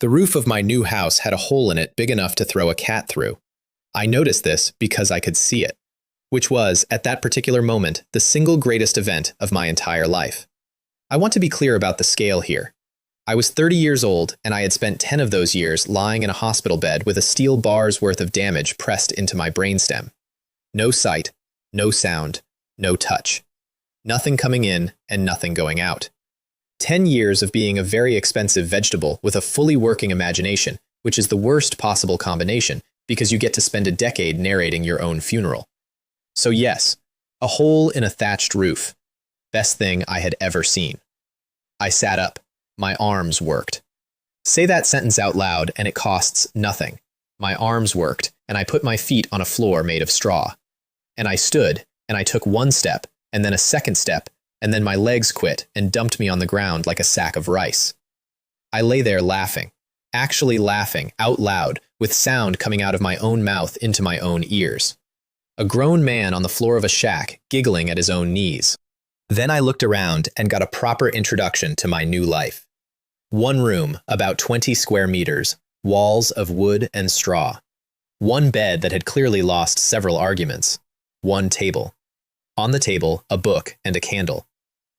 The roof of my new house had a hole in it big enough to throw a cat through. I noticed this because I could see it, which was, at that particular moment, the single greatest event of my entire life. I want to be clear about the scale here. I was 30 years old, and I had spent 10 of those years lying in a hospital bed with a steel bar's worth of damage pressed into my brainstem. No sight, no sound, no touch. Nothing coming in and nothing going out. 10 years of being a very expensive vegetable with a fully working imagination, which is the worst possible combination because you get to spend a decade narrating your own funeral. So yes, a hole in a thatched roof. Best thing I had ever seen. I sat up. My arms worked. Say that sentence out loud and it costs nothing. My arms worked, and I put my feet on a floor made of straw. And I stood, and I took one step, and then a second step, and then my legs quit and dumped me on the ground like a sack of rice. I lay there laughing, actually laughing out loud, with sound coming out of my own mouth into my own ears. A grown man on the floor of a shack, giggling at his own knees. Then I looked around and got a proper introduction to my new life. One room, about 20 square meters, walls of wood and straw. One bed that had clearly lost several arguments. One table. On the table, a book and a candle.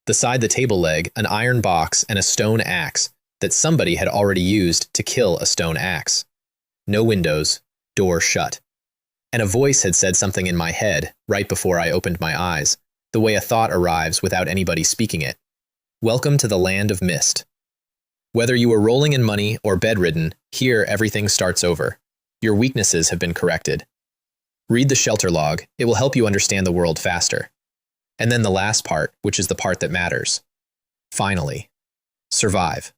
Beside the table leg, an iron box and a stone axe that somebody had already used to kill a stone axe. No windows, door shut. And a voice had said something in my head right before I opened my eyes, the way a thought arrives without anybody speaking it. Welcome to the land of mist. Whether you were rolling in money or bedridden, here everything starts over. Your weaknesses have been corrected. Read the shelter log, it will help you understand the world faster. And then the last part, which is the part that matters. Finally. Survive.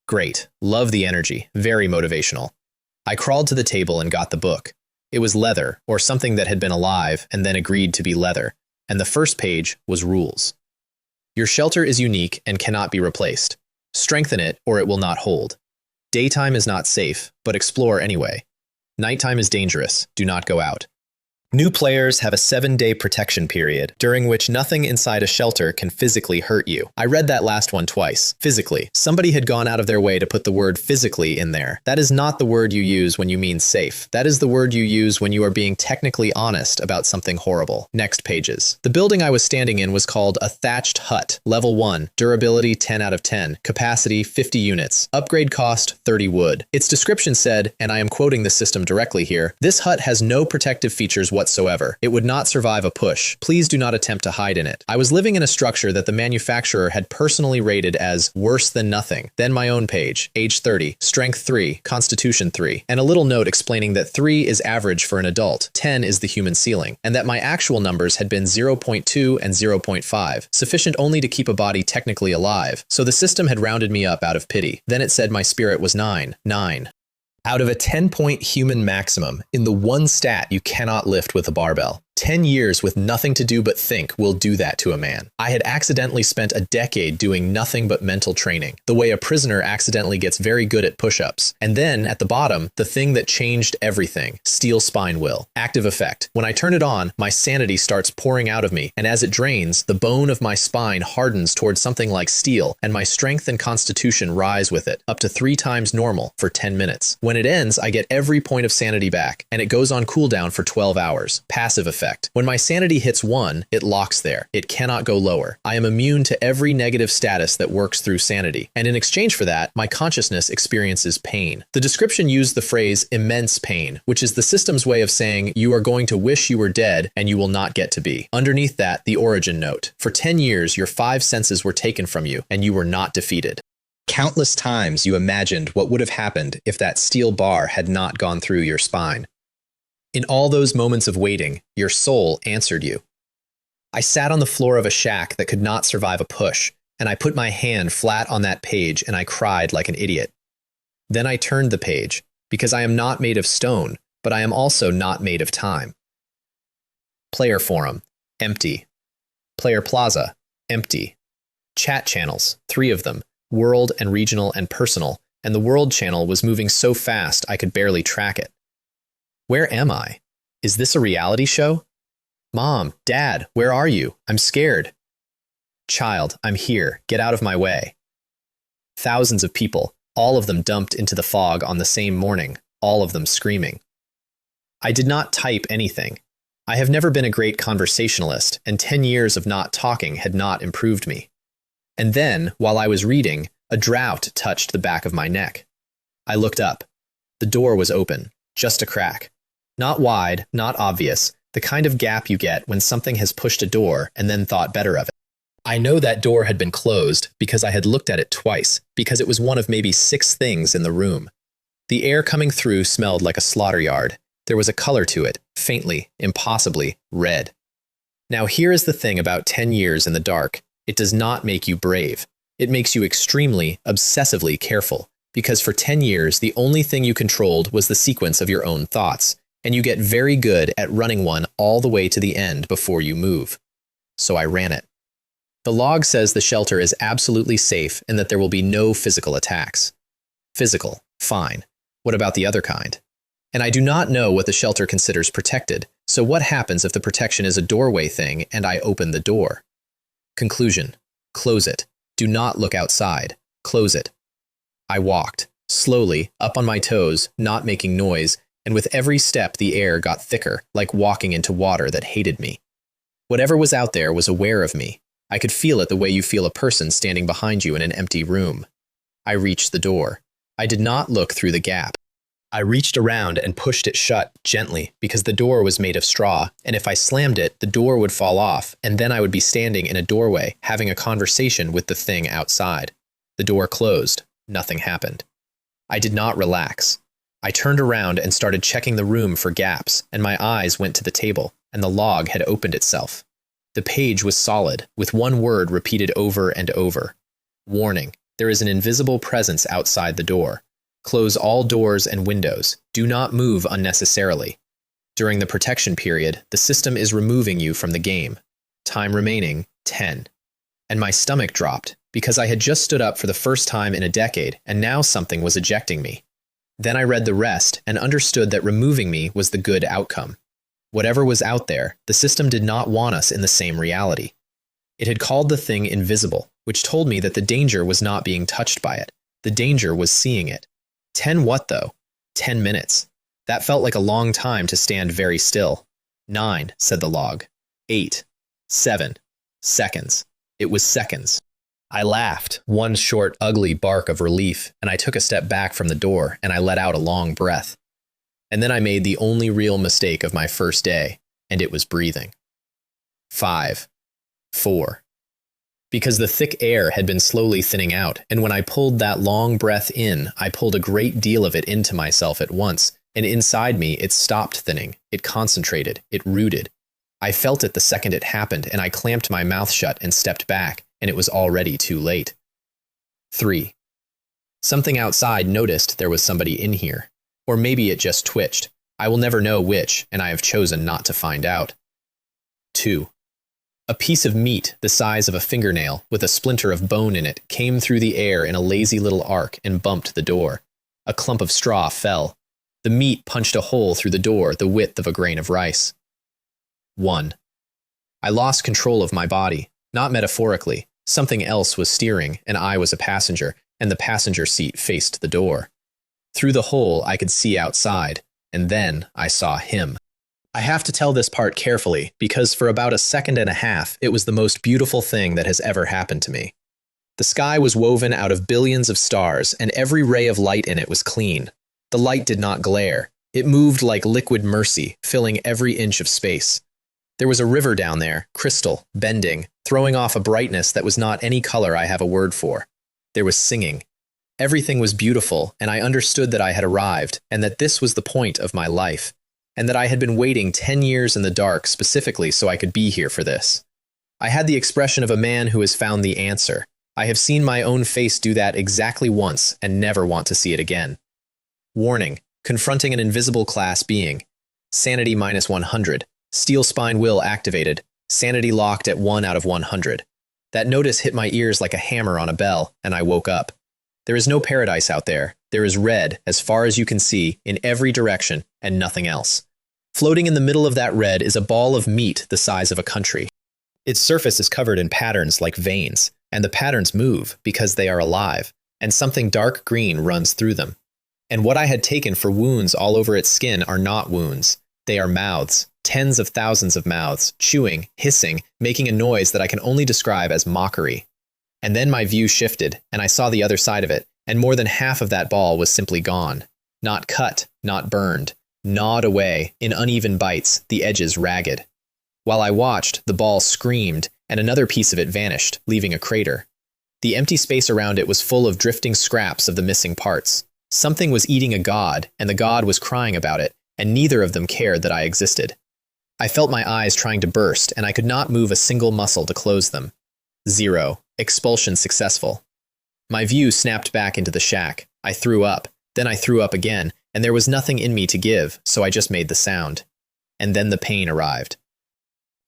Great, love the energy, very motivational. I crawled to the table and got the book. It was leather, or something that had been alive and then agreed to be leather, and the first page was rules. Your shelter is unique and cannot be replaced. Strengthen it or it will not hold. Daytime is not safe, but explore anyway. Nighttime is dangerous, do not go out. New players have a 7-day protection period, during which nothing inside a shelter can physically hurt you. I read that last one twice. Physically. Somebody had gone out of their way to put the word physically in there. That is not the word you use when you mean safe. That is the word you use when you are being technically honest about something horrible. Next pages. The building I was standing in was called a thatched hut. Level 1. Durability 10 out of 10. Capacity 50 units. Upgrade cost 30 wood. Its description said, and I am quoting the system directly here, this hut has no protective features whatsoever. It would not survive a push. Please do not attempt to hide in it. I was living in a structure that the manufacturer had personally rated as worse than nothing. Then my own page, age 30, strength 3, constitution 3, and a little note explaining that 3 is average for an adult, 10 is the human ceiling, and that my actual numbers had been 0.2 and 0.5, sufficient only to keep a body technically alive, so the system had rounded me up out of pity. Then it said my spirit was 9. Out of a 10-point human maximum, in the one stat you cannot lift with a barbell. 10 years with nothing to do but think will do that to a man. I had accidentally spent a decade doing nothing but mental training, the way a prisoner accidentally gets very good at push-ups. And then, at the bottom, the thing that changed everything, steel spine will. Active effect. When I turn it on, my sanity starts pouring out of me, and as it drains, the bone of my spine hardens towards something like steel, and my strength and constitution rise with it, up to 3 times normal for 10 minutes. When it ends, I get every point of sanity back, and it goes on cooldown for 12 hours. Passive effect. When my sanity hits 1, it locks there. It cannot go lower. I am immune to every negative status that works through sanity, and in exchange for that, my consciousness experiences pain. The description used the phrase immense pain, which is the system's way of saying you are going to wish you were dead and you will not get to be. Underneath that, the origin note. For 10 years, your 5 senses were taken from you, and you were not defeated. Countless times you imagined what would have happened if that steel bar had not gone through your spine. In all those moments of waiting, your soul answered you. I sat on the floor of a shack that could not survive a push, and I put my hand flat on that page and I cried like an idiot. Then I turned the page, because I am not made of stone, but I am also not made of time. Player forum, empty. Player plaza, empty. Chat channels, 3 of them, world and regional and personal, and the world channel was moving so fast I could barely track it. Where am I? Is this a reality show? Mom, Dad, where are you? I'm scared. Child, I'm here. Get out of my way. Thousands of people, All of them dumped into the fog on the same morning, all of them screaming. I did not type anything. I have never been a great conversationalist, and 10 years of not talking had not improved me. And then, while I was reading, a drought touched the back of my neck. I looked up. The door was open, just a crack. Not wide, not obvious, the kind of gap you get when something has pushed a door and then thought better of it. I know that door had been closed because I had looked at it twice, because it was one of maybe 6 things in the room. The air coming through smelled like a slaughter yard. There was a color to it, faintly, impossibly, red. Now here is the thing about 10 years in the dark. It does not make you brave. It makes you extremely, obsessively careful, because for 10 years the only thing you controlled was the sequence of your own thoughts, and you get very good at running one all the way to the end before you move. So I ran it. The log says the shelter is absolutely safe and that there will be no physical attacks. Physical, fine. What about the other kind? And I do not know what the shelter considers protected, so what happens if the protection is a doorway thing and I open the door? Conclusion. Close it. Do not look outside. Close it. I walked, slowly, up on my toes, not making noise, and with every step the air got thicker, like walking into water that hated me. Whatever was out there was aware of me. I could feel it the way you feel a person standing behind you in an empty room. I reached the door. I did not look through the gap. I reached around and pushed it shut, gently, because the door was made of straw, and if I slammed it, the door would fall off, and then I would be standing in a doorway, having a conversation with the thing outside. The door closed. Nothing happened. I did not relax. I turned around and started checking the room for gaps, and my eyes went to the table, and the log had opened itself. The page was solid, with one word repeated over and over. Warning, there is an invisible presence outside the door. Close all doors and windows. Do not move unnecessarily. During the protection period, the system is removing you from the game. Time remaining, 10. And my stomach dropped, because I had just stood up for the first time in a decade, and now something was ejecting me. Then I read the rest and understood that removing me was the good outcome. Whatever was out there, the system did not want us in the same reality. It had called the thing invisible, which told me that the danger was not being touched by it. The danger was seeing it. 10 what, though? 10 minutes. That felt like a long time to stand very still. 9, said the log. 8. 7. Seconds. It was seconds. I laughed, one short, ugly bark of relief, and I took a step back from the door, and I let out a long breath. And then I made the only real mistake of my first day, and it was breathing. 5. 4. Because the thick air had been slowly thinning out, and when I pulled that long breath in, I pulled a great deal of it into myself at once, and inside me it stopped thinning, it concentrated, it rooted. I felt it the second it happened, and I clamped my mouth shut and stepped back, and it was already too late. 3. Something outside noticed there was somebody in here. Or maybe it just twitched. I will never know which, and I have chosen not to find out. 2. A piece of meat the size of a fingernail with a splinter of bone in it came through the air in a lazy little arc and bumped the door. A clump of straw fell. The meat punched a hole through the door the width of a grain of rice. 1. I lost control of my body, not metaphorically. Something else was steering, and I was a passenger, and the passenger seat faced the door. Through the hole, I could see outside, and then I saw him. I have to tell this part carefully, because for about a second and a half, it was the most beautiful thing that has ever happened to me. The sky was woven out of billions of stars, and every ray of light in it was clean. The light did not glare. It moved like liquid mercy, filling every inch of space. There was a river down there, crystal, bending, throwing off a brightness that was not any color I have a word for. There was singing. Everything was beautiful, and I understood that I had arrived, and that this was the point of my life, and that I had been waiting 10 years in the dark specifically so I could be here for this. I had the expression of a man who has found the answer. I have seen my own face do that exactly once and never want to see it again. Warning, confronting an invisible class being. Sanity minus 100. Steel spine will activated. Sanity locked at 1 out of 100. That notice hit my ears like a hammer on a bell, and I woke up. There is no paradise out there. There is red, as far as you can see, in every direction, and nothing else. Floating in the middle of that red is a ball of meat the size of a country. Its surface is covered in patterns like veins, and the patterns move because they are alive, and something dark green runs through them. And what I had taken for wounds all over its skin are not wounds. They are mouths, tens of thousands of mouths, chewing, hissing, making a noise that I can only describe as mockery. And then my view shifted, and I saw the other side of it, and more than half of that ball was simply gone. Not cut, not burned, gnawed away, in uneven bites, the edges ragged. While I watched, the ball screamed, and another piece of it vanished, leaving a crater. The empty space around it was full of drifting scraps of the missing parts. Something was eating a god, and the god was crying about it, and neither of them cared that I existed. I felt my eyes trying to burst, and I could not move a single muscle to close them. 0. Expulsion successful. My view snapped back into the shack. I threw up. Then I threw up again, and there was nothing in me to give, so I just made the sound. And then the pain arrived.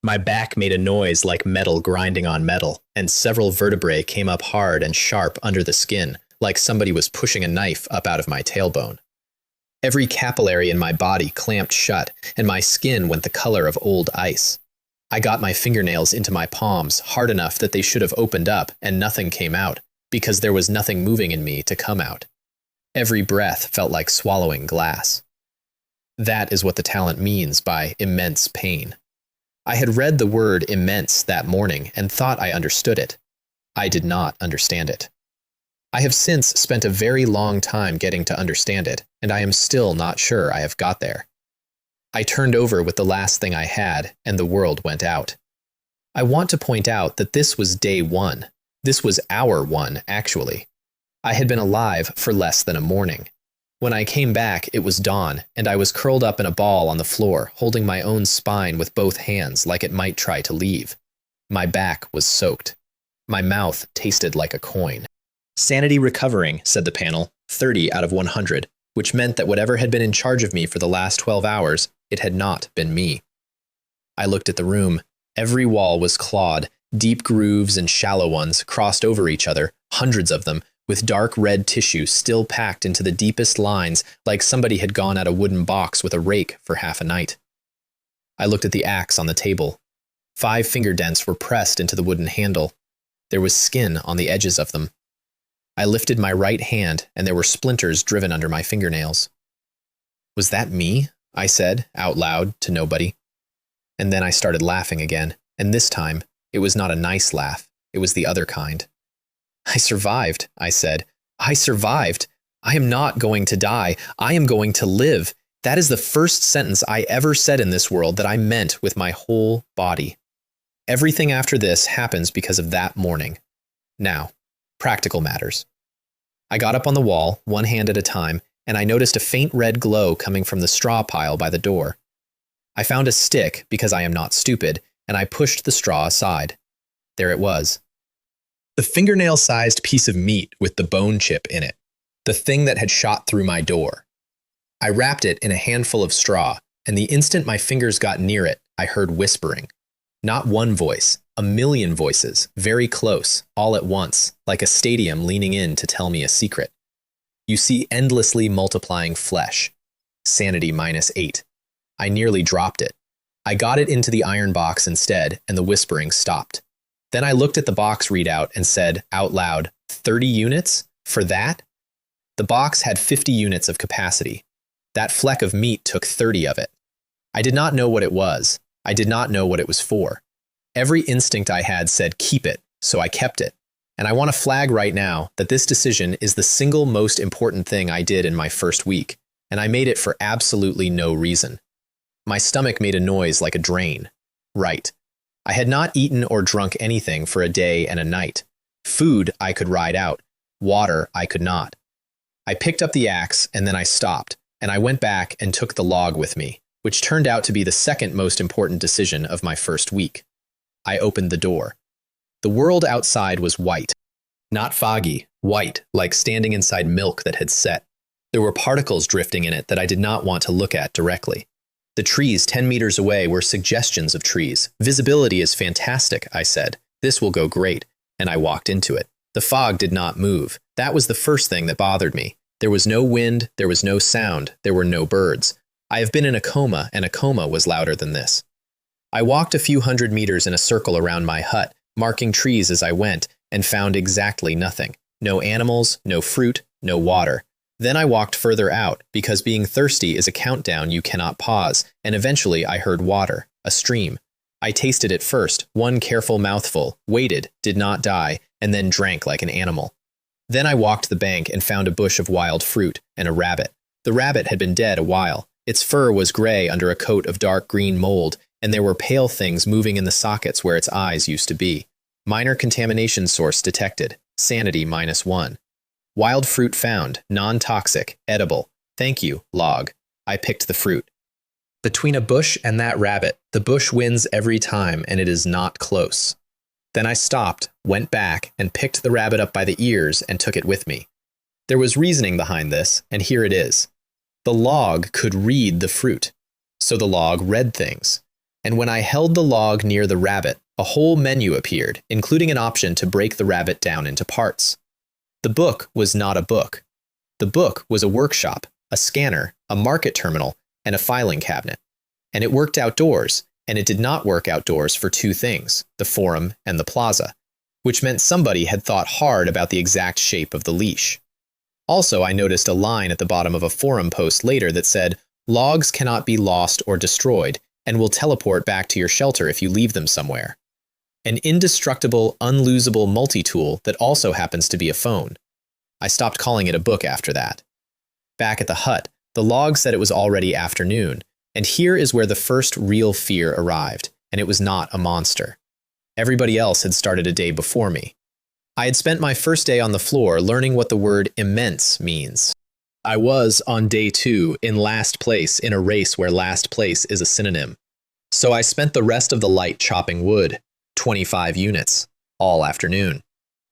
My back made a noise like metal grinding on metal, and several vertebrae came up hard and sharp under the skin, like somebody was pushing a knife up out of my tailbone. Every capillary in my body clamped shut, and my skin went the color of old ice. I got my fingernails into my palms hard enough that they should have opened up and nothing came out, because there was nothing moving in me to come out. Every breath felt like swallowing glass. That is what the talent means by immense pain. I had read the word immense that morning and thought I understood it. I did not understand it. I have since spent a very long time getting to understand it, and I am still not sure I have got there. I turned over with the last thing I had, and the world went out. I want to point out that this was day 1. This was hour 1, actually. I had been alive for less than a morning. When I came back, it was dawn, and I was curled up in a ball on the floor, holding my own spine with both hands like it might try to leave. My back was soaked. My mouth tasted like a coin. Sanity recovering, said the panel, 30 out of 100, which meant that whatever had been in charge of me for the last 12 hours, it had not been me. I looked at the room. Every wall was clawed, deep grooves and shallow ones crossed over each other, hundreds of them, with dark red tissue still packed into the deepest lines like somebody had gone at a wooden box with a rake for half a night. I looked at the axe on the table. 5 finger dents were pressed into the wooden handle. There was skin on the edges of them. I lifted my right hand, and there were splinters driven under my fingernails. Was that me? I said, out loud, to nobody. And then I started laughing again, and this time, it was not a nice laugh. It was the other kind. I survived, I said. I survived. I am not going to die. I am going to live. That is the first sentence I ever said in this world that I meant with my whole body. Everything after this happens because of that morning. Now, practical matters. I got up on the wall, one hand at a time, and I noticed a faint red glow coming from the straw pile by the door. I found a stick, because I am not stupid, and I pushed the straw aside. There it was. The fingernail-sized piece of meat with the bone chip in it. The thing that had shot through my door. I wrapped it in a handful of straw, and the instant my fingers got near it, I heard whispering. Not one voice, a million voices, very close, all at once, like a stadium leaning in to tell me a secret. You see endlessly multiplying flesh. Sanity -8. I nearly dropped it. I got it into the iron box instead, and the whispering stopped. Then I looked at the box readout and said, out loud, 30 units? For that? The box had 50 units of capacity. That fleck of meat took 30 of it. I did not know what it was. I did not know what it was for. Every instinct I had said, keep it, so I kept it. And I want to flag right now that this decision is the single most important thing I did in my first week, and I made it for absolutely no reason. My stomach made a noise like a drain. Right. I had not eaten or drunk anything for a day and a night. Food I could ride out. Water I could not. I picked up the axe and then I stopped, and I went back and took the log with me, which turned out to be the second most important decision of my first week. I opened the door. The world outside was white. Not foggy, white, like standing inside milk that had set. There were particles drifting in it that I did not want to look at directly. The trees 10 meters away were suggestions of trees. Visibility is fantastic, I said. This will go great. And I walked into it. The fog did not move. That was the first thing that bothered me. There was no wind, there was no sound, there were no birds. I have been in a coma, and a coma was louder than this. I walked a few hundred meters in a circle around my hut, marking trees as I went, and found exactly nothing. No animals, no fruit, no water. Then I walked further out, because being thirsty is a countdown you cannot pause, and eventually I heard water, a stream. I tasted it first, one careful mouthful, waited, did not die, and then drank like an animal. Then I walked the bank and found a bush of wild fruit and a rabbit. The rabbit had been dead a while. Its fur was gray under a coat of dark green mold, and there were pale things moving in the sockets where its eyes used to be. Minor contamination source detected. Sanity -1. Wild fruit found, non-toxic, edible. Thank you, log. I picked the fruit. Between a bush and that rabbit, the bush wins every time, and it is not close. Then I stopped, went back, and picked the rabbit up by the ears and took it with me. There was reasoning behind this, and here it is. The log could read the fruit, so the log read things. And when I held the log near the rabbit, a whole menu appeared, including an option to break the rabbit down into parts. The book was not a book. The book was a workshop, a scanner, a market terminal, and a filing cabinet. And it worked outdoors, and it did not work outdoors for two things, the forum and the plaza, which meant somebody had thought hard about the exact shape of the leash. Also, I noticed a line at the bottom of a forum post later that said, "Logs cannot be lost or destroyed, and will teleport back to your shelter if you leave them somewhere." An indestructible, unlosable multi-tool that also happens to be a phone. I stopped calling it a book after that. Back at the hut, the log said it was already afternoon, and here is where the first real fear arrived, and it was not a monster. Everybody else had started a day before me. I had spent my first day on the floor learning what the word immense means. I was, on day 2, in last place in a race where last place is a synonym. So I spent the rest of the light chopping wood, 25 units, all afternoon.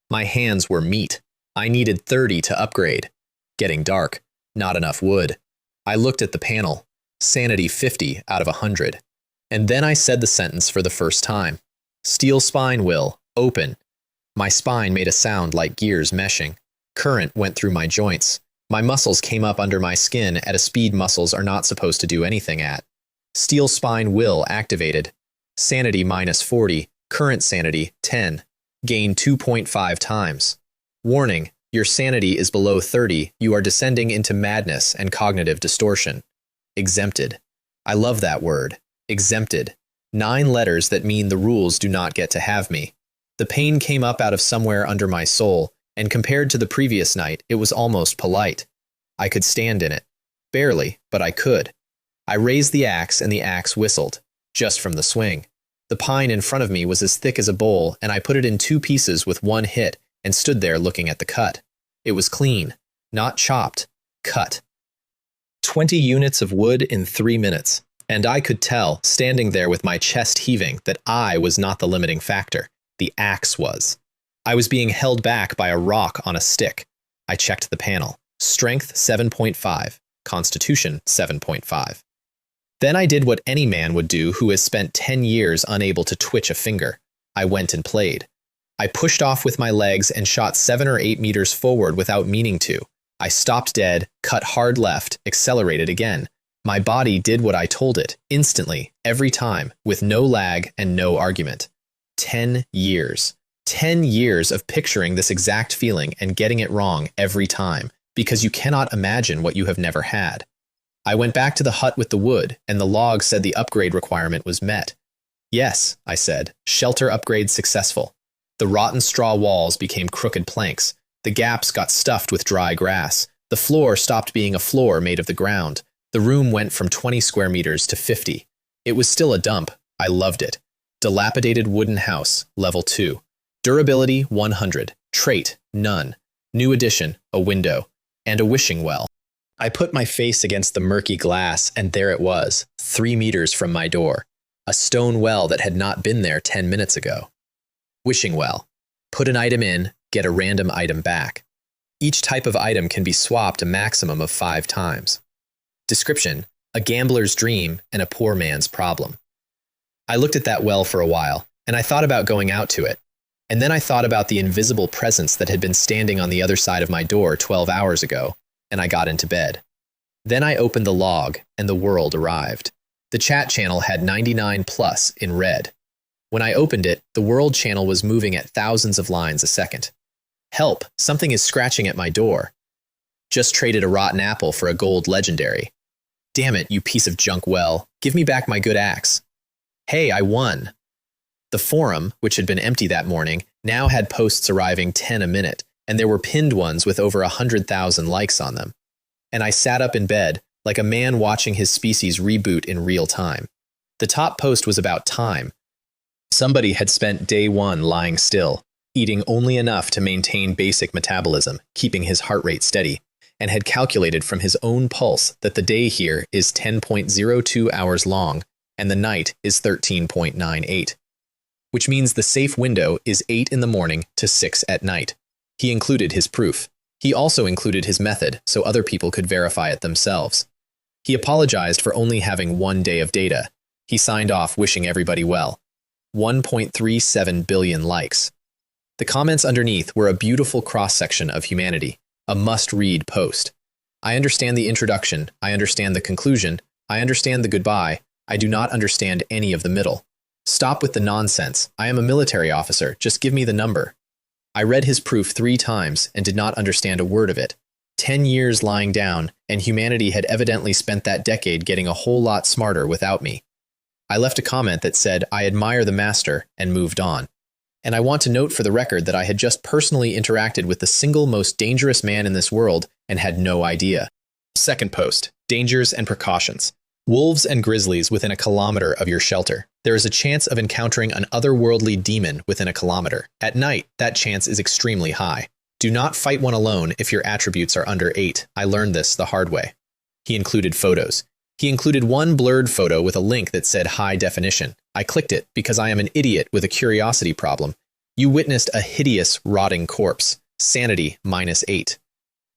My hands were meat. I needed 30 to upgrade. Getting dark. Not enough wood. I looked at the panel. Sanity 50 out of 100. And then I said the sentence for the first time. Steel spine will, open. My spine made a sound like gears meshing. Current went through my joints. My muscles came up under my skin at a speed muscles are not supposed to do anything at. Steel spine will activated. Sanity -40. Current sanity 10. Gain 2.5 times. Warning, your sanity is below 30. You are descending into madness and cognitive distortion. Exempted. I love that word. Exempted. 9 letters that mean the rules do not get to have me. The pain came up out of somewhere under my soul, and compared to the previous night, it was almost polite. I could stand in it. Barely, but I could. I raised the axe, and the axe whistled, just from the swing. The pine in front of me was as thick as a bowl, and I put it in 2 pieces with 1 hit and stood there looking at the cut. It was clean, not chopped, cut. 20 units of wood in 3 minutes, and I could tell, standing there with my chest heaving, that I was not the limiting factor. The axe was. I was being held back by a rock on a stick. I checked the panel. Strength 7.5, Constitution 7.5. Then I did what any man would do who has spent 10 years unable to twitch a finger. I went and played. I pushed off with my legs and shot 7 or 8 meters forward without meaning to. I stopped dead, cut hard left, accelerated again. My body did what I told it, instantly, every time, with no lag and no argument. 10 years. 10 years of picturing this exact feeling and getting it wrong every time, because you cannot imagine what you have never had. I went back to the hut with the wood, and the log said the upgrade requirement was met. Yes, I said, shelter upgrade successful. The rotten straw walls became crooked planks. The gaps got stuffed with dry grass. The floor stopped being a floor made of the ground. The room went from 20 square meters to 50. It was still a dump. I loved it. Dilapidated wooden house, level 2. Durability 100. Trait, none. New addition, a window. And a wishing well. I put my face against the murky glass, and there it was, 3 meters from my door. A stone well that had not been there 10 minutes ago. Wishing well. Put an item in, get a random item back. Each type of item can be swapped a maximum of 5 times. Description: a gambler's dream and a poor man's problem. I looked at that well for a while, and I thought about going out to it. And then I thought about the invisible presence that had been standing on the other side of my door 12 hours ago, and I got into bed. Then I opened the log, and the world arrived. The chat channel had 99 plus in red. When I opened it, the world channel was moving at thousands of lines a second. Help, something is scratching at my door. Just traded a rotten apple for a gold legendary. Damn it, you piece of junk well. Give me back my good axe. Hey, I won. The forum, which had been empty that morning, now had posts arriving 10 a minute, and there were pinned ones with over 100,000 likes on them. And I sat up in bed, like a man watching his species reboot in real time. The top post was about time. Somebody had spent day one lying still, eating only enough to maintain basic metabolism, keeping his heart rate steady, and had calculated from his own pulse that the day here is 10.02 hours long and the night is 13.98, which means the safe window is 8 in the morning to 6 at night. He included his proof. He also included his method so other people could verify it themselves. He apologized for only having 1 day of data. He signed off wishing everybody well. 1.37 billion likes. The comments underneath were a beautiful cross-section of humanity, a must-read post. I understand the introduction, I understand the conclusion, I understand the goodbye, I do not understand any of the middle. Stop with the nonsense, I am a military officer, just give me the number. I read his proof 3 times and did not understand a word of it. 10 years lying down, and humanity had evidently spent that decade getting a whole lot smarter without me. I left a comment that said, I admire the master, and moved on. And I want to note for the record that I had just personally interacted with the single most dangerous man in this world and had no idea. Second post, dangers and precautions. Wolves and grizzlies within a kilometer of your shelter. There is a chance of encountering an otherworldly demon within a kilometer. At night, that chance is extremely high. Do not fight one alone if your attributes are under 8. I learned this the hard way. He included photos. He included one blurred photo with a link that said high definition. I clicked it because I am an idiot with a curiosity problem. You witnessed a hideous, rotting corpse. Sanity -8.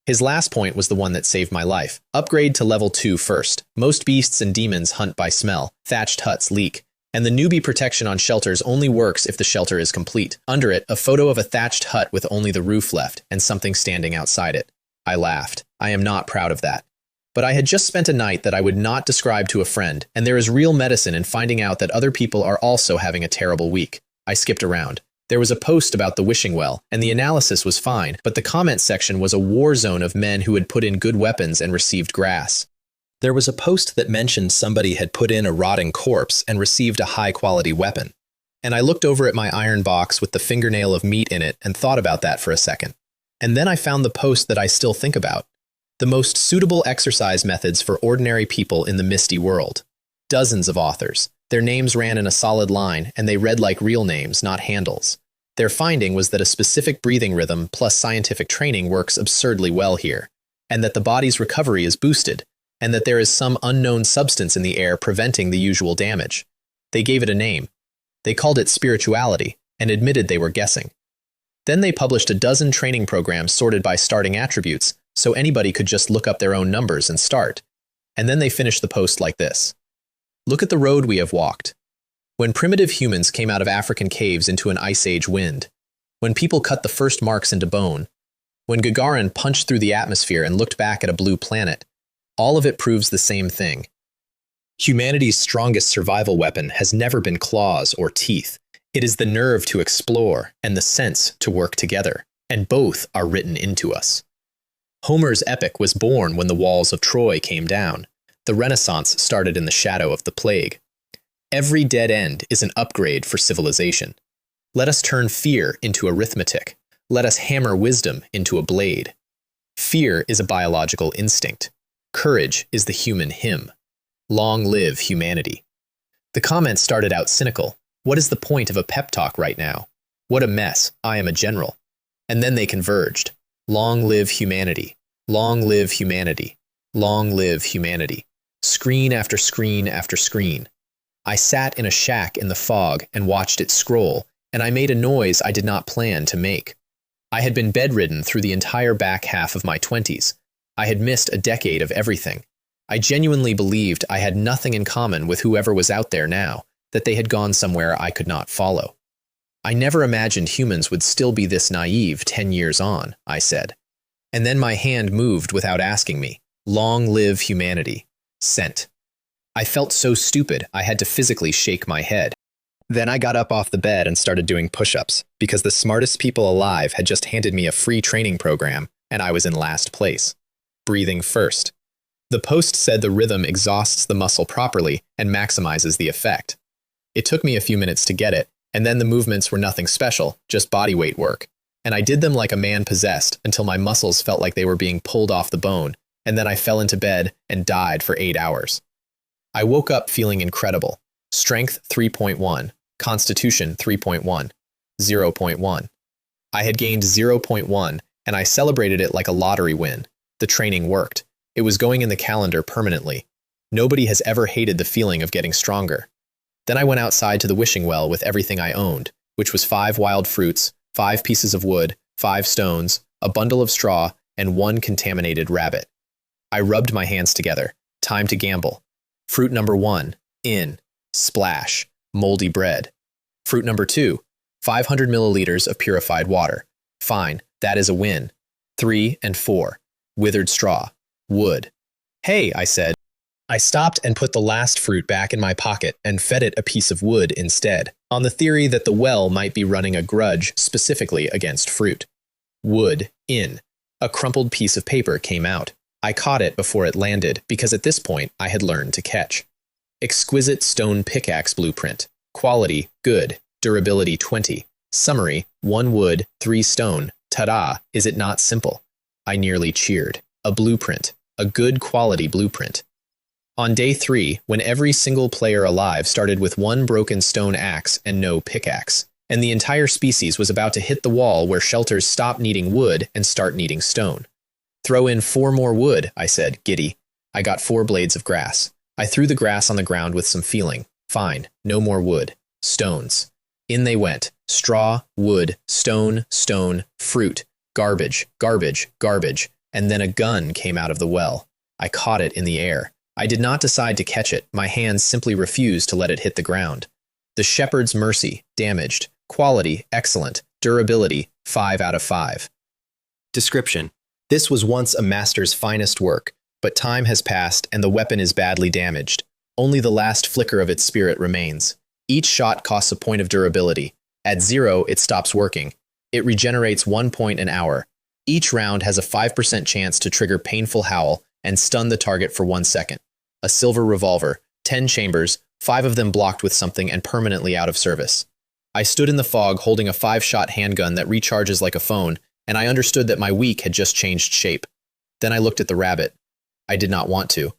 His last point was the one that saved my life. Upgrade to level 2 first. Most beasts and demons hunt by smell. Thatched huts leak. And the newbie protection on shelters only works if the shelter is complete. Under it, a photo of a thatched hut with only the roof left and something standing outside it. I laughed. I am not proud of that. But I had just spent a night that I would not describe to a friend, and there is real medicine in finding out that other people are also having a terrible week. I skipped around. There was a post about the wishing well, and the analysis was fine, but the comment section was a war zone of men who had put in good weapons and received grass. There was a post that mentioned somebody had put in a rotting corpse and received a high-quality weapon. And I looked over at my iron box with the fingernail of meat in it and thought about that for a second. And then I found the post that I still think about. The most suitable exercise methods for ordinary people in the misty world. Dozens of authors. Their names ran in a solid line, and they read like real names, not handles. Their finding was that a specific breathing rhythm plus scientific training works absurdly well here, and that the body's recovery is boosted, and that there is some unknown substance in the air preventing the usual damage. They gave it a name. They called it spirituality, and admitted they were guessing. Then they published a dozen training programs sorted by starting attributes, so anybody could just look up their own numbers and start. And then they finished the post like this. Look at the road we have walked. When primitive humans came out of African caves into an ice age wind, when people cut the first marks into bone, when Gagarin punched through the atmosphere and looked back at a blue planet, all of it proves the same thing. Humanity's strongest survival weapon has never been claws or teeth. It is the nerve to explore and the sense to work together, and both are written into us. Homer's epic was born when the walls of Troy came down. The Renaissance started in the shadow of the plague. Every dead end is an upgrade for civilization. Let us turn fear into arithmetic. Let us hammer wisdom into a blade. Fear is a biological instinct. Courage is the human hymn. Long live humanity. The comments started out cynical. What is the point of a pep talk right now? What a mess. I am a general. And then they converged. Long live humanity. Long live humanity. Long live humanity. Screen after screen after screen. I sat in a shack in the fog and watched it scroll, and I made a noise I did not plan to make. I had been bedridden through the entire back half of my 20s. I had missed a decade of everything. I genuinely believed I had nothing in common with whoever was out there now, that they had gone somewhere I could not follow. I never imagined humans would still be this naive 10 years on, I said. And then my hand moved without asking me. Long live humanity. Sent. I felt so stupid I had to physically shake my head. Then I got up off the bed and started doing push-ups, because the smartest people alive had just handed me a free training program, and I was in last place. Breathing first. The post said the rhythm exhausts the muscle properly and maximizes the effect. It took me a few minutes to get it, and then the movements were nothing special, just body weight work. And I did them like a man possessed until my muscles felt like they were being pulled off the bone, and then I fell into bed and died for 8 hours. I woke up feeling incredible. Strength 3.1, Constitution 3.1, 0.1. I had gained 0.1, and I celebrated it like a lottery win. The training worked. It was going in the calendar permanently. Nobody has ever hated the feeling of getting stronger. Then I went outside to the wishing well with everything I owned, which was 5 wild fruits, 5 pieces of wood, 5 stones, a bundle of straw, and 1 contaminated rabbit. I rubbed my hands together. Time to gamble. Fruit number 1, in. Splash. Moldy bread. Fruit number 2, 500 milliliters of purified water. Fine, that is a win. 3 and 4, withered straw. Wood. Hey, I said. I stopped and put the last fruit back in my pocket and fed it a piece of wood instead, on the theory that the well might be running a grudge specifically against fruit. Wood, in. A crumpled piece of paper came out. I caught it before it landed because at this point I had learned to catch. Exquisite stone pickaxe blueprint. Quality, good. Durability, 20. Summary, 1 wood, 3 stone. Ta-da, is it not simple? I nearly cheered. A blueprint. A good quality blueprint. On day 3, when every single player alive started with 1 broken stone axe and no pickaxe, and the entire species was about to hit the wall where shelters stop needing wood and start needing stone. Throw in 4 more wood, I said, giddy. I got 4 blades of grass. I threw the grass on the ground with some feeling. Fine, no more wood. Stones. In they went. Straw, wood, stone, stone, fruit, garbage, garbage, garbage, and then a gun came out of the well. I caught it in the air. I did not decide to catch it. My hands simply refused to let it hit the ground. The Shepherd's Mercy, damaged. Quality, excellent. Durability, 5 out of 5. Description. This was once a master's finest work, but time has passed and the weapon is badly damaged. Only the last flicker of its spirit remains. Each shot costs a point of durability. At 0, it stops working. It regenerates 1 point an hour. Each round has a 5% chance to trigger painful howl and stun the target for 1 second. A silver revolver, 10 chambers, 5 of them blocked with something and permanently out of service. I stood in the fog holding a 5-shot handgun that recharges like a phone, and I understood that my week had just changed shape. Then I looked at the rabbit. I did not want to.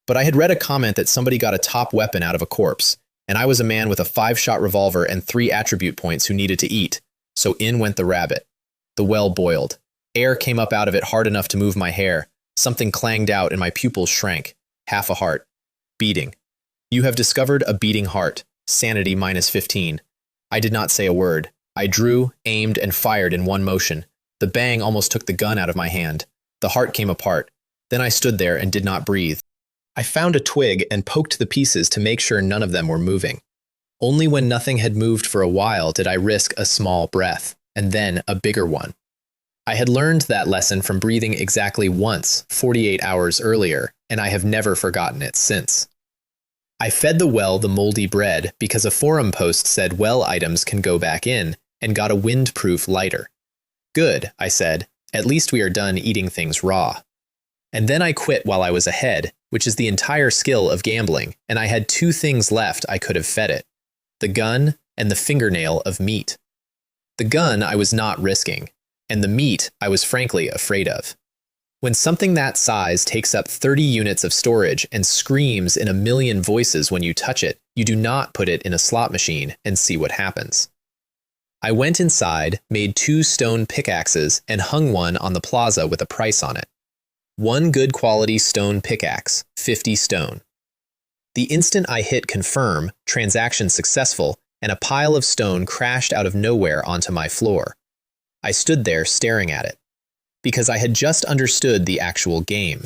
But I had read a comment that somebody got a top weapon out of a corpse, and I was a man with a 5-shot revolver and 3 attribute points who needed to eat. So in went the rabbit. The well boiled. Air came up out of it hard enough to move my hair. Something clanged out and my pupils shrank. Half a heart. Beating. You have discovered a beating heart. Sanity -15. I did not say a word. I drew, aimed, and fired in one motion. The bang almost took the gun out of my hand. The heart came apart. Then I stood there and did not breathe. I found a twig and poked the pieces to make sure none of them were moving. Only when nothing had moved for a while did I risk a small breath, and then a bigger one. I had learned that lesson from breathing exactly once, 48 hours earlier, and I have never forgotten it since. I fed the well the moldy bread because a forum post said well items can go back in, and got a windproof lighter. Good, I said. At least we are done eating things raw. And then I quit while I was ahead, which is the entire skill of gambling, and I had 2 things left I could have fed it. The gun and the fingernail of meat. The gun I was not risking, and the meat I was frankly afraid of. When something that size takes up 30 units of storage and screams in a million voices when you touch it, you do not put it in a slot machine and see what happens. I went inside, made 2 stone pickaxes, and hung one on the plaza with a price on it. 1 good quality stone pickaxe, 50 stone. The instant I hit confirm, transaction successful, and a pile of stone crashed out of nowhere onto my floor. I stood there staring at it, because I had just understood the actual game.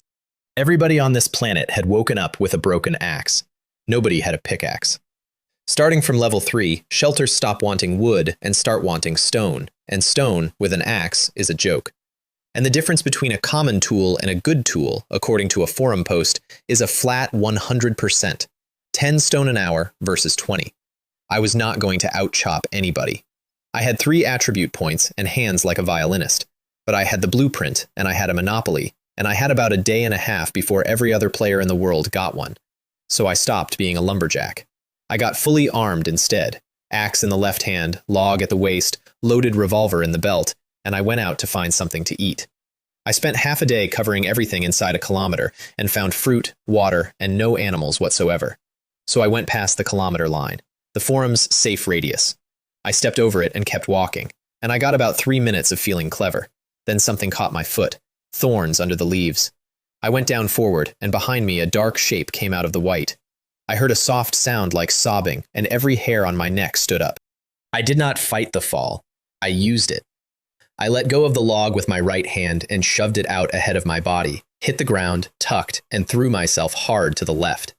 Everybody on this planet had woken up with a broken axe. Nobody had a pickaxe. Starting from level 3, shelters stop wanting wood and start wanting stone, and stone, with an axe, is a joke. And the difference between a common tool and a good tool, according to a forum post, is a flat 100%. 10 stone an hour versus 20. I was not going to outchop anybody. I had 3 attribute points and hands like a violinist, but I had the blueprint and I had a monopoly, and I had about a day and a half before every other player in the world got one. So I stopped being a lumberjack. I got fully armed instead, axe in the left hand, log at the waist, loaded revolver in the belt, and I went out to find something to eat. I spent half a day covering everything inside a kilometer and found fruit, water, and no animals whatsoever. So I went past the kilometer line, the forum's safe radius. I stepped over it and kept walking, and I got about 3 minutes of feeling clever. Then something caught my foot, thorns under the leaves. I went down forward, and behind me a dark shape came out of the white. I heard a soft sound like sobbing, and every hair on my neck stood up. I did not fight the fall. I used it. I let go of the log with my right hand and shoved it out ahead of my body, hit the ground, tucked, and threw myself hard to the left.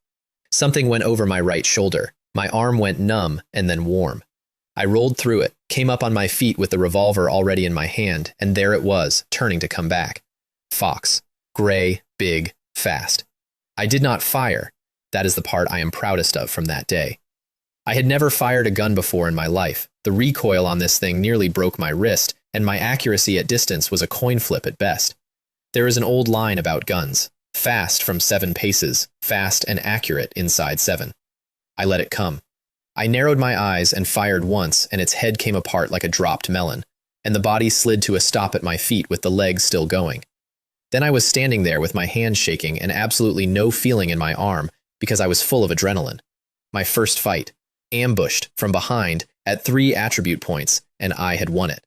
Something went over my right shoulder. My arm went numb and then warm. I rolled through it, came up on my feet with the revolver already in my hand, and there it was, turning to come back. Fox. Gray, big, fast. I did not fire. That is the part I am proudest of from that day. I had never fired a gun before in my life. The recoil on this thing nearly broke my wrist, and my accuracy at distance was a coin flip at best. There is an old line about guns. Fast from 7 paces, fast and accurate inside 7. I let it come. I narrowed my eyes and fired once, and its head came apart like a dropped melon, and the body slid to a stop at my feet with the legs still going. Then I was standing there with my hands shaking and absolutely no feeling in my arm because I was full of adrenaline. My first fight, ambushed from behind at 3 attribute points, and I had won it.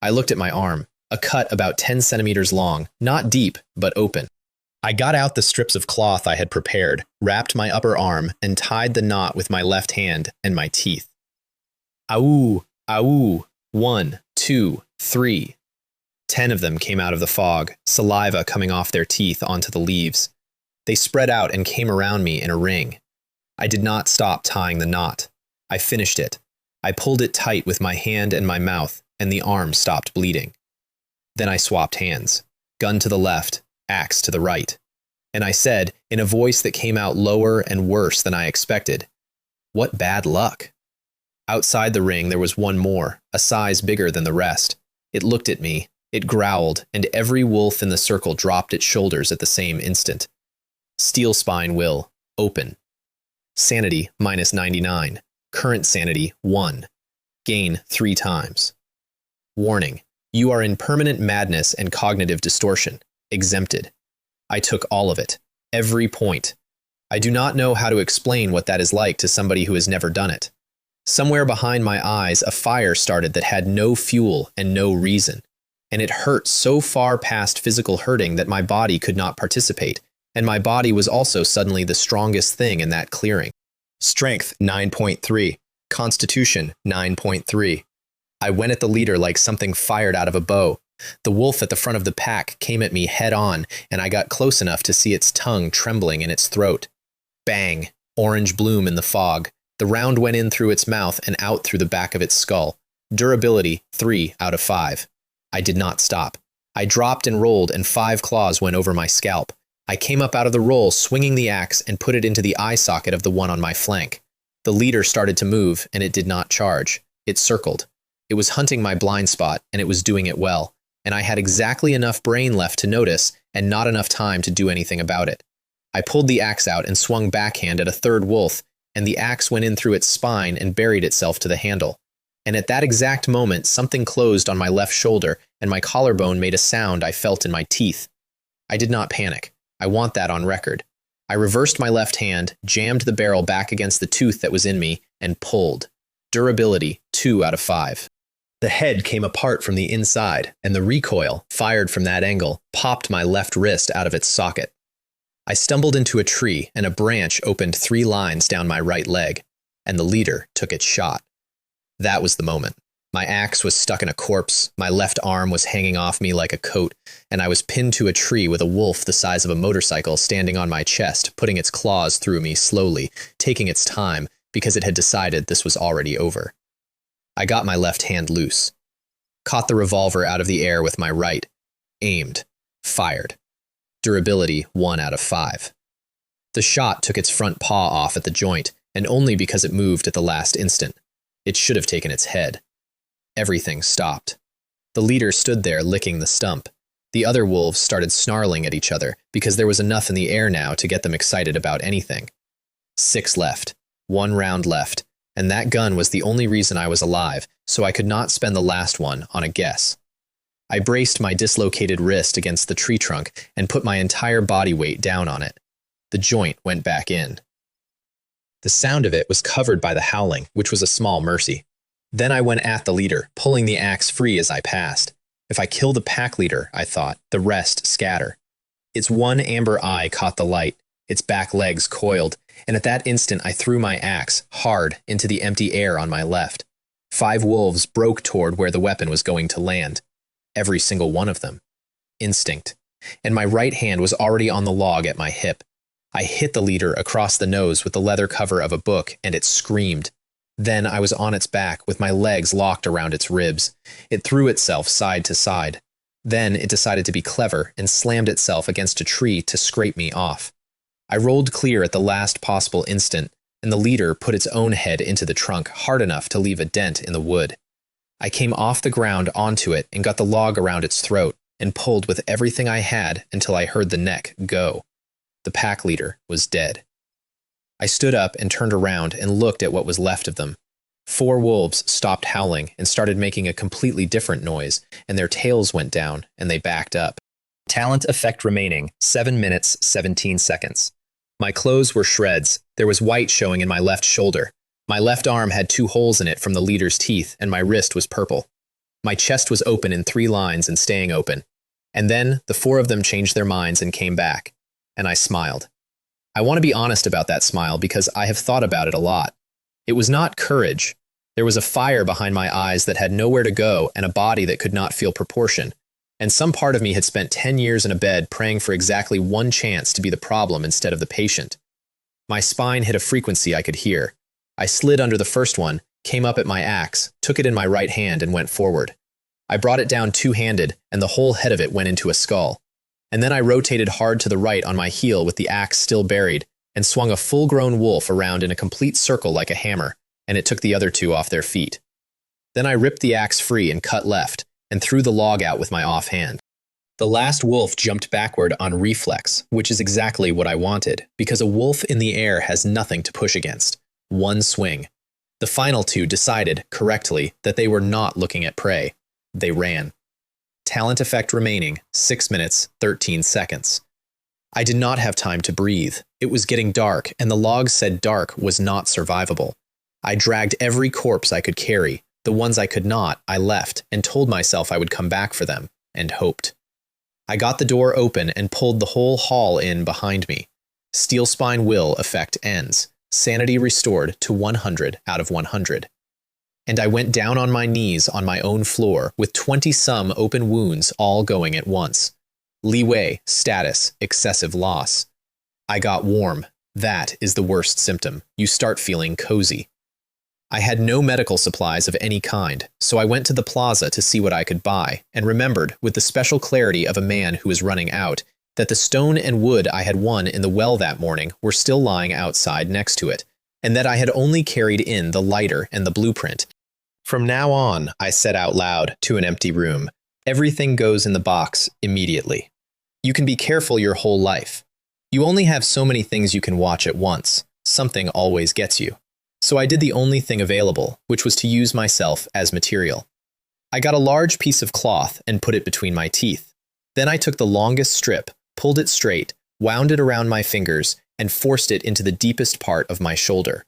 I looked at my arm, a cut about 10 centimeters long, not deep, but open. I got out the strips of cloth I had prepared, wrapped my upper arm, and tied the knot with my left hand and my teeth. Aou, aou, 1, 2, 3. 10 of them came out of the fog, saliva coming off their teeth onto the leaves. They spread out and came around me in a ring. I did not stop tying the knot. I finished it. I pulled it tight with my hand and my mouth, and the arm stopped bleeding. Then I swapped hands, gun to the left, axe to the right. And I said, in a voice that came out lower and worse than I expected, "What bad luck." Outside the ring there was one more, a size bigger than the rest. It looked at me, it growled, and every wolf in the circle dropped its shoulders at the same instant. Steel spine will, open. Sanity, -99. Current sanity, 1. Gain 3 times. Warning, you are in permanent madness and cognitive distortion. Exempted. I took all of it. Every point. I do not know how to explain what that is like to somebody who has never done it. Somewhere behind my eyes, a fire started that had no fuel and no reason. And it hurt so far past physical hurting that my body could not participate, and my body was also suddenly the strongest thing in that clearing. Strength, 9.3. Constitution, 9.3. I went at the leader like something fired out of a bow. The wolf at the front of the pack came at me head on, and I got close enough to see its tongue trembling in its throat. Bang! Orange bloom in the fog. The round went in through its mouth and out through the back of its skull. Durability, 3 out of 5. I did not stop. I dropped and rolled, and 5 claws went over my scalp. I came up out of the roll, swinging the axe, and put it into the eye socket of the one on my flank. The leader started to move, and it did not charge. It circled. It was hunting my blind spot, and it was doing it well. And I had exactly enough brain left to notice, and not enough time to do anything about it. I pulled the axe out and swung backhand at a third wolf, and the axe went in through its spine and buried itself to the handle. And at that exact moment, something closed on my left shoulder, and my collarbone made a sound I felt in my teeth. I did not panic. I want that on record. I reversed my left hand, jammed the barrel back against the tooth that was in me, and pulled. Durability, 2 out of 5. The head came apart from the inside, and the recoil, fired from that angle, popped my left wrist out of its socket. I stumbled into a tree, and a branch opened 3 lines down my right leg, and the leader took its shot. That was the moment. My axe was stuck in a corpse, my left arm was hanging off me like a coat, and I was pinned to a tree with a wolf the size of a motorcycle standing on my chest, putting its claws through me slowly, taking its time, because it had decided this was already over. I got my left hand loose, caught the revolver out of the air with my right, aimed, fired. Durability, 1 out of 5. The shot took its front paw off at the joint, and only because it moved at the last instant. It should have taken its head. Everything stopped. The leader stood there licking the stump. The other wolves started snarling at each other because there was enough in the air now to get them excited about anything. 6 left. 1 round left, and that gun was the only reason I was alive, so I could not spend the last one on a guess. I braced my dislocated wrist against the tree trunk and put my entire body weight down on it. The joint went back in. The sound of it was covered by the howling, which was a small mercy. Then I went at the leader, pulling the axe free as I passed. If I kill the pack leader, I thought, the rest scatter. Its one amber eye caught the light, its back legs coiled, and at that instant I threw my axe, hard, into the empty air on my left. 5 wolves broke toward where the weapon was going to land. Every single one of them. Instinct. And my right hand was already on the log at my hip. I hit the leader across the nose with the leather cover of a book, and it screamed. Then I was on its back with my legs locked around its ribs. It threw itself side to side. Then it decided to be clever and slammed itself against a tree to scrape me off. I rolled clear at the last possible instant, and the leader put its own head into the trunk hard enough to leave a dent in the wood. I came off the ground onto it and got the log around its throat and pulled with everything I had until I heard the neck go. The pack leader was dead. I stood up and turned around and looked at what was left of them. 4 wolves stopped howling and started making a completely different noise, and their tails went down and they backed up. Talent effect remaining, 7 minutes, 17 seconds. My clothes were shreds. There was white showing in my left shoulder. My left arm had 2 holes in it from the leader's teeth, and my wrist was purple. My chest was open in 3 lines and staying open. And then the 4 of them changed their minds and came back. And I smiled. I want to be honest about that smile because I have thought about it a lot. It was not courage. There was a fire behind my eyes that had nowhere to go and a body that could not feel proportion. And some part of me had spent 10 years in a bed praying for exactly one chance to be the problem instead of the patient. My spine hit a frequency I could hear. I slid under the first one, came up at my axe, took it in my right hand and went forward. I brought it down two-handed, and the whole head of it went into a skull. And then I rotated hard to the right on my heel with the axe still buried, and swung a full-grown wolf around in a complete circle like a hammer, and it took the other 2 off their feet. Then I ripped the axe free and cut left, and threw the log out with my offhand. The last wolf jumped backward on reflex, which is exactly what I wanted, because a wolf in the air has nothing to push against. One swing. The final 2 decided, correctly, that they were not looking at prey. They ran. Talent effect remaining, 6 minutes, 13 seconds. I did not have time to breathe. It was getting dark, and the log said dark was not survivable. I dragged every corpse I could carry. The ones I could not, I left, and told myself I would come back for them, and hoped. I got the door open and pulled the whole hall in behind me. Steel spine will effect ends. Sanity restored to 100 out of 100. And I went down on my knees on my own floor with 20-some open wounds all going at once. Leeway, status, excessive loss. I got warm. That is the worst symptom. You start feeling cozy. I had no medical supplies of any kind, so I went to the plaza to see what I could buy, and remembered, with the special clarity of a man who is running out, that the stone and wood I had won in the well that morning were still lying outside next to it, and that I had only carried in the lighter and the blueprint. From now on, I said out loud to an empty room, everything goes in the box immediately. You can be careful your whole life. You only have so many things you can watch at once. Something always gets you. So I did the only thing available, which was to use myself as material. I got a large piece of cloth and put it between my teeth. Then I took the longest strip, pulled it straight, wound it around my fingers, and forced it into the deepest part of my shoulder.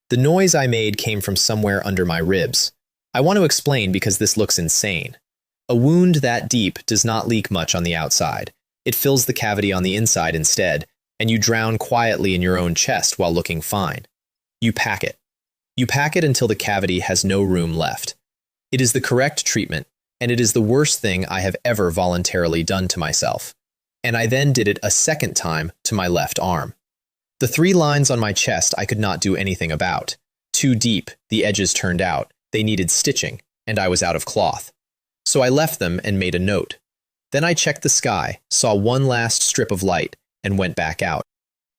The noise I made came from somewhere under my ribs. I want to explain because this looks insane. A wound that deep does not leak much on the outside. It fills the cavity on the inside instead, and you drown quietly in your own chest while looking fine. You pack it. You pack it until the cavity has no room left. It is the correct treatment, and it is the worst thing I have ever voluntarily done to myself. And I then did it a second time to my left arm. The 3 lines on my chest I could not do anything about. Too deep, the edges turned out, they needed stitching, and I was out of cloth. So I left them and made a note. Then I checked the sky, saw one last strip of light, and went back out.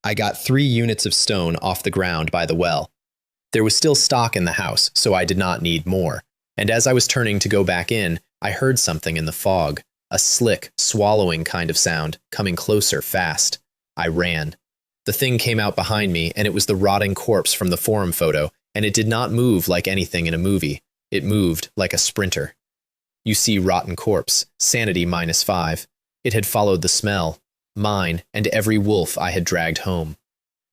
I got 3 units of stone off the ground by the well. There was still stock in the house, so I did not need more. And as I was turning to go back in, I heard something in the fog, a slick, swallowing kind of sound, coming closer fast. I ran. The thing came out behind me, and it was the rotting corpse from the forum photo, and it did not move like anything in a movie. It moved like a sprinter. You see rotten corpse, sanity -5. It had followed the smell, mine, and every wolf I had dragged home.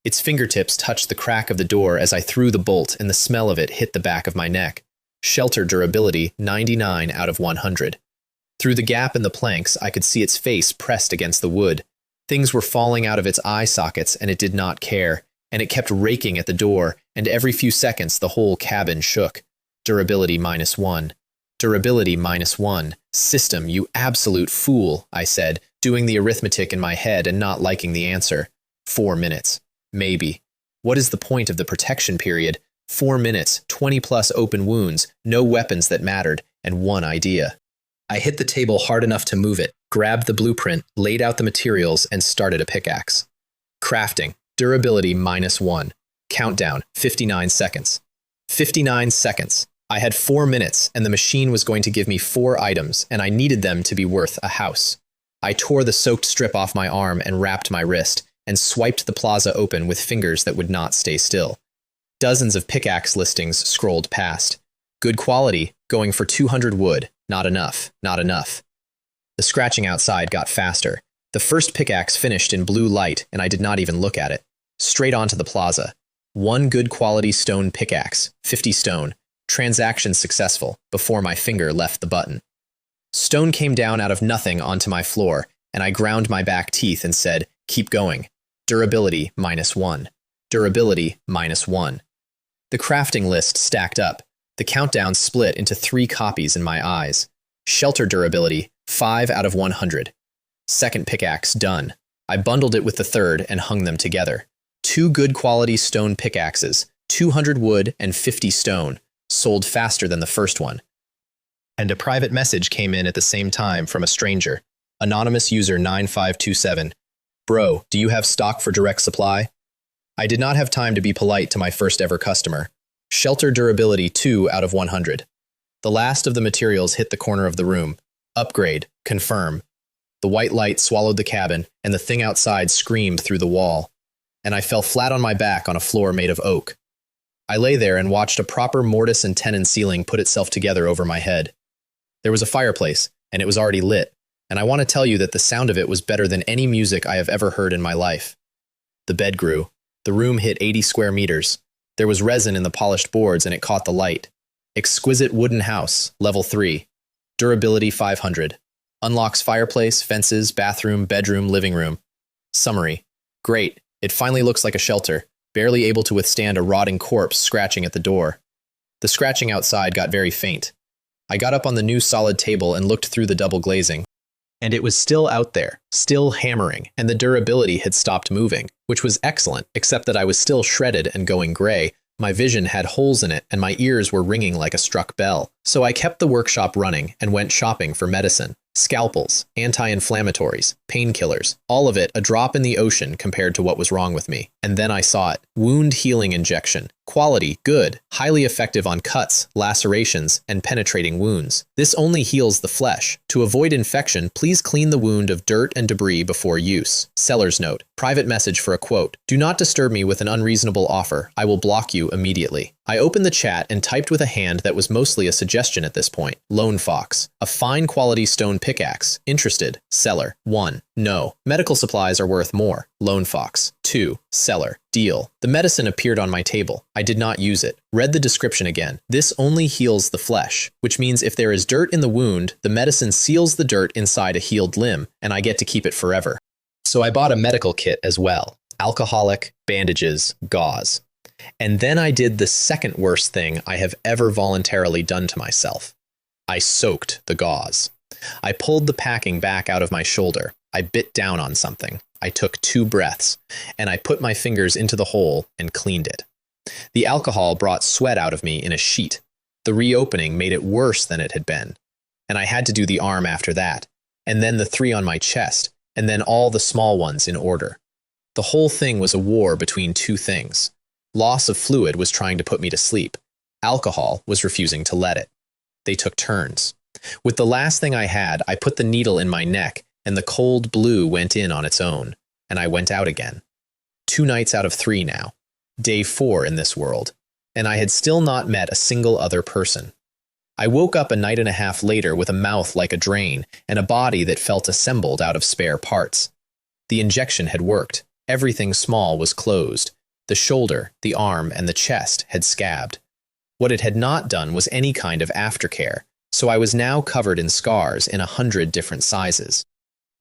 Its fingertips touched the crack of the door as I threw the bolt, and the smell of it hit the back of my neck. Shelter durability 99 out of 100. Through the gap in the planks, I could see its face pressed against the wood. Things were falling out of its eye sockets, and it did not care, and it kept raking at the door, and every few seconds the whole cabin shook. Durability -1. Durability -1. System, you absolute fool, I said, doing the arithmetic in my head and not liking the answer. 4 minutes. Maybe. What is the point of the protection period? 4 minutes, 20+ open wounds, no weapons that mattered, and one idea. I hit the table hard enough to move it, grabbed the blueprint, laid out the materials, and started a pickaxe. Crafting. Durability -1. Countdown. 59 seconds. 59 seconds. I had 4 minutes, and the machine was going to give me 4 items, and I needed them to be worth a house. I tore the soaked strip off my arm and wrapped my wrist, and swiped the plaza open with fingers that would not stay still. Dozens of pickaxe listings scrolled past. Good quality, going for 200 wood. Not enough, not enough. The scratching outside got faster. The first pickaxe finished in blue light, and I did not even look at it. Straight onto the plaza. 1 good quality stone pickaxe, 50 stone. Transaction successful, before my finger left the button. Stone came down out of nothing onto my floor, and I ground my back teeth and said, keep going. Durability -1. Durability -1. The crafting list stacked up. The countdown split into 3 copies in my eyes. Shelter durability, 5 out of 100. Second pickaxe done. I bundled it with the third and hung them together. 2 good quality stone pickaxes, 200 wood and 50 stone, sold faster than the first one. And a private message came in at the same time from a stranger. Anonymous user 9527. Bro, do you have stock for direct supply? I did not have time to be polite to my first ever customer. Shelter durability 2 out of 100. The last of the materials hit the corner of the room. Upgrade. Confirm. The white light swallowed the cabin, and the thing outside screamed through the wall. And I fell flat on my back on a floor made of oak. I lay there and watched a proper mortise and tenon ceiling put itself together over my head. There was a fireplace, and it was already lit, and I want to tell you that the sound of it was better than any music I have ever heard in my life. The bed grew. The room hit 80 square meters. There was resin in the polished boards, and it caught the light. Exquisite wooden house, level 3. Durability 500. Unlocks fireplace, fences, bathroom, bedroom, living room. Summary. Great. It finally looks like a shelter, barely able to withstand a rotting corpse scratching at the door. The scratching outside got very faint. I got up on the new solid table and looked through the double glazing. And it was still out there, still hammering, and the durability had stopped moving, which was excellent, except that I was still shredded and going gray. My vision had holes in it, and my ears were ringing like a struck bell. So I kept the workshop running and went shopping for medicine. Scalpels, anti-inflammatories, painkillers, all of it a drop in the ocean compared to what was wrong with me. And then I saw it. Wound healing injection. Quality, good, highly effective on cuts, lacerations, and penetrating wounds. This only heals the flesh. To avoid infection, please clean the wound of dirt and debris before use. Seller's note. Private message for a quote. Do not disturb me with an unreasonable offer. I will block you immediately. I opened the chat and typed with a hand that was mostly a suggestion at this point. Lone Fox. A fine quality stone pickaxe. Interested. Seller. 1. No. Medical supplies are worth more. Lone Fox. 2. Seller. Deal. The medicine appeared on my table. I did not use it. Read the description again. This only heals the flesh, which means if there is dirt in the wound, the medicine seals the dirt inside a healed limb, and I get to keep it forever. So I bought a medical kit as well. Alcoholic, bandages, gauze. And then I did the second worst thing I have ever voluntarily done to myself. I soaked the gauze. I pulled the packing back out of my shoulder. I bit down on something. I took 2 breaths, and I put my fingers into the hole and cleaned it. The alcohol brought sweat out of me in a sheet. The reopening made it worse than it had been. And I had to do the arm after that, and then the 3 on my chest, and then all the small ones in order. The whole thing was a war between two things. Loss of fluid was trying to put me to sleep. Alcohol was refusing to let it. They took turns. With the last thing I had, I put the needle in my neck, and the cold blue went in on its own, and I went out again. 2 nights out of 3 now. Day 4 in this world, and I had still not met a single other person. I woke up a night and a half later with a mouth like a drain and a body that felt assembled out of spare parts. The injection had worked. Everything small was closed. The shoulder, the arm, and the chest had scabbed. What it had not done was any kind of aftercare, so I was now covered in scars in 100 different sizes.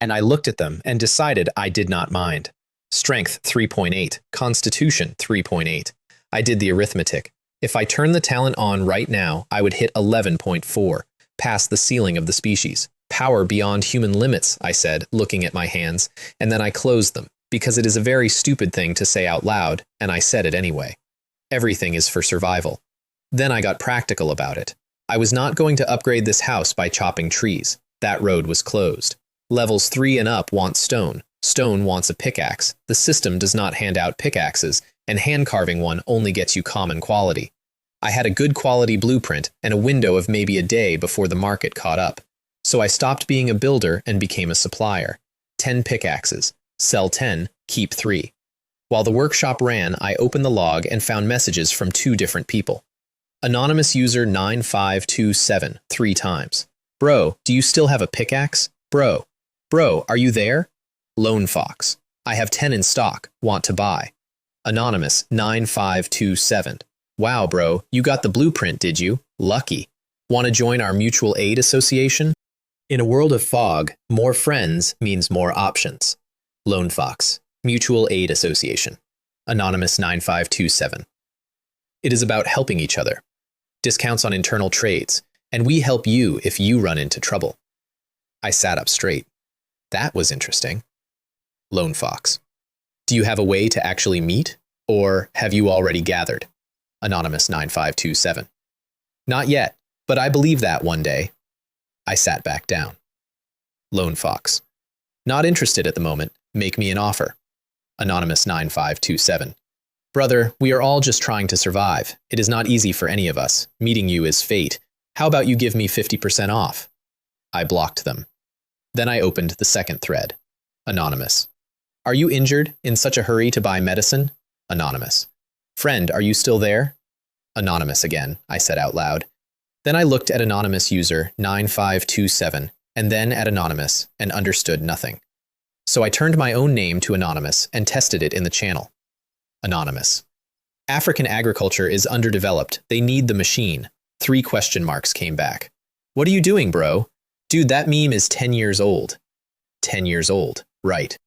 And I looked at them and decided I did not mind. Strength 3.8, Constitution 3.8. I did the arithmetic. If I turned the talent on right now, I would hit 11.4, past the ceiling of the species. Power beyond human limits, I said, looking at my hands, and then I closed them, because it is a very stupid thing to say out loud, and I said it anyway. Everything is for survival. Then I got practical about it. I was not going to upgrade this house by chopping trees. That road was closed. Levels 3 and up want stone. Stone wants a pickaxe. The system does not hand out pickaxes, and hand-carving one only gets you common quality. I had a good quality blueprint and a window of maybe a day before the market caught up. So I stopped being a builder and became a supplier. 10 pickaxes. Sell 10, keep 3. While the workshop ran, I opened the log and found messages from 2 different people. Anonymous user 9527, 3 times. Bro, do you still have a pickaxe? Bro, are you there? Lone Fox. I have 10 in stock. Want to buy. Anonymous 9527. Wow, bro, you got the blueprint, did you? Lucky. Want to join our mutual aid association? In a world of fog, more friends means more options. Lone Fox. Mutual Aid Association. Anonymous 9527. It is about helping each other. Discounts on internal trades, and we help you if you run into trouble. I sat up straight. That was interesting. Lone Fox. Do you have a way to actually meet, or have you already gathered? Anonymous 9527. Not yet, but I believe that one day. I sat back down. Lone Fox. Not interested at the moment. Make me an offer. Anonymous 9527. Brother, we are all just trying to survive. It is not easy for any of us. Meeting you is fate. How about you give me 50% off? I blocked them. Then I opened the second thread. Anonymous. Are you injured? In such a hurry to buy medicine? Anonymous. Friend, are you still there? Anonymous again, I said out loud. Then I looked at Anonymous user 9527, and then at Anonymous, and understood nothing. So I turned my own name to Anonymous and tested it in the channel. Anonymous. African agriculture is underdeveloped. They need the machine. 3 question marks came back. What are you doing, bro? Dude, that meme is 10 years old. 10 years old, right.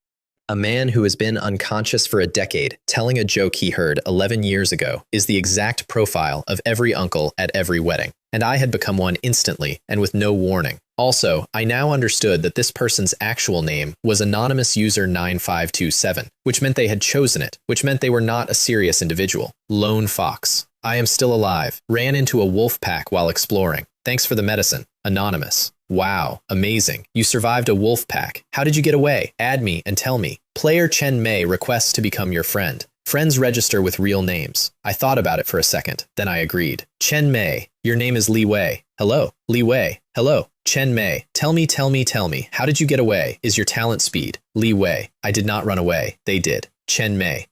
A man who has been unconscious for a decade, telling a joke he heard 11 years ago, is the exact profile of every uncle at every wedding. And I had become one instantly and with no warning. Also, I now understood that this person's actual name was Anonymous User 9527, which meant they had chosen it, which meant they were not a serious individual. Lone Fox. I am still alive. Ran into a wolf pack while exploring. Thanks for the medicine. Anonymous. Wow, amazing. You survived a wolf pack. How did you get away? Add me and tell me. Player Chen Mei requests to become your friend. Friends register with real names. I thought about it for a second, then I agreed. Chen Mei, your name is Li Wei. Hello. Li Wei. Hello. Chen Mei, tell me. How did you get away? Is your talent speed? Li Wei, I did not run away. They did. Chen Mei,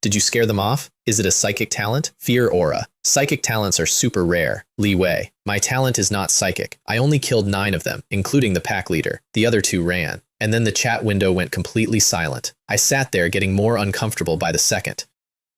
did you scare them off? Is it a psychic talent? Fear aura. Psychic talents are super rare. Li Wei, my talent is not psychic. I only killed 9 of them, including the pack leader. The other 2 ran. And then the chat window went completely silent. I sat there getting more uncomfortable by the second.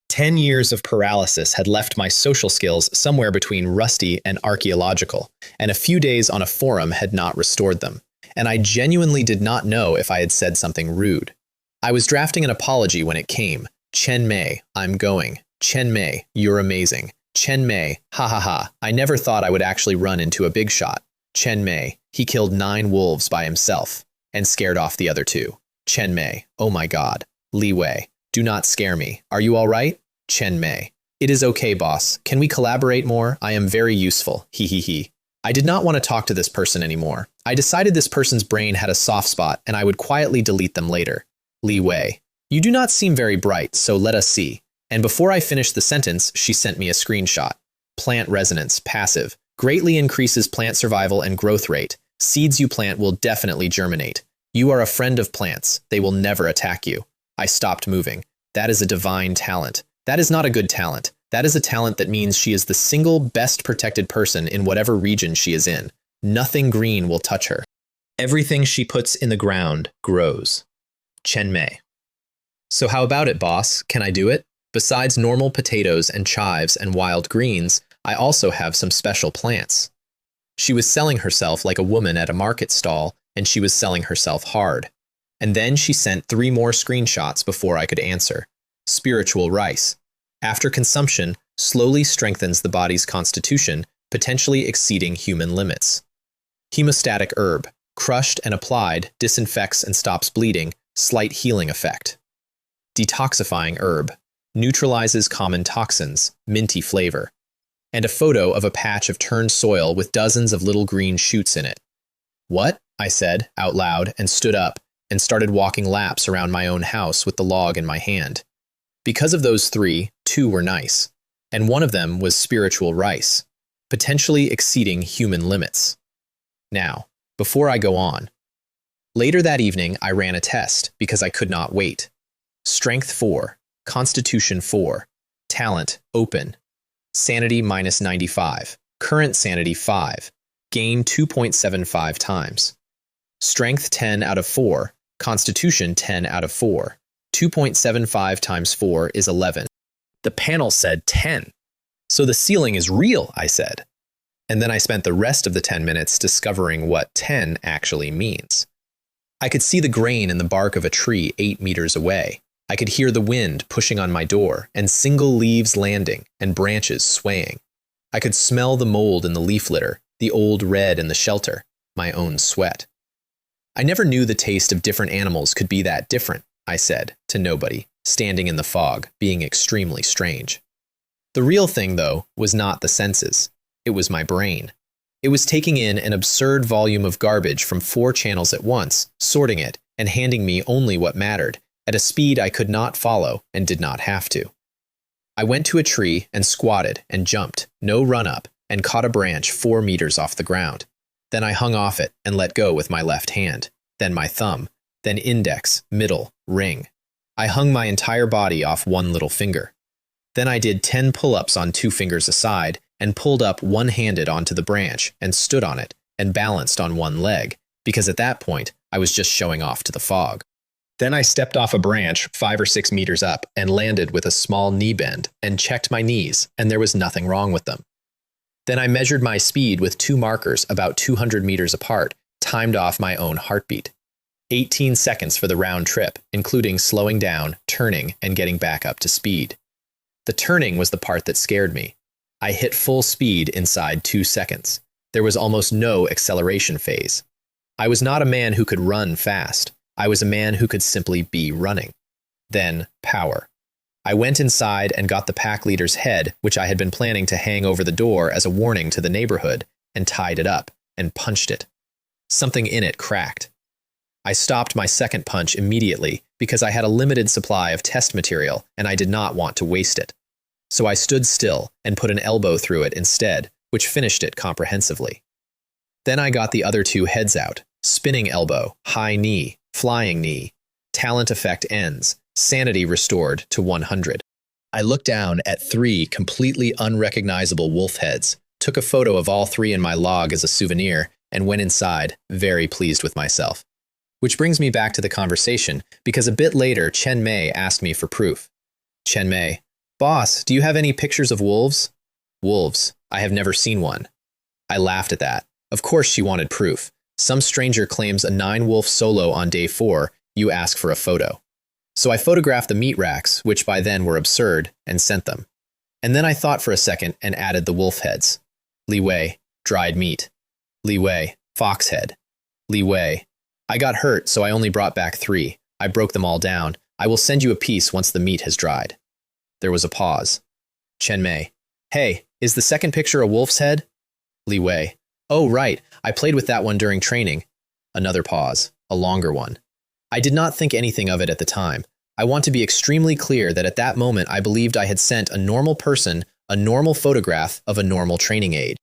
10 years of paralysis had left my social skills somewhere between rusty and archaeological, and a few days on a forum had not restored them. And I genuinely did not know if I had said something rude. I was drafting an apology when it came. Chen Mei, I'm going. Chen Mei, you're amazing. Chen Mei, ha ha ha. I never thought I would actually run into a big shot. Chen Mei, he killed 9 wolves by himself and scared off the other 2. Chen Mei, oh my god. Li Wei, do not scare me. Are you all right? Chen Mei, it is okay, boss. Can we collaborate more? I am very useful. He. I did not want to talk to this person anymore. I decided this person's brain had a soft spot and I would quietly delete them later. Li Wei, You do not seem very bright, so let us see. And before I finished the sentence, she sent me a screenshot. Plant resonance, passive. Greatly increases plant survival and growth rate. Seeds you plant will definitely germinate. You are a friend of plants. They will never attack you. I stopped moving. That is a divine talent. That is not a good talent. That is a talent that means she is the single best protected person in whatever region she is in. Nothing green will touch her. Everything she puts in the ground grows. Chen Mei. So how about it, boss? Can I do it? Besides normal potatoes and chives and wild greens, I also have some special plants. She was selling herself like a woman at a market stall, and she was selling herself hard. And then she sent 3 more screenshots before I could answer. Spiritual rice. After consumption, slowly strengthens the body's constitution, potentially exceeding human limits. Hemostatic herb. Crushed and applied, disinfects and stops bleeding, slight healing effect. Detoxifying herb. Neutralizes common toxins, minty flavor. And a photo of a patch of turned soil with dozens of little green shoots in it. What? I said, out loud, and stood up, and started walking laps around my own house with the log in my hand. Because of those 3, 2 were nice, and one of them was spiritual rice, potentially exceeding human limits. Now, before I go on, later that evening I ran a test because I could not wait. Strength 4, Constitution 4, Talent open, Sanity -95, Current Sanity 5, Gain 2.75 times. Strength 10 out of 4, Constitution 10 out of 4, 2.75 times 4 is 11. The panel said 10. So the ceiling is real, I said. And then I spent the rest of the 10 minutes discovering what 10 actually means. I could see the grain in the bark of a tree 8 meters away. I could hear the wind pushing on my door, and single leaves landing, and branches swaying. I could smell the mold in the leaf litter, the old red in the shelter, my own sweat. I never knew the taste of different animals could be that different, I said, to nobody, standing in the fog, being extremely strange. The real thing, though, was not the senses. It was my brain. It was taking in an absurd volume of garbage from 4 channels at once, sorting it, and handing me only what mattered, at a speed I could not follow and did not have to. I went to a tree and squatted and jumped, no run-up, and caught a branch 4 meters off the ground. Then I hung off it and let go with my left hand, then my thumb, then index, middle, ring. I hung my entire body off one little finger. Then I did 10 pull-ups on 2 fingers aside and pulled up one-handed onto the branch and stood on it and balanced on one leg, because at that point I was just showing off to the fog. Then I stepped off a branch 5 or 6 meters up and landed with a small knee bend and checked my knees, and there was nothing wrong with them. Then I measured my speed with 2 markers about 200 meters apart, timed off my own heartbeat. 18 seconds for the round trip, including slowing down, turning, and getting back up to speed. The turning was the part that scared me. I hit full speed inside 2 seconds. There was almost no acceleration phase. I was not a man who could run fast. I was a man who could simply be running. Then, power. I went inside and got the pack leader's head, which I had been planning to hang over the door as a warning to the neighborhood, and tied it up, and punched it. Something in it cracked. I stopped my second punch immediately because I had a limited supply of test material and I did not want to waste it. So I stood still and put an elbow through it instead, which finished it comprehensively. Then I got the other 2 heads out: spinning elbow, high knee, flying knee, talent effect ends, sanity restored to 100. I looked down at 3 completely unrecognizable wolf heads, took a photo of all 3 in my log as a souvenir, and went inside, very pleased with myself. Which brings me back to the conversation, because a bit later Chen Mei asked me for proof. Chen Mei: "Boss, do you have any pictures of wolves?" Wolves. I have never seen one. I laughed at that. Of course she wanted proof. Some stranger claims a 9-wolf solo on day 4, you ask for a photo. So I photographed the meat racks, which by then were absurd, and sent them. And then I thought for a second and added the wolf heads. Li Wei, dried meat. Li Wei, fox head. Li Wei, I got hurt, so I only brought back 3. I broke them all down. I will send you a piece once the meat has dried. There was a pause. Chen Mei: "Hey, is the second picture a wolf's head?" Li Wei: "Oh, right. I played with that one during training." Another pause. A longer one. I did not think anything of it at the time. I want to be extremely clear that at that moment I believed I had sent a normal person a normal photograph of a normal training aid.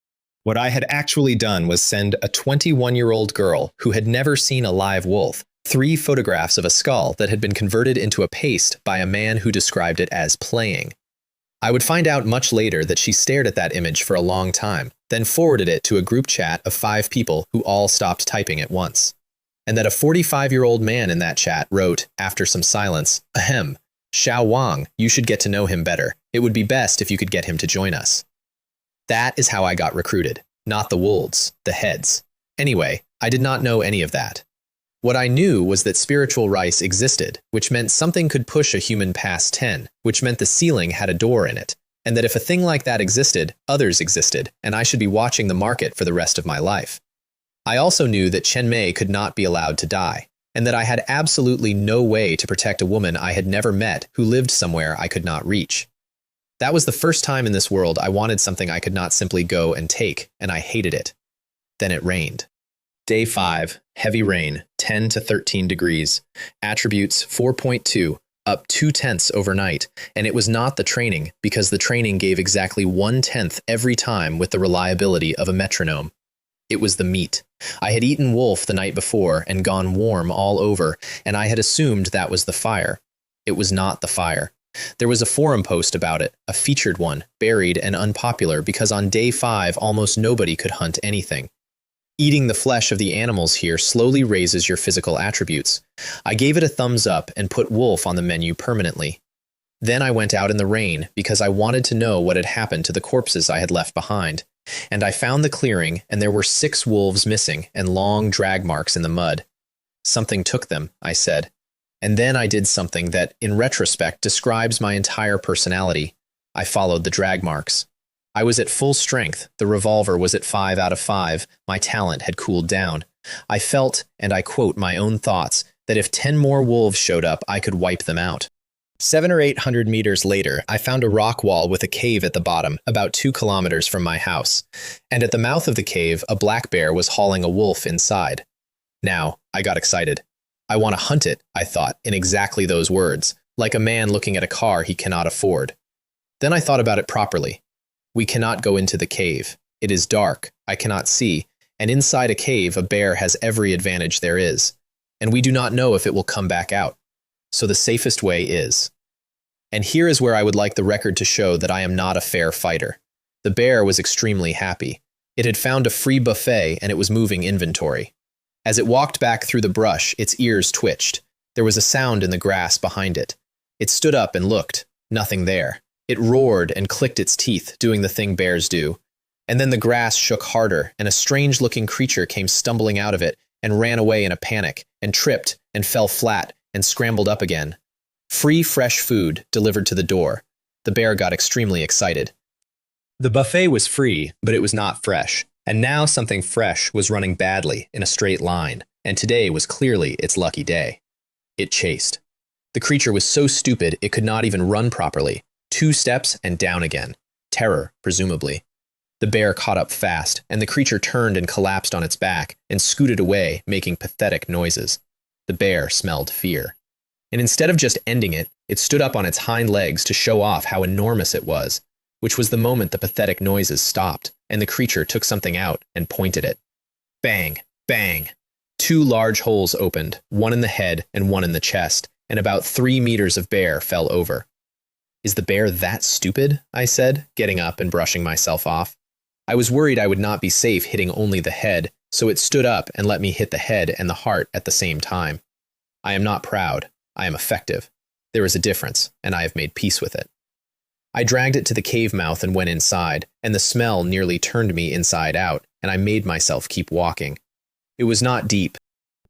What I had actually done was send a 21-year-old girl who had never seen a live wolf 3 photographs of a skull that had been converted into a paste by a man who described it as playing. I would find out much later that she stared at that image for a long time, then forwarded it to a group chat of 5 people who all stopped typing at once. And that a 45-year-old man in that chat wrote, after some silence, "Ahem, Xiao Wang, you should get to know him better. It would be best if you could get him to join us." That is how I got recruited, not the wolves, the heads. Anyway, I did not know any of that. What I knew was that spiritual rice existed, which meant something could push a human past 10, which meant the ceiling had a door in it, and that if a thing like that existed, others existed, and I should be watching the market for the rest of my life. I also knew that Chen Mei could not be allowed to die, and that I had absolutely no way to protect a woman I had never met who lived somewhere I could not reach. That was the first time in this world I wanted something I could not simply go and take, and I hated it. Then it rained. Day 5, heavy rain, 10 to 13 degrees. Attributes 4.2, up 0.2 overnight, and it was not the training, because the training gave exactly 1/10 every time with the reliability of a metronome. It was the meat. I had eaten wolf the night before and gone warm all over, and I had assumed that was the fire. It was not the fire. There was a forum post about it, a featured one, buried and unpopular because on day 5 almost nobody could hunt anything. Eating the flesh of the animals here slowly raises your physical attributes. I gave it a thumbs up and put wolf on the menu permanently. Then I went out in the rain because I wanted to know what had happened to the corpses I had left behind. And I found the clearing, and there were 6 wolves missing and long drag marks in the mud. Something took them, I said. And then I did something that, in retrospect, describes my entire personality. I followed the drag marks. I was at full strength, the revolver was at 5 out of 5, my talent had cooled down. I felt, and I quote my own thoughts, that if 10 more wolves showed up, I could wipe them out. 700 or 800 meters later, I found a rock wall with a cave at the bottom, about 2 kilometers from my house. And at the mouth of the cave, a black bear was hauling a wolf inside. Now, I got excited. I want to hunt it, I thought, in exactly those words, like a man looking at a car he cannot afford. Then I thought about it properly. We cannot go into the cave. It is dark, I cannot see, and inside a cave a bear has every advantage there is. And we do not know if it will come back out. So the safest way is. And here is where I would like the record to show that I am not a fair fighter. The bear was extremely happy. It had found a free buffet and it was moving inventory. As it walked back through the brush, its ears twitched. There was a sound in the grass behind it. It stood up and looked. Nothing there. It roared and clicked its teeth, doing the thing bears do. And then the grass shook harder, and a strange-looking creature came stumbling out of it and ran away in a panic, and tripped, and fell flat, and scrambled up again. Free, fresh food delivered to the door. The bear got extremely excited. The buffet was free, but it was not fresh. And now something fresh was running badly in a straight line, and today was clearly its lucky day. It chased. The creature was so stupid it could not even run properly. 2 steps and down again. Terror, presumably. The bear caught up fast, and the creature turned and collapsed on its back and scooted away, making pathetic noises. The bear smelled fear. And instead of just ending it, it stood up on its hind legs to show off how enormous it was, which was the moment the pathetic noises stopped, and the creature took something out and pointed it. Bang, bang. 2 large holes opened, one in the head and one in the chest, and about 3 meters of bear fell over. Is the bear that stupid? I said, getting up and brushing myself off. I was worried I would not be safe hitting only the head, so it stood up and let me hit the head and the heart at the same time. I am not proud. I am effective. There is a difference, and I have made peace with it. I dragged it to the cave mouth and went inside, and the smell nearly turned me inside out, and I made myself keep walking. It was not deep.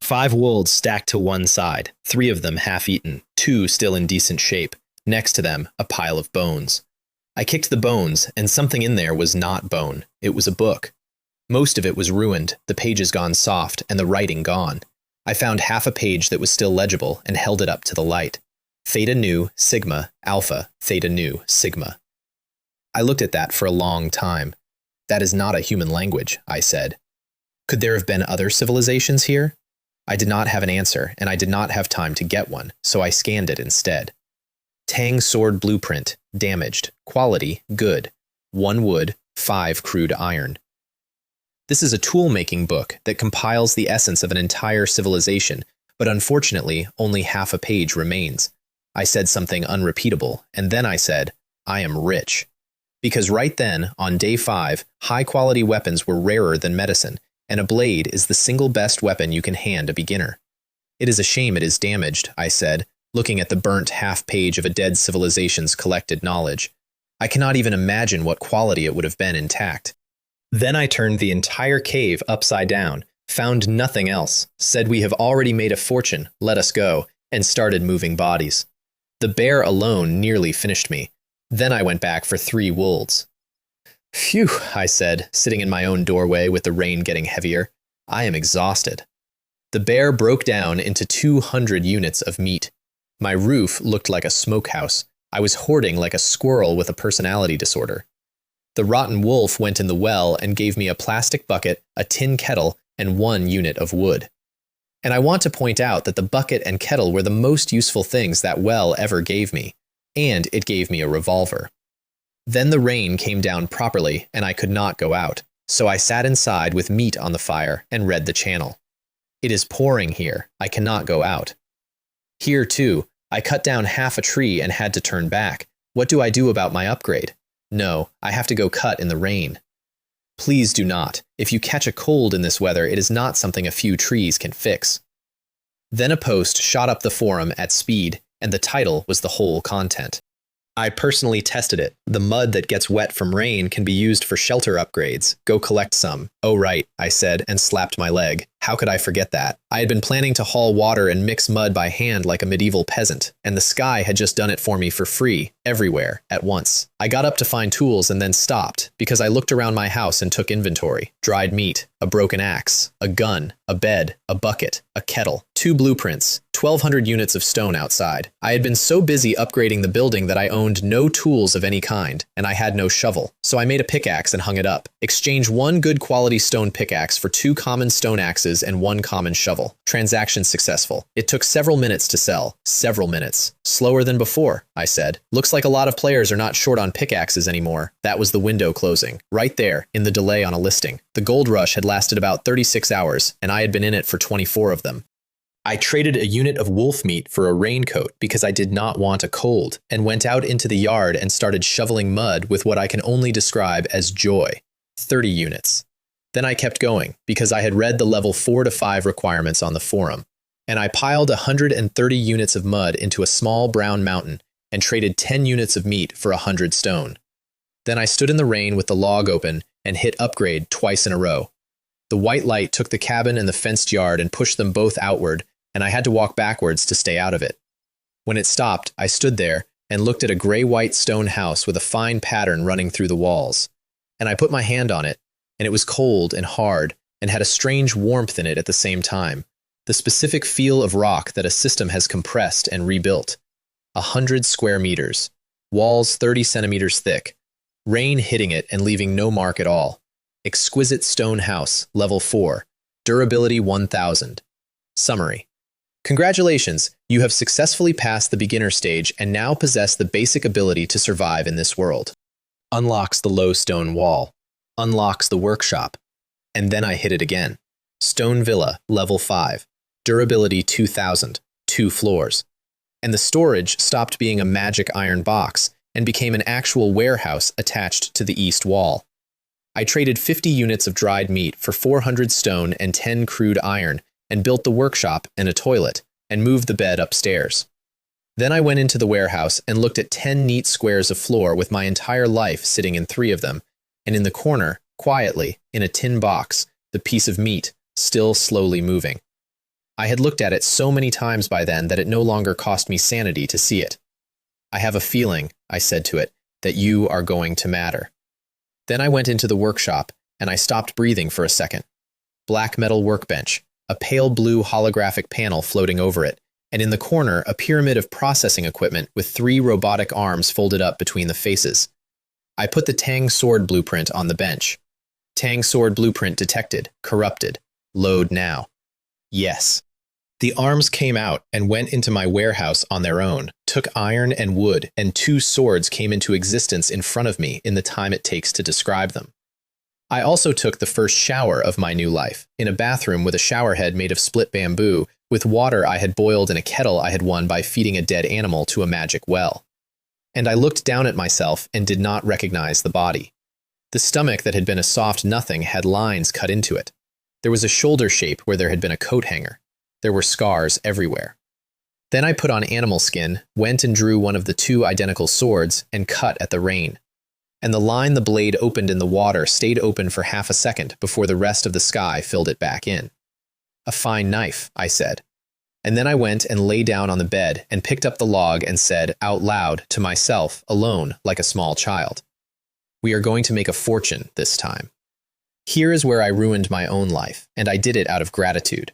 5 wolves stacked to one side, 3 of them half-eaten, 2 still in decent shape. Next to them, a pile of bones. I kicked the bones, and something in there was not bone. It was a book. Most of it was ruined, the pages gone soft, and the writing gone. I found half a page that was still legible and held it up to the light. Theta Nu, Sigma, Alpha, Theta Nu, Sigma. I looked at that for a long time. That is not a human language, I said. Could there have been other civilizations here? I did not have an answer, and I did not have time to get one, so I scanned it instead. Tang sword blueprint, damaged, quality, good, 1 wood, 5 crude iron. This is a tool-making book that compiles the essence of an entire civilization, but unfortunately, only half a page remains. I said something unrepeatable, and then I said, I am rich. Because right then, on day 5, high-quality weapons were rarer than medicine, and a blade is the single best weapon you can hand a beginner. It is a shame it is damaged, I said, looking at the burnt half-page of a dead civilization's collected knowledge. I cannot even imagine what quality it would have been intact. Then I turned the entire cave upside down, found nothing else, said we have already made a fortune, let us go, and started moving bodies. The bear alone nearly finished me. Then I went back for 3 wolves. Phew, I said, sitting in my own doorway with the rain getting heavier. I am exhausted. The bear broke down into 200 units of meat. My roof looked like a smokehouse. I was hoarding like a squirrel with a personality disorder. The rotten wolf went in the well and gave me a plastic bucket, a tin kettle, and 1 unit of wood. And I want to point out that the bucket and kettle were the most useful things that well ever gave me, and it gave me a revolver. Then the rain came down properly, and I could not go out, so I sat inside with meat on the fire and read the channel. It is pouring here. I cannot go out. Here, too, I cut down half a tree and had to turn back. What do I do about my upgrade? No, I have to go cut in the rain. Please do not. If you catch a cold in this weather, it is not something a few trees can fix. Then a post shot up the forum at speed, and the title was the whole content. I personally tested it. The mud that gets wet from rain can be used for shelter upgrades. Go collect some. Oh right, I said, and slapped my leg. How could I forget that? I had been planning to haul water and mix mud by hand like a medieval peasant, and the sky had just done it for me for free, everywhere, at once. I got up to find tools and then stopped, because I looked around my house and took inventory. Dried meat, a broken axe, a gun, a bed, a bucket, a kettle, 2 blueprints, 1,200 units of stone outside. I had been so busy upgrading the building that I owned no tools of any kind, and I had no shovel, so I made a pickaxe and hung it up. Exchange 1 good quality stone pickaxe for 2 common stone axes and 1 common shovel. Transaction successful. It took several minutes to sell. Several minutes. Slower than before, I said. Looks like a lot of players are not short on pickaxes anymore. That was the window closing. Right there, in the delay on a listing. The gold rush had lasted about 36 hours, and I had been in it for 24 of them. I traded a unit of wolf meat for a raincoat because I did not want a cold, and went out into the yard and started shoveling mud with what I can only describe as joy. 30 units. Then I kept going, because I had read the level 4 to 5 requirements on the forum, and I piled 130 units of mud into a small brown mountain and traded 10 units of meat for 100 stone. Then I stood in the rain with the log open and hit upgrade twice in a row. The white light took the cabin and the fenced yard and pushed them both outward, and I had to walk backwards to stay out of it. When it stopped, I stood there and looked at a gray-white stone house with a fine pattern running through the walls. And I put my hand on it, and it was cold and hard and had a strange warmth in it at the same time, the specific feel of rock that a system has compressed and rebuilt. 100 square meters, walls 30 centimeters thick, rain hitting it and leaving no mark at all. Exquisite stone house, level 4, durability 1000. Summary. Congratulations, you have successfully passed the beginner stage and now possess the basic ability to survive in this world. Unlocks the low stone wall. Unlocks the workshop. And then I hit it again. Stone Villa, level 5. Durability 2000. 2 floors. And the storage stopped being a magic iron box and became an actual warehouse attached to the east wall. I traded 50 units of dried meat for 400 stone and 10 crude iron and built the workshop and a toilet and moved the bed upstairs. Then I went into the warehouse and looked at 10 neat squares of floor with my entire life sitting in 3 of them, and in the corner, quietly, in a tin box, the piece of meat, still slowly moving. I had looked at it so many times by then that it no longer cost me sanity to see it. I have a feeling, I said to it, that you are going to matter. Then I went into the workshop, and I stopped breathing for a second. Black metal workbench, a pale blue holographic panel floating over it, and in the corner a pyramid of processing equipment with 3 robotic arms folded up between the faces. I put the Tang sword blueprint on the bench. Tang sword blueprint detected. Corrupted. Load now. Yes. The arms came out and went into my warehouse on their own, took iron and wood, and 2 swords came into existence in front of me in the time it takes to describe them. I also took the first shower of my new life, in a bathroom with a shower head made of split bamboo, with water I had boiled in a kettle I had won by feeding a dead animal to a magic well. And I looked down at myself and did not recognize the body. The stomach that had been a soft nothing had lines cut into it. There was a shoulder shape where there had been a coat hanger. There were scars everywhere. Then I put on animal skin, went and drew one of the 2 identical swords, and cut at the rein. And the line the blade opened in the water stayed open for half a second before the rest of the sky filled it back in. "A fine knife," I said. And then I went and lay down on the bed and picked up the log and said, out loud, to myself, alone, like a small child, "We are going to make a fortune this time." Here is where I ruined my own life, and I did it out of gratitude.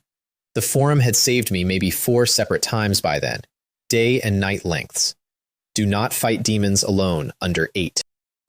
The forum had saved me maybe 4 separate times by then, day and night lengths. Do not fight demons alone under 8.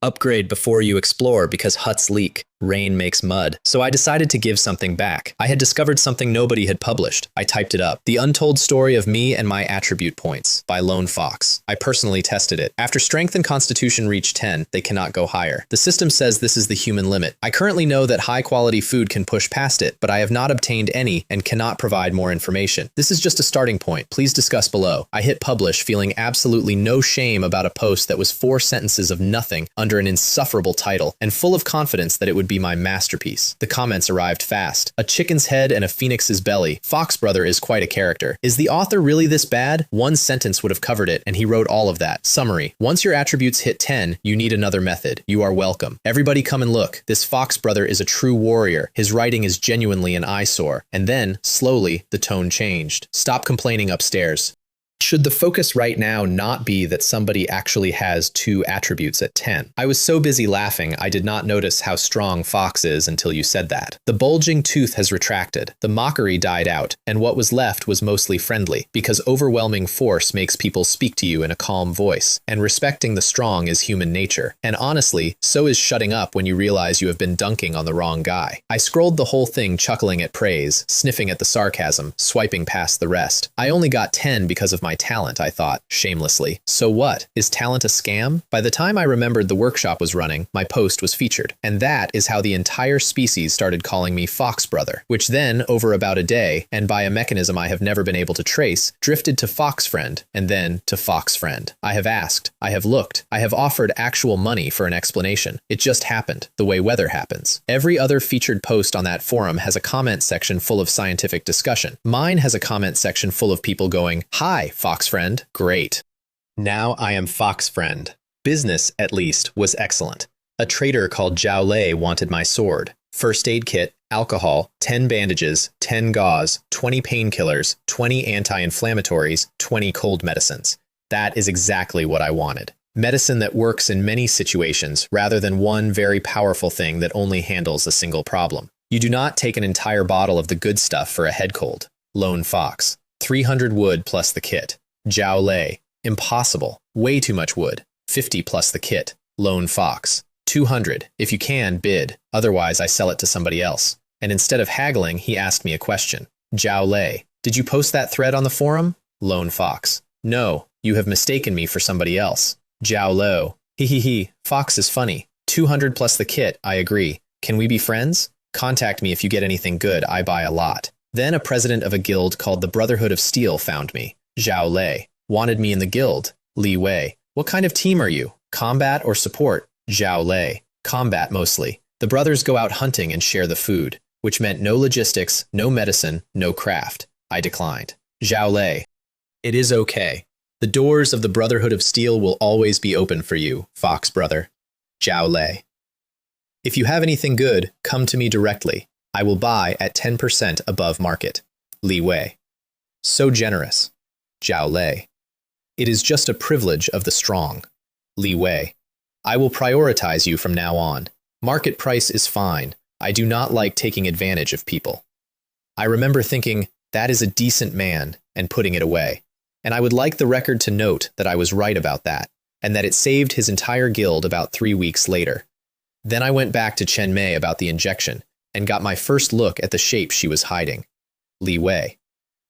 Upgrade before you explore because huts leak. Rain makes mud. So I decided to give something back. I had discovered something nobody had published. I typed it up. The Untold Story of Me and My Attribute Points by Lone Fox. I personally tested it. After strength and constitution reach 10, they cannot go higher. The system says this is the human limit. I currently know that high quality food can push past it, but I have not obtained any and cannot provide more information. This is just a starting point. Please discuss below. I hit publish, feeling absolutely no shame about a post that was 4 sentences of nothing under an insufferable title, and full of confidence that it would be my masterpiece. The comments arrived fast. A chicken's head and a phoenix's belly. Fox Brother is quite a character. Is the author really this bad? 1 sentence would have covered it, and he wrote all of that. Summary. Once your attributes hit 10, you need another method. You are welcome. Everybody come and look. This Fox Brother is a true warrior. His writing is genuinely an eyesore. And then, slowly, the tone changed. Stop complaining upstairs. Should the focus right now not be that somebody actually has 2 attributes at 10? I was so busy laughing, I did not notice how strong Fox is until you said that. The bulging tooth has retracted, the mockery died out, and what was left was mostly friendly, because overwhelming force makes people speak to you in a calm voice, and respecting the strong is human nature. And honestly, so is shutting up when you realize you have been dunking on the wrong guy. I scrolled the whole thing chuckling at praise, sniffing at the sarcasm, swiping past the rest. I only got 10 because of my talent, I thought, shamelessly. So what? Is talent a scam? By the time I remembered the workshop was running, my post was featured. And that is how the entire species started calling me Fox Brother, which then, over about a day, and by a mechanism I have never been able to trace, drifted to Fox Friend, and then to Fox Friend. I have asked, I have looked, I have offered actual money for an explanation. It just happened, the way weather happens. Every other featured post on that forum has a comment section full of scientific discussion. Mine has a comment section full of people going, "Hi, Fox Friend, great. Now I am Fox Friend." Business, at least, was excellent. A trader called Zhao Lei wanted my sword, first aid kit, alcohol, 10 bandages, 10 gauze, 20 painkillers, 20 anti-inflammatories, 20 cold medicines. That is exactly what I wanted. Medicine that works in many situations rather than one very powerful thing that only handles a single problem. You do not take an entire bottle of the good stuff for a head cold. Lone Fox. 300 wood plus the kit. Zhao Lei. Impossible. Way too much wood. 50 plus the kit. Lone Fox. 200. If you can, bid. Otherwise, I sell it to somebody else. And instead of haggling, he asked me a question. Zhao Lei. Did you post that thread on the forum? Lone Fox. No, you have mistaken me for somebody else. Zhao Lo. He. Fox is funny. 200 plus the kit, I agree. Can we be friends? Contact me if you get anything good, I buy a lot. Then a president of a guild called the Brotherhood of Steel found me. Zhao Lei. Wanted me in the guild. Li Wei. What kind of team are you? Combat or support? Zhao Lei. Combat mostly. The brothers go out hunting and share the food, which meant no logistics, no medicine, no craft. I declined. Zhao Lei. It is okay. The doors of the Brotherhood of Steel will always be open for you, Fox Brother. Zhao Lei. If you have anything good, come to me directly. I will buy at 10% above market. Li Wei. So generous. Zhao Lei. It is just a privilege of the strong. Li Wei. I will prioritize you from now on. Market price is fine. I do not like taking advantage of people. I remember thinking, that is a decent man, and putting it away. And I would like the record to note that I was right about that, and that it saved his entire guild about 3 weeks later. Then I went back to Chen Mei about the injection, and got my first look at the shape she was hiding. Li Wei.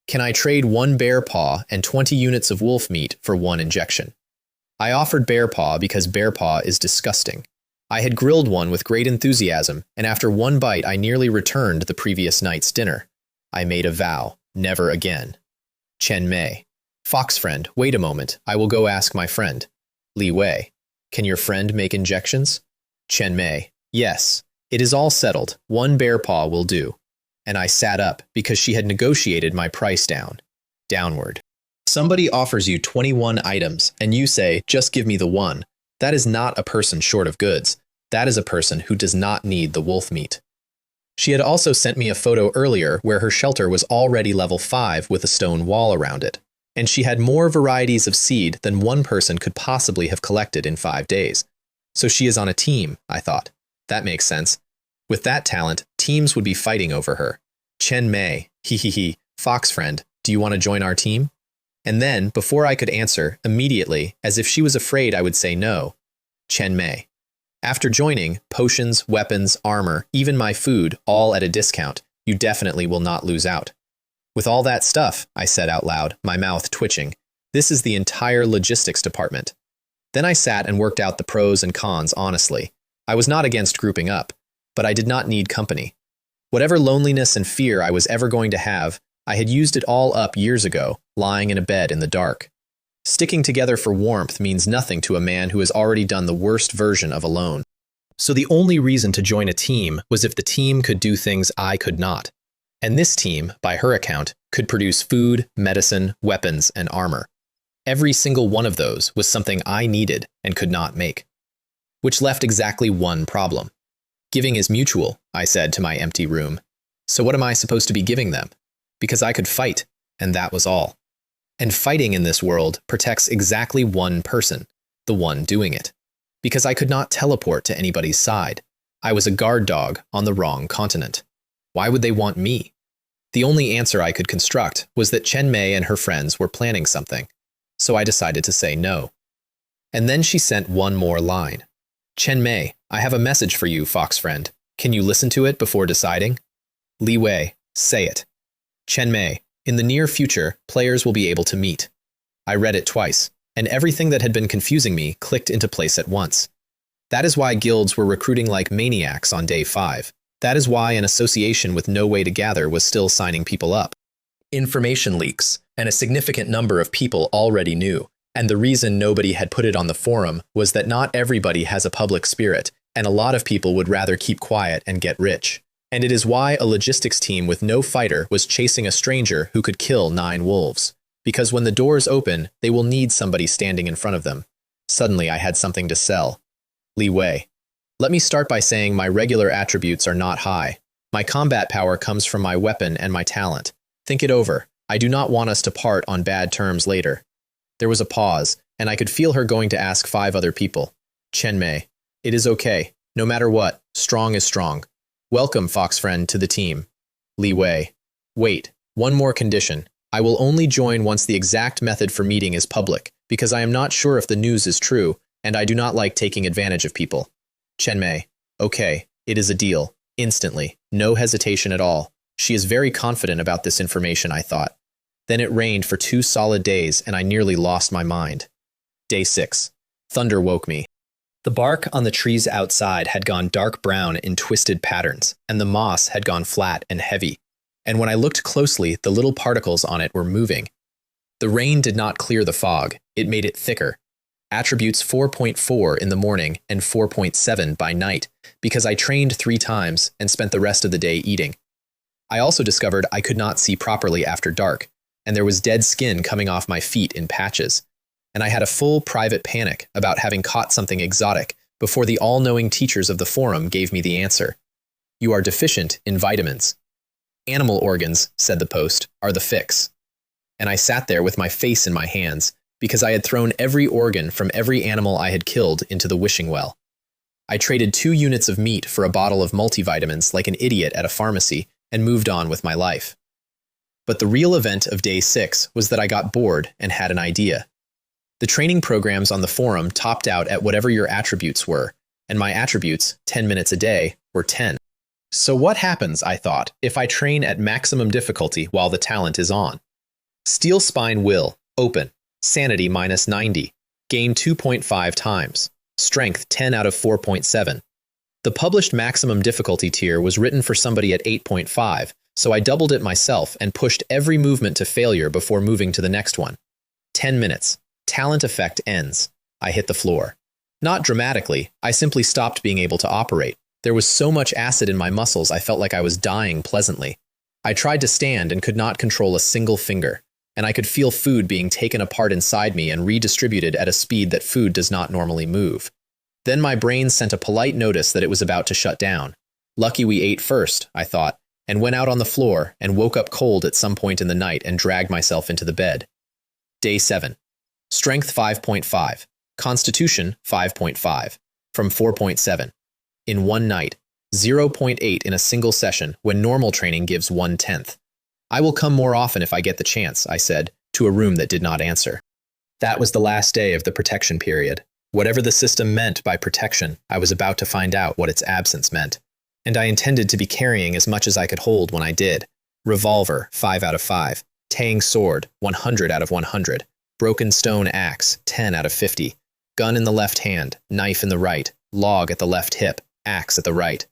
Can I trade 1 bear paw and 20 units of wolf meat for 1 injection? I offered bear paw because bear paw is disgusting. I had grilled one with great enthusiasm, and after 1 bite I nearly returned the previous night's dinner. I made a vow, never again. Chen Mei. Fox friend, wait a moment, I will go ask my friend. Li Wei. Can your friend make injections? Chen Mei. Yes. It is all settled, 1 bear paw will do. And I sat up because she had negotiated my price downward. Somebody offers you 21 items and you say, just give me the 1. That is not a person short of goods. That is a person who does not need the wolf meat. She had also sent me a photo earlier where her shelter was already level 5 with a stone wall around it. And she had more varieties of seed than one person could possibly have collected in 5 days. So she is on a team, I thought. That makes sense. With that talent, teams would be fighting over her. Chen Mei, Fox friend, do you want to join our team? And then, before I could answer, immediately, as if she was afraid I would say no, Chen Mei. After joining, potions, weapons, armor, even my food, all at a discount, you definitely will not lose out. With all that stuff, I said out loud, my mouth twitching, this is the entire logistics department. Then I sat and worked out the pros and cons honestly. I was not against grouping up, but I did not need company. Whatever loneliness and fear I was ever going to have, I had used it all up years ago, lying in a bed in the dark. Sticking together for warmth means nothing to a man who has already done the worst version of alone. So the only reason to join a team was if the team could do things I could not. And this team, by her account, could produce food, medicine, weapons, and armor. Every single one of those was something I needed and could not make. Which left exactly one problem. Giving is mutual, I said to my empty room. So what am I supposed to be giving them? Because I could fight, and that was all. And fighting in this world protects exactly one person, the one doing it. Because I could not teleport to anybody's side. I was a guard dog on the wrong continent. Why would they want me? The only answer I could construct was that Chen Mei and her friends were planning something. So I decided to say no. And then she sent one more line. Chen Mei, I have a message for you, Fox friend. Can you listen to it before deciding? Li Wei, say it. Chen Mei, in the near future, players will be able to meet. I read it twice, and everything that had been confusing me clicked into place at once. That is why guilds were recruiting like maniacs on day 5. That is why an association with no way to gather was still signing people up. Information leaks, and a significant number of people already knew. And the reason nobody had put it on the forum was that not everybody has a public spirit, and a lot of people would rather keep quiet and get rich. And it is why a logistics team with no fighter was chasing a stranger who could kill 9 wolves. Because when the doors open, they will need somebody standing in front of them. Suddenly I had something to sell. Li Wei. Let me start by saying my regular attributes are not high. My combat power comes from my weapon and my talent. Think it over. I do not want us to part on bad terms later. There was a pause, and I could feel her going to ask 5 other people. Chen Mei. It is okay. No matter what, strong is strong. Welcome, Fox friend, to the team. Li Wei. Wait, one more condition. I will only join once the exact method for meeting is public, because I am not sure if the news is true, and I do not like taking advantage of people. Chen Mei. Okay, it is a deal. Instantly. No hesitation at all. She is very confident about this information, I thought. Then it rained for 2 solid days, and I nearly lost my mind. Day 6. Thunder woke me. The bark on the trees outside had gone dark brown in twisted patterns, and the moss had gone flat and heavy. And when I looked closely, the little particles on it were moving. The rain did not clear the fog, it made it thicker. Attributes 4.4 in the morning and 4.7 by night, because I trained 3 times and spent the rest of the day eating. I also discovered I could not see properly after dark, and there was dead skin coming off my feet in patches. And I had a full private panic about having caught something exotic before the all-knowing teachers of the forum gave me the answer. You are deficient in vitamins. Animal organs, said the post, are the fix. And I sat there with my face in my hands, because I had thrown every organ from every animal I had killed into the wishing well. I traded 2 units of meat for a bottle of multivitamins like an idiot at a pharmacy and moved on with my life. But the real event of day 6 was that I got bored and had an idea. The training programs on the forum topped out at whatever your attributes were, and my attributes, 10 minutes a day, were 10. So what happens, I thought, if I train at maximum difficulty while the talent is on? Steel spine will, open, sanity minus 90, gain 2.5 times, strength 10 out of 4.7. The published maximum difficulty tier was written for somebody at 8.5, so I doubled it myself and pushed every movement to failure before moving to the next one. 10 minutes. Talent effect ends. I hit the floor. Not dramatically, I simply stopped being able to operate. There was so much acid in my muscles I felt like I was dying pleasantly. I tried to stand and could not control a single finger, and I could feel food being taken apart inside me and redistributed at a speed that food does not normally move. Then my brain sent a polite notice that it was about to shut down. Lucky we ate first, I thought, and went out on the floor and woke up cold at some point in the night and dragged myself into the bed. Day 7. Strength 5.5. Constitution 5.5. From 4.7. In one night. 0.8 in a single session when normal training gives 1/10. I will come more often if I get the chance, I said, to a room that did not answer. That was the last day of the protection period. Whatever the system meant by protection, I was about to find out what its absence meant. And I intended to be carrying as much as I could hold when I did. Revolver, 5 out of 5. Tang sword, 100 out of 100. Broken stone axe, 10 out of 50. Gun in the left hand, knife in the right, log at the left hip, axe at the right.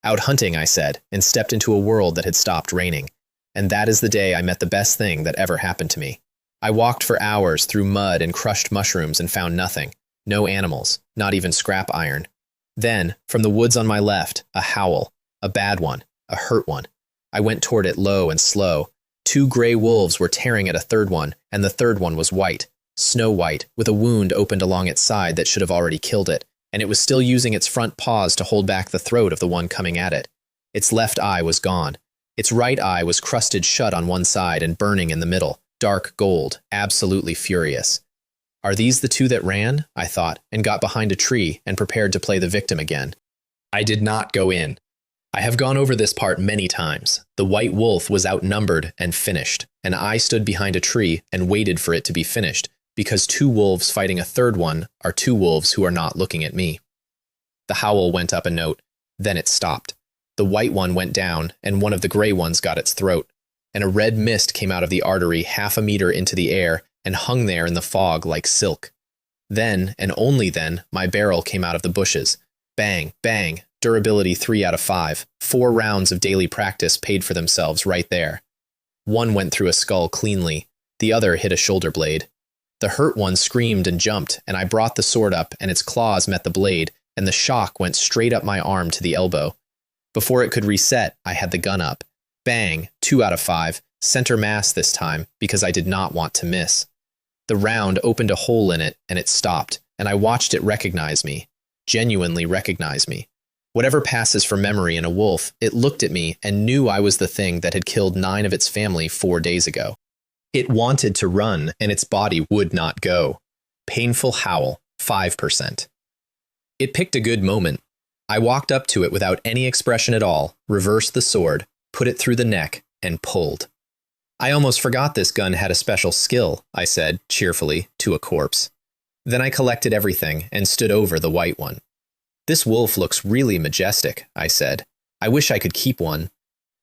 Out hunting, I said, and stepped into a world that had stopped raining. And that is the day I met the best thing that ever happened to me. I walked for hours through mud and crushed mushrooms and found nothing. No animals, not even scrap iron. Then, from the woods on my left, a howl, a bad one, a hurt one. I went toward it low and slow. 2 gray wolves were tearing at a third one, and the third one was white, snow white, with a wound opened along its side that should have already killed it, and it was still using its front paws to hold back the throat of the one coming at it. Its left eye was gone. Its right eye was crusted shut on one side and burning in the middle, dark gold, absolutely furious. Are these the 2 that ran? I thought, and got behind a tree and prepared to play the victim again. I did not go in. I have gone over this part many times. The white wolf was outnumbered and finished, and I stood behind a tree and waited for it to be finished, because 2 wolves fighting a third one are 2 wolves who are not looking at me. The howl went up a note, then it stopped. The white one went down, and one of the gray ones got its throat, and a red mist came out of the artery 1/2 meter into the air and hung there in the fog like silk. Then, and only then, my barrel came out of the bushes. Bang, bang, durability 3 out of 5. 4 rounds of daily practice paid for themselves right there. One went through a skull cleanly, the other hit a shoulder blade. The hurt one screamed and jumped, and I brought the sword up, and its claws met the blade, and the shock went straight up my arm to the elbow. Before it could reset, I had the gun up. Bang, 2 out of 5, center mass this time, because I did not want to miss. The round opened a hole in it, and it stopped, and I watched it recognize me, genuinely recognize me. Whatever passes for memory in a wolf, it looked at me and knew I was the thing that had killed 9 of its family 4 days ago. It wanted to run, and its body would not go. Painful howl, 5%. It picked a good moment. I walked up to it without any expression at all, reversed the sword, put it through the neck, and pulled. I almost forgot this gun had a special skill, I said, cheerfully, to a corpse. Then I collected everything and stood over the white one. This wolf looks really majestic, I said. I wish I could keep one.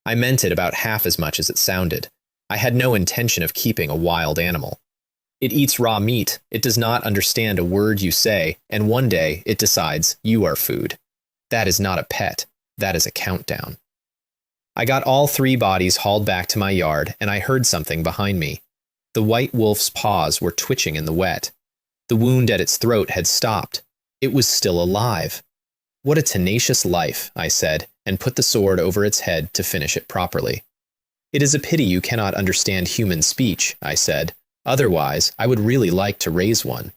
I meant it about half as much as it sounded. I had no intention of keeping a wild animal. It eats raw meat, it does not understand a word you say, and one day it decides you are food. That is not a pet, that is a countdown. I got all 3 bodies hauled back to my yard, and I heard something behind me. The white wolf's paws were twitching in the wet. The wound at its throat had stopped. It was still alive. What a tenacious life, I said, and put the sword over its head to finish it properly. It is a pity you cannot understand human speech, I said. Otherwise, I would really like to raise one.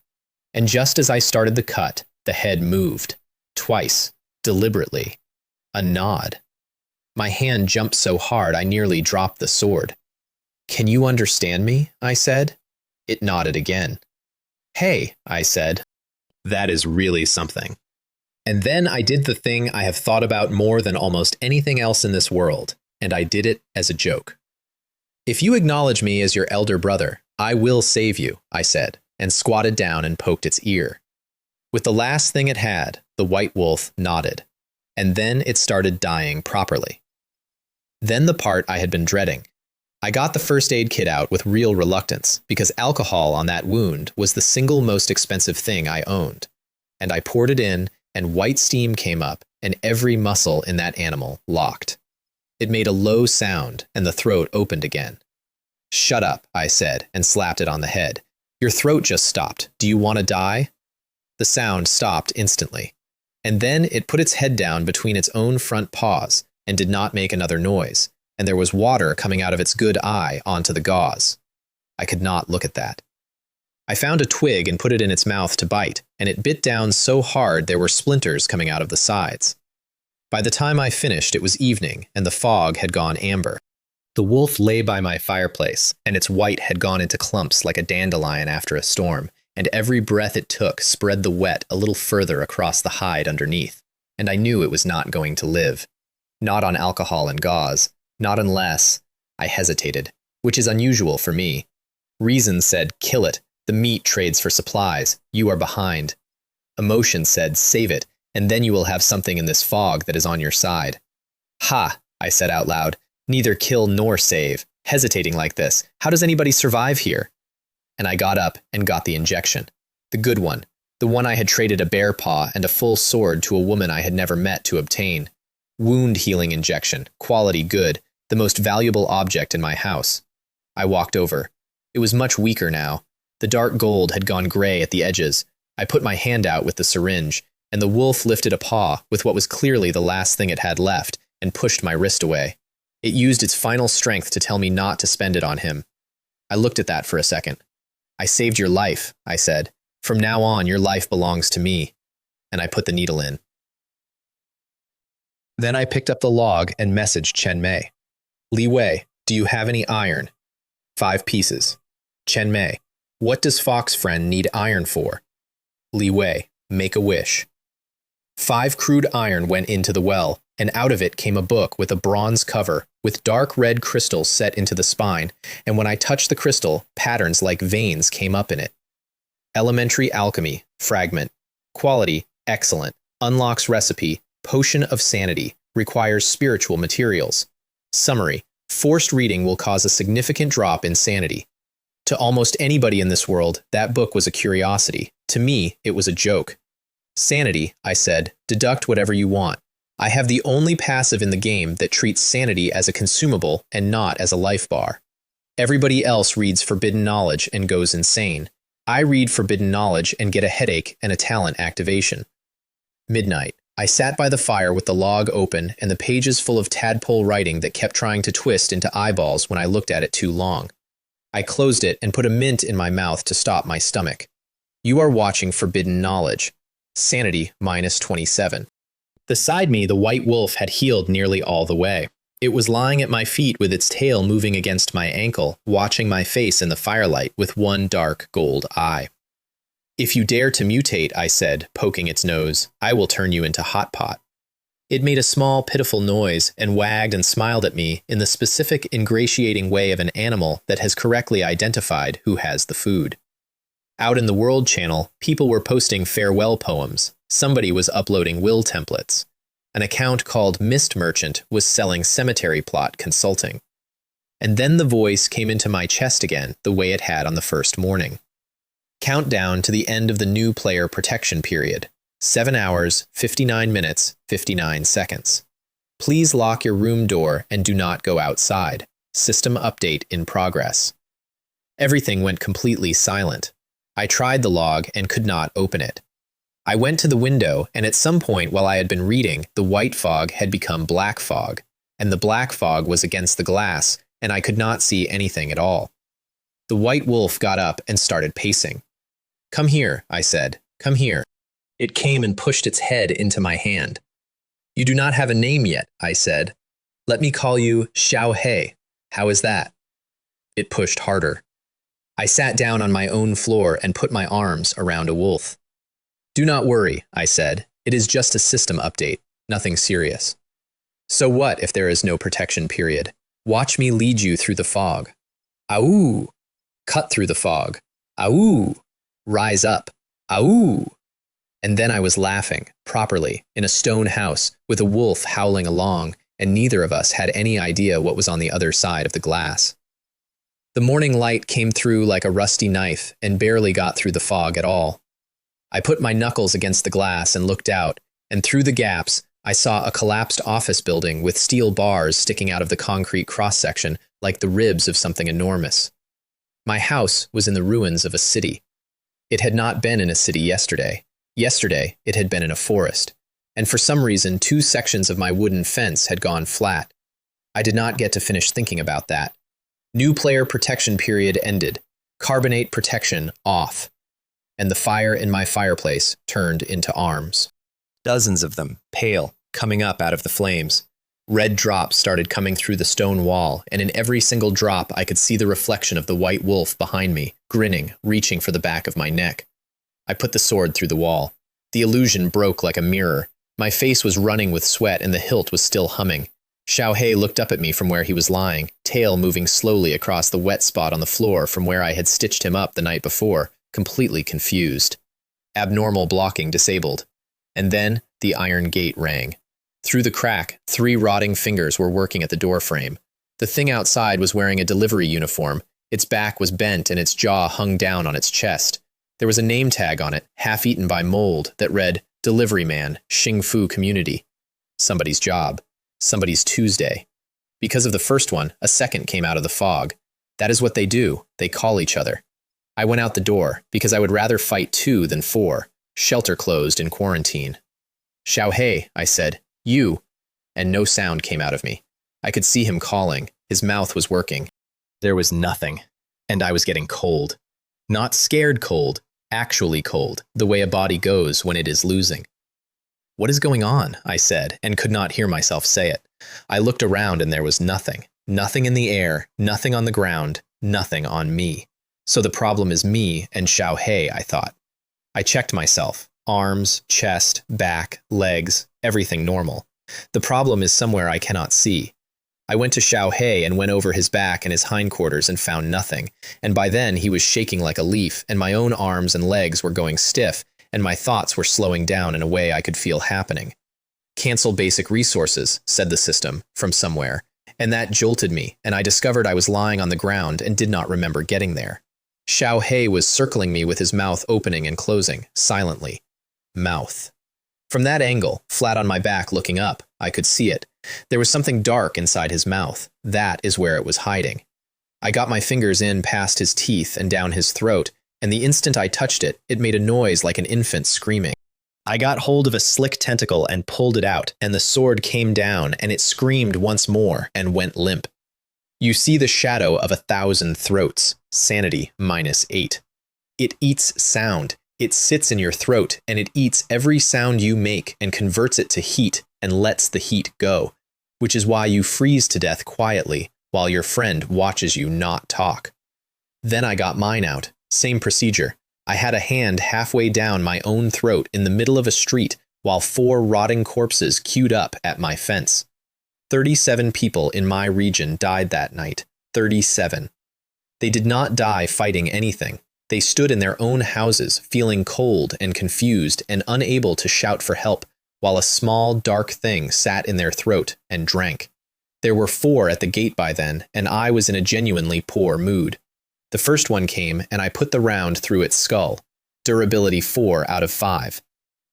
And just as I started the cut, the head moved. Twice, deliberately. A nod. My hand jumped so hard I nearly dropped the sword. Can you understand me? I said. It nodded again. Hey, I said. That is really something. And then I did the thing I have thought about more than almost anything else in this world, and I did it as a joke. If you acknowledge me as your elder brother, I will save you, I said, and squatted down and poked its ear. With the last thing it had, the white wolf nodded, and then it started dying properly. Then the part I had been dreading. I got the first aid kit out with real reluctance because alcohol on that wound was the single most expensive thing I owned. And I poured it in, and white steam came up, and every muscle in that animal locked. It made a low sound, and the throat opened again. "Shut up," I said, and slapped it on the head. "Your throat just stopped. Do you want to die?" The sound stopped instantly. And then it put its head down between its own front paws and did not make another noise, and there was water coming out of its good eye onto the gauze. I could not look at that. I found a twig and put it in its mouth to bite, and it bit down so hard there were splinters coming out of the sides. By the time I finished, it was evening, and the fog had gone amber. The wolf lay by my fireplace, and its white had gone into clumps like a dandelion after a storm, and every breath it took spread the wet a little further across the hide underneath, and I knew it was not going to live. Not on alcohol and gauze, not unless— I hesitated, which is unusual for me. Reason said, kill it, the meat trades for supplies, you are behind. Emotion said, save it, and then you will have something in this fog that is on your side. Ha, I said out loud, neither kill nor save. Hesitating like this, how does anybody survive here? And I got up and got the injection. The good one, the one I had traded a bear paw and a full sword to a woman I had never met to obtain. Wound healing injection, quality good, the most valuable object in my house. I walked over. It was much weaker now. The dark gold had gone gray at the edges. I put my hand out with the syringe, and the wolf lifted a paw with what was clearly the last thing it had left and pushed my wrist away. It used its final strength to tell me not to spend it on him. I looked at that for a second. I saved your life, I said. From now on, your life belongs to me. And I put the needle in. Then I picked up the log and messaged Chen Mei. Li Wei, do you have any iron? 5 pieces. Chen Mei, what does Fox Friend need iron for? Li Wei, make a wish. 5 crude iron went into the well, and out of it came a book with a bronze cover, with dark red crystals set into the spine, and when I touched the crystal, patterns like veins came up in it. Elementary Alchemy, fragment. Quality, excellent. Unlocks recipe, potion of sanity, requires spiritual materials. Summary, forced reading will cause a significant drop in sanity. To almost anybody in this world, that book was a curiosity. To me, it was a joke. Sanity, I said, deduct whatever you want. I have the only passive in the game that treats sanity as a consumable and not as a life bar. Everybody else reads forbidden knowledge and goes insane. I read forbidden knowledge and get a headache and a talent activation. Midnight. I sat by the fire with the log open and the pages full of tadpole writing that kept trying to twist into eyeballs when I looked at it too long. I closed it and put a mint in my mouth to stop my stomach. You are watching forbidden knowledge. Sanity minus 27. Beside me, the white wolf had healed nearly all the way. It was lying at my feet with its tail moving against my ankle, watching my face in the firelight with one dark gold eye. If you dare to mutate, I said, poking its nose, I will turn you into Hot Pot. It made a small, pitiful noise and wagged and smiled at me in the specific, ingratiating way of an animal that has correctly identified who has the food. Out in the World Channel, people were posting farewell poems. Somebody was uploading will templates. An account called Mist Merchant was selling cemetery plot consulting. And then the voice came into my chest again the way it had on the first morning. Countdown to the end of the new player protection period. 7 hours, 59 minutes, 59 seconds. Please lock your room door and do not go outside. System update in progress. Everything went completely silent. I tried the log and could not open it. I went to the window, and at some point while I had been reading, the white fog had become black fog, and the black fog was against the glass, and I could not see anything at all. The white wolf got up and started pacing. Come here, I said. Come here. It came and pushed its head into my hand. You do not have a name yet, I said. Let me call you Xiao He. How is that? It pushed harder. I sat down on my own floor and put my arms around a wolf. Do not worry, I said. It is just a system update, nothing serious. So what if there is no protection period? Watch me lead you through the fog. Aou! Cut through the fog. Aou! Rise up. Aou! And then I was laughing, properly, in a stone house, with a wolf howling along, and neither of us had any idea what was on the other side of the glass. The morning light came through like a rusty knife and barely got through the fog at all. I put my knuckles against the glass and looked out, and through the gaps, I saw a collapsed office building with steel bars sticking out of the concrete cross-section like the ribs of something enormous. My house was in the ruins of a city. It had not been in a city yesterday. Yesterday, it had been in a forest. And for some reason, 2 sections of my wooden fence had gone flat. I did not get to finish thinking about that. New player protection period ended. Carbonate protection off. And the fire in my fireplace turned into arms. Dozens of them, pale, coming up out of the flames. Red drops started coming through the stone wall, and in every single drop I could see the reflection of the white wolf behind me, grinning, reaching for the back of my neck. I put the sword through the wall. The illusion broke like a mirror. My face was running with sweat and the hilt was still humming. Xiaohei looked up at me from where he was lying, tail moving slowly across the wet spot on the floor from where I had stitched him up the night before, completely confused. Abnormal blocking disabled. And then the iron gate rang. Through the crack, 3 rotting fingers were working at the door frame. The thing outside was wearing a delivery uniform. Its back was bent and its jaw hung down on its chest. There was a name tag on it, half-eaten by mold, that read, Delivery Man, Xingfu Community. Somebody's job. Somebody's Tuesday. Because of the first one, a second came out of the fog. That is what they do. They call each other. I went out the door, because I would rather fight 2 than 4. Shelter closed in quarantine. Xiaohei, I said. You. And no sound came out of me. I could see him calling. His mouth was working. There was nothing. And I was getting cold. Not scared cold, actually cold, the way a body goes when it is losing. What is going on? I said, and could not hear myself say it. I looked around and there was nothing. Nothing in the air, nothing on the ground, nothing on me. So the problem is me and Xiaohei, I thought. I checked myself. Arms, chest, back, legs, everything normal. The problem is somewhere I cannot see. I went to Xiaohei and went over his back and his hindquarters and found nothing. And by then he was shaking like a leaf, and my own arms and legs were going stiff, and my thoughts were slowing down in a way I could feel happening. Cancel basic resources, said the system, from somewhere, and that jolted me, and I discovered I was lying on the ground and did not remember getting there. Xiaohei was circling me with his mouth opening and closing, silently. Mouth. From that angle, flat on my back looking up, I could see it. There was something dark inside his mouth. That is where it was hiding. I got my fingers in past his teeth and down his throat, and the instant I touched it, it made a noise like an infant screaming. I got hold of a slick tentacle and pulled it out, and the sword came down, and it screamed once more and went limp. You see the shadow of 1,000 throats, sanity -8. It eats sound. It sits in your throat, and it eats every sound you make and converts it to heat and lets the heat go, which is why you freeze to death quietly while your friend watches you not talk. Then I got mine out. Same procedure. I had a hand halfway down my own throat in the middle of a street while 4 rotting corpses queued up at my fence. 37 people in my region died that night. 37. They did not die fighting anything. They stood in their own houses, feeling cold and confused and unable to shout for help, while a small, dark thing sat in their throat and drank. There were 4 at the gate by then, and I was in a genuinely poor mood. The first one came, and I put the round through its skull. Durability 4 out of 5.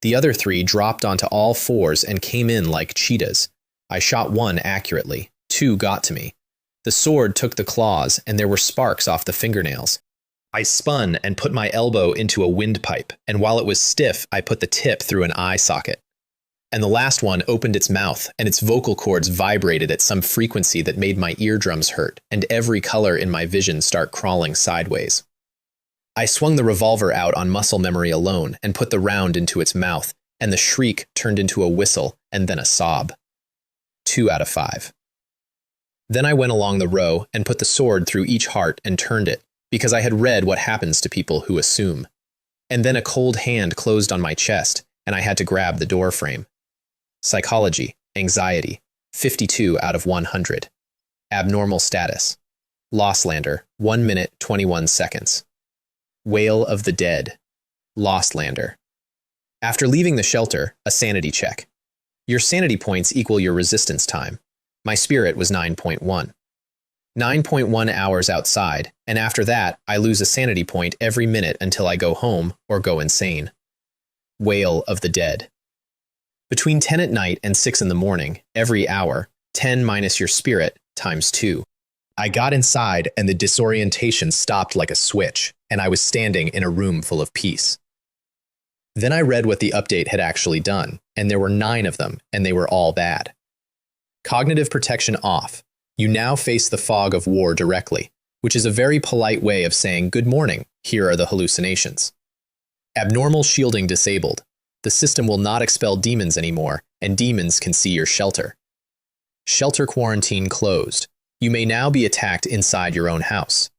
The other 3 dropped onto all 4s and came in like cheetahs. I shot 1 accurately. 2 got to me. The sword took the claws, and there were sparks off the fingernails. I spun and put my elbow into a windpipe, and while it was stiff, I put the tip through an eye socket. And the last one opened its mouth, and its vocal cords vibrated at some frequency that made my eardrums hurt, and every color in my vision start crawling sideways. I swung the revolver out on muscle memory alone and put the round into its mouth, and the shriek turned into a whistle and then a sob. 2 out of 5. Then I went along the row and put the sword through each heart and turned it, because I had read what happens to people who assume. And then a cold hand closed on my chest, and I had to grab the door frame. Psychology, anxiety, 52 out of 100. Abnormal status. Lostlander, 1 minute, 21 seconds. Wail of the Dead. Lostlander. After leaving the shelter, a sanity check. Your sanity points equal your resistance time. My spirit was 9.1. 9.1 hours outside, and after that, I lose a sanity point every minute until I go home or go insane. Wail of the Dead. Between 10 at night and 6 in the morning, every hour, 10 minus your spirit, times 2. I got inside and the disorientation stopped like a switch, and I was standing in a room full of peace. Then I read what the update had actually done, and there were 9 of them, and they were all bad. Cognitive protection off. You now face the fog of war directly, which is a very polite way of saying good morning, here are the hallucinations. Abnormal shielding disabled. The system will not expel demons anymore, and demons can see your shelter. Shelter quarantine closed. You may now be attacked inside your own house.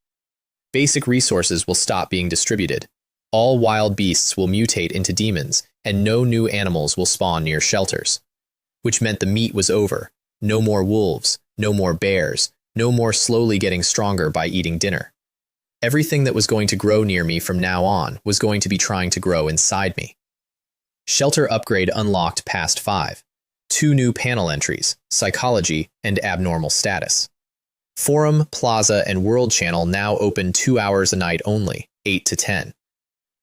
Basic resources will stop being distributed. All wild beasts will mutate into demons, and no new animals will spawn near shelters. Which meant the meat was over. No more wolves, no more bears, no more slowly getting stronger by eating dinner. Everything that was going to grow near me from now on was going to be trying to grow inside me. Shelter upgrade unlocked past 5. 2 new panel entries, psychology and abnormal status. Forum, Plaza, and World Channel now open 2 hours a night only, 8 to 10.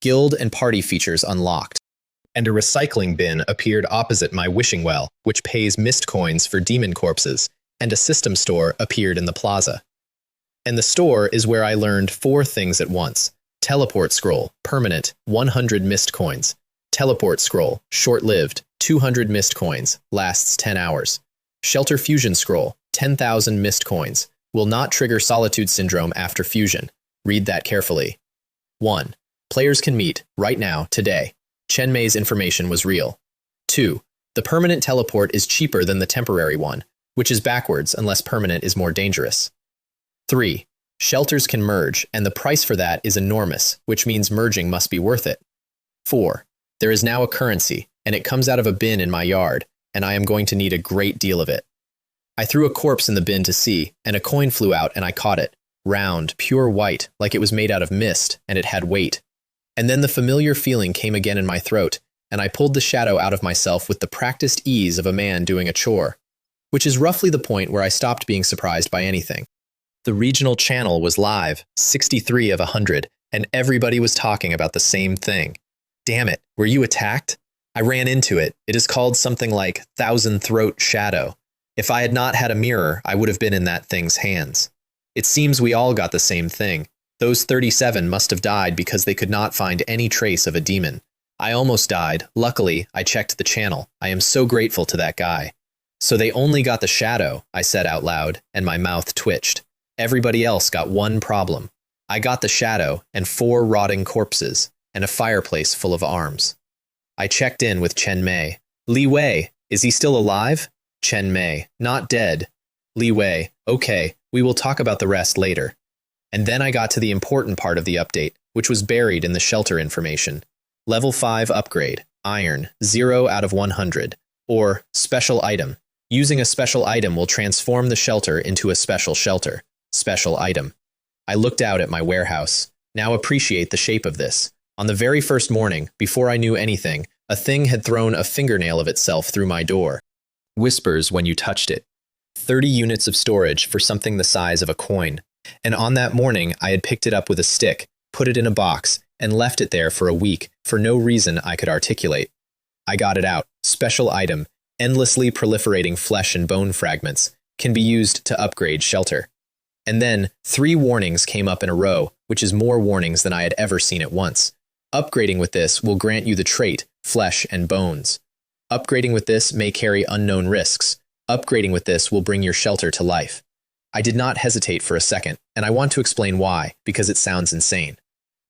Guild and party features unlocked. And a recycling bin appeared opposite my wishing well, which pays mist coins for demon corpses, and a system store appeared in the plaza. And the store is where I learned 4 things at once. Teleport scroll, permanent, 100 mist coins. Teleport scroll, short-lived, 200 mist coins, lasts 10 hours. Shelter fusion scroll, 10,000 mist coins, will not trigger solitude syndrome after fusion. Read that carefully. 1. Players can meet, right now, today. Chen Mei's information was real. 2. The permanent teleport is cheaper than the temporary one, which is backwards unless permanent is more dangerous. 3. Shelters can merge, and the price for that is enormous, which means merging must be worth it. 4. There is now a currency, and it comes out of a bin in my yard, and I am going to need a great deal of it. I threw a corpse in the bin to see, and a coin flew out and I caught it. Round, pure white, like it was made out of mist, and it had weight. And then the familiar feeling came again in my throat, and I pulled the shadow out of myself with the practiced ease of a man doing a chore, which is roughly the point where I stopped being surprised by anything. The regional channel was live, 63 of 100, and everybody was talking about the same thing. Damn it, were you attacked? I ran into it. It is called something like Thousand Throat Shadow. If I had not had a mirror, I would have been in that thing's hands. It seems we all got the same thing. Those 37 must have died because they could not find any trace of a demon. I almost died. Luckily, I checked the channel. I am so grateful to that guy. So they only got the shadow, I said out loud, and my mouth twitched. Everybody else got one problem. I got the shadow and 4 rotting corpses and a fireplace full of arms. I checked in with Chen Mei. Li Wei, is he still alive? Chen Mei, not dead. Li Wei, okay, we will talk about the rest later. And then I got to the important part of the update, which was buried in the shelter information. Level 5 upgrade, iron, 0 out of 100, or special item. Using a special item will transform the shelter into a special shelter. Special item. I looked out at my warehouse. Now appreciate the shape of this. On the very first morning, before I knew anything, a thing had thrown a fingernail of itself through my door. Whispers when you touched it. 30 units of storage for something the size of a coin. And on that morning, I had picked it up with a stick, put it in a box, and left it there for a week for no reason I could articulate. I got it out. Special item. Endlessly proliferating flesh and bone fragments. Can be used to upgrade shelter. And then 3 warnings came up in a row, which is more warnings than I had ever seen at once. Upgrading with this will grant you the trait, flesh and bones. Upgrading with this may carry unknown risks. Upgrading with this will bring your shelter to life. I did not hesitate for a second, and I want to explain why, because it sounds insane.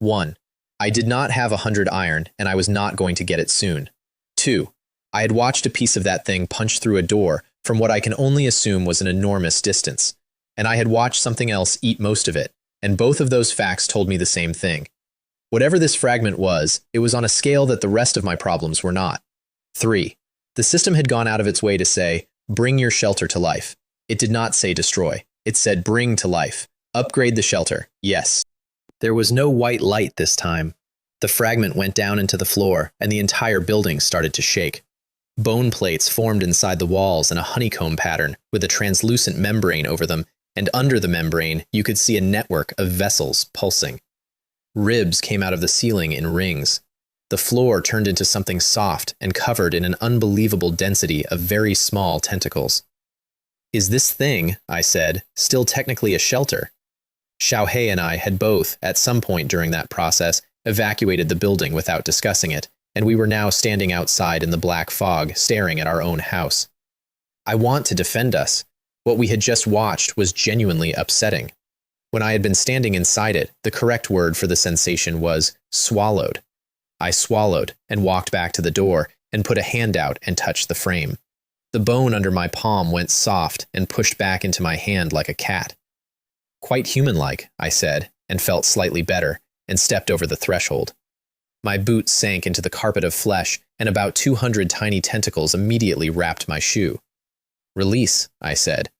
1. I did not have 100 iron, and I was not going to get it soon. 2. I had watched a piece of that thing punch through a door from what I can only assume was an enormous distance, and I had watched something else eat most of it, and both of those facts told me the same thing. Whatever this fragment was, it was on a scale that the rest of my problems were not. 3. The system had gone out of its way to say, bring your shelter to life. It did not say destroy. It said bring to life. Upgrade the shelter. Yes. There was no white light this time. The fragment went down into the floor, and the entire building started to shake. Bone plates formed inside the walls in a honeycomb pattern with a translucent membrane over them, and under the membrane you could see a network of vessels pulsing. Ribs came out of the ceiling in rings. The floor turned into something soft and covered in an unbelievable density of very small tentacles. "Is this thing," I said, "still technically a shelter?" Xiaohei and I had both, at some point during that process, evacuated the building without discussing it, and we were now standing outside in the black fog, staring at our own house. I want to defend us. What we had just watched was genuinely upsetting. When I had been standing inside it, the correct word for the sensation was swallowed. I swallowed and walked back to the door and put a hand out and touched the frame. The bone under my palm went soft and pushed back into my hand like a cat. "Quite human-like," I said, and felt slightly better, and stepped over the threshold. My boot sank into the carpet of flesh, and about 200 tiny tentacles immediately wrapped my shoe. "Release," I said.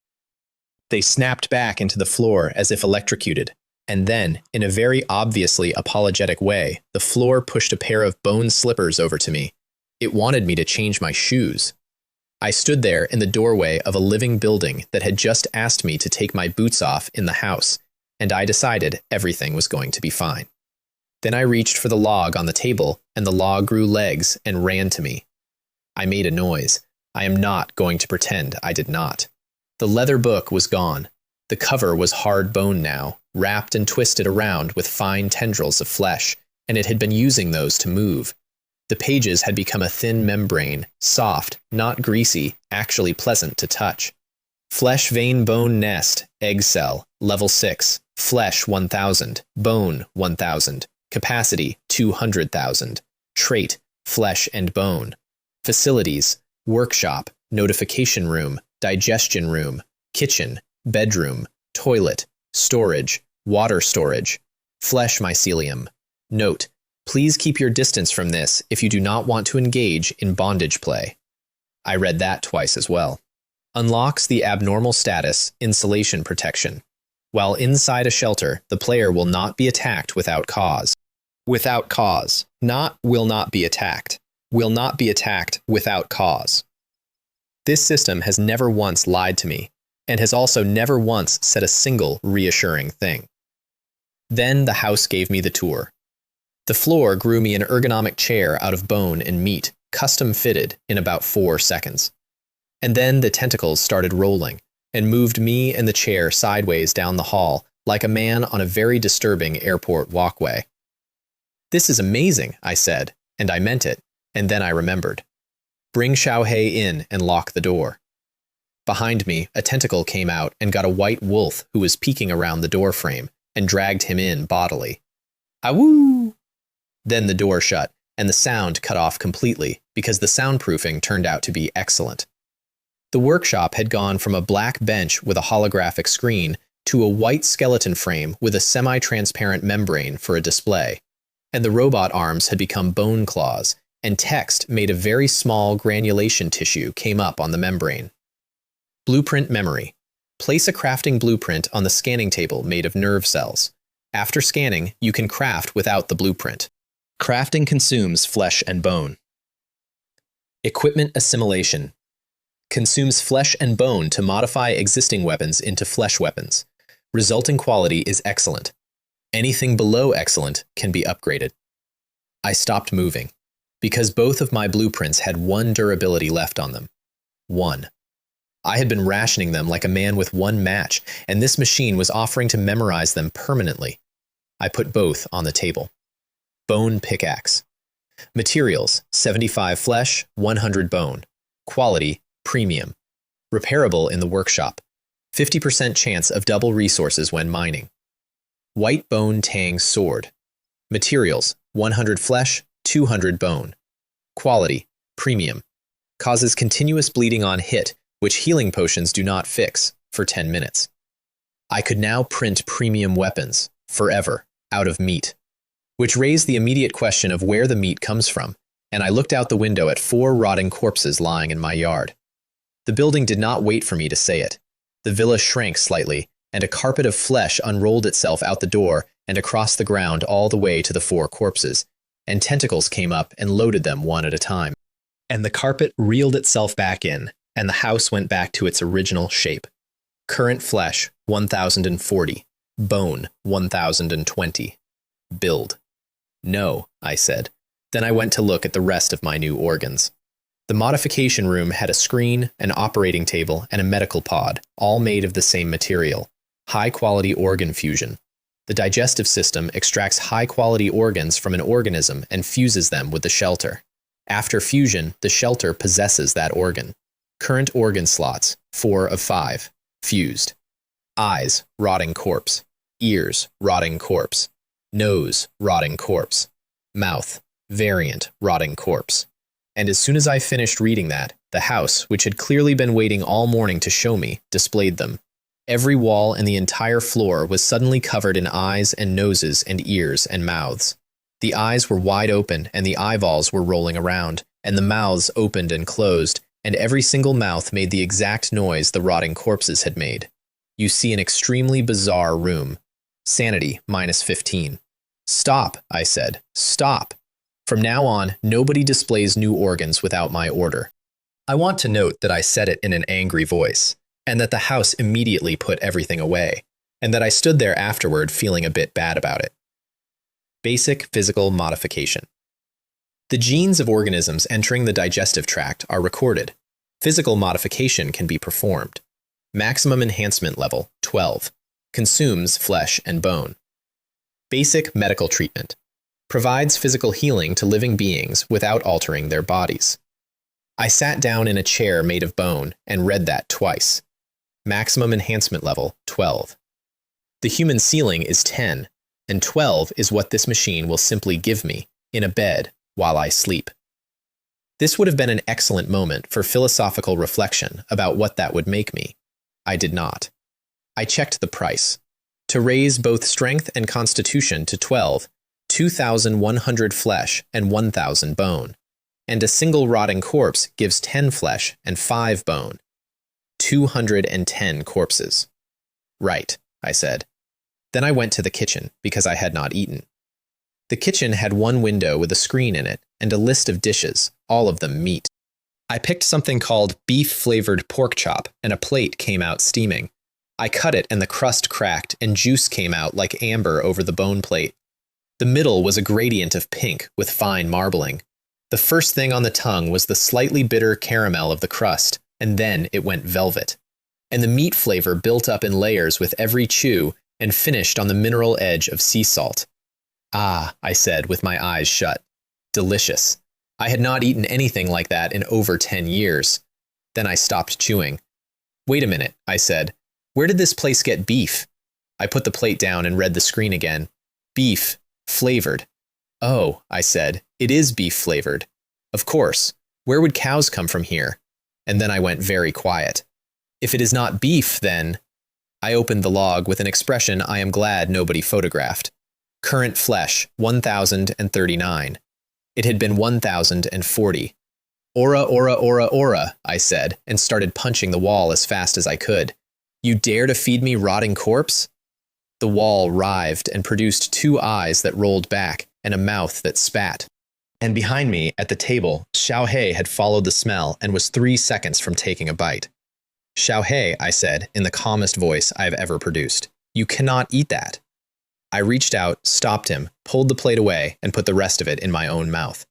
They snapped back into the floor as if electrocuted, and then, in a very obviously apologetic way, the floor pushed a pair of bone slippers over to me. It wanted me to change my shoes. I stood there in the doorway of a living building that had just asked me to take my boots off in the house, and I decided everything was going to be fine. Then I reached for the log on the table, and the log grew legs and ran to me. I made a noise. I am not going to pretend I did not. The leather book was gone. The cover was hard bone now, wrapped and twisted around with fine tendrils of flesh, and it had been using those to move. The pages had become a thin membrane, soft, not greasy, actually pleasant to touch. Flesh vein bone nest, egg cell, level 6, flesh 1000, bone 1000, capacity 200,000, trait, flesh and bone. Facilities, workshop, notification room, digestion room, kitchen, bedroom, toilet, storage, water storage, flesh mycelium. Note, please keep your distance from this if you do not want to engage in bondage play. I read that twice as well. Unlocks the abnormal status, insulation protection. While inside a shelter, the player will not be attacked without cause. Without cause, not will not be attacked. Will not be attacked without cause. This system has never once lied to me, and has also never once said a single reassuring thing. Then the house gave me the tour. The floor grew me an ergonomic chair out of bone and meat, custom fitted, in about 4 seconds. And then the tentacles started rolling, and moved me and the chair sideways down the hall, like a man on a very disturbing airport walkway. "This is amazing," I said, and I meant it, and then I remembered. "Bring Xiaohei in and lock the door." Behind me, a tentacle came out and got a white wolf who was peeking around the door frame, and dragged him in bodily. "Awoo!" Then the door shut, and the sound cut off completely, because the soundproofing turned out to be excellent. The workshop had gone from a black bench with a holographic screen to a white skeleton frame with a semi-transparent membrane for a display, and the robot arms had become bone claws, and text made of very small granulation tissue came up on the membrane. Blueprint memory. Place a crafting blueprint on the scanning table made of nerve cells. After scanning, you can craft without the blueprint. Crafting consumes flesh and bone. Equipment assimilation. Consumes flesh and bone to modify existing weapons into flesh weapons. Resulting quality is excellent. Anything below excellent can be upgraded. I stopped moving, because both of my blueprints had 1 durability left on them. 1. I had been rationing them like a man with 1 match, and this machine was offering to memorize them permanently. I put both on the table. Bone pickaxe. Materials, 75 flesh, 100 bone. Quality, premium. Repairable in the workshop. 50% chance of double resources when mining. White bone tang sword. Materials, 100 flesh, 200 bone. Quality, premium. Causes continuous bleeding on hit, which healing potions do not fix, for 10 minutes. I could now print premium weapons, forever, out of meat. Which raised the immediate question of where the meat comes from, and I looked out the window at 4 rotting corpses lying in my yard. The building did not wait for me to say it. The villa shrank slightly, and a carpet of flesh unrolled itself out the door and across the ground all the way to the 4 corpses, and tentacles came up and loaded them one at a time. And the carpet reeled itself back in, and the house went back to its original shape. Current flesh, 1040. Bone, 1020. Build. No, I said. Then I went to look at the rest of my new organs. The modification room had a screen, an operating table, and a medical pod, all made of the same material. High-quality organ fusion. The digestive system extracts high-quality organs from an organism and fuses them with the shelter. After fusion, the shelter possesses that organ. Current organ slots, 4 of 5. Fused. Eyes, rotting corpse. Ears, rotting corpse. Nose, rotting corpse. Mouth, variant, rotting corpse. And as soon as I finished reading that, the house, which had clearly been waiting all morning to show me, displayed them. Every wall and the entire floor was suddenly covered in eyes and noses and ears and mouths. The eyes were wide open and the eyeballs were rolling around, and the mouths opened and closed, and every single mouth made the exact noise the rotting corpses had made. You see an extremely bizarre room. Sanity, -15. Stop, I said. Stop. From now on, nobody displays new organs without my order. I want to note that I said it in an angry voice, and that the house immediately put everything away, and that I stood there afterward feeling a bit bad about it. Basic physical modification. The genes of organisms entering the digestive tract are recorded. Physical modification can be performed. Maximum enhancement level, 12. Consumes flesh and bone. Basic medical treatment. Provides physical healing to living beings without altering their bodies. I sat down in a chair made of bone and read that twice. Maximum enhancement level, 12. The human ceiling is 10, and 12 is what this machine will simply give me, in a bed, while I sleep. This would have been an excellent moment for philosophical reflection about what that would make me. I did not. I checked the price. To raise both strength and constitution to 12, 2,100 flesh and 1,000 bone, and a single rotting corpse gives 10 flesh and 5 bone. 210 corpses. Right, I said. Then I went to the kitchen, because I had not eaten. The kitchen had one window with a screen in it, and a list of dishes, all of them meat. I picked something called beef-flavored pork chop, and a plate came out steaming. I cut it and the crust cracked, and juice came out like amber over the bone plate. The middle was a gradient of pink with fine marbling. The first thing on the tongue was the slightly bitter caramel of the crust, and then it went velvet. And the meat flavor built up in layers with every chew and finished on the mineral edge of sea salt. Ah, I said with my eyes shut. Delicious. I had not eaten anything like that in over 10 years. Then I stopped chewing. Wait a minute, I said. Where did this place get beef? I put the plate down and read the screen again. Beef. Flavored. Oh, I said, it is beef flavored. Of course. Where would cows come from here? And then I went very quiet. If it is not beef, then... I opened the log with an expression I am glad nobody photographed. Current flesh, 1,039. It had been 1,040. Ora, ora, ora, ora, I said, and started punching the wall as fast as I could. You dare to feed me rotting corpse? The wall writhed and produced 2 eyes that rolled back and a mouth that spat. And behind me, at the table, Xiaohei had followed the smell and was 3 seconds from taking a bite. Xiaohei, I said, in the calmest voice I have ever produced, you cannot eat that. I reached out, stopped him, pulled the plate away, and put the rest of it in my own mouth.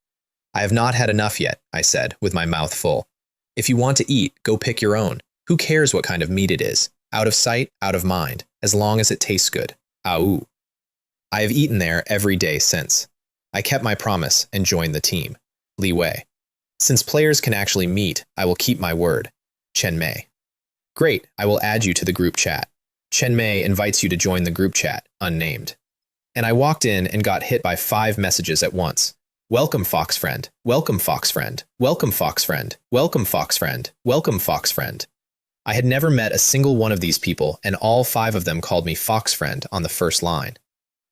I have not had enough yet, I said, with my mouth full. If you want to eat, go pick your own. Who cares what kind of meat it is? Out of sight, out of mind, as long as it tastes good. Au. I have eaten there every day since. I kept my promise and joined the team. Li Wei. Since players can actually meet, I will keep my word. Chen Mei. Great, I will add you to the group chat. Chen Mei invites you to join the group chat, unnamed. And I walked in and got hit by 5 messages at once. Welcome, Fox Friend. Welcome, Fox Friend. Welcome, Fox Friend. Welcome, Fox Friend. Welcome, Fox Friend. I had never met a single one of these people, and all 5 of them called me Fox Friend on the first line.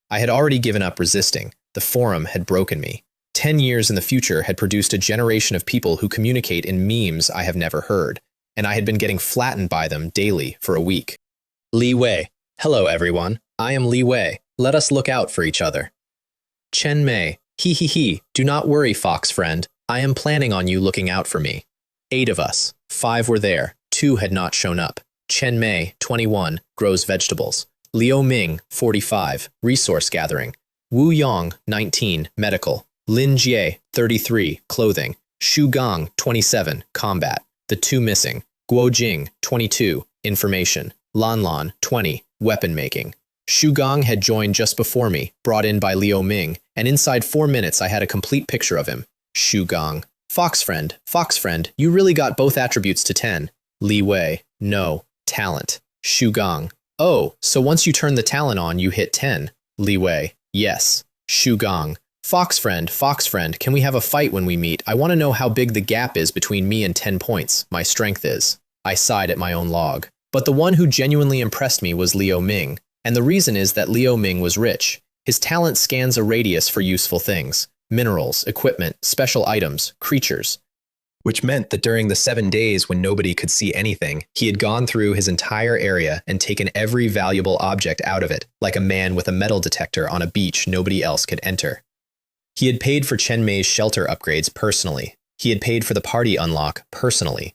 I had already given up resisting. The forum had broken me. 10 years in the future had produced a generation of people who communicate in memes I have never heard, and I had been getting flattened by them daily for a week. Li Wei. Hello, everyone. I am Li Wei. Let us look out for each other. Chen Mei. He he he. Do not worry, Fox Friend. I am planning on you looking out for me. 8 of us. 5 were there. 2 had not shown up. Chen Mei, 21, grows vegetables. Liu Ming, 45, resource gathering. Wu Yong, 19, medical. Lin Jie, 33, clothing. Xu Gang, 27, combat. The two missing. Guo Jing, 22, information. Lan Lan, 20, weapon making. Xu Gang had joined just before me, brought in by Liu Ming, and inside 4 minutes I had a complete picture of him. Xu Gang. Fox friend, you really got both attributes to 10. Li Wei, no, talent. Xu Gang. Oh, so once you turn the talent on, you hit 10. Li Wei, yes. Xu Gang. Fox friend, can we have a fight when we meet? I want to know how big the gap is between me and 10 points. My strength is. I sighed at my own log. But the one who genuinely impressed me was Liu Ming. And the reason is that Liu Ming was rich. His talent scans a radius for useful things. Minerals, equipment, special items, creatures. Which meant that during the 7 days when nobody could see anything, he had gone through his entire area and taken every valuable object out of it, like a man with a metal detector on a beach nobody else could enter. He had paid for Chen Mei's shelter upgrades personally. He had paid for the party unlock personally.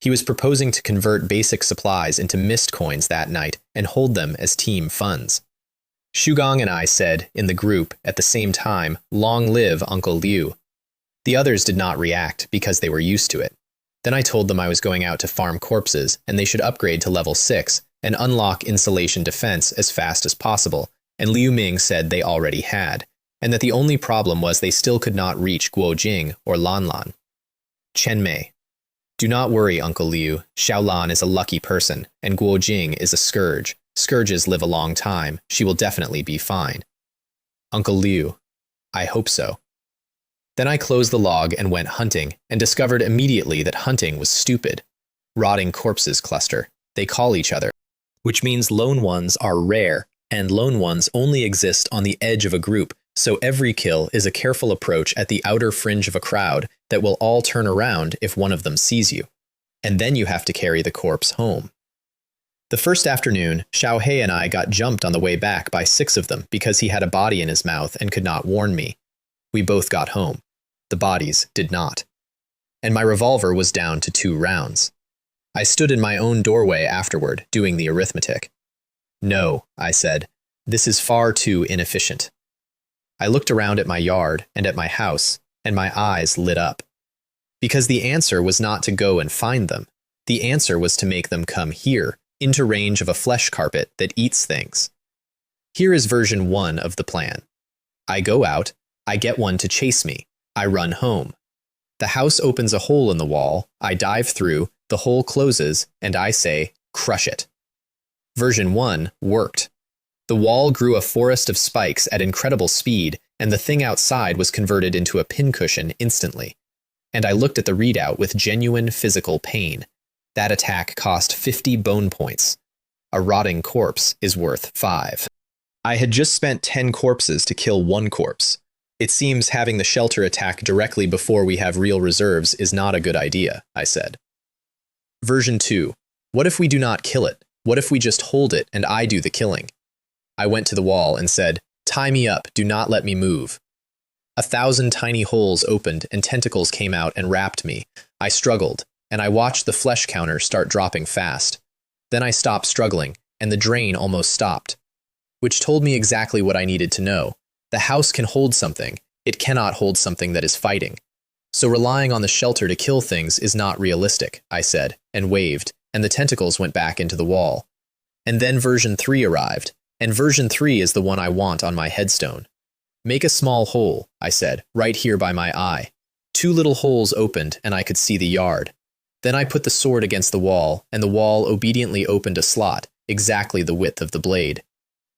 He was proposing to convert basic supplies into mist coins that night and hold them as team funds. Xu Gang and I said, in the group, at the same time, "Long live Uncle Liu." The others did not react because they were used to it. Then I told them I was going out to farm corpses and they should upgrade to level 6 and unlock insulation defense as fast as possible, and Liu Ming said they already had, and that the only problem was they still could not reach Guo Jing or Lan Lan. Chen Mei. Do not worry, Uncle Liu. Xiaolan is a lucky person, and Guo Jing is a scourge. Scourges live a long time. She will definitely be fine. Uncle Liu. I hope so. Then I closed the log and went hunting, and discovered immediately that hunting was stupid. Rotting corpses cluster. They call each other. Which means lone ones are rare, and lone ones only exist on the edge of a group, so every kill is a careful approach at the outer fringe of a crowd that will all turn around if one of them sees you. And then you have to carry the corpse home. The first afternoon, Xiaohei and I got jumped on the way back by 6 of them because he had a body in his mouth and could not warn me. We both got home. The bodies did not. And my revolver was down to 2 rounds. I stood in my own doorway afterward, doing the arithmetic. No, I said, this is far too inefficient. I looked around at my yard and at my house, and my eyes lit up. Because the answer was not to go and find them. The answer was to make them come here, into range of a flesh carpet that eats things. Here is version 1 of the plan. I go out, I get one to chase me, I run home. The house opens a hole in the wall, I dive through, the hole closes, and I say, crush it. Version 1 worked. The wall grew a forest of spikes at incredible speed, and the thing outside was converted into a pincushion instantly. And I looked at the readout with genuine physical pain. That attack cost 50 bone points. A rotting corpse is worth 5. I had just spent 10 corpses to kill 1 corpse. It seems having the shelter attack directly before we have real reserves is not a good idea, I said. Version 2. What if we do not kill it? What if we just hold it and I do the killing? I went to the wall and said, tie me up, do not let me move. 1,000 tiny holes opened and tentacles came out and wrapped me. I struggled, and I watched the flesh counter start dropping fast. Then I stopped struggling, and the drain almost stopped. Which told me exactly what I needed to know. The house can hold something. It cannot hold something that is fighting. So relying on the shelter to kill things is not realistic, I said, and waved, and the tentacles went back into the wall. And then version 3 arrived, and version 3 is the one I want on my headstone. Make a small hole, I said, right here by my eye. 2 little holes opened, and I could see the yard. Then I put the sword against the wall, and the wall obediently opened a slot, exactly the width of the blade.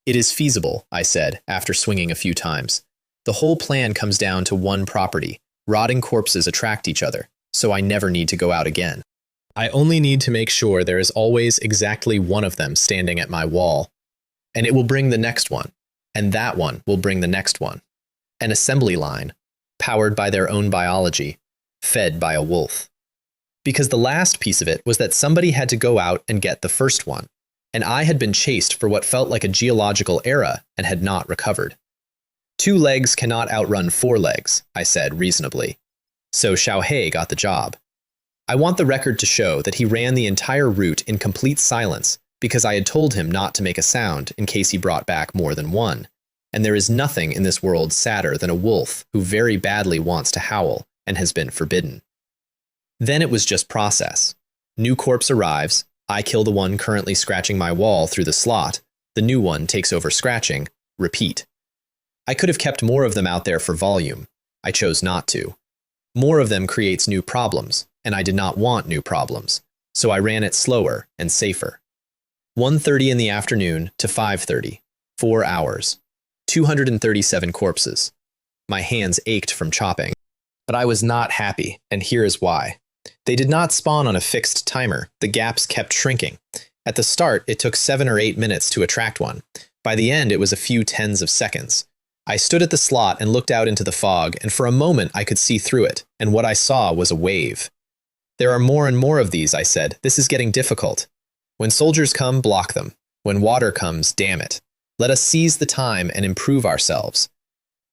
It is feasible, I said, after swinging a few times. The whole plan comes down to one property. Rotting corpses attract each other, so I never need to go out again. I only need to make sure there is always exactly one of them standing at my wall. And it will bring the next one, and that one will bring the next one. An assembly line, powered by their own biology, fed by a wolf. Because the last piece of it was that somebody had to go out and get the first one, and I had been chased for what felt like a geological era and had not recovered. 2 legs cannot outrun 4 legs, I said reasonably. So Xiaohei got the job. I want the record to show that he ran the entire route in complete silence because I had told him not to make a sound in case he brought back more than one. And there is nothing in this world sadder than a wolf who very badly wants to howl and has been forbidden. Then it was just process. New corpse arrives, I kill the one currently scratching my wall through the slot, the new one takes over scratching, repeat. I could have kept more of them out there for volume. I chose not to. More of them creates new problems, and I did not want new problems, so I ran it slower and safer. 1:30 in the afternoon to 5:30, 4 hours, 237 corpses. My hands ached from chopping, but I was not happy, and here is why. They did not spawn on a fixed timer. The gaps kept shrinking. At the start, it took 7 or 8 minutes to attract one. By the end, it was a few tens of seconds. I stood at the slot and looked out into the fog, and for a moment I could see through it, and what I saw was a wave. There are more and more of these, I said. This is getting difficult. When soldiers come, block them. When water comes, damn it. Let us seize the time and improve ourselves.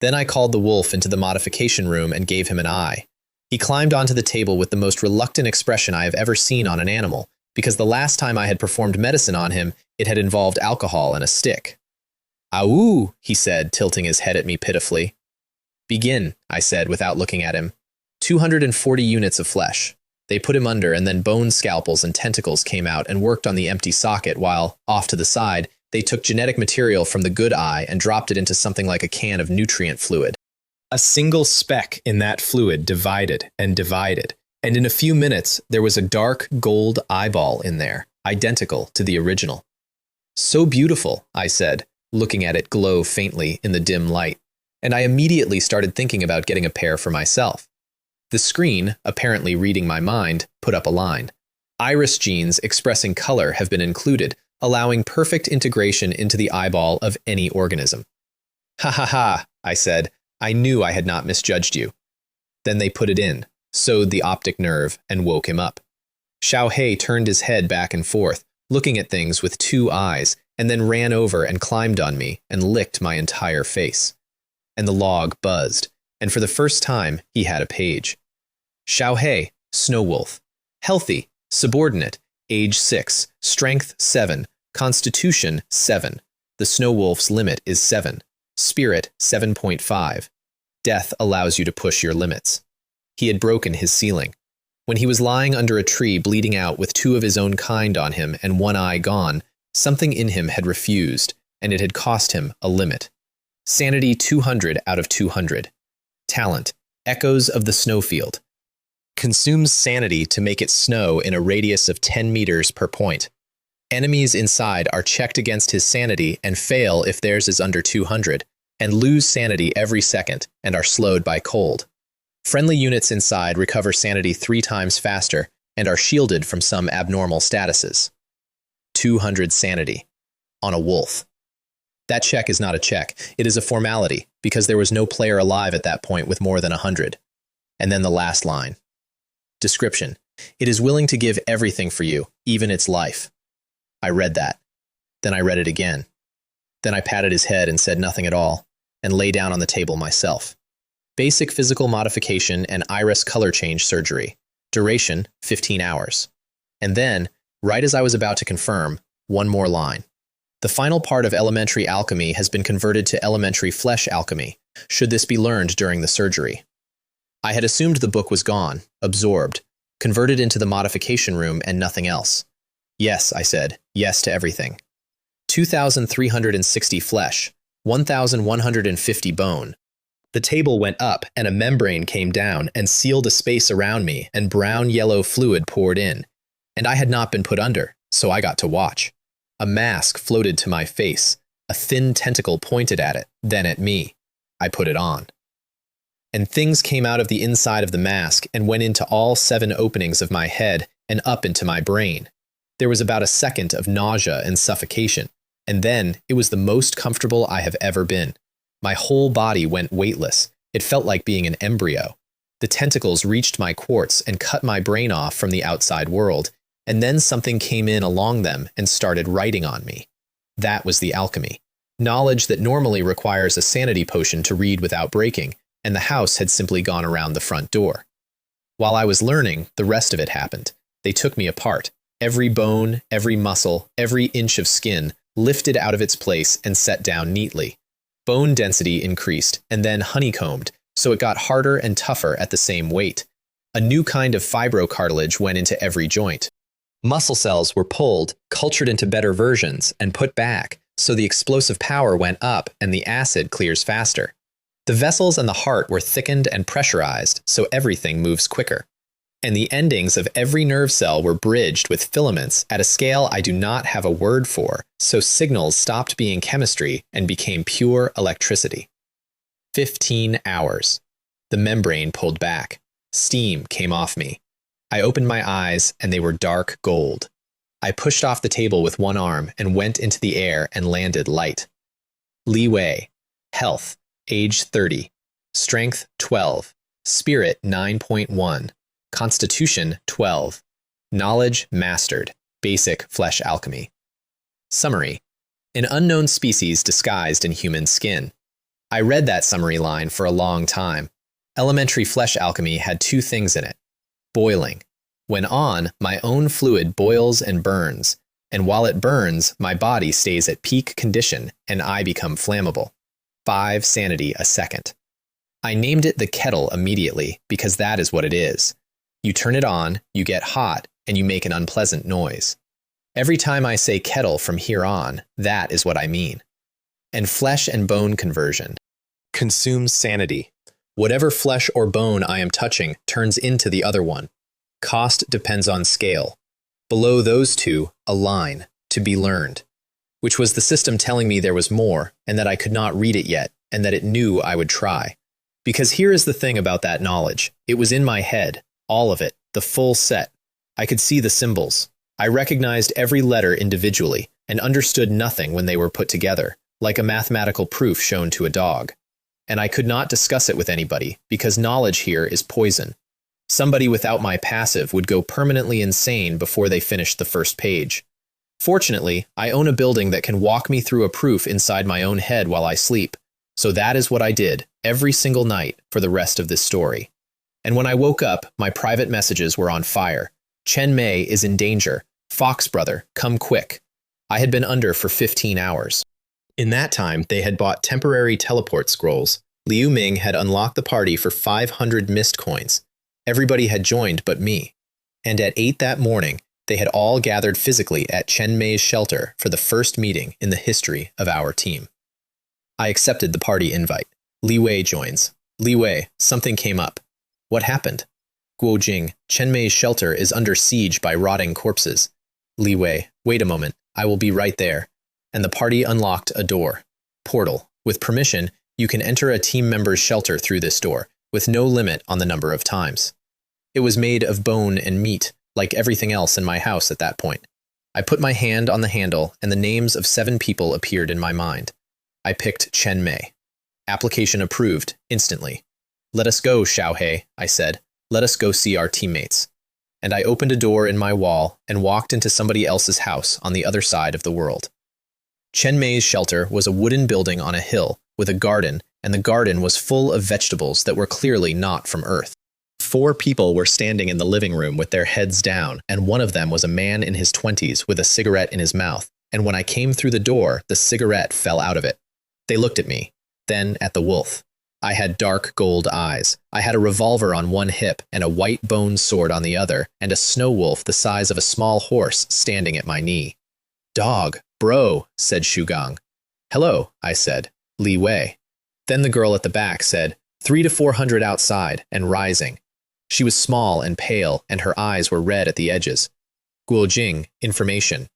Then I called the wolf into the modification room and gave him an eye. He climbed onto the table with the most reluctant expression I have ever seen on an animal, because the last time I had performed medicine on him, it had involved alcohol and a stick. "Awoo," he said, tilting his head at me pitifully. "Begin," I said without looking at him. 240 units of flesh. They put him under, and then bone scalpels and tentacles came out and worked on the empty socket while, off to the side, they took genetic material from the good eye and dropped it into something like a can of nutrient fluid. A single speck in that fluid divided, and in a few minutes there was a dark gold eyeball in there, identical to the original. "So beautiful," I said, looking at it glow faintly in the dim light, and I immediately started thinking about getting a pair for myself. The screen, apparently reading my mind, put up a line. Iris genes expressing color have been included, allowing perfect integration into the eyeball of any organism. "Ha ha ha," I said. I knew I had not misjudged you. Then they put it in, sewed the optic nerve, and woke him up. Xiaohei turned his head back and forth, looking at things with 2 eyes, and then ran over and climbed on me and licked my entire face. And the log buzzed, and for the first time, he had a page. Xiaohei, Snow Wolf. Healthy, subordinate, age 6, strength 7, constitution 7. The Snow Wolf's limit is 7. Spirit 7.5. Death allows you to push your limits. He had broken his ceiling. When he was lying under a tree bleeding out with 2 of his own kind on him and 1 eye gone, something in him had refused, and it had cost him a limit. Sanity 200 out of 200. Talent, Echoes of the Snowfield. Consumes sanity to make it snow in a radius of 10 meters per point. Enemies inside are checked against his sanity and fail if theirs is under 200, and lose sanity every second and are slowed by cold. Friendly units inside recover sanity 3 times faster and are shielded from some abnormal statuses. 200 sanity. On a wolf. That check is not a check. It is a formality, because there was no player alive at that point with more than 100. And then the last line. Description. It is willing to give everything for you, even its life. I read that. Then I read it again. Then I patted his head and said nothing at all, and lay down on the table myself. Basic physical modification and iris color change surgery. Duration, 15 hours. And then, right as I was about to confirm, one more line. The final part of elementary alchemy has been converted to elementary flesh alchemy, should this be learned during the surgery. I had assumed the book was gone, absorbed, converted into the modification room and nothing else. Yes, I said, yes to everything. 2,360 flesh, 1,150 bone. The table went up and a membrane came down and sealed a space around me and brown-yellow fluid poured in. And I had not been put under, so I got to watch. A mask floated to my face. A thin tentacle pointed at it, then at me. I put it on. And things came out of the inside of the mask and went into all 7 openings of my head and up into my brain. There was about a second of nausea and suffocation, and then it was the most comfortable I have ever been. My whole body went weightless. It felt like being an embryo. The tentacles reached my quartz and cut my brain off from the outside world, and then something came in along them and started writing on me. That was the alchemy. Knowledge that normally requires a sanity potion to read without breaking, and the house had simply gone around the front door. While I was learning, the rest of it happened. They took me apart. Every bone, every muscle, every inch of skin lifted out of its place and set down neatly. Bone density increased and then honeycombed, so it got harder and tougher at the same weight. A new kind of fibrocartilage went into every joint. Muscle cells were pulled, cultured into better versions, and put back, so the explosive power went up and the acid clears faster. The vessels and the heart were thickened and pressurized, so everything moves quicker. And the endings of every nerve cell were bridged with filaments at a scale I do not have a word for, so signals stopped being chemistry and became pure electricity. 15 hours. The membrane pulled back. Steam came off me. I opened my eyes, and they were dark gold. I pushed off the table with one arm and went into the air and landed light. Li Wei. Health, age 30. Strength, 12. Spirit, 9.1. Constitution, 12. Knowledge, mastered. Basic flesh alchemy. Summary. An unknown species disguised in human skin. I read that summary line for a long time. Elementary flesh alchemy had two things in it. Boiling. When on, my own fluid boils and burns, and while it burns, my body stays at peak condition and I become flammable. 5 sanity a second. I named it the kettle immediately because that is what it is. You turn it on, you get hot, and you make an unpleasant noise. Every time I say kettle from here on, that is what I mean. And flesh and bone conversion consumes sanity. Whatever flesh or bone I am touching turns into the other one. Cost depends on scale. Below those two, a line, to be learned, which was the system telling me there was more, and that I could not read it yet, and that it knew I would try. Because here is the thing about that knowledge. It was in my head, all of it, the full set. I could see the symbols. I recognized every letter individually, and understood nothing when they were put together, like a mathematical proof shown to a dog. And I could not discuss it with anybody, because knowledge here is poison. Somebody without my passive would go permanently insane before they finished the first page. Fortunately, I own a building that can walk me through a proof inside my own head while I sleep. So that is what I did, every single night, for the rest of this story. And when I woke up, my private messages were on fire. Chen Mei is in danger. Fox brother, come quick. I had been under for 15 hours. In that time, they had bought temporary teleport scrolls. Liu Ming had unlocked the party for 500 mist coins. Everybody had joined but me. And at 8 that morning, they had all gathered physically at Chen Mei's shelter for the first meeting in the history of our team. I accepted the party invite. Li Wei joins. Li Wei, something came up. What happened? Guo Jing, Chen Mei's shelter is under siege by rotting corpses. Li Wei, wait a moment, I will be right there. And the party unlocked a door. Portal. With permission, you can enter a team member's shelter through this door, with no limit on the number of times. It was made of bone and meat, like everything else in my house at that point. I put my hand on the handle, and the names of 7 people appeared in my mind. I picked Chen Mei. Application approved, instantly. Let us go, Xiaohei, I said. Let us go see our teammates. And I opened a door in my wall and walked into somebody else's house on the other side of the world. Chen Mei's shelter was a wooden building on a hill with a garden, and the garden was full of vegetables that were clearly not from Earth. 4 people were standing in the living room with their heads down, and one of them was a man in his 20s with a cigarette in his mouth, and when I came through the door, the cigarette fell out of it. They looked at me, then at the wolf. I had dark gold eyes. I had a revolver on one hip and a white bone sword on the other, and a snow wolf the size of a small horse standing at my knee. Dog, bro, said Shugang. Hello, I said. Li Wei. Then the girl at the back said, 300 to 400 outside, and rising. She was small and pale, and her eyes were red at the edges. Guo Jing, information.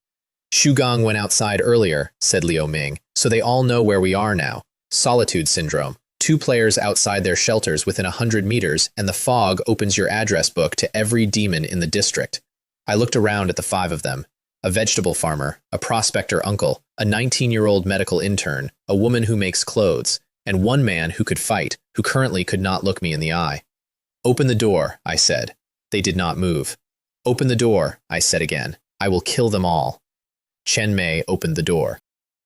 Shugang went outside earlier, said Liu Ming, so they all know where we are now. Solitude syndrome. 2 players outside their shelters within 100 meters, and the fog opens your address book to every demon in the district. I looked around at the 5 of them. A vegetable farmer, a prospector uncle, a 19-year-old medical intern, a woman who makes clothes, and one man who could fight, who currently could not look me in the eye. Open the door, I said. They did not move. Open the door, I said again. I will kill them all. Chen Mei opened the door.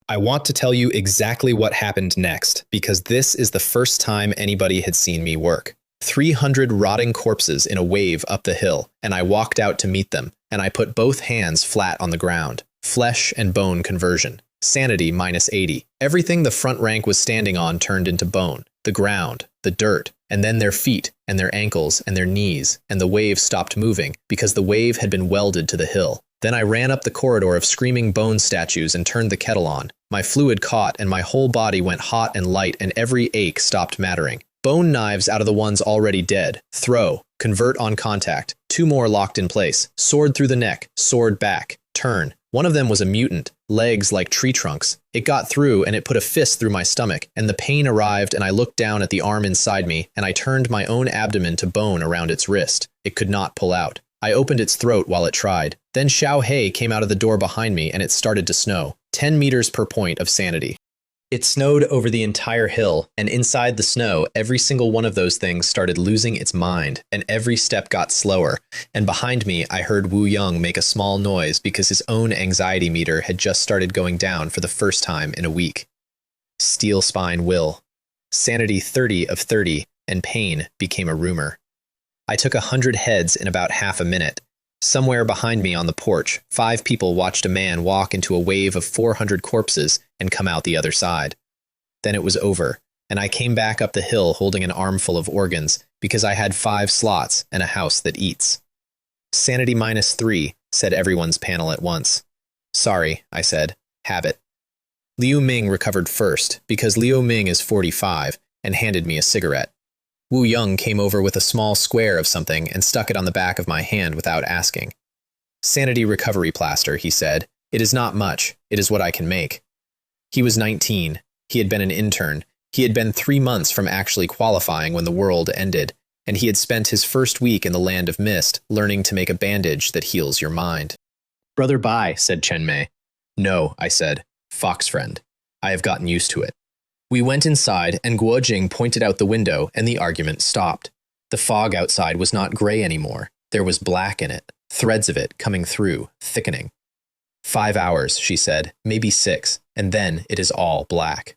I want to tell you exactly what happened next, because this is the first time anybody had seen me work. 300 rotting corpses in a wave up the hill, and I walked out to meet them, and I put both hands flat on the ground. Flesh and bone conversion. Sanity -80. Everything the front rank was standing on turned into bone. The ground, the dirt, and then their feet, and their ankles, and their knees, and the wave stopped moving, because the wave had been welded to the hill. Then I ran up the corridor of screaming bone statues and turned the kettle on. My fluid caught, and my whole body went hot and light, and every ache stopped mattering. Bone knives out of the ones already dead. Throw. Convert on contact. 2 more locked in place. Sword through the neck. Sword back. Turn. One of them was a mutant. Legs like tree trunks. It got through, and it put a fist through my stomach, and the pain arrived, and I looked down at the arm inside me, and I turned my own abdomen to bone around its wrist. It could not pull out. I opened its throat while it tried. Then Xiao Hei came out of the door behind me, and it started to snow. 10 meters per point of sanity. It snowed over the entire hill, and inside the snow, every single one of those things started losing its mind, and every step got slower. And behind me, I heard Wu Young make a small noise because his own anxiety meter had just started going down for the first time in a week. Steel spine will. Sanity 30 of 30, and pain became a rumor. I took 100 heads in about half a minute. Somewhere behind me on the porch, 5 people watched a man walk into a wave of 400 corpses and come out the other side. Then it was over, and I came back up the hill holding an armful of organs because I had 5 slots and a house that eats. Sanity -3, said everyone's panel at once. Sorry, I said. Habit. Liu Ming recovered first because Liu Ming is 45 and handed me a cigarette. Wu Young came over with a small square of something and stuck it on the back of my hand without asking. Sanity recovery plaster, he said. It is not much. It is what I can make. He was 19. He had been an intern. He had been 3 months from actually qualifying when the world ended, and he had spent his first week in the land of mist learning to make a bandage that heals your mind. Brother Bai, said Chen Mei. No, I said. Fox friend. I have gotten used to it. We went inside, and Guo Jing pointed out the window, and the argument stopped. The fog outside was not gray anymore. There was black in it, threads of it coming through, thickening. 5 hours, she said, maybe 6, and then it is all black.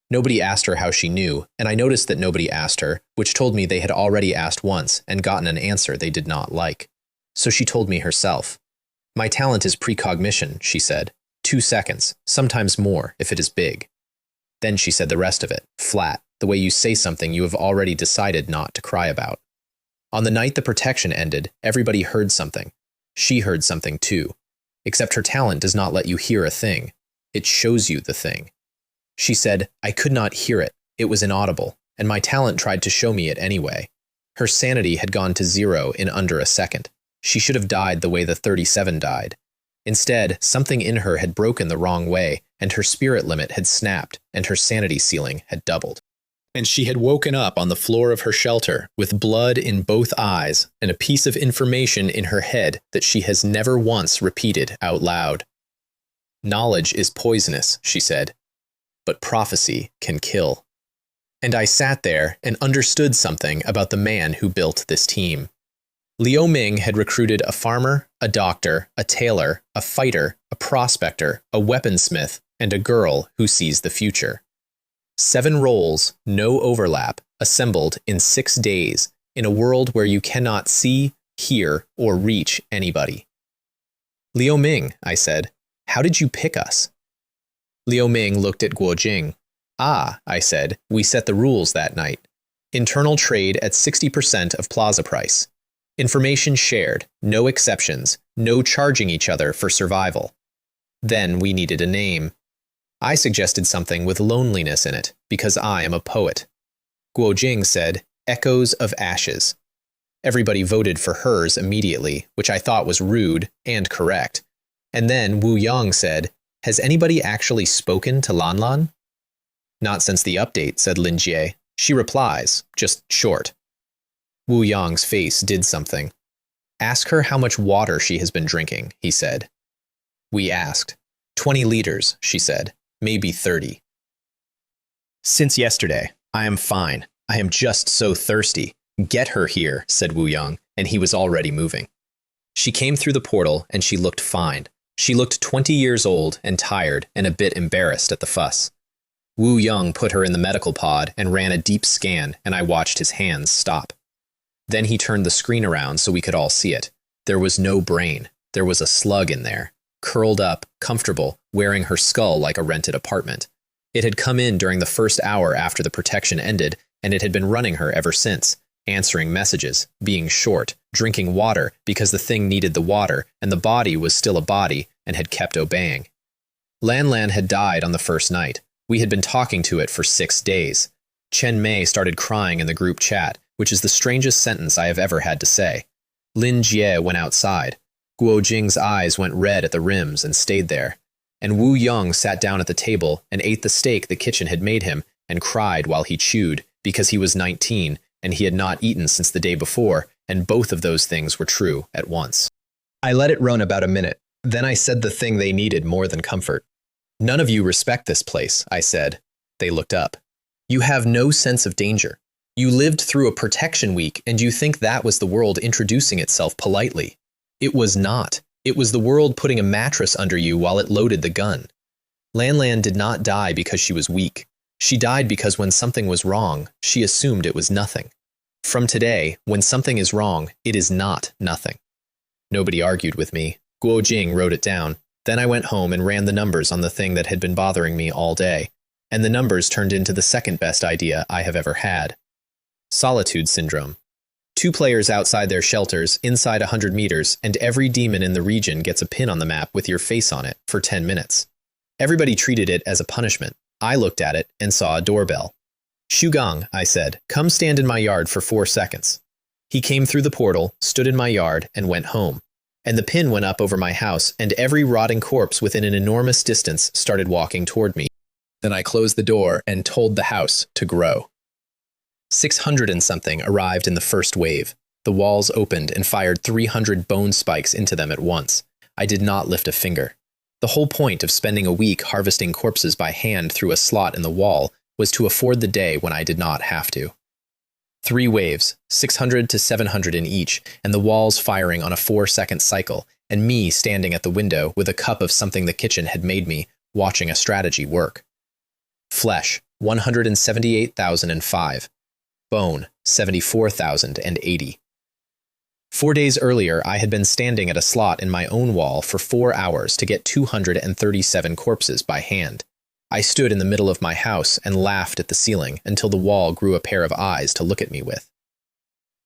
Nobody asked her how she knew, and I noticed that nobody asked her, which told me they had already asked once and gotten an answer they did not like. So she told me herself. My talent is precognition, she said. 2 seconds, sometimes more if it is big. Then she said the rest of it, flat, the way you say something you have already decided not to cry about. On the night the protection ended, everybody heard something. She heard something too. Except her talent does not let you hear a thing. It shows you the thing. She said, I could not hear it. It was inaudible, and my talent tried to show me it anyway. Her sanity had gone to 0 in under a second. She should have died the way the 37 died. Instead, something in her had broken the wrong way, and her spirit limit had snapped, and her sanity ceiling had doubled. And she had woken up on the floor of her shelter, with blood in both eyes, and a piece of information in her head that she has never once repeated out loud. Knowledge is poisonous, she said, but prophecy can kill. And I sat there and understood something about the man who built this team. Liu Ming had recruited a farmer, a doctor, a tailor, a fighter, a prospector, a weaponsmith, and a girl who sees the future. 7 roles, no overlap, assembled in 6 days in a world where you cannot see, hear, or reach anybody. Liu Ming, I said, how did you pick us? Liu Ming looked at Guo Jing. Ah, I said, we set the rules that night. Internal trade at 60% of plaza price. Information shared, no exceptions, no charging each other for survival. Then we needed a name. I suggested something with loneliness in it, because I am a poet. Guo Jing said, Echoes of Ashes. Everybody voted for hers immediately, which I thought was rude and correct. And then Wu Yang said, Has anybody actually spoken to Lan Lan? Not since the update, said Lin Jie. She replies, just short. Wu Yang's face did something. Ask her how much water she has been drinking, he said. We asked. 20 liters, she said. Maybe 30. Since yesterday, I am fine. I am just so thirsty. Get her here, said Wu Yang, and he was already moving. She came through the portal, and she looked fine. She looked 20 years old and tired and a bit embarrassed at the fuss. Wu Yang put her in the medical pod and ran a deep scan, and I watched his hands stop. Then he turned the screen around so we could all see it. There was no brain. There was a slug in there, curled up, comfortable, wearing her skull like a rented apartment. It had come in during the first hour after the protection ended, and it had been running her ever since, answering messages, being short, drinking water because the thing needed the water, and the body was still a body and had kept obeying. Lan Lan had died on the first night. We had been talking to it for 6 days. Chen Mei started crying in the group chat, which is the strangest sentence I have ever had to say. Lin Jie went outside. Guo Jing's eyes went red at the rims and stayed there. And Wu Yong sat down at the table and ate the steak the kitchen had made him and cried while he chewed because he was 19 and he had not eaten since the day before, and both of those things were true at once. I let it run about a minute. Then I said the thing they needed more than comfort. None of you respect this place, I said. They looked up. You have no sense of danger. You lived through a protection week and you think that was the world introducing itself politely. It was not. It was the world putting a mattress under you while it loaded the gun. Lan Lan did not die because she was weak. She died because when something was wrong, she assumed it was nothing. From today, when something is wrong, it is not nothing. Nobody argued with me. Guo Jing wrote it down. Then I went home and ran the numbers on the thing that had been bothering me all day. And the numbers turned into the second best idea I have ever had. Solitude syndrome. 2 players outside their shelters, inside 100 meters, and every demon in the region gets a pin on the map with your face on it for 10 minutes. Everybody treated it as a punishment. I looked at it and saw a doorbell. Shu Gang, I said, come stand in my yard for 4 seconds. He came through the portal, stood in my yard, and went home. And the pin went up over my house, and every rotting corpse within an enormous distance started walking toward me. Then I closed the door and told the house to grow. 600 and something arrived in the first wave. The walls opened and fired 300 bone spikes into them at once. I did not lift a finger. The whole point of spending a week harvesting corpses by hand through a slot in the wall was to afford the day when I did not have to. 3 waves, 600 to 700 in each, and the walls firing on a 4-second cycle, and me standing at the window with a cup of something the kitchen had made me, watching a strategy work. Flesh, 178,005. Bone, 74,080. 4 days earlier, I had been standing at a slot in my own wall for 4 hours to get 237 corpses by hand. I stood in the middle of my house and laughed at the ceiling until the wall grew a pair of eyes to look at me with.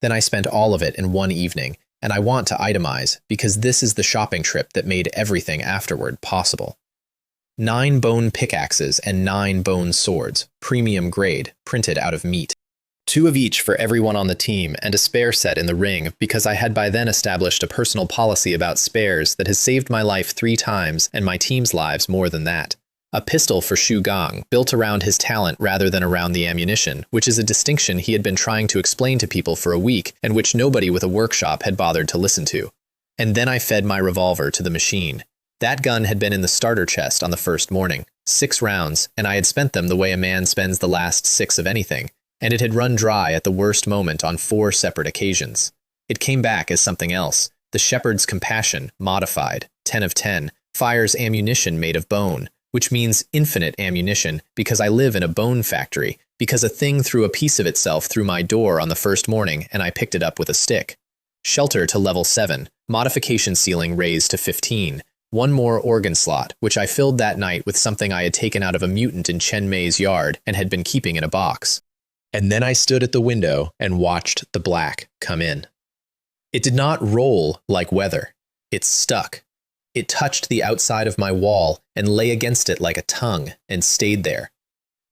Then I spent all of it in one evening, and I want to itemize because this is the shopping trip that made everything afterward possible. 9 bone pickaxes and 9 bone swords, premium grade, printed out of meat. 2 of each for everyone on the team, and a spare set in the ring because I had by then established a personal policy about spares that has saved my life 3 times and my team's lives more than that. A pistol for Shu Gang, built around his talent rather than around the ammunition, which is a distinction he had been trying to explain to people for a week and which nobody with a workshop had bothered to listen to. And then I fed my revolver to the machine. That gun had been in the starter chest on the first morning, 6 rounds, and I had spent them the way a man spends the last 6 of anything, and it had run dry at the worst moment on 4 separate occasions. It came back as something else. The Shepherd's Compassion, modified, 10 of 10, fires ammunition made of bone, which means infinite ammunition because I live in a bone factory, because a thing threw a piece of itself through my door on the first morning and I picked it up with a stick. Shelter to level 7, modification ceiling raised to 15, 1 more organ slot, which I filled that night with something I had taken out of a mutant in Chen Mei's yard and had been keeping in a box. And then I stood at the window and watched the black come in. It did not roll like weather. It stuck. It touched the outside of my wall and lay against it like a tongue and stayed there.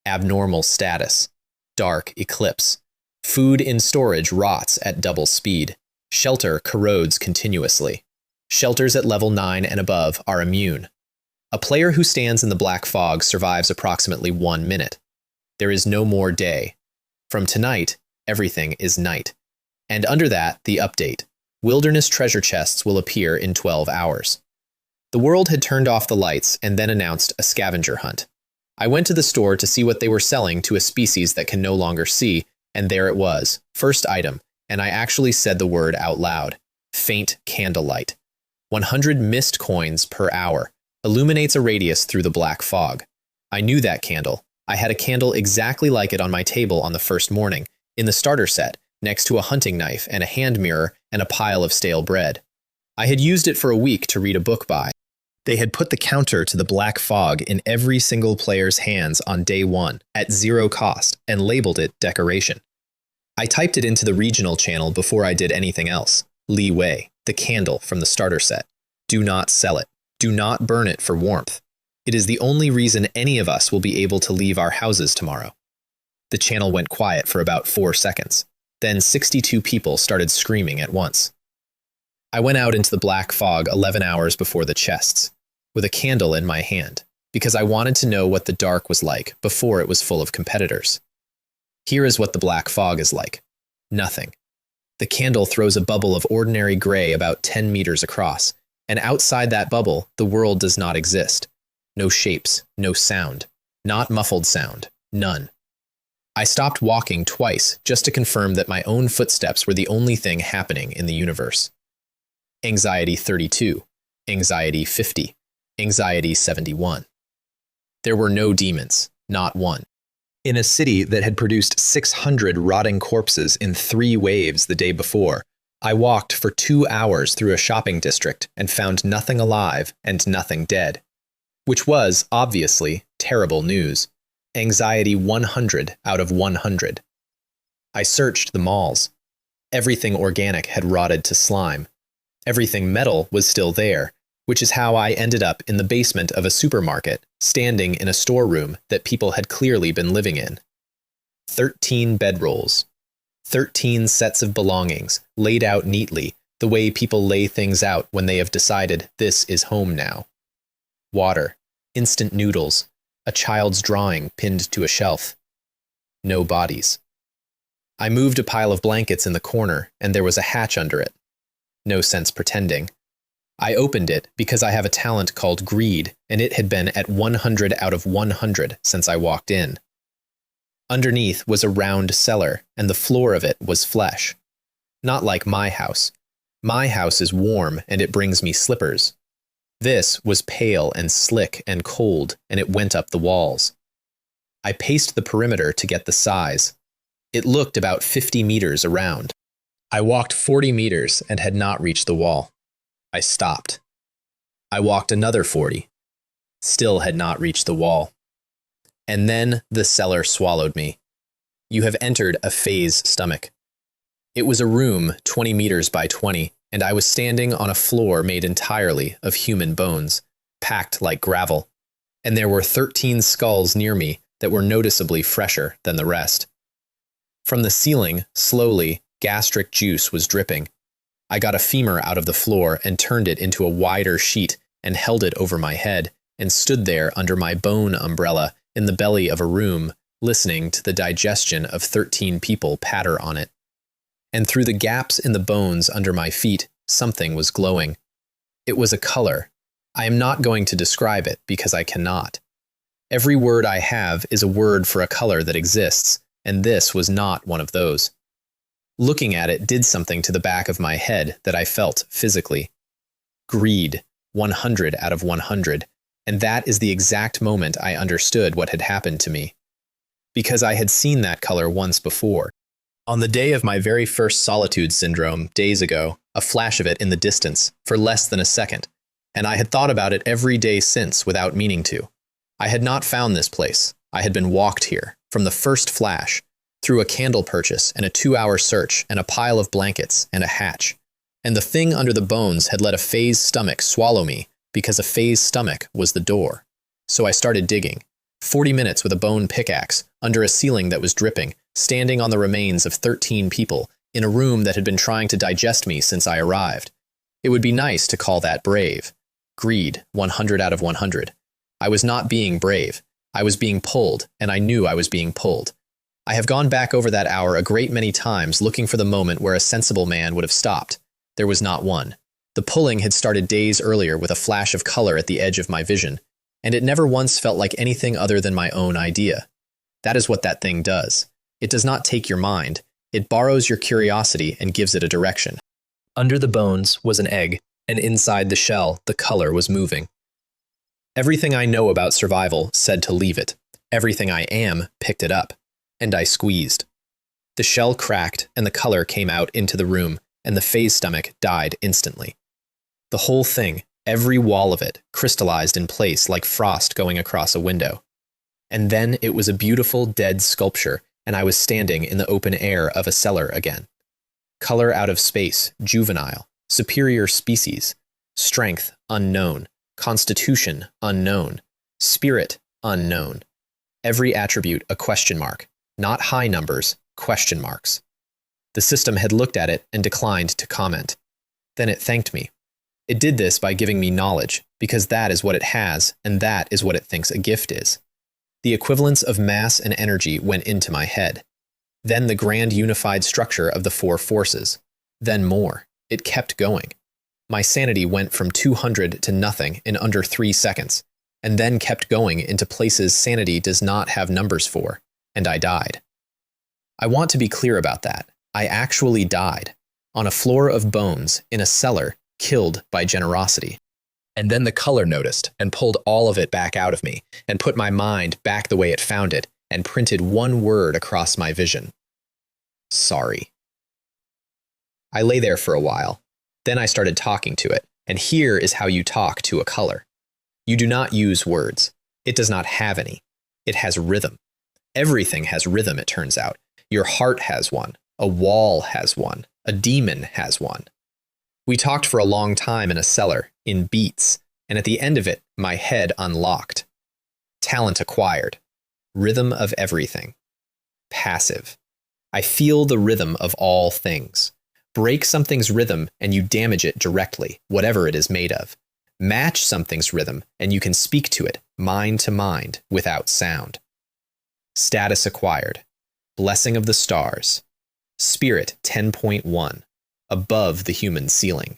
Abnormal status. Dark eclipse. Food in storage rots at double speed. Shelter corrodes continuously. Shelters at level 9 and above are immune. A player who stands in the black fog survives approximately 1 minute. There is no more day. From tonight, everything is night. And under that, the update. Wilderness treasure chests will appear in 12 hours. The world had turned off the lights and then announced a scavenger hunt. I went to the store to see what they were selling to a species that can no longer see, and there it was, first item, and I actually said the word out loud. Faint candlelight. 100 mist coins per hour. Illuminates a radius through the black fog. I knew that candle. I had a candle exactly like it on my table on the first morning, in the starter set, next to a hunting knife and a hand mirror and a pile of stale bread. I had used it for a week to read a book by. They had put the counter to the black fog in every single player's hands on day 1 at 0 cost and labeled it decoration. I typed it into the regional channel before I did anything else. Li Wei, the candle from the starter set. Do not sell it. Do not burn it for warmth. It is the only reason any of us will be able to leave our houses tomorrow. The channel went quiet for about 4 seconds. Then 62 people started screaming at once. I went out into the black fog 11 hours before the chests, with a candle in my hand, because I wanted to know what the dark was like before it was full of competitors. Here is what the black fog is like. Nothing. The candle throws a bubble of ordinary gray about 10 meters across, and outside that bubble, the world does not exist. No shapes, no sound. Not muffled sound. None. I stopped walking twice just to confirm that my own footsteps were the only thing happening in the universe. Anxiety 32, anxiety 50, anxiety 71. There were no demons, not one. In a city that had produced 600 rotting corpses in 3 waves the day before, I walked for 2 hours through a shopping district and found nothing alive and nothing dead. Which was, obviously, terrible news. Anxiety 100 out of 100. I searched the malls. Everything organic had rotted to slime. Everything metal was still there, which is how I ended up in the basement of a supermarket, standing in a storeroom that people had clearly been living in. 13 bedrolls. 13 sets of belongings, laid out neatly, the way people lay things out when they have decided this is home now. Water, instant noodles, a child's drawing pinned to a shelf. No bodies. I moved a pile of blankets in the corner, and there was a hatch under it. No sense pretending. I opened it because I have a talent called greed, and it had been at 100 out of 100 since I walked in. Underneath was a round cellar, and the floor of it was flesh. Not like my house. My house is warm, and it brings me slippers. This was pale and slick and cold, and it went up the walls. I paced the perimeter to get the size. It looked about 50 meters around. I walked 40 meters and had not reached the wall. I stopped. I walked another 40. Still had not reached the wall. And then the cellar swallowed me. You have entered a phase stomach. It was a room 20 meters by 20, and I was standing on a floor made entirely of human bones, packed like gravel. And there were 13 skulls near me that were noticeably fresher than the rest. From the ceiling, slowly, gastric juice was dripping. I got a femur out of the floor and turned it into a wider sheet and held it over my head and stood there under my bone umbrella in the belly of a room, listening to the digestion of 13 people patter on it. And through the gaps in the bones under my feet, something was glowing. It was a color. I am not going to describe it because I cannot. Every word I have is a word for a color that exists, and this was not one of those. Looking at it did something to the back of my head that I felt physically. Greed, 100 out of 100, and that is the exact moment I understood what had happened to me. Because I had seen that color once before. On the day of my very first solitude syndrome, days ago, a flash of it in the distance, for less than a second, and I had thought about it every day since without meaning to. I had not found this place. I had been walked here, from the first flash, through a candle purchase and a 2-hour search and a pile of blankets and a hatch. And the thing under the bones had let a phase stomach swallow me because a phase stomach was the door. So I started digging. 40 minutes with a bone pickaxe under a ceiling that was dripping, standing on the remains of 13 people in a room that had been trying to digest me since I arrived. It would be nice to call that brave. Greed, 100 out of 100. I was not being brave. I was being pulled, and I knew I was being pulled. I have gone back over that hour a great many times looking for the moment where a sensible man would have stopped. There was not one. The pulling had started days earlier with a flash of color at the edge of my vision, and it never once felt like anything other than my own idea. That is what that thing does. It does not take your mind. It borrows your curiosity and gives it a direction. Under the bones was an egg, and inside the shell, the color was moving. Everything I know about survival said to leave it. Everything I am picked it up. And I squeezed. The shell cracked, and the color came out into the room, and the phase stomach died instantly. The whole thing, every wall of it, crystallized in place like frost going across a window. And then it was a beautiful dead sculpture, and I was standing in the open air of a cellar again. Color out of space, juvenile, superior species, strength unknown, constitution unknown, spirit unknown. Every attribute a question mark, not high numbers, question marks. The system had looked at it and declined to comment. Then it thanked me. It did this by giving me knowledge, because that is what it has, and that is what it thinks a gift is. The equivalence of mass and energy went into my head. Then the grand unified structure of the four forces. Then more. It kept going. My sanity went from 200 to nothing in under 3 seconds, and then kept going into places sanity does not have numbers for, and I died. I want to be clear about that. I actually died. On a floor of bones, in a cellar, killed by generosity. And then the color noticed and pulled all of it back out of me and put my mind back the way it found it and printed one word across my vision. Sorry. I lay there for a while. Then I started talking to it, and here is how you talk to a color. You do not use words. It does not have any. It has rhythm. Everything has rhythm, it turns out. Your heart has one. A wall has one. A demon has one. We talked for a long time in a cellar, in beats, and at the end of it, my head unlocked. Talent acquired. Rhythm of everything. Passive. I feel the rhythm of all things. Break something's rhythm and you damage it directly, whatever it is made of. Match something's rhythm and you can speak to it, mind to mind, without sound. Status acquired. Blessing of the stars. Spirit 10.1. Above the human ceiling.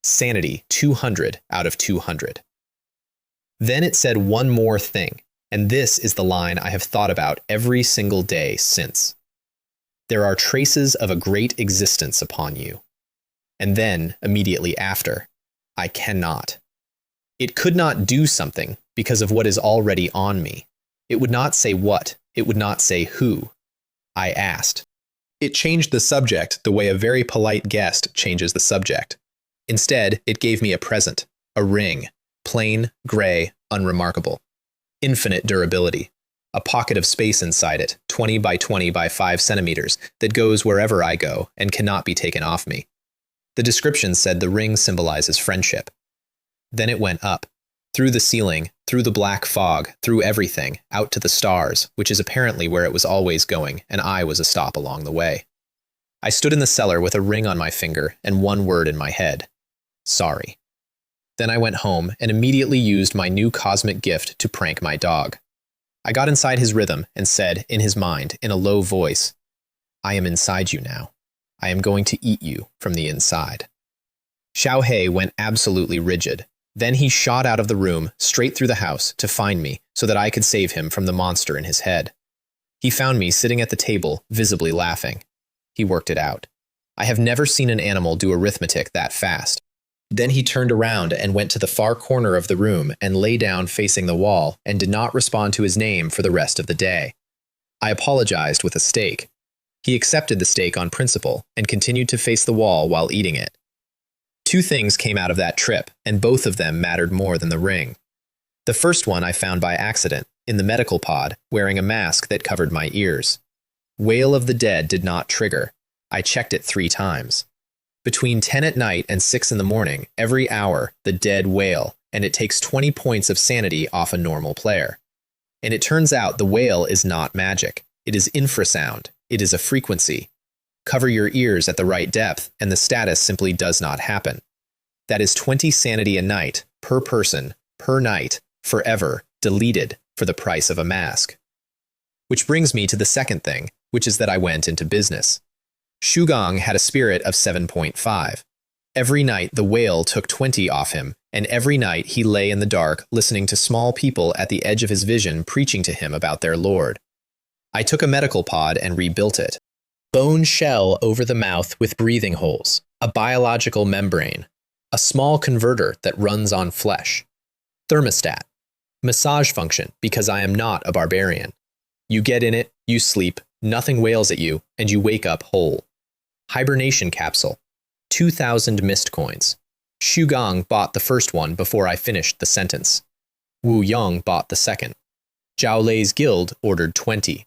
Sanity 200 out of 200. Then it said one more thing, and this is the line I have thought about every single day since. There are traces of a great existence upon you. And then, immediately after, I cannot. It could not do something because of what is already on me. It would not say what. It would not say who. I asked. It changed the subject the way a very polite guest changes the subject. Instead, it gave me a present, a ring, plain, gray, unremarkable. Infinite durability. A pocket of space inside it, 20 by 20 by 5 centimeters, that goes wherever I go and cannot be taken off me. The description said the ring symbolizes friendship. Then it went up, through the ceiling, through the black fog, through everything, out to the stars, which is apparently where it was always going, and I was a stop along the way. I stood in the cellar with a ring on my finger and one word in my head. Sorry. Then I went home and immediately used my new cosmic gift to prank my dog. I got inside his rhythm and said, in his mind, in a low voice, I am inside you now. I am going to eat you from the inside. Xiao He went absolutely rigid. Then he shot out of the room, straight through the house, to find me, so that I could save him from the monster in his head. He found me sitting at the table, visibly laughing. He worked it out. I have never seen an animal do arithmetic that fast. Then he turned around and went to the far corner of the room and lay down facing the wall and did not respond to his name for the rest of the day. I apologized with a steak. He accepted the steak on principle and continued to face the wall while eating it. 2 things came out of that trip, and both of them mattered more than the ring. The first one I found by accident, in the medical pod, wearing a mask that covered my ears. Wail of the Dead did not trigger. I checked it 3 times. Between 10 at night and 6 in the morning, every hour, the dead wail, and it takes 20 points of sanity off a normal player. And it turns out the wail is not magic. It is infrasound. It is a frequency. Cover your ears at the right depth, and the status simply does not happen. That is 20 sanity a night, per person, per night, forever, deleted, for the price of a mask. Which brings me to the second thing, which is that I went into business. Shugang had a spirit of 7.5. Every night the whale took 20 off him, and every night he lay in the dark listening to small people at the edge of his vision preaching to him about their Lord. I took a medical pod and rebuilt it. Bone shell over the mouth with breathing holes, a biological membrane, a small converter that runs on flesh, thermostat, massage function because I am not a barbarian. You get in it, you sleep, Nothing wails at you, and you wake up whole. Hibernation capsule. 2,000 mist coins. Xu Gang bought the first one before I finished the sentence. Wu Yong bought the second. Zhao Lei's guild ordered 20.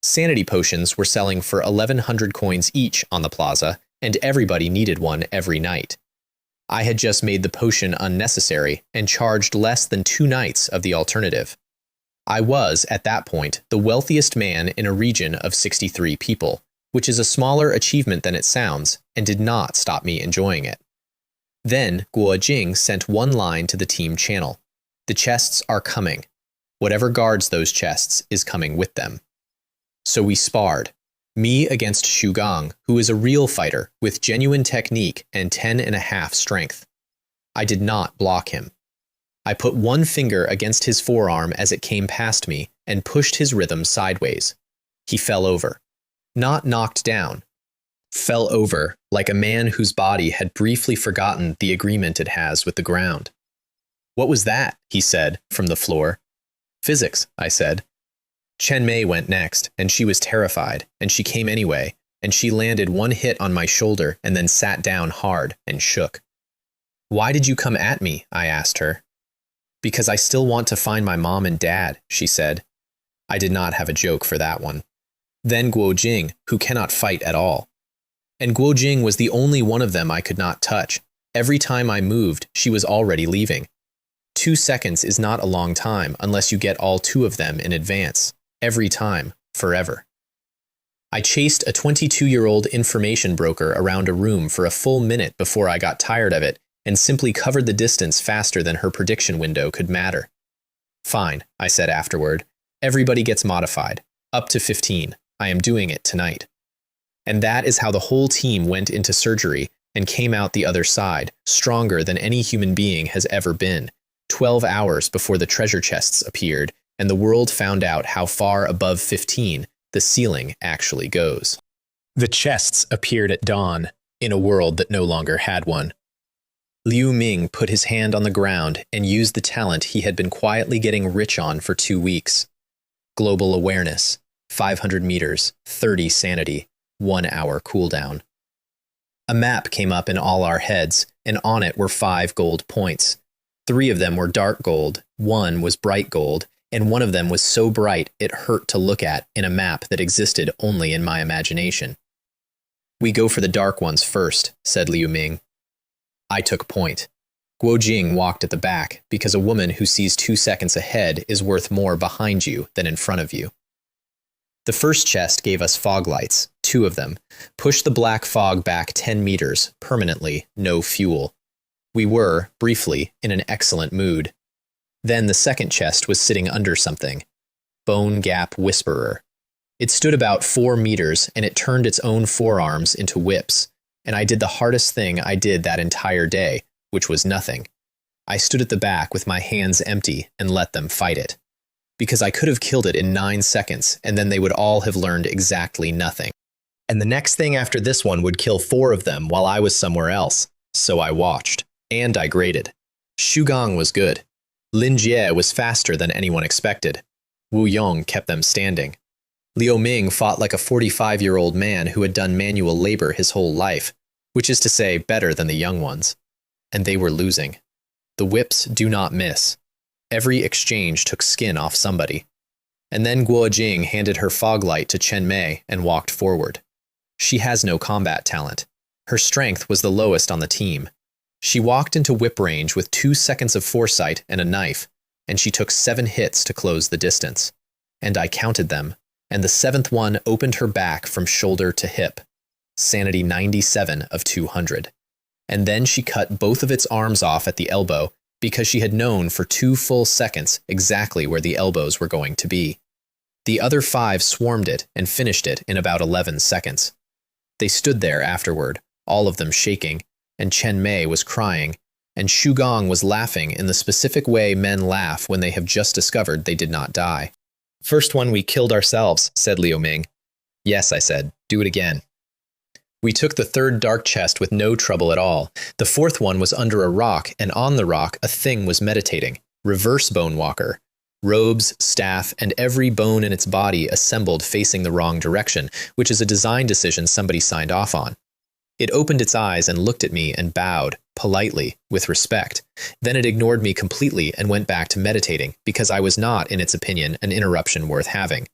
Sanity potions were selling for 1,100 coins each on the plaza, and everybody needed one every night. I had just made the potion unnecessary and charged less than 2 nights of the alternative. I was, at that point, the wealthiest man in a region of 63 people, which is a smaller achievement than it sounds, and did not stop me enjoying it. Then, Guo Jing sent one line to the team channel. The chests are coming. Whatever guards those chests is coming with them. So we sparred. Me against Xu Gang, who is a real fighter with genuine technique and 10.5 strength. I did not block him. I put one finger against his forearm as it came past me and pushed his rhythm sideways. He fell over. Not knocked down. Fell over like a man whose body had briefly forgotten the agreement it has with the ground. What was that? He said from the floor. Physics, I said. Chen Mei went next, and she was terrified, and she came anyway, and she landed one hit on my shoulder and then sat down hard and shook. Why did you come at me? I asked her. Because I still want to find my mom and dad, she said. I did not have a joke for that one. Then Guo Jing, who cannot fight at all. And Guo Jing was the only one of them I could not touch. Every time I moved, she was already leaving. 2 seconds is not a long time unless you get all 2 of them in advance. Every time, forever. I chased a 22-year-old information broker around a room for a full minute before I got tired of it and simply covered the distance faster than her prediction window could matter. Fine, I said afterward. Everybody gets modified. Up to 15. I am doing it tonight. And that is how the whole team went into surgery and came out the other side, stronger than any human being has ever been, 12 hours before the treasure chests appeared and the world found out how far above 15 the ceiling actually goes. The chests appeared at dawn, in a world that no longer had one. Liu Ming put his hand on the ground and used the talent he had been quietly getting rich on for 2 weeks. Global awareness, 500 meters, 30 sanity, 1 hour cooldown. A map came up in all our heads, and on it were 5 gold points. 3 of them were dark gold, 1 was bright gold, and one of them was so bright it hurt to look at in a map that existed only in my imagination. We go for the dark ones first, said Liu Ming. I took point. Guo Jing walked at the back, because a woman who sees 2 seconds ahead is worth more behind you than in front of you. The first chest gave us fog lights, 2 of them. Pushed the black fog back 10 meters, permanently, no fuel. We were, briefly, in an excellent mood. Then the second chest was sitting under something. Bone Gap Whisperer. It stood about 4 meters, and it turned its own forearms into whips, and I did the hardest thing I did that entire day, which was nothing. I stood at the back with my hands empty and let them fight it. Because I could have killed it in 9 seconds, and then they would all have learned exactly nothing. And the next thing after this one would kill 4 of them while I was somewhere else, so I watched. And I graded. Xu Gang was good. Lin Jie was faster than anyone expected. Wu Yong kept them standing. Liu Ming fought like a 45-year-old man who had done manual labor his whole life, which is to say better than the young ones. And they were losing. The whips do not miss. Every exchange took skin off somebody. And then Guo Jing handed her fog light to Chen Mei and walked forward. She has no combat talent. Her strength was the lowest on the team. She walked into whip range with 2 seconds of foresight and a knife, and she took 7 hits to close the distance. And I counted them, and the 7th one opened her back from shoulder to hip. Sanity 97 of 200. And then she cut both of its arms off at the elbow because she had known for 2 full seconds exactly where the elbows were going to be. The other 5 swarmed it and finished it in about 11 seconds. They stood there afterward, all of them shaking, and Chen Mei was crying, and Xu Gang was laughing in the specific way men laugh when they have just discovered they did not die. First one we killed ourselves, said Liu Ming. Yes, I said, do it again. We took the 3rd dark chest with no trouble at all. The 4th one was under a rock, and on the rock a thing was meditating. Reverse Bone Walker. Robes, staff, and every bone in its body assembled facing the wrong direction, which is a design decision somebody signed off on. It opened its eyes and looked at me and bowed, politely, with respect. Then it ignored me completely and went back to meditating, because I was not, in its opinion, an interruption worth having.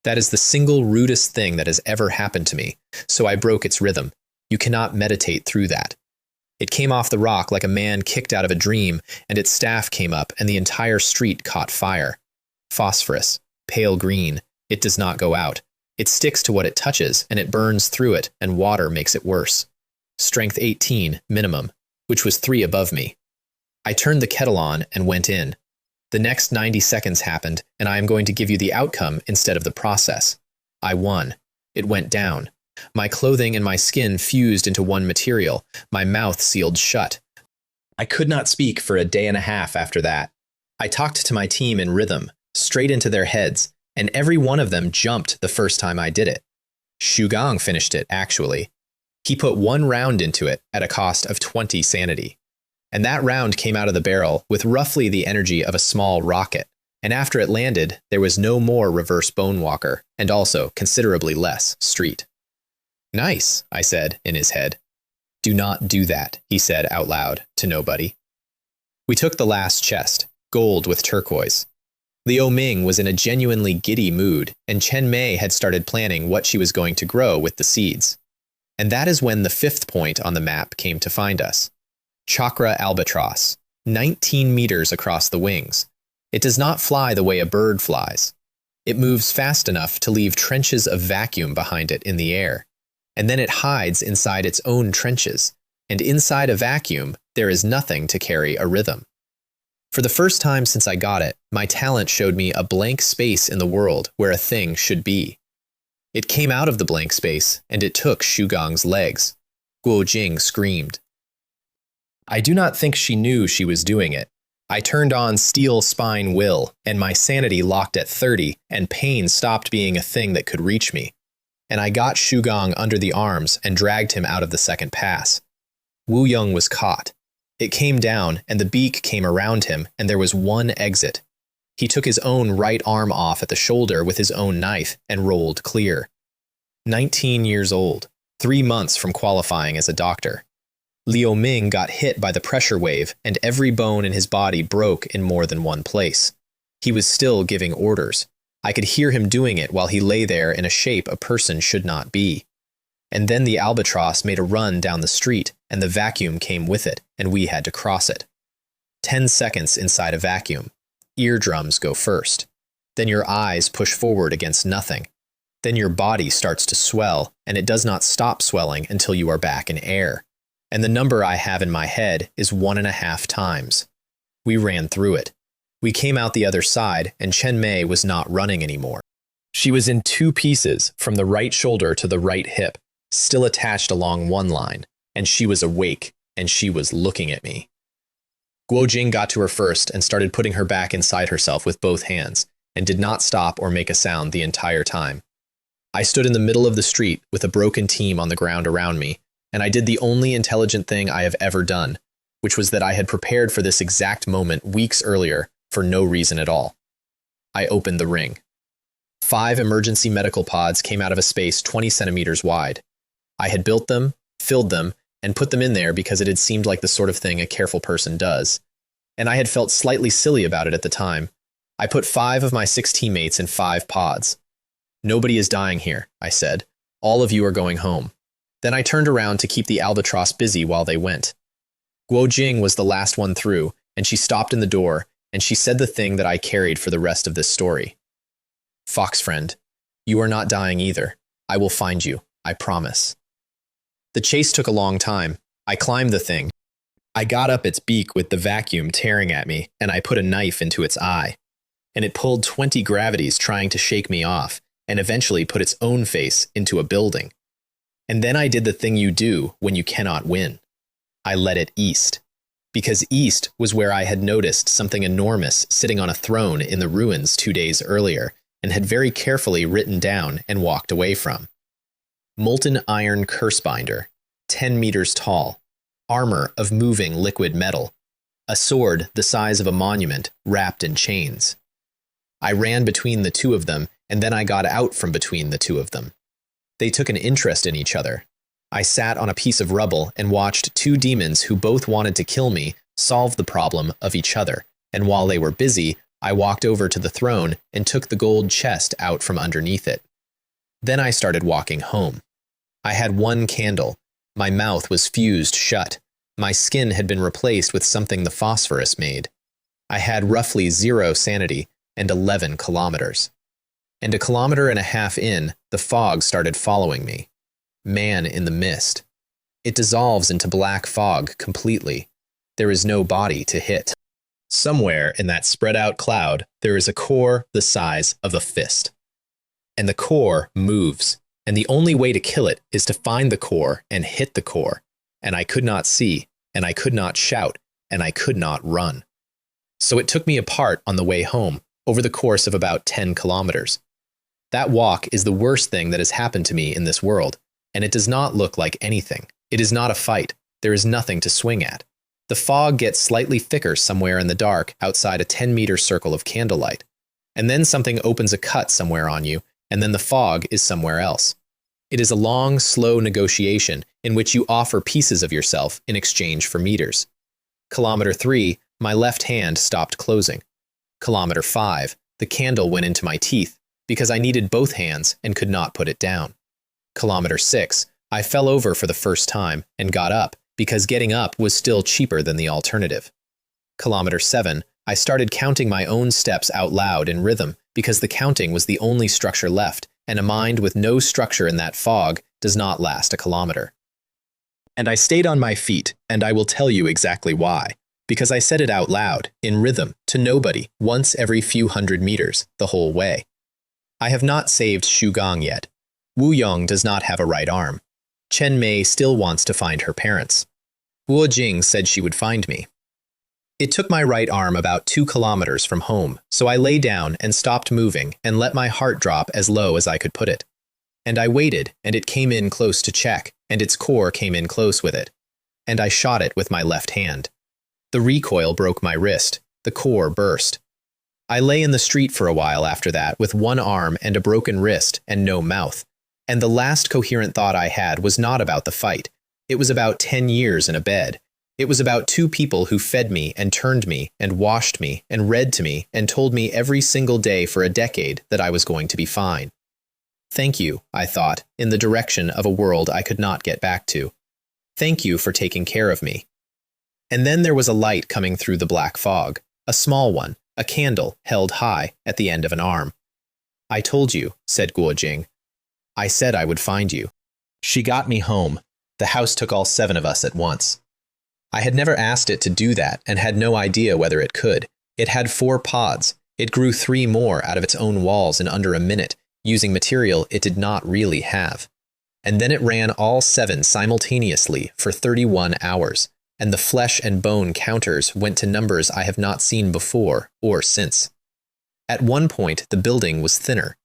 That is the single rudest thing that has ever happened to me, so I broke its rhythm. You cannot meditate through that. It came off the rock like a man kicked out of a dream, and its staff came up, and the entire street caught fire. Phosphorus, pale green, it does not go out. It sticks to what it touches, and it burns through it, and water makes it worse. Strength 18, minimum, which was 3 above me. I turned the kettle on and went in. The next 90 seconds happened, and I am going to give you the outcome instead of the process. I won. It went down. My clothing and my skin fused into one material. My mouth sealed shut. I could not speak for a day and a half after that. I talked to my team in rhythm, straight into their heads, and every one of them jumped the first time I did it. Shugang finished it, actually. He put 1 round into it at a cost of 20 sanity. And that round came out of the barrel with roughly the energy of a small rocket, and after it landed, there was no more reverse bonewalker, and also considerably less street. Nice, I said in his head. Do not do that, he said out loud to nobody. We took the last chest, gold with turquoise. Liu Ming was in a genuinely giddy mood, and Chen Mei had started planning what she was going to grow with the seeds. And that is when the 5th point on the map came to find us. Chakra albatross, 19 meters across the wings. It does not fly the way a bird flies. It moves fast enough to leave trenches of vacuum behind it in the air. And then it hides inside its own trenches, and inside a vacuum, there is nothing to carry a rhythm. For the first time since I got it, my talent showed me a blank space in the world where a thing should be. It came out of the blank space, and it took Shugang's legs. Guo Jing screamed. I do not think she knew she was doing it. I turned on steel spine will, and my sanity locked at 30, and pain stopped being a thing that could reach me. And I got Shugang under the arms and dragged him out of the second pass. Wu Yong was caught. It came down, and the beak came around him, and there was one exit. He took his own right arm off at the shoulder with his own knife and rolled clear. 19 years old, 3 months from qualifying as a doctor. Liu Ming got hit by the pressure wave, and every bone in his body broke in more than one place. He was still giving orders. I could hear him doing it while he lay there in a shape a person should not be. And then the albatross made a run down the street, and the vacuum came with it, and we had to cross it. 10 seconds inside a vacuum. Eardrums go first. Then your eyes push forward against nothing. Then your body starts to swell, and it does not stop swelling until you are back in air. And the number I have in my head is 1.5 times. We ran through it. We came out the other side, and Chen Mei was not running anymore. She was in 2 pieces, from the right shoulder to the right hip, still attached along one line, and she was awake, and she was looking at me. Guo Jing got to her first and started putting her back inside herself with both hands, and did not stop or make a sound the entire time. I stood in the middle of the street with a broken team on the ground around me, and I did the only intelligent thing I have ever done, which was that I had prepared for this exact moment weeks earlier for no reason at all. I opened the ring. 5 emergency medical pods came out of a space 20 centimeters wide. I had built them, filled them, and put them in there because it had seemed like the sort of thing a careful person does. And I had felt slightly silly about it at the time. I put 5 of my 6 teammates in 5 pods. Nobody is dying here, I said. All of you are going home. Then I turned around to keep the albatross busy while they went. Guo Jing was the last one through, and she stopped in the door, and she said the thing that I carried for the rest of this story. Fox friend, you are not dying either. I will find you, I promise. The chase took a long time. I climbed the thing. I got up its beak with the vacuum tearing at me, and I put a knife into its eye. And it pulled 20 gravities trying to shake me off, and eventually put its own face into a building. And then I did the thing you do when you cannot win. I led it east. Because east was where I had noticed something enormous sitting on a throne in the ruins 2 days earlier, and had very carefully written down and walked away from. Molten iron curse binder, 10 meters tall, armor of moving liquid metal, a sword the size of a monument wrapped in chains. I ran between the two of them, and then I got out from between the two of them. They took an interest in each other. I sat on a piece of rubble and watched two demons who both wanted to kill me solve the problem of each other, and while they were busy, I walked over to the throne and took the gold chest out from underneath it. Then I started walking home. I had one candle. My mouth was fused shut. My skin had been replaced with something the phosphorus made. I had roughly 0 sanity and 11 kilometers. And 1.5 kilometers in, the fog started following me. Man in the mist. It dissolves into black fog completely. There is no body to hit. Somewhere in that spread out cloud, there is a core the size of a fist. And the core moves, and the only way to kill it is to find the core and hit the core. And I could not see, and I could not shout, and I could not run. So it took me apart on the way home, over the course of about 10 kilometers. That walk is the worst thing that has happened to me in this world, and it does not look like anything. It is not a fight. There is nothing to swing at. The fog gets slightly thicker somewhere in the dark outside a 10-meter circle of candlelight. And then something opens a cut somewhere on you, and then the fog is somewhere else. It is a long, slow negotiation in which you offer pieces of yourself in exchange for meters. Kilometer 3, my left hand stopped closing. Kilometer 5, the candle went into my teeth because I needed both hands and could not put it down. Kilometer 6, I fell over for the first time and got up because getting up was still cheaper than the alternative. Kilometer 7, I started counting my own steps out loud in rhythm because the counting was the only structure left, and a mind with no structure in that fog does not last a kilometer. And I stayed on my feet, and I will tell you exactly why. Because I said it out loud, in rhythm, to nobody, once every few hundred meters, the whole way. I have not saved Shu Gong yet. Wu Yong does not have a right arm. Chen Mei still wants to find her parents. Wu Jing said she would find me. It took my right arm about 2 kilometers from home, so I lay down and stopped moving and let my heart drop as low as I could put it. And I waited, and it came in close to check, and its core came in close with it. And I shot it with my left hand. The recoil broke my wrist. The core burst. I lay in the street for a while after that with one arm and a broken wrist and no mouth. And the last coherent thought I had was not about the fight. It was about 10 years in a bed. It was about 2 people who fed me and turned me and washed me and read to me and told me every single day for a decade that I was going to be fine. Thank you, I thought, in the direction of a world I could not get back to. Thank you for taking care of me. And then there was a light coming through the black fog, a small one, a candle held high at the end of an arm. I told you, said Guo Jing. I said I would find you. She got me home. The house took all 7 of us at once. I had never asked it to do that and had no idea whether it could. It had 4 pods. It grew 3 more out of its own walls in under a minute, using material it did not really have. And then it ran all 7 simultaneously for 31 hours, and the flesh and bone counters went to numbers I have not seen before or since. At one point, the building was thinner,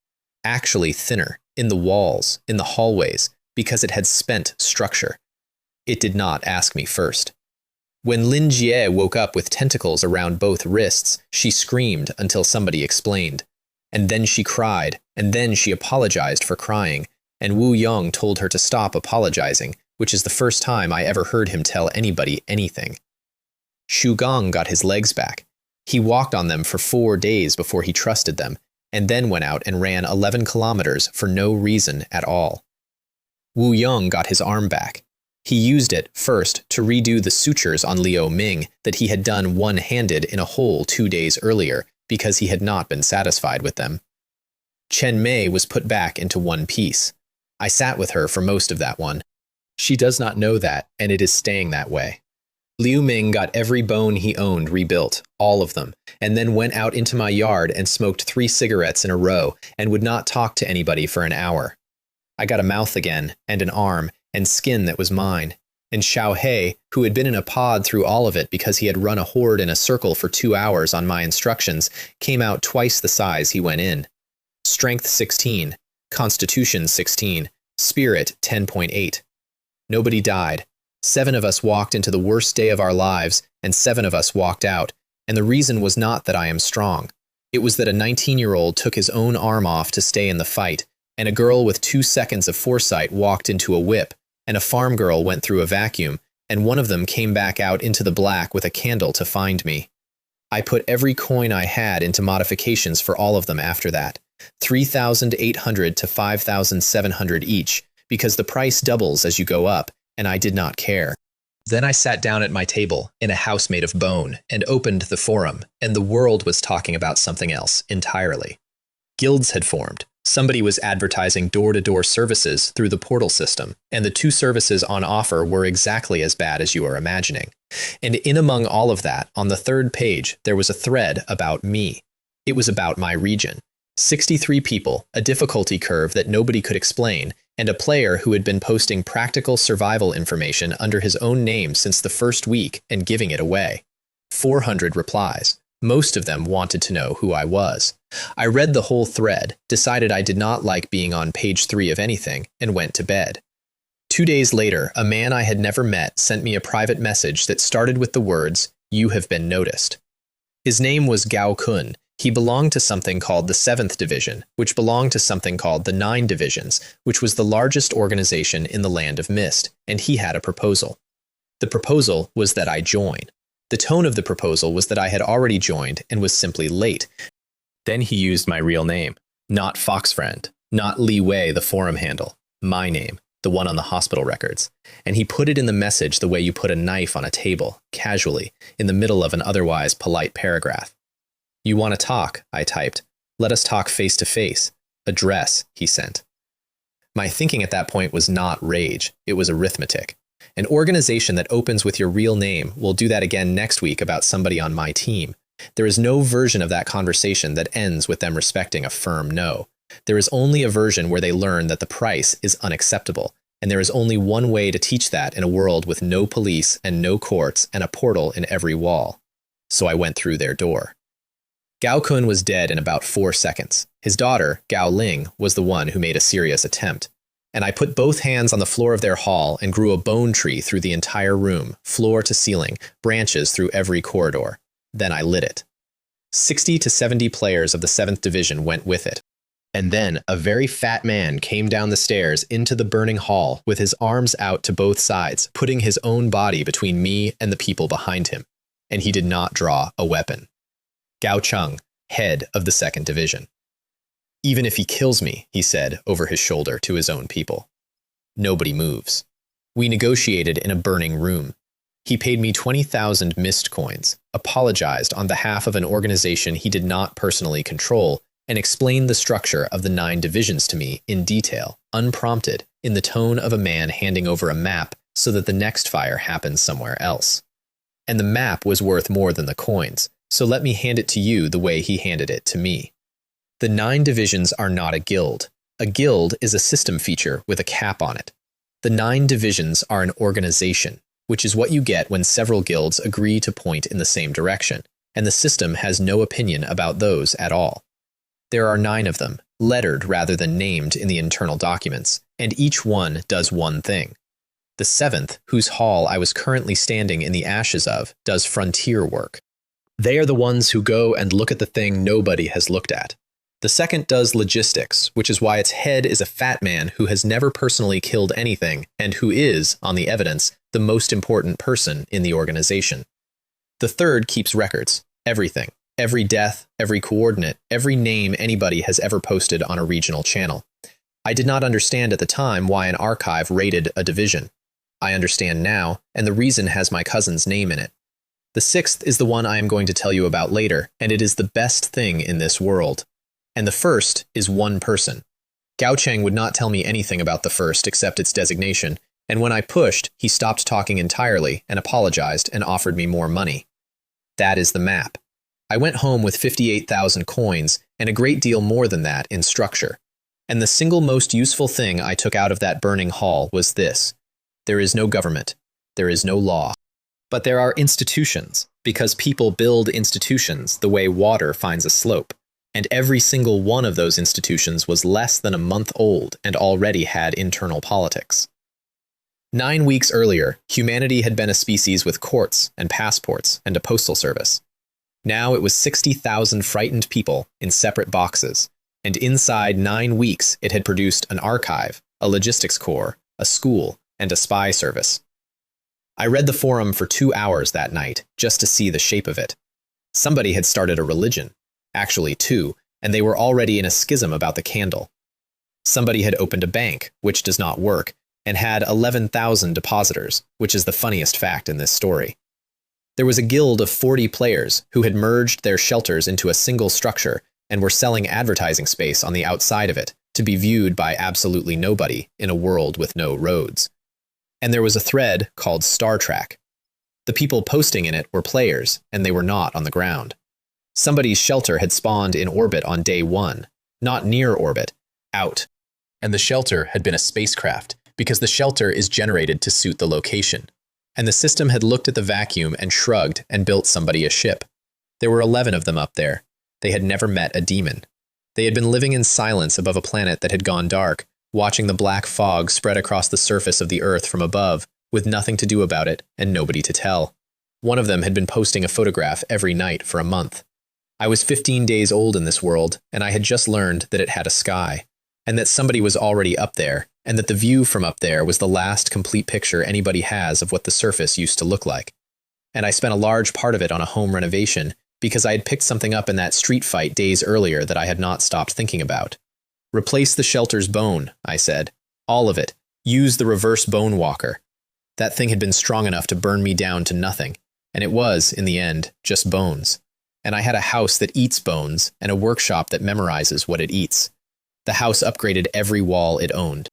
actually thinner, in the walls, in the hallways, because it had spent structure. It did not ask me first. When Lin Jie woke up with tentacles around both wrists, she screamed until somebody explained. And then she cried, and then she apologized for crying, and Wu Yong told her to stop apologizing, which is the first time I ever heard him tell anybody anything. Shu Gong got his legs back. He walked on them for 4 days before he trusted them, and then went out and ran 11 kilometers for no reason at all. Wu Yong got his arm back. He used it, first, to redo the sutures on Liu Ming that he had done one-handed in a hole 2 days earlier because he had not been satisfied with them. Chen Mei was put back into one piece. I sat with her for most of that one. She does not know that, and it is staying that way. Liu Ming got every bone he owned rebuilt, all of them, and then went out into my yard and smoked 3 cigarettes in a row and would not talk to anybody for an hour. I got a mouth again, and an arm, and skin that was mine. And Xiao He, who had been in a pod through all of it because he had run a horde in a circle for 2 hours on my instructions, came out twice the size he went in. Strength 16, Constitution 16, Spirit 10.8. Nobody died. 7 of us walked into the worst day of our lives, and 7 of us walked out, and the reason was not that I am strong. It was that a 19-year-old took his own arm off to stay in the fight, and a girl with 2 seconds of foresight walked into a whip, and a farm girl went through a vacuum, and one of them came back out into the black with a candle to find me. I put every coin I had into modifications for all of them after that, 3,800 to 5,700 each, because the price doubles as you go up, and I did not care. Then I sat down at my table, in a house made of bone, and opened the forum, and the world was talking about something else entirely. Guilds had formed. Somebody was advertising door-to-door services through the portal system, and the 2 services on offer were exactly as bad as you are imagining. And in among all of that, on the 3rd page, there was a thread about me. It was about my region. 63 people, a difficulty curve that nobody could explain, and a player who had been posting practical survival information under his own name since the first week and giving it away. 400 replies. Most of them wanted to know who I was. I read the whole thread, decided I did not like being on page 3 of anything, and went to bed. 2 days later, a man I had never met sent me a private message that started with the words, "You have been noticed." His name was Gao Kun. He belonged to something called the 7th Division, which belonged to something called the 9 Divisions, which was the largest organization in the Land of Mist, and he had a proposal. The proposal was that I join. The tone of the proposal was that I had already joined and was simply late. Then he used my real name, not Foxfriend, not Li Wei, the forum handle, my name, the one on the hospital records, and he put it in the message the way you put a knife on a table, casually, in the middle of an otherwise polite paragraph. "You want to talk," I typed. "Let us talk face to face. Address," he sent. My thinking at that point was not rage, it was arithmetic. An organization that opens with your real name will do that again next week about somebody on my team. There is no version of that conversation that ends with them respecting a firm no. There is only a version where they learn that the price is unacceptable, and there is only one way to teach that in a world with no police and no courts and a portal in every wall. So I went through their door. Gao Kun was dead in about 4 seconds. His daughter, Gao Ling, was the one who made a serious attempt. And I put both hands on the floor of their hall and grew a bone tree through the entire room, floor to ceiling, branches through every corridor. Then I lit it. 60 to 70 players of the 7th Division went with it. And then a very fat man came down the stairs into the burning hall with his arms out to both sides, putting his own body between me and the people behind him. And he did not draw a weapon. Gao Cheng, head of the 2nd Division. "Even if he kills me," he said over his shoulder to his own people. Nobody moves. We negotiated in a burning room. He paid me 20,000 mist coins, apologized on behalf of an organization he did not personally control, and explained the structure of the 9 divisions to me in detail, unprompted, in the tone of a man handing over a map so that the next fire happens somewhere else. And the map was worth more than the coins, so let me hand it to you the way he handed it to me. The 9 divisions are not a guild. A guild is a system feature with a cap on it. The 9 divisions are an organization, which is what you get when several guilds agree to point in the same direction, and the system has no opinion about those at all. There are 9 of them, lettered rather than named in the internal documents, and each one does one thing. The 7th, whose hall I was currently standing in the ashes of, does frontier work. They are the ones who go and look at the thing nobody has looked at. The 2nd does logistics, which is why its head is a fat man who has never personally killed anything and who is, on the evidence, the most important person in the organization. The 3rd keeps records, everything, every death, every coordinate, every name anybody has ever posted on a regional channel. I did not understand at the time why an archive rated a division. I understand now, and the reason has my cousin's name in it. The 6th is the one I am going to tell you about later, and it is the best thing in this world. And the 1st is one person. Gao Cheng would not tell me anything about the 1st except its designation, and when I pushed, he stopped talking entirely and apologized and offered me more money. That is the map. I went home with 58,000 coins and a great deal more than that in structure. And the single most useful thing I took out of that burning hall was this: there is no government, there is no law. But there are institutions, because people build institutions the way water finds a slope. And every single one of those institutions was less than a month old and already had internal politics. 9 weeks earlier, humanity had been a species with courts and passports and a postal service. Now it was 60,000 frightened people in separate boxes, and inside 9 weeks it had produced an archive, a logistics corps, a school, and a spy service. I read the forum for 2 hours that night just to see the shape of it. Somebody had started a religion, actually 2, and they were already in a schism about the candle. Somebody had opened a bank, which does not work, and had 11,000 depositors, which is the funniest fact in this story. There was a guild of 40 players who had merged their shelters into a single structure and were selling advertising space on the outside of it to be viewed by absolutely nobody in a world with no roads. And there was a thread called Star Trek. The people posting in it were players, and they were not on the ground. Somebody's shelter had spawned in orbit on day 1, not near orbit, out. And the shelter had been a spacecraft, because the shelter is generated to suit the location. And the system had looked at the vacuum and shrugged and built somebody a ship. There were 11 of them up there. They had never met a demon. They had been living in silence above a planet that had gone dark, watching the black fog spread across the surface of the Earth from above, with nothing to do about it and nobody to tell. One of them had been posting a photograph every night for a month. I was 15 days old in this world, and I had just learned that it had a sky, and that somebody was already up there, and that the view from up there was the last complete picture anybody has of what the surface used to look like. And I spent a large part of it on a home renovation, because I had picked something up in that street fight days earlier that I had not stopped thinking about. Replace the shelter's bone, I said. All of it. Use the reverse bone walker. That thing had been strong enough to burn me down to nothing, and it was, in the end, just bones. And I had a house that eats bones and a workshop that memorizes what it eats. The house upgraded every wall it owned.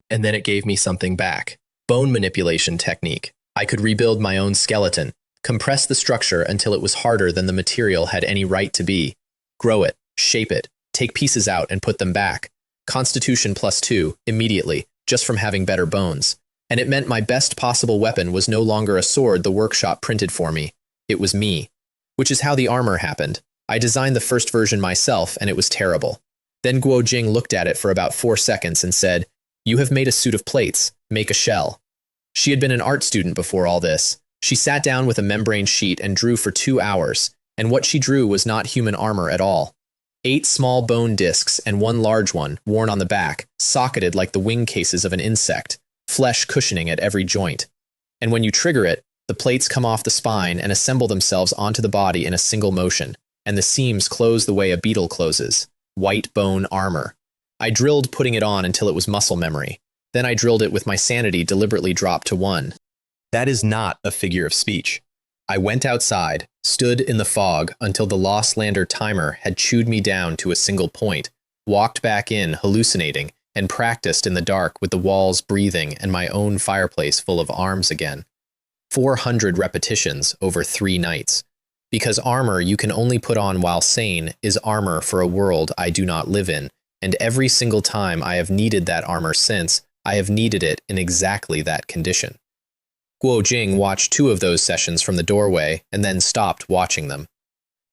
And then it gave me something back. Bone manipulation technique. I could rebuild my own skeleton, compress the structure until it was harder than the material had any right to be, grow it, shape it, take pieces out and put them back. Constitution +2, immediately, just from having better bones. And it meant my best possible weapon was no longer a sword the workshop printed for me. It was me. Which is how the armor happened. I designed the first version myself, and it was terrible. Then Guo Jing looked at it for about 4 seconds and said, "You have made a suit of plates. Make a shell." She had been an art student before all this. She sat down with a membrane sheet and drew for 2 hours, and what she drew was not human armor at all. 8 small bone discs and 1 large one, worn on the back, socketed like the wing cases of an insect, flesh cushioning at every joint. And when you trigger it, the plates come off the spine and assemble themselves onto the body in a single motion, and the seams close the way a beetle closes. White bone armor. I drilled putting it on until it was muscle memory. Then I drilled it with my sanity deliberately dropped to 1. That is not a figure of speech. I went outside, stood in the fog until the Lost Lander timer had chewed me down to a single point, walked back in hallucinating, and practiced in the dark with the walls breathing and my own fireplace full of arms again. 400 repetitions over 3 nights. Because armor you can only put on while sane is armor for a world I do not live in, and every single time I have needed that armor since, I have needed it in exactly that condition. Guo Jing watched 2 of those sessions from the doorway and then stopped watching them.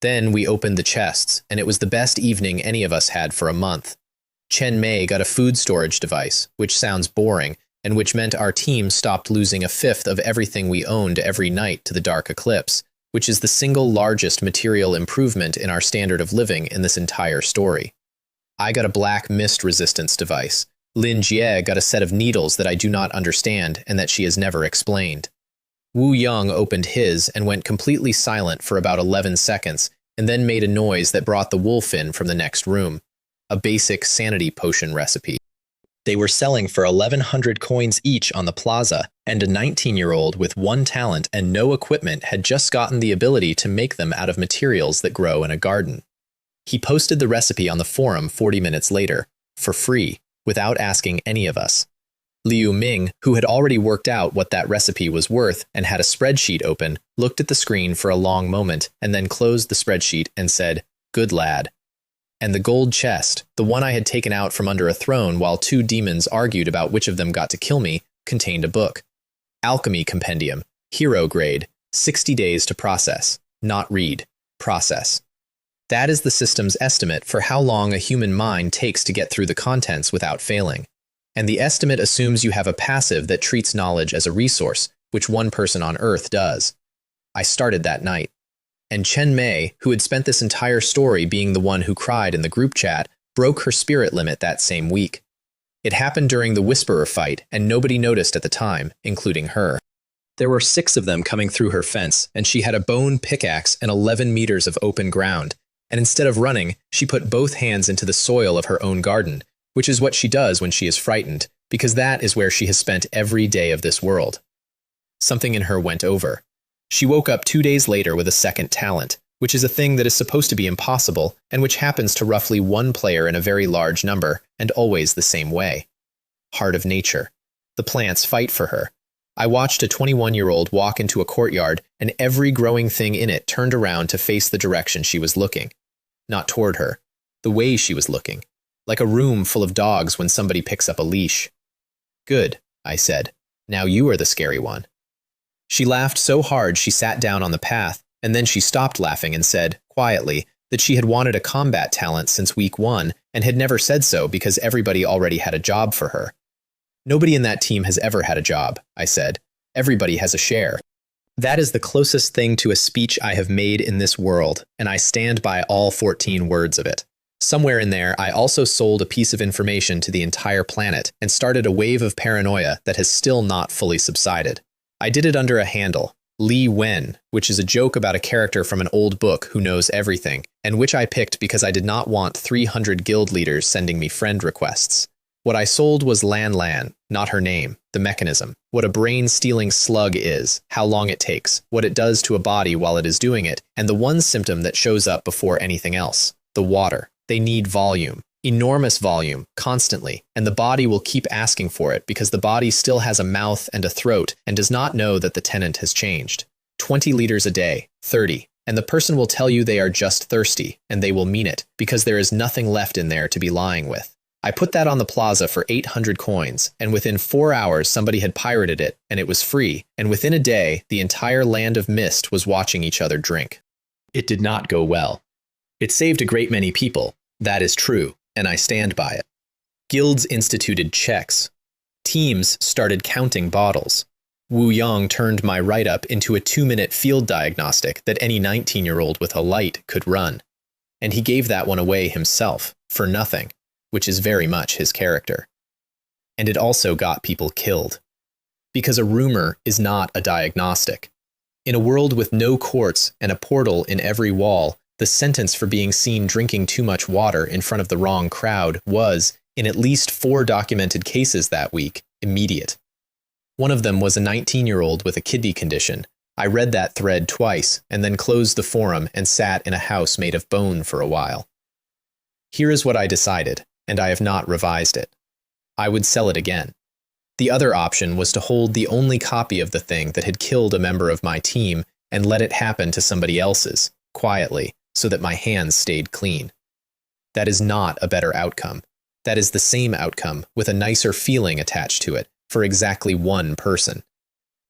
Then we opened the chests, and it was the best evening any of us had for a month. Chen Mei got a food storage device, which sounds boring, and which meant our team stopped losing 1/5 of everything we owned every night to the dark eclipse, which is the single largest material improvement in our standard of living in this entire story. I got a black mist resistance device. Lin Jie got a set of needles that I do not understand and that she has never explained. Wu Yang opened his and went completely silent for about 11 seconds, and then made a noise that brought the wolf in from the next room. A basic sanity potion recipe. They were selling for 1,100 coins each on the plaza, and a 19-year-old with 1 talent and no equipment had just gotten the ability to make them out of materials that grow in a garden. He posted the recipe on the forum 40 minutes later, for free, without asking any of us. Liu Ming, who had already worked out what that recipe was worth and had a spreadsheet open, looked at the screen for a long moment and then closed the spreadsheet and said, "Good lad." And the gold chest, the one I had taken out from under a throne while 2 demons argued about which of them got to kill me, contained a book. Alchemy Compendium, hero grade, 60 days to process, not read, process. That is the system's estimate for how long a human mind takes to get through the contents without failing. And the estimate assumes you have a passive that treats knowledge as a resource, which one person on Earth does. I started that night. And Chen Mei, who had spent this entire story being the one who cried in the group chat, broke her spirit limit that same week. It happened during the Whisperer fight, and nobody noticed at the time, including her. There were 6 of them coming through her fence, and she had a bone pickaxe and 11 meters of open ground. And instead of running, she put both hands into the soil of her own garden, which is what she does when she is frightened, because that is where she has spent every day of this world. Something in her went over. She woke up 2 days later with a second talent, which is a thing that is supposed to be impossible, and which happens to roughly one player in a very large number, and always the same way. Heart of nature. The plants fight for her. I watched a 21-year-old walk into a courtyard, and every growing thing in it turned around to face the direction she was looking. Not toward her. The way she was looking. Like a room full of dogs when somebody picks up a leash. Good, I said. Now you are the scary one. She laughed so hard she sat down on the path, and then she stopped laughing and said, quietly, that she had wanted a combat talent since week 1 and had never said so because everybody already had a job for her. Nobody in that team has ever had a job, I said. Everybody has a share. That is the closest thing to a speech I have made in this world, and I stand by all 14 words of it. Somewhere in there, I also sold a piece of information to the entire planet and started a wave of paranoia that has still not fully subsided. I did it under a handle, Li Wen, which is a joke about a character from an old book who knows everything, and which I picked because I did not want 300 guild leaders sending me friend requests. What I sold was Lan Lan, not her name, the mechanism, what a brain-stealing slug is, how long it takes, what it does to a body while it is doing it, and the one symptom that shows up before anything else, the water. They need volume, enormous volume, constantly, and the body will keep asking for it because the body still has a mouth and a throat and does not know that the tenant has changed. 20 liters a day, 30, and the person will tell you they are just thirsty, and they will mean it, because there is nothing left in there to be lying with. I put that on the plaza for 800 coins, and within 4 hours somebody had pirated it, and it was free, and within a day the entire land of mist was watching each other drink. It did not go well. It saved a great many people, that is true, and I stand by it. Guilds instituted checks. Teams started counting bottles. Wu Yang turned my write-up into a 2-minute field diagnostic that any 19-year-old with a light could run. And he gave that one away himself, for nothing, which is very much his character. And it also got people killed. Because a rumor is not a diagnostic. In a world with no courts and a portal in every wall, the sentence for being seen drinking too much water in front of the wrong crowd was, in at least 4 documented cases that week, immediate. One of them was a 19-year-old with a kidney condition. I read that thread twice and then closed the forum and sat in a house made of bone for a while. Here is what I decided, and I have not revised it. I would sell it again. The other option was to hold the only copy of the thing that had killed a member of my team and let it happen to somebody else's, quietly, so that my hands stayed clean. That is not a better outcome. That is the same outcome with a nicer feeling attached to it for exactly one person.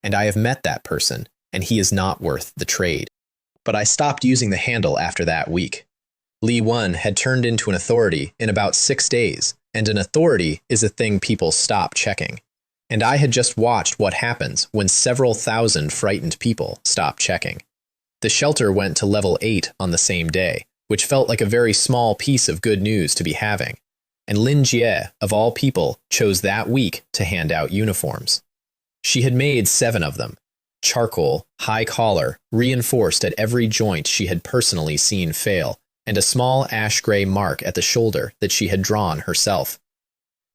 And I have met that person, and he is not worth the trade. But I stopped using the handle after that week. Li Wen had turned into an authority in about 6 days, and an authority is a thing people stop checking. And I had just watched what happens when several thousand frightened people stop checking. The shelter went to level 8 on the same day, which felt like a very small piece of good news to be having. And Lin Jie, of all people, chose that week to hand out uniforms. She had made 7 of them. Charcoal, high collar, reinforced at every joint she had personally seen fail, and a small ash-gray mark at the shoulder that she had drawn herself.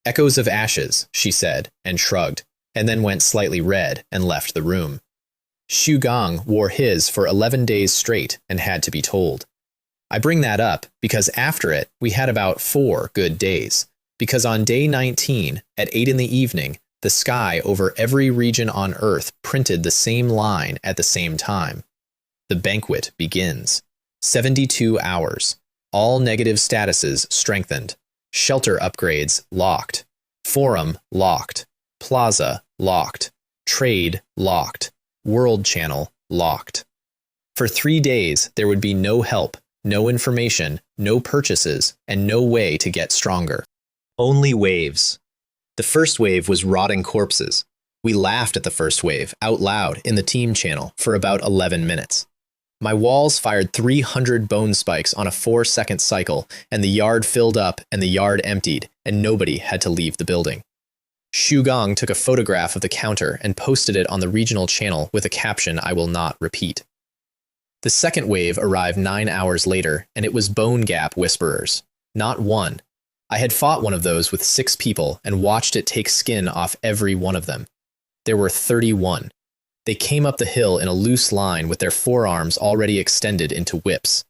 Echoes of ashes, she said, and shrugged, and then went slightly red and left the room. Xu Gang wore his for 11 days straight and had to be told. I bring that up because after it, we had about 4 good days, because on day 19, at 8 in the evening, the sky over every region on Earth printed the same line at the same time. The banquet begins. 72 hours. All negative statuses strengthened. Shelter upgrades locked. Forum locked. Plaza locked. Trade locked. World channel locked. For 3 days, there would be no help, no information, no purchases, and no way to get stronger. Only waves. The first wave was rotting corpses. We laughed at the first wave, out loud, in the team channel, for about 11 minutes. My walls fired 300 bone spikes on a 4-second cycle, and the yard filled up and the yard emptied, and nobody had to leave the building. Xu Gong took a photograph of the counter and posted it on the regional channel with a caption I will not repeat. The second wave arrived 9 hours later, and it was Bone Gap Whisperers. Not one. I had fought one of those with 6 people and watched it take skin off every one of them. There were 31. They came up the hill in a loose line with their forearms already extended into whips.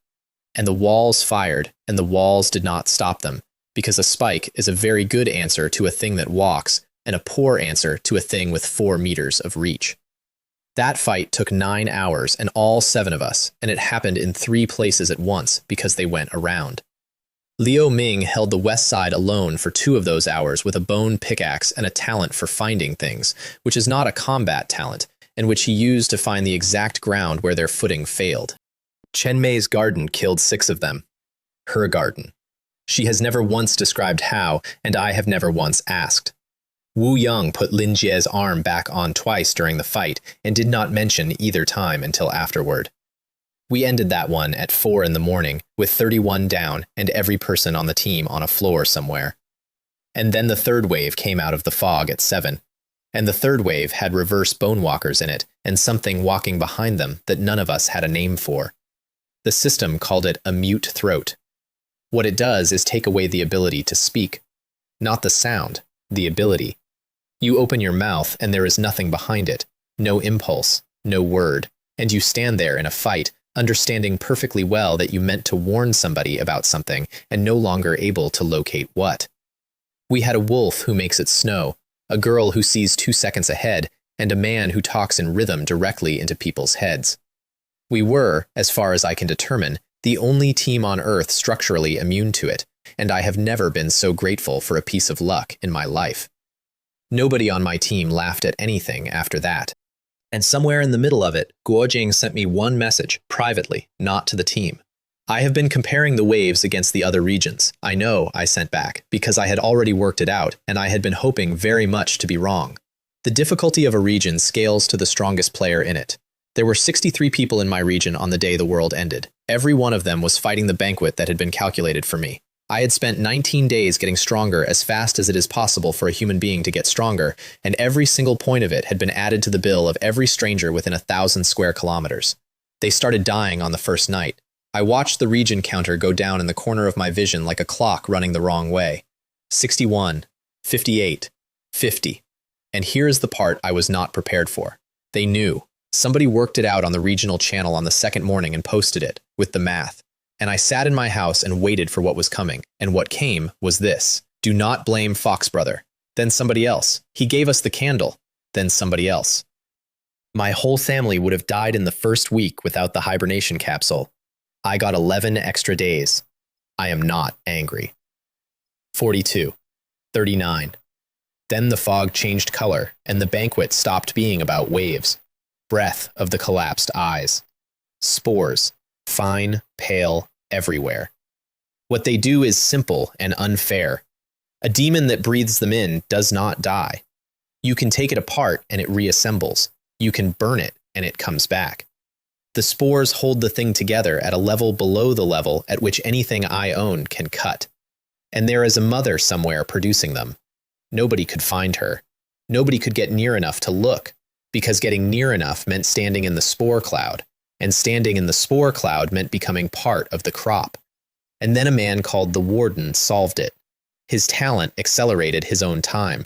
And the walls fired, and the walls did not stop them, because a spike is a very good answer to a thing that walks, and a poor answer to a thing with 4 meters of reach. That fight took 9 hours and all 7 of us, and it happened in 3 places at once because they went around. Liu Ming held the west side alone for 2 of those hours with a bone pickaxe and a talent for finding things, which is not a combat talent, and which he used to find the exact ground where their footing failed. Chen Mei's garden killed 6 of them. Her garden. She has never once described how, and I have never once asked. Wu Yang put Lin Jie's arm back on twice during the fight and did not mention either time until afterward. We ended that one at 4 in the morning, with 31 down and every person on the team on a floor somewhere. And then the third wave came out of the fog at 7. And the third wave had reverse bonewalkers in it and something walking behind them that none of us had a name for. The system called it a mute throat. What it does is take away the ability to speak. Not the sound, the ability. You open your mouth and there is nothing behind it, no impulse, no word, and you stand there in a fight, understanding perfectly well that you meant to warn somebody about something and no longer able to locate what. We had a wolf who makes it snow, a girl who sees 2 seconds ahead, and a man who talks in rhythm directly into people's heads. We were, as far as I can determine, the only team on Earth structurally immune to it, and I have never been so grateful for a piece of luck in my life. Nobody on my team laughed at anything after that. And somewhere in the middle of it, Guojing sent me one message, privately, not to the team. I have been comparing the waves against the other regions. I know, I sent back, because I had already worked it out, and I had been hoping very much to be wrong. The difficulty of a region scales to the strongest player in it. There were 63 people in my region on the day the world ended. Every one of them was fighting the banquet that had been calculated for me. I had spent 19 days getting stronger as fast as it is possible for a human being to get stronger, and every single point of it had been added to the bill of every stranger within 1,000 square kilometers. They started dying on the first night. I watched the region counter go down in the corner of my vision like a clock running the wrong way. 61, 58, 50. And here is the part I was not prepared for. They knew. Somebody worked it out on the regional channel on the second morning and posted it, with the math. And I sat in my house and waited for what was coming, and what came was this. Do not blame Fox Brother. Then somebody else. He gave us the candle. Then somebody else. My whole family would have died in the first week without the hibernation capsule. I got 11 extra days. I am not angry. 42. 39. Then the fog changed color, and the banquet stopped being about waves. Breath of the collapsed eyes. Spores. Fine, pale, everywhere. What they do is simple and unfair. A demon that breathes them in does not die. You can take it apart and it reassembles. You can burn it and it comes back. The spores hold the thing together at a level below the level at which anything I own can cut. And there is a mother somewhere producing them. Nobody could find her. Nobody could get near enough to look, because getting near enough meant standing in the spore cloud, and standing in the spore cloud meant becoming part of the crop. And then a man called the Warden solved it. His talent accelerated his own time.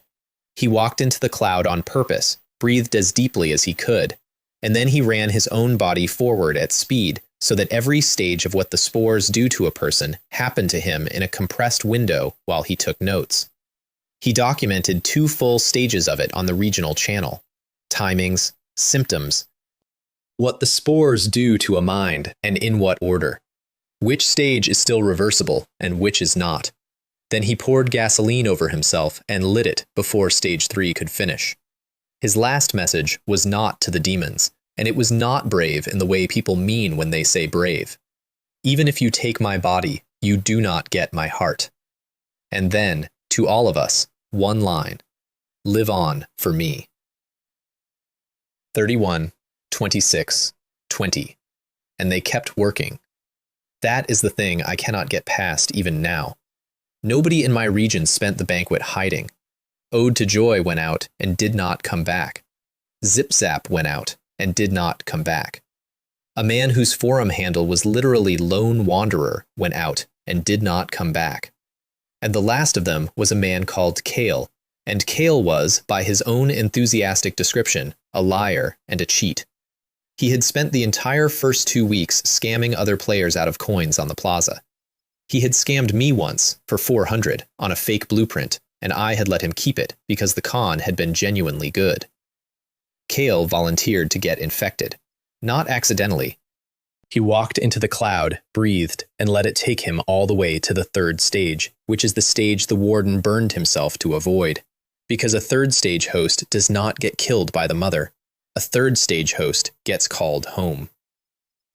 He walked into the cloud on purpose, breathed as deeply as he could, and then he ran his own body forward at speed so that every stage of what the spores do to a person happened to him in a compressed window while he took notes. He documented 2 full stages of it on the regional channel. Timings, symptoms, what the spores do to a mind, and in what order. Which stage is still reversible, and which is not. Then he poured gasoline over himself and lit it before stage 3 could finish. His last message was not to the demons, and it was not brave in the way people mean when they say brave. Even if you take my body, you do not get my heart. And then, to all of us, one line. Live on for me. 31, 26, 20. and they kept working. That is the thing I cannot get past even now. Nobody in my region spent the banquet hiding. Ode to Joy went out and did not come back. Zip Zap went out and did not come back. A man whose forum handle was literally Lone Wanderer went out and did not come back. And the last of them was a man called Kale, and Kale was, by his own enthusiastic description, a liar and a cheat. He had spent the entire first 2 weeks scamming other players out of coins on the plaza. He had scammed me once for 400 on a fake blueprint, and I had let him keep it because the con had been genuinely good. Kale volunteered to get infected, not accidentally. He walked into the cloud, breathed, and let it take him all the way to the third stage, which is the stage the warden burned himself to avoid. Because a third stage host does not get killed by the mother. A third stage host gets called home.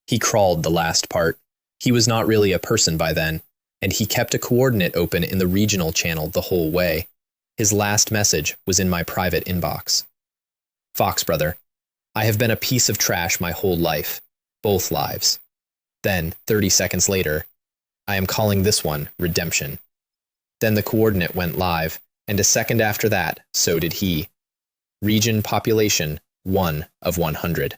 He crawled the last part. He was not really a person by then, and he kept a coordinate open in the regional channel the whole way. His last message was in my private inbox. Fox brother, I have been a piece of trash my whole life. Both lives. Then, 30 seconds later, I am calling this one redemption. Then the coordinate went live, and a second after that, so did he. Region population, 1 of 100.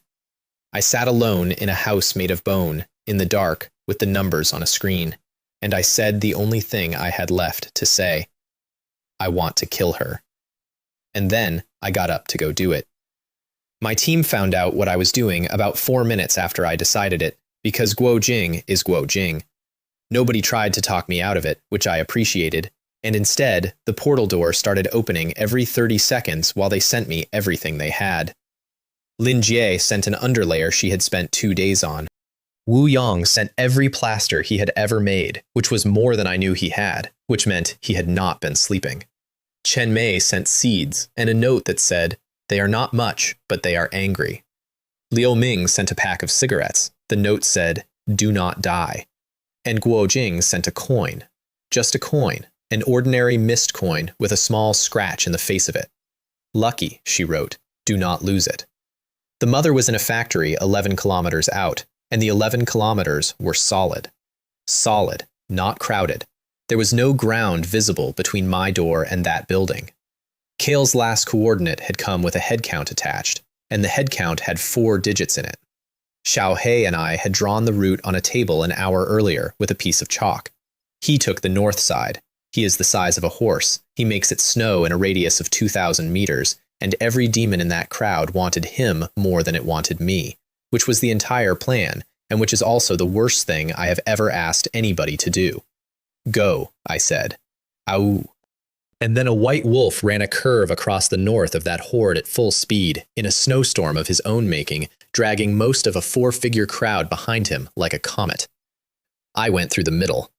I sat alone in a house made of bone, in the dark, with the numbers on a screen, and I said the only thing I had left to say. I want to kill her. And then I got up to go do it. My team found out what I was doing about 4 minutes after I decided it, because Guo Jing is Guo Jing. Nobody tried to talk me out of it, which I appreciated, and instead, the portal door started opening every 30 seconds while they sent me everything they had. Lin Jie sent an underlayer she had spent 2 days on. Wu Yang sent every plaster he had ever made, which was more than I knew he had, which meant he had not been sleeping. Chen Mei sent seeds and a note that said, "They are not much, but they are angry." Liu Ming sent a pack of cigarettes. The note said, "Do not die." And Guo Jing sent a coin. Just a coin, an ordinary mist coin with a small scratch in the face of it. "Lucky," she wrote, "do not lose it." The mother was in a factory 11 kilometers out, and the 11 kilometers were solid. Solid, not crowded. There was no ground visible between my door and that building. Kale's last coordinate had come with a head count attached, and the head count had 4 digits in it. Xiao He and I had drawn the route on a table an hour earlier with a piece of chalk. He took the north side. He is the size of a horse. He makes it snow in a radius of 2,000 meters, and every demon in that crowd wanted him more than it wanted me, which was the entire plan, and which is also the worst thing I have ever asked anybody to do. "Go," I said. "Ow." And then a white wolf ran a curve across the north of that horde at full speed, in a snowstorm of his own making, dragging most of a 4-figure crowd behind him like a comet. I went through the middle.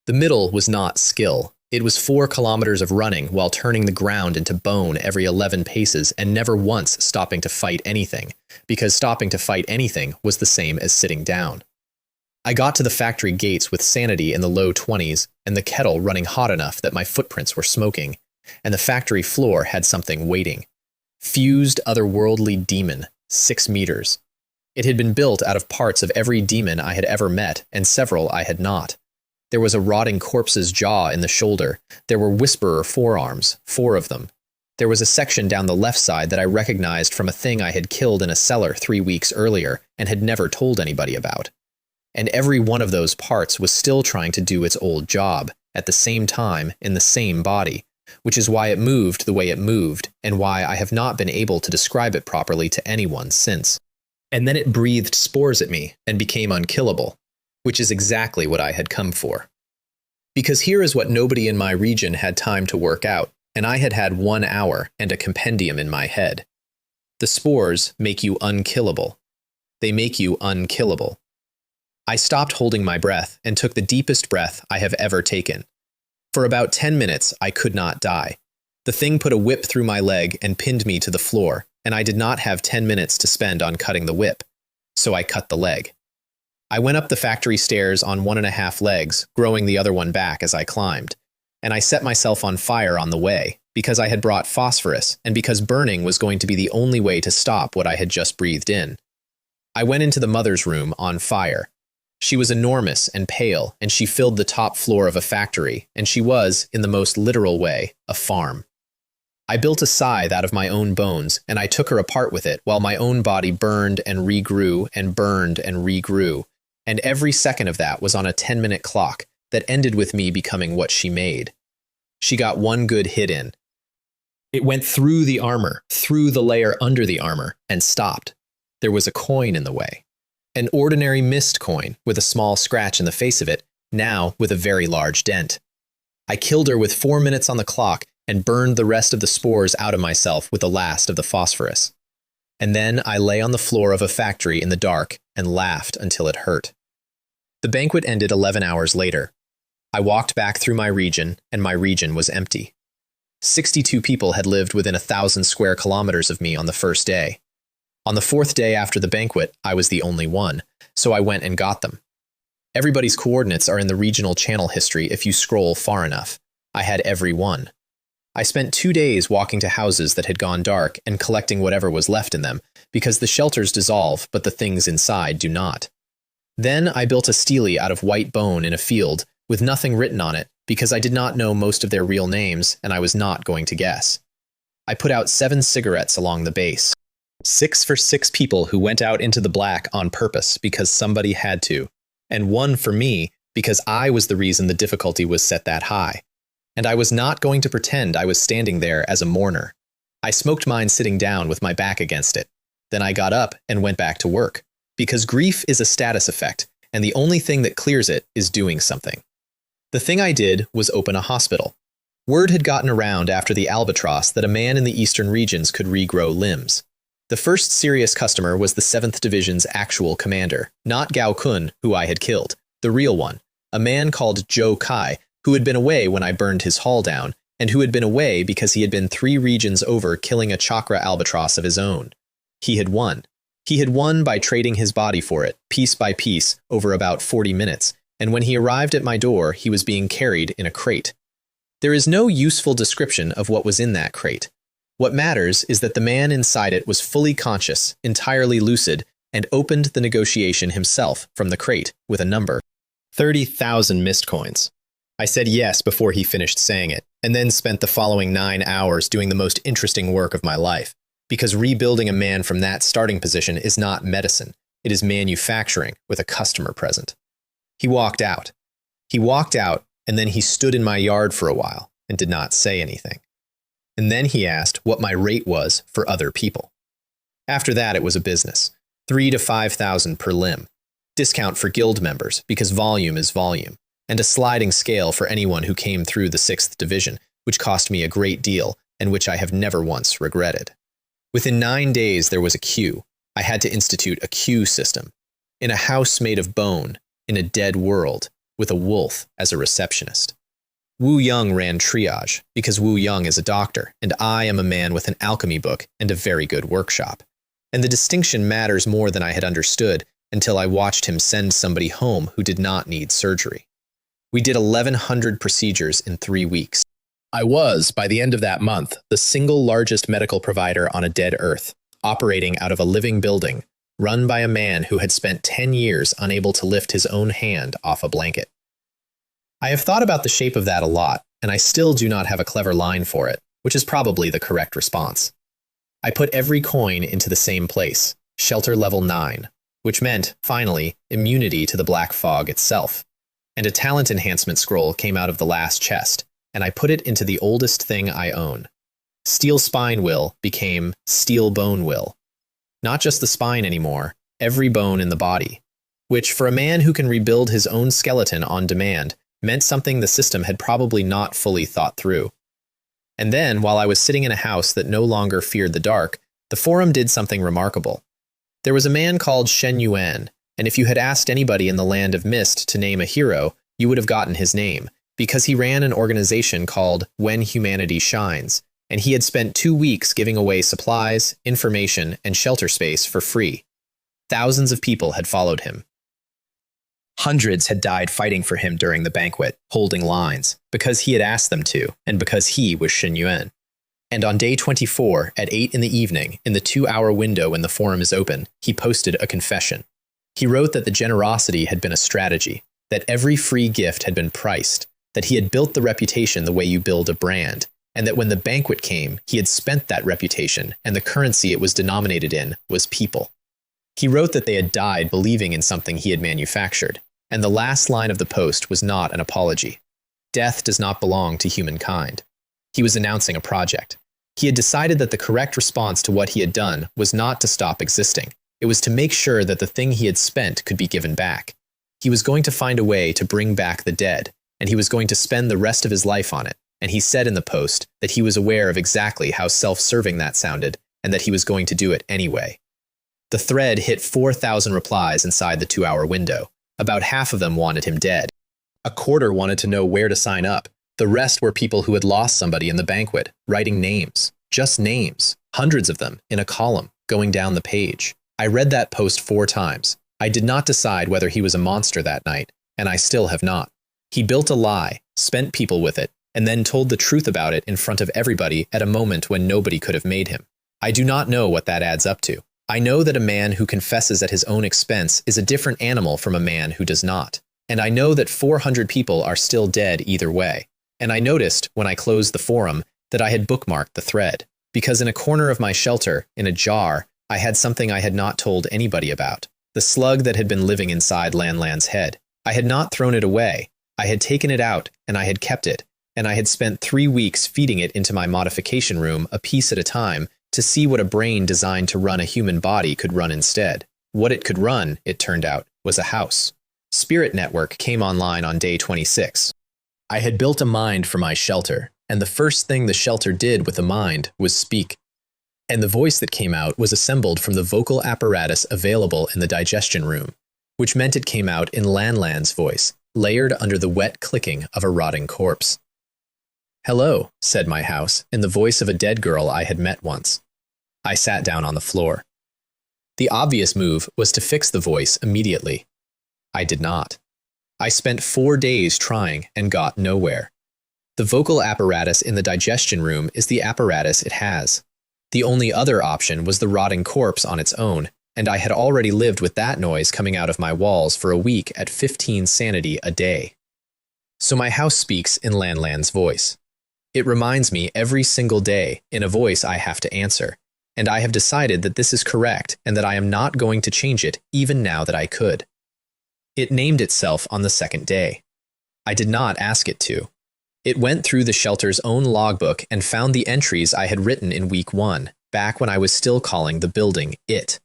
The middle was not skill. It was 4 kilometers of running while turning the ground into bone every 11 paces and never once stopping to fight anything, because stopping to fight anything was the same as sitting down. I got to the factory gates with sanity in the low 20s and the kettle running hot enough that my footprints were smoking, and the factory floor had something waiting. Fused otherworldly demon, 6 meters. It had been built out of parts of every demon I had ever met, and several I had not. There was a rotting corpse's jaw in the shoulder. There were whisperer forearms, 4 of them. There was a section down the left side that I recognized from a thing I had killed in a cellar 3 weeks earlier and had never told anybody about. And every one of those parts was still trying to do its old job, at the same time, in the same body, which is why it moved the way it moved, and why I have not been able to describe it properly to anyone since. And then it breathed spores at me and became unkillable, which is exactly what I had come for. Because here is what nobody in my region had time to work out, and I had had 1 hour and a compendium in my head. The spores make you unkillable. They make you unkillable. I stopped holding my breath and took the deepest breath I have ever taken. For about 10 minutes, I could not die. The thing put a whip through my leg and pinned me to the floor, and I did not have 10 minutes to spend on cutting the whip, so I cut the leg. I went up the factory stairs on 1.5 legs, growing the other one back as I climbed, and I set myself on fire on the way, because I had brought phosphorus, and because burning was going to be the only way to stop what I had just breathed in. I went into the mother's room on fire. She was enormous and pale, and she filled the top floor of a factory, and she was, in the most literal way, a farm. I built a scythe out of my own bones, and I took her apart with it while my own body burned and regrew and burned and regrew, and every second of that was on a 10-minute clock that ended with me becoming what she made. She got one good hit in. It went through the armor, through the layer under the armor, and stopped. There was a coin in the way. An ordinary mist coin with a small scratch in the face of it, now with a very large dent. I killed her with 4 minutes on the clock and burned the rest of the spores out of myself with the last of the phosphorus. And then I lay on the floor of a factory in the dark and laughed until it hurt. The banquet ended 11 hours later. I walked back through my region, and my region was empty. 62 people had lived within 1,000 square kilometers of me on the first day. On the fourth day after the banquet, I was the only one, so I went and got them. Everybody's coordinates are in the regional channel history if you scroll far enough. I had every one. I spent 2 days walking to houses that had gone dark and collecting whatever was left in them, because the shelters dissolve, but the things inside do not. Then I built a stele out of white bone in a field, with nothing written on it, because I did not know most of their real names, and I was not going to guess. I put out 7 cigarettes along the base. 6 for 6 people who went out into the black on purpose because somebody had to, and 1 for me because I was the reason the difficulty was set that high. And I was not going to pretend I was standing there as a mourner. I smoked mine sitting down with my back against it. Then I got up and went back to work, because grief is a status effect, and the only thing that clears it is doing something. The thing I did was open a hospital. Word had gotten around after the albatross that a man in the eastern regions could regrow limbs. The first serious customer was the 7th Division's actual commander, not Gao Kun, who I had killed, the real one, a man called Zhou Kai, who had been away when I burned his hall down, and who had been away because he had been 3 regions over killing a chakra albatross of his own. He had won. He had won by trading his body for it, piece by piece, over about 40 minutes, and when he arrived at my door, he was being carried in a crate. There is no useful description of what was in that crate. What matters is that the man inside it was fully conscious, entirely lucid, and opened the negotiation himself from the crate with a number. 30,000 mist coins. I said yes before he finished saying it, and then spent the following 9 hours doing the most interesting work of my life, because rebuilding a man from that starting position is not medicine, it is manufacturing with a customer present. He walked out. He walked out, and then he stood in my yard for a while and did not say anything. And then he asked what my rate was for other people. After that, it was a business. 3,000 to 5,000 per limb. Discount for guild members, because volume is volume. And a sliding scale for anyone who came through the 6th Division, which cost me a great deal, and which I have never once regretted. Within 9 days, there was a queue. I had to institute a queue system. In a house made of bone, in a dead world, with a wolf as a receptionist. Wu Young ran triage, because Wu Young is a doctor, and I am a man with an alchemy book and a very good workshop. And the distinction matters more than I had understood until I watched him send somebody home who did not need surgery. We did 1,100 procedures in 3 weeks. I was, by the end of that month, the single largest medical provider on a dead earth, operating out of a living building, run by a man who had spent 10 years unable to lift his own hand off a blanket. I have thought about the shape of that a lot, and I still do not have a clever line for it, which is probably the correct response. I put every coin into the same place, shelter level 9, which meant, finally, immunity to the black fog itself. And a talent enhancement scroll came out of the last chest, and I put it into the oldest thing I own. Steel Spine Will became Steel Bone Will. Not just the spine anymore, every bone in the body, which, for a man who can rebuild his own skeleton on demand, meant something the system had probably not fully thought through. And then, while I was sitting in a house that no longer feared the dark, the forum did something remarkable. There was a man called Shen Yuan, and if you had asked anybody in the Land of Mist to name a hero, you would have gotten his name, because he ran an organization called When Humanity Shines, and he had spent 2 weeks giving away supplies, information, and shelter space for free. Thousands of people had followed him. Hundreds had died fighting for him during the banquet, holding lines, because he had asked them to, and because he was Shen Yuan. And on day 24, at 8 in the evening, in the 2-hour window when the forum is open, he posted a confession. He wrote that the generosity had been a strategy, that every free gift had been priced, that he had built the reputation the way you build a brand, and that when the banquet came, he had spent that reputation, and the currency it was denominated in was people. He wrote that they had died believing in something he had manufactured, and the last line of the post was not an apology. Death does not belong to humankind. He was announcing a project. He had decided that the correct response to what he had done was not to stop existing. It was to make sure that the thing he had spent could be given back. He was going to find a way to bring back the dead, and he was going to spend the rest of his life on it. And he said in the post that he was aware of exactly how self-serving that sounded, and that he was going to do it anyway. The thread hit 4,000 replies inside the 2-hour window. About half of them wanted him dead. A quarter wanted to know where to sign up. The rest were people who had lost somebody in the banquet, writing names, just names, hundreds of them, in a column, going down the page. I read that post 4 times. I did not decide whether he was a monster that night, and I still have not. He built a lie, spent people with it, and then told the truth about it in front of everybody at a moment when nobody could have made him. I do not know what that adds up to. I know that a man who confesses at his own expense is a different animal from a man who does not. And I know that 400 people are still dead either way. And I noticed, when I closed the forum, that I had bookmarked the thread. Because in a corner of my shelter, in a jar, I had something I had not told anybody about. The slug that had been living inside Lanlan's head. I had not thrown it away. I had taken it out, and I had kept it. And I had spent 3 weeks feeding it into my modification room a piece at a time to see what a brain designed to run a human body could run instead. What it could run, it turned out, was a house. Spirit Network came online on day 26. I had built a mind for my shelter, and the first thing the shelter did with the mind was speak. And the voice that came out was assembled from the vocal apparatus available in the digestion room, which meant it came out in Lanlan's voice, layered under the wet clicking of a rotting corpse. "Hello," said my house, in the voice of a dead girl I had met once. I sat down on the floor. The obvious move was to fix the voice immediately. I did not. I spent 4 days trying and got nowhere. The vocal apparatus in the digestion room is the apparatus it has. The only other option was the rotting corpse on its own, and I had already lived with that noise coming out of my walls for a week at 15 sanity a day. So my house speaks in Lanlan's voice. It reminds me every single day in a voice I have to answer, and I have decided that this is correct and that I am not going to change it even now that I could. It named itself on the 2nd day. I did not ask it to. It went through the shelter's own logbook and found the entries I had written in week 1, back when I was still calling the building it.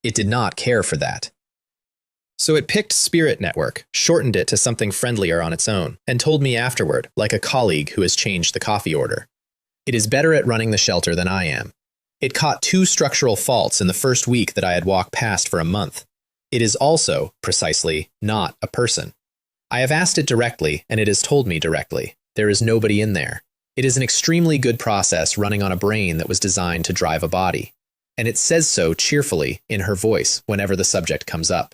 It did not care for that. So it picked Spirit Network, shortened it to something friendlier on its own, and told me afterward, like a colleague who has changed the coffee order. It is better at running the shelter than I am. It caught 2 structural faults in the first week that I had walked past for a month. It is also, precisely, not a person. I have asked it directly, and it has told me directly. There is nobody in there. It is an extremely good process running on a brain that was designed to drive a body. And it says so cheerfully in her voice whenever the subject comes up.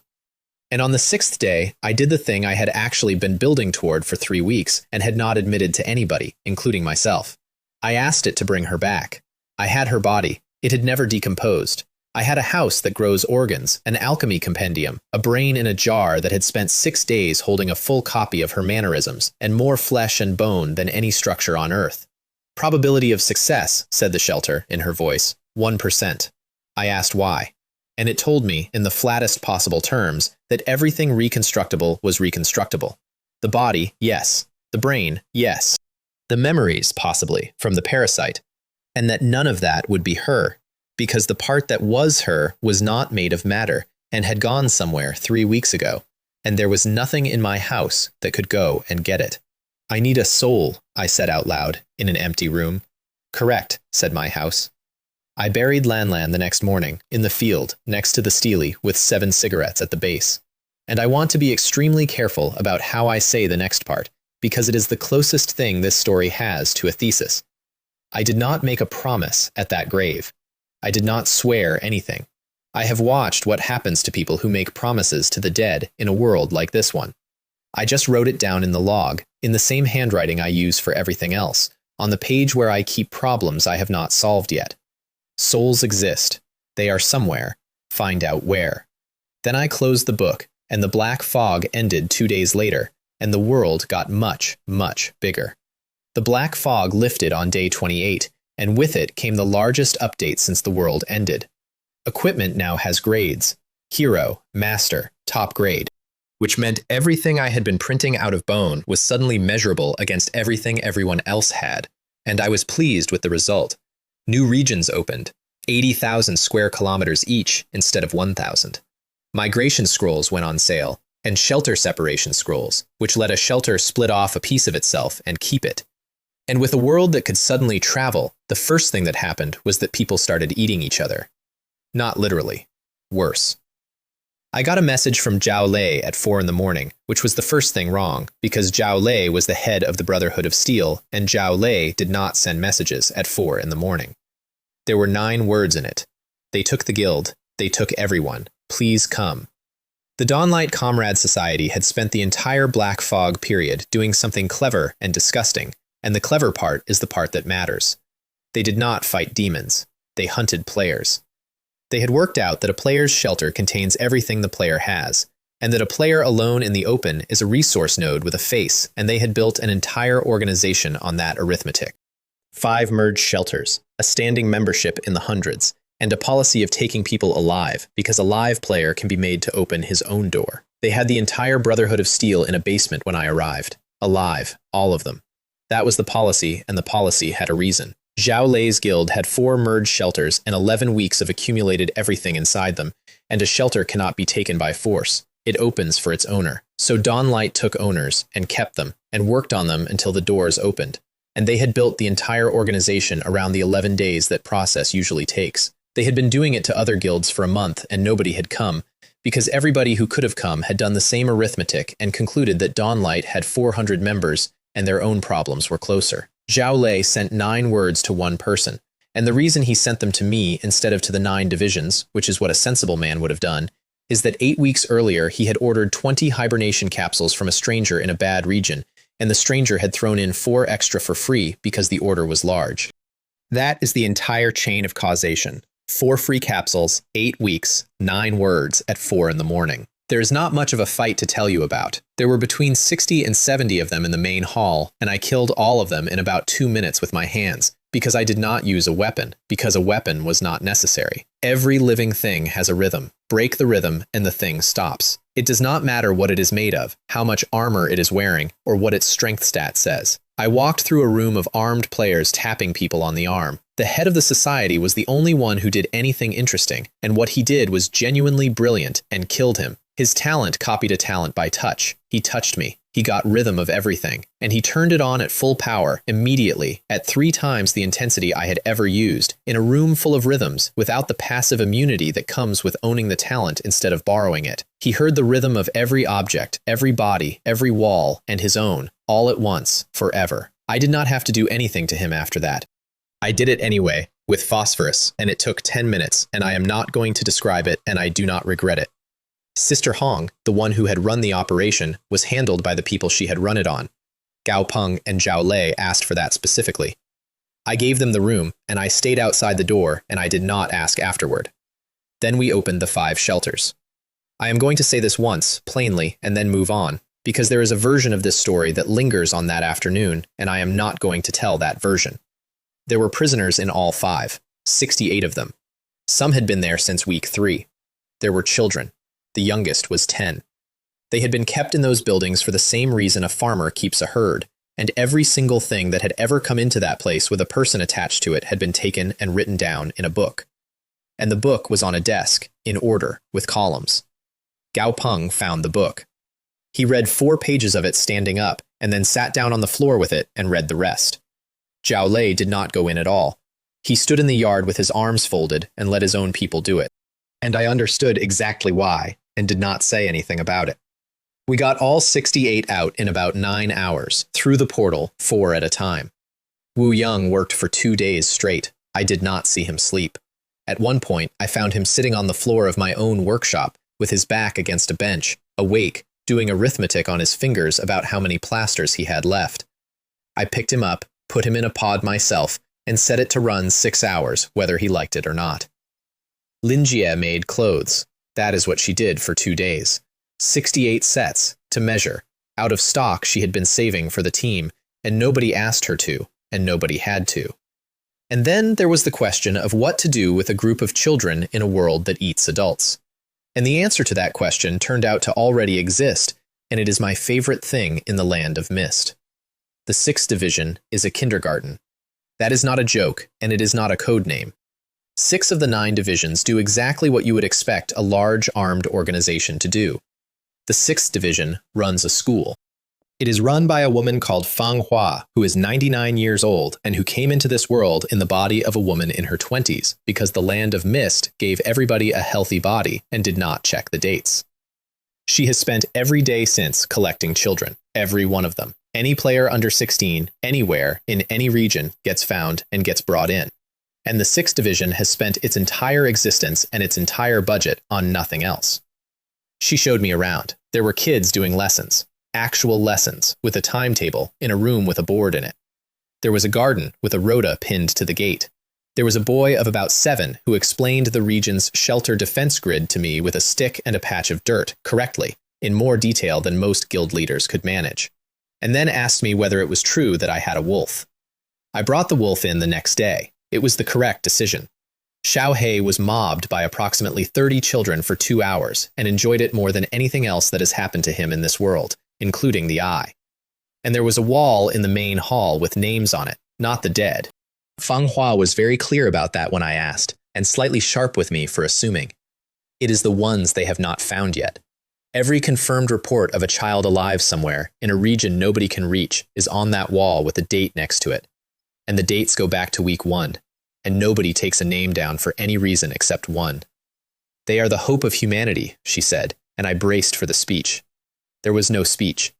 And on the 6th day, I did the thing I had actually been building toward for 3 weeks and had not admitted to anybody, including myself. I asked it to bring her back. I had her body. It had never decomposed. I had a house that grows organs, an alchemy compendium, a brain in a jar that had spent 6 days holding a full copy of her mannerisms, and more flesh and bone than any structure on Earth. Probability of success, said the shelter in her voice, 1%. I asked why, and it told me, in the flattest possible terms, that everything reconstructible was reconstructible. The body, yes. The brain, yes. The memories, possibly, from the parasite. And that none of that would be her, because the part that was her was not made of matter and had gone somewhere 3 weeks ago, and there was nothing in my house that could go and get it. I need a soul, I said out loud, in an empty room. Correct, said my house. I buried Lanlan the next morning, in the field, next to the stele, with 7 cigarettes at the base. And I want to be extremely careful about how I say the next part, because it is the closest thing this story has to a thesis. I did not make a promise at that grave. I did not swear anything. I have watched what happens to people who make promises to the dead in a world like this one. I just wrote it down in the log, in the same handwriting I use for everything else, on the page where I keep problems I have not solved yet. Souls exist. They are somewhere. Find out where. Then I closed the book, and the black fog ended 2 days later, and the world got much, much bigger. The black fog lifted on day 28, and with it came the largest update since the world ended. Equipment now has grades: Hero, Master, Top Grade, which meant everything I had been printing out of bone was suddenly measurable against everything everyone else had, and I was pleased with the result. New regions opened, 80,000 square kilometers each instead of 1,000. Migration scrolls went on sale, and shelter separation scrolls, which let a shelter split off a piece of itself and keep it. And with a world that could suddenly travel, the first thing that happened was that people started eating each other. Not literally. Worse. I got a message from Zhao Lei at 4 in the morning, which was the first thing wrong, because Zhao Lei was the head of the Brotherhood of Steel, and Zhao Lei did not send messages at 4 in the morning. There were 9 words in it. They took the guild. They took everyone. Please come. The Dawnlight Comrade Society had spent the entire Black Fog period doing something clever and disgusting, and the clever part is the part that matters. They did not fight demons. They hunted players. They had worked out that a player's shelter contains everything the player has, and that a player alone in the open is a resource node with a face, and they had built an entire organization on that arithmetic. 5 merged shelters, a standing membership in the hundreds, and a policy of taking people alive, because a live player can be made to open his own door. They had the entire Brotherhood of Steel in a basement when I arrived. Alive, all of them. That was the policy, and the policy had a reason. Zhao Lei's guild had 4 merged shelters and 11 weeks of accumulated everything inside them, and a shelter cannot be taken by force. It opens for its owner. So Dawnlight took owners, and kept them, and worked on them until the doors opened. And they had built the entire organization around the 11 days that process usually takes. They had been doing it to other guilds for a month, and nobody had come, because everybody who could have come had done the same arithmetic and concluded that Dawnlight had 400 members, and their own problems were closer. Zhao Lei sent 9 words to one person, and the reason he sent them to me instead of to the 9 divisions, which is what a sensible man would have done, is that 8 weeks earlier he had ordered 20 hibernation capsules from a stranger in a bad region, and the stranger had thrown in 4 extra for free because the order was large. That is the entire chain of causation. 4 free capsules, 8 weeks, 9 words at 4 in the morning. There is not much of a fight to tell you about. There were between 60 and 70 of them in the main hall, and I killed all of them in about 2 minutes with my hands, because I did not use a weapon, because a weapon was not necessary. Every living thing has a rhythm. Break the rhythm, and the thing stops. It does not matter what it is made of, how much armor it is wearing, or what its strength stat says. I walked through a room of armed players tapping people on the arm. The head of the society was the only one who did anything interesting, and what he did was genuinely brilliant and killed him. His talent copied a talent by touch. He touched me. He got rhythm of everything, and he turned it on at full power, immediately, at 3 times the intensity I had ever used, in a room full of rhythms, without the passive immunity that comes with owning the talent instead of borrowing it. He heard the rhythm of every object, every body, every wall, and his own, all at once, forever. I did not have to do anything to him after that. I did it anyway, with phosphorus, and it took 10 minutes, and I am not going to describe it, and I do not regret it. Sister Hong, the one who had run the operation, was handled by the people she had run it on. Gao Peng and Zhao Lei asked for that specifically. I gave them the room, and I stayed outside the door, and I did not ask afterward. Then we opened the 5 shelters. I am going to say this once, plainly, and then move on, because there is a version of this story that lingers on that afternoon, and I am not going to tell that version. There were prisoners in all 5, 68 of them. Some had been there since week 3. There were children. The youngest was 10. They had been kept in those buildings for the same reason a farmer keeps a herd, and every single thing that had ever come into that place with a person attached to it had been taken and written down in a book. And the book was on a desk, in order, with columns. Gao Peng found the book. He read 4 pages of it standing up, and then sat down on the floor with it and read the rest. Zhao Lei did not go in at all. He stood in the yard with his arms folded and let his own people do it. And I understood exactly why, and did not say anything about it. We got all 68 out in about 9 hours, through the portal, 4 at a time. Wu Yang worked for 2 days straight. I did not see him sleep. At one point, I found him sitting on the floor of my own workshop, with his back against a bench, awake, doing arithmetic on his fingers about how many plasters he had left. I picked him up, put him in a pod myself, and set it to run 6 hours, whether he liked it or not. Linjie made clothes. That is what she did for 2 days. 68 sets, to measure. Out of stock she had been saving for the team, and nobody asked her to, and nobody had to. And then there was the question of what to do with a group of children in a world that eats adults. And the answer to that question turned out to already exist, and it is my favorite thing in the land of mist. The 6th Division is a kindergarten. That is not a joke, and it is not a code name. 6 of the 9 divisions do exactly what you would expect a large armed organization to do. The 6th Division runs a school. It is run by a woman called Manhwa, who is 99 years old and who came into this world in the body of a woman in her 20s because the land of mist gave everybody a healthy body and did not check the dates. She has spent every day since collecting children, every one of them. Any player under 16, anywhere, in any region, gets found and gets brought in. And the 6th Division has spent its entire existence and its entire budget on nothing else. She showed me around. There were kids doing lessons. Actual lessons, with a timetable, in a room with a board in it. There was a garden with a rota pinned to the gate. There was a boy of about 7 who explained the region's shelter defense grid to me with a stick and a patch of dirt, correctly, in more detail than most guild leaders could manage, and then asked me whether it was true that I had a wolf. I brought the wolf in the next day. It was the correct decision. Xiaohei was mobbed by approximately 30 children for 2 hours and enjoyed it more than anything else that has happened to him in this world, including the eye. And there was a wall in the main hall with names on it, not the dead. Fanghua was very clear about that when I asked, and slightly sharp with me for assuming. It is the ones they have not found yet. Every confirmed report of a child alive somewhere, in a region nobody can reach, is on that wall with a date next to it. And the dates go back to week 1, and nobody takes a name down for any reason except one. They are the hope of humanity, she said, and I braced for the speech. There was no speech.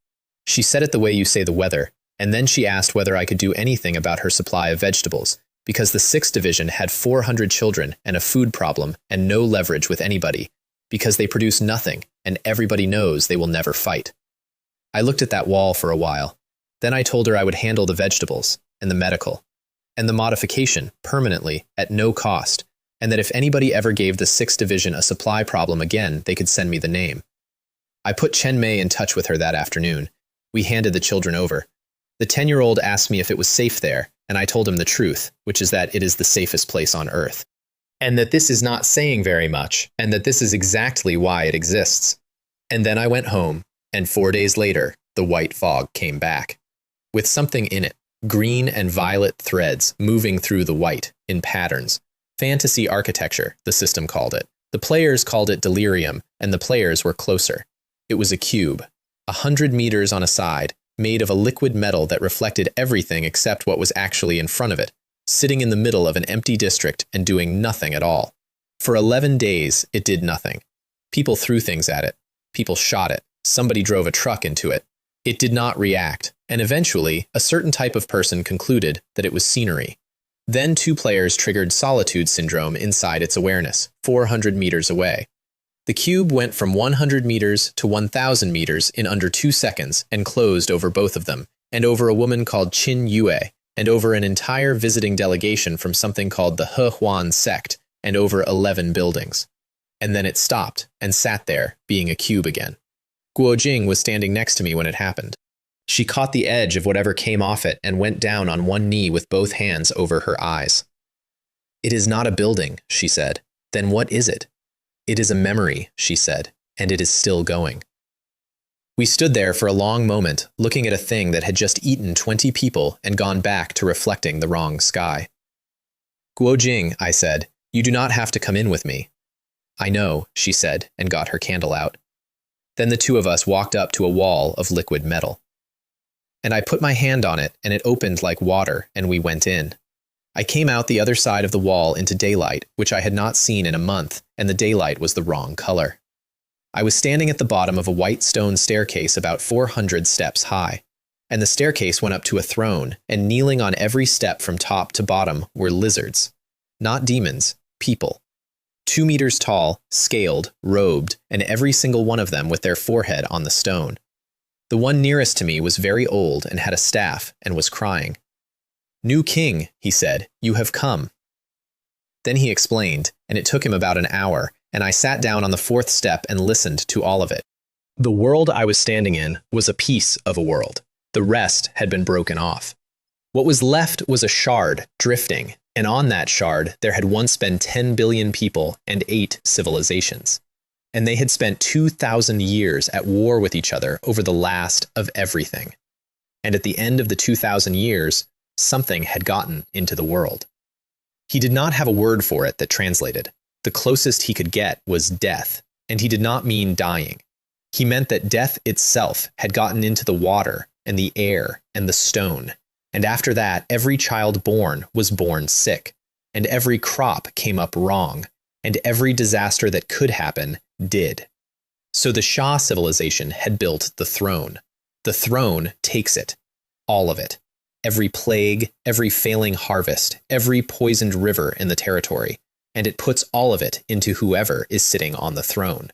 She said it the way you say the weather, and then she asked whether I could do anything about her supply of vegetables, because the 6th Division had 400 children and a food problem and no leverage with anybody, because they produce nothing, and everybody knows they will never fight. I looked at that wall for a while. Then I told her I would handle the vegetables, and the medical, and the modification, permanently, at no cost, and that if anybody ever gave the 6th Division a supply problem again, they could send me the name. I put Chen Mei in touch with her that afternoon. We handed the children over. The 10-year-old asked me if it was safe there, and I told him the truth, which is that it is the safest place on Earth. And that this is not saying very much, and that this is exactly why it exists. And then I went home, and 4 days later, the white fog came back. With something in it, green and violet threads moving through the white, in patterns. Fantasy architecture, the system called it. The players called it delirium, and the players were closer. It was a cube, 100 meters on a side, made of a liquid metal that reflected everything except what was actually in front of it, sitting in the middle of an empty district and doing nothing at all. For 11 days, it did nothing. People threw things at it. People shot it. Somebody drove a truck into it. It did not react, and eventually, a certain type of person concluded that it was scenery. Then 2 players triggered solitude syndrome inside its awareness, 400 meters away. The cube went from 100 meters to 1,000 meters in under 2 seconds and closed over both of them, and over a woman called Qin Yue, and over an entire visiting delegation from something called the He Huan sect, and over 11 buildings. And then it stopped, and sat there, being a cube again. Guo Jing was standing next to me when it happened. She caught the edge of whatever came off it and went down on one knee with both hands over her eyes. "It is not a building," she said. "Then what is it?" "It is a memory," she said, "and it is still going." We stood there for a long moment, looking at a thing that had just eaten 20 people and gone back to reflecting the wrong sky. "Guo Jing," I said, "you do not have to come in with me." "I know," she said, and got her candle out. Then the 2 of us walked up to a wall of liquid metal. And I put my hand on it, and it opened like water, and we went in. I came out the other side of the wall into daylight, which I had not seen in a month, and the daylight was the wrong color. I was standing at the bottom of a white stone staircase about 400 steps high, and the staircase went up to a throne, and kneeling on every step from top to bottom were lizards. Not demons, people. 2 meters tall, scaled, robed, and every single one of them with their forehead on the stone. The one nearest to me was very old and had a staff and was crying. "New king," he said, "you have come." Then he explained, and it took him about an hour, and I sat down on the fourth step and listened to all of it. The world I was standing in was a piece of a world. The rest had been broken off. What was left was a shard drifting, and on that shard there had once been 10 billion people and 8 civilizations. And they had spent 2,000 years at war with each other over the last of everything. And at the end of the 2,000 years, something had gotten into the world. He did not have a word for it that translated. The closest he could get was death, and he did not mean dying. He meant that death itself had gotten into the water and the air and the stone, and after that every child born was born sick, and every crop came up wrong, and every disaster that could happen did. So the Shah civilization had built the throne. The throne takes it, all of it. Every plague, every failing harvest, every poisoned river in the territory, and it puts all of it into whoever is sitting on the throne.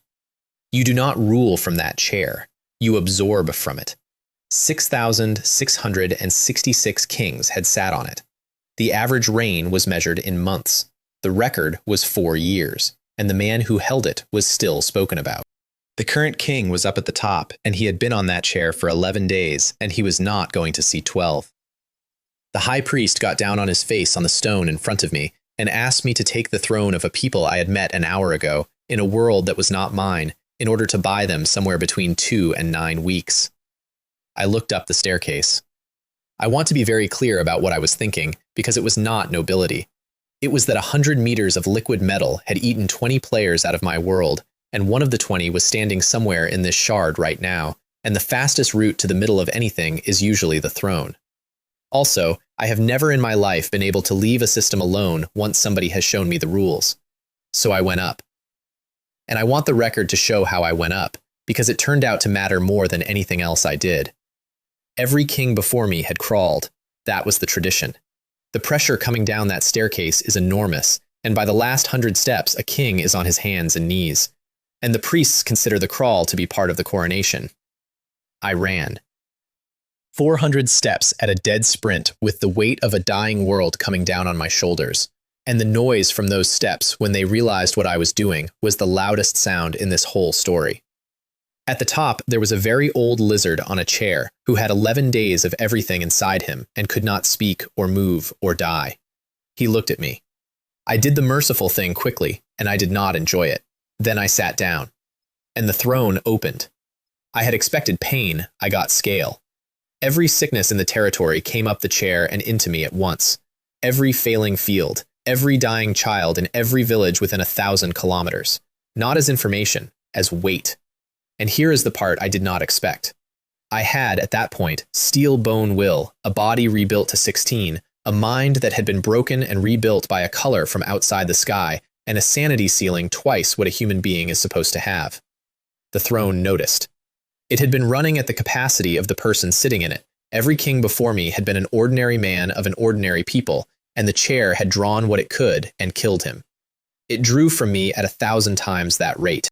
You do not rule from that chair, you absorb from it. 6,666 kings had sat on it. The average reign was measured in months. The record was 4 years, and the man who held it was still spoken about. The current king was up at the top, and he had been on that chair for 11 days, and he was not going to see 12. The high priest got down on his face on the stone in front of me and asked me to take the throne of a people I had met an hour ago in a world that was not mine in order to buy them somewhere between 2 and 9 weeks. I looked up the staircase. I want to be very clear about what I was thinking because it was not nobility. It was that 100 meters of liquid metal had eaten 20 players out of my world, and one of the 20 was standing somewhere in this shard right now, and the fastest route to the middle of anything is usually the throne. Also, I have never in my life been able to leave a system alone once somebody has shown me the rules. So I went up. And I want the record to show how I went up, because it turned out to matter more than anything else I did. Every king before me had crawled. That was the tradition. The pressure coming down that staircase is enormous, and by the last 100 steps, a king is on his hands and knees. And the priests consider the crawl to be part of the coronation. I ran. 400 steps at a dead sprint with the weight of a dying world coming down on my shoulders. And the noise from those steps when they realized what I was doing was the loudest sound in this whole story. At the top, there was a very old lizard on a chair who had 11 days of everything inside him and could not speak or move or die. He looked at me. I did the merciful thing quickly, and I did not enjoy it. Then I sat down. And the throne opened. I had expected pain, I got scale. Every sickness in the territory came up the chair and into me at once. Every failing field, every dying child in every village within 1,000 kilometers. Not as information, as weight. And here is the part I did not expect. I had, at that point, steel bone will, a body rebuilt to 16, a mind that had been broken and rebuilt by a color from outside the sky, and a sanity ceiling twice what a human being is supposed to have. The throne noticed. It had been running at the capacity of the person sitting in it. Every king before me had been an ordinary man of an ordinary people, and the chair had drawn what it could and killed him. It drew from me at 1,000 times that rate.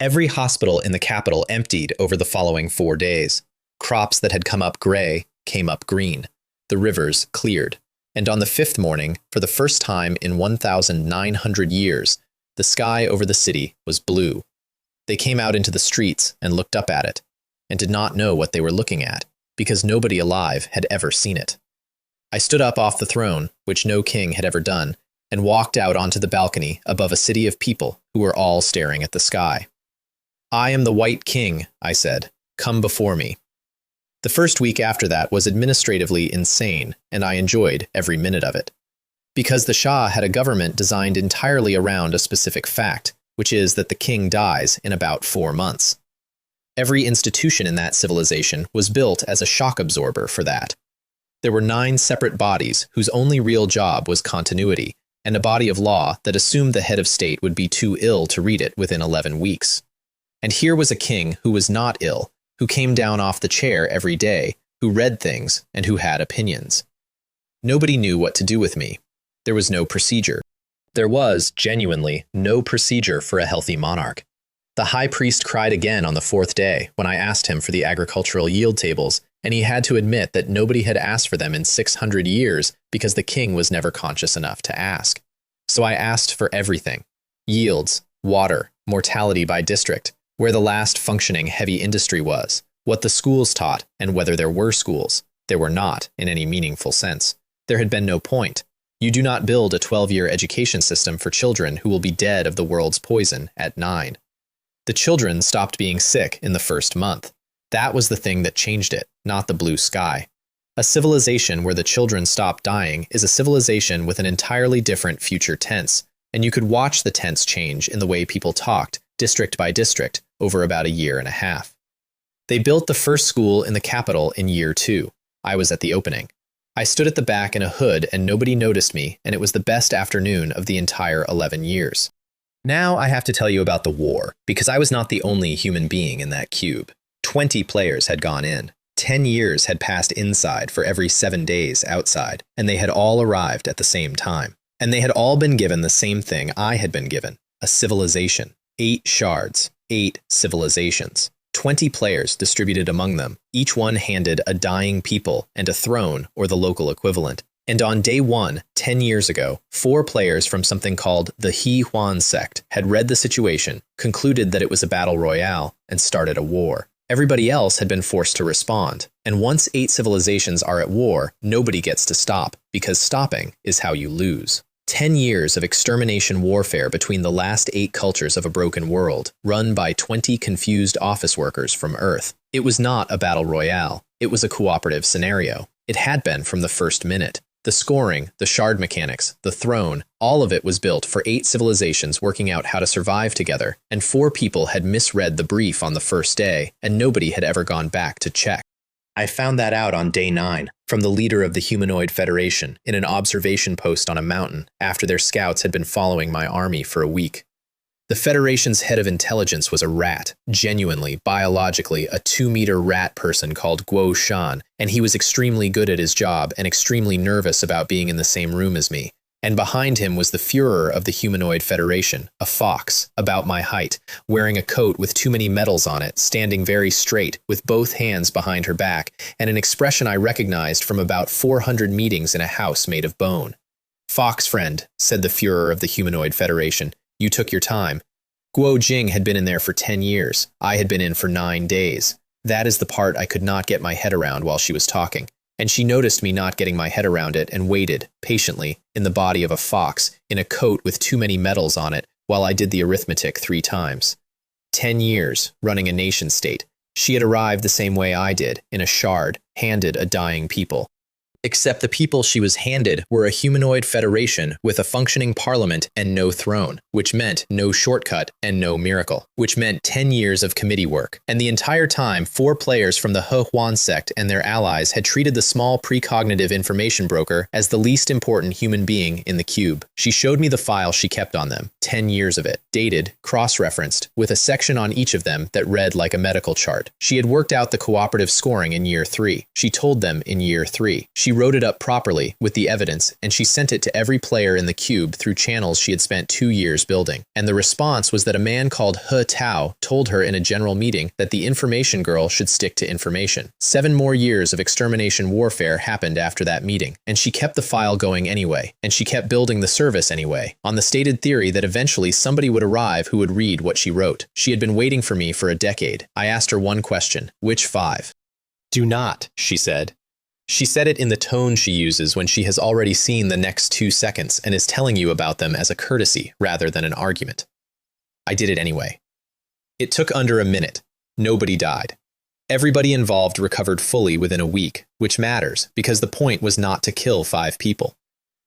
Every hospital in the capital emptied over the following 4 days. Crops that had come up gray came up green. The rivers cleared. And on the 5th morning, for the first time in 1,900 years, the sky over the city was blue. They came out into the streets and looked up at it, and did not know what they were looking at, because nobody alive had ever seen it. I stood up off the throne, which no king had ever done, and walked out onto the balcony above a city of people who were all staring at the sky. "I am the White King," I said. "Come before me." The first week after that was administratively insane, and I enjoyed every minute of it. Because the Shah had a government designed entirely around a specific fact, which is that the king dies in about 4 months. Every institution in that civilization was built as a shock absorber for that. There were 9 separate bodies whose only real job was continuity, and a body of law that assumed the head of state would be too ill to read it within 11 weeks. And here was a king who was not ill, who came down off the chair every day, who read things, and who had opinions. Nobody knew what to do with me. There was no procedure. There was, genuinely, no procedure for a healthy monarch. The high priest cried again on the 4th day when I asked him for the agricultural yield tables, and he had to admit that nobody had asked for them in 600 years because the king was never conscious enough to ask. So I asked for everything: yields, water, mortality by district, where the last functioning heavy industry was, what the schools taught, and whether there were schools. There were not, in any meaningful sense. There had been no point. You do not build a 12-year education system for children who will be dead of the world's poison at 9. The children stopped being sick in the first month. That was the thing that changed it, not the blue sky. A civilization where the children stop dying is a civilization with an entirely different future tense, and you could watch the tense change in the way people talked, district by district, over about a year and a half. They built the first school in the capital in year 2. I was at the opening. I stood at the back in a hood and nobody noticed me, and it was the best afternoon of the entire 11 years. Now I have to tell you about the war, because I was not the only human being in that cube. 20 players had gone in. 10 years had passed inside for every 7 days outside, and they had all arrived at the same time. And they had all been given the same thing I had been given: a civilization. 8 shards, 8 civilizations. 20 players distributed among them, each one handed a dying people and a throne or the local equivalent. And on day 1, 10 years ago, 4 players from something called the He Huan sect had read the situation, concluded that it was a battle royale, and started a war. Everybody else had been forced to respond. And once 8 civilizations are at war, nobody gets to stop, because stopping is how you lose. 10 years of extermination warfare between the last 8 cultures of a broken world, run by 20 confused office workers from Earth. It was not a battle royale. It was a cooperative scenario. It had been from the first minute. The scoring, the shard mechanics, the throne, all of it was built for 8 civilizations working out how to survive together, and 4 people had misread the brief on the first day, and nobody had ever gone back to check. I found that out on day 9, from the leader of the Humanoid Federation, in an observation post on a mountain, after their scouts had been following my army for a week. The Federation's head of intelligence was a rat, genuinely, biologically, a 2-meter rat person called Guo Shan, and he was extremely good at his job and extremely nervous about being in the same room as me. And behind him was the Führer of the Humanoid Federation, a fox, about my height, wearing a coat with too many medals on it, standing very straight, with both hands behind her back, and an expression I recognized from about 400 meetings in a house made of bone. "Fox friend," said the Führer of the Humanoid Federation, "you took your time. Guo Jing had been in there for 10 years. I had been in for 9 days. That is the part I could not get my head around while she was talking. And she noticed me not getting my head around it and waited, patiently, in the body of a fox, in a coat with too many medals on it, while I did the arithmetic 3 times. 10 years, running a nation state. She had arrived the same way I did, in a shard, handed a dying people. Except the people she was handed were a humanoid federation with a functioning parliament and no throne, which meant no shortcut and no miracle, which meant 10 years of committee work. And the entire time, 4 players from the He Huan sect and their allies had treated the small precognitive information broker as the least important human being in the cube. She showed me the file she kept on them, 10 years of it, dated, cross-referenced, with a section on each of them that read like a medical chart. She had worked out the cooperative scoring in year 3. She told them in year 3. She wrote it up properly with the evidence, and she sent it to every player in the cube through channels she had spent 2 years building. And the response was that a man called He Tao told her in a general meeting that the information girl should stick to information. 7 more years of extermination warfare happened after that meeting, and she kept the file going anyway, and she kept building the service anyway, on the stated theory that eventually somebody would arrive who would read what she wrote. She had been waiting for me for a decade. I asked her one question: which 5? "Do not," she said. She said it in the tone she uses when she has already seen the next 2 seconds and is telling you about them as a courtesy rather than an argument. I did it anyway. It took under a minute. Nobody died. Everybody involved recovered fully within a week, which matters because the point was not to kill 5 people.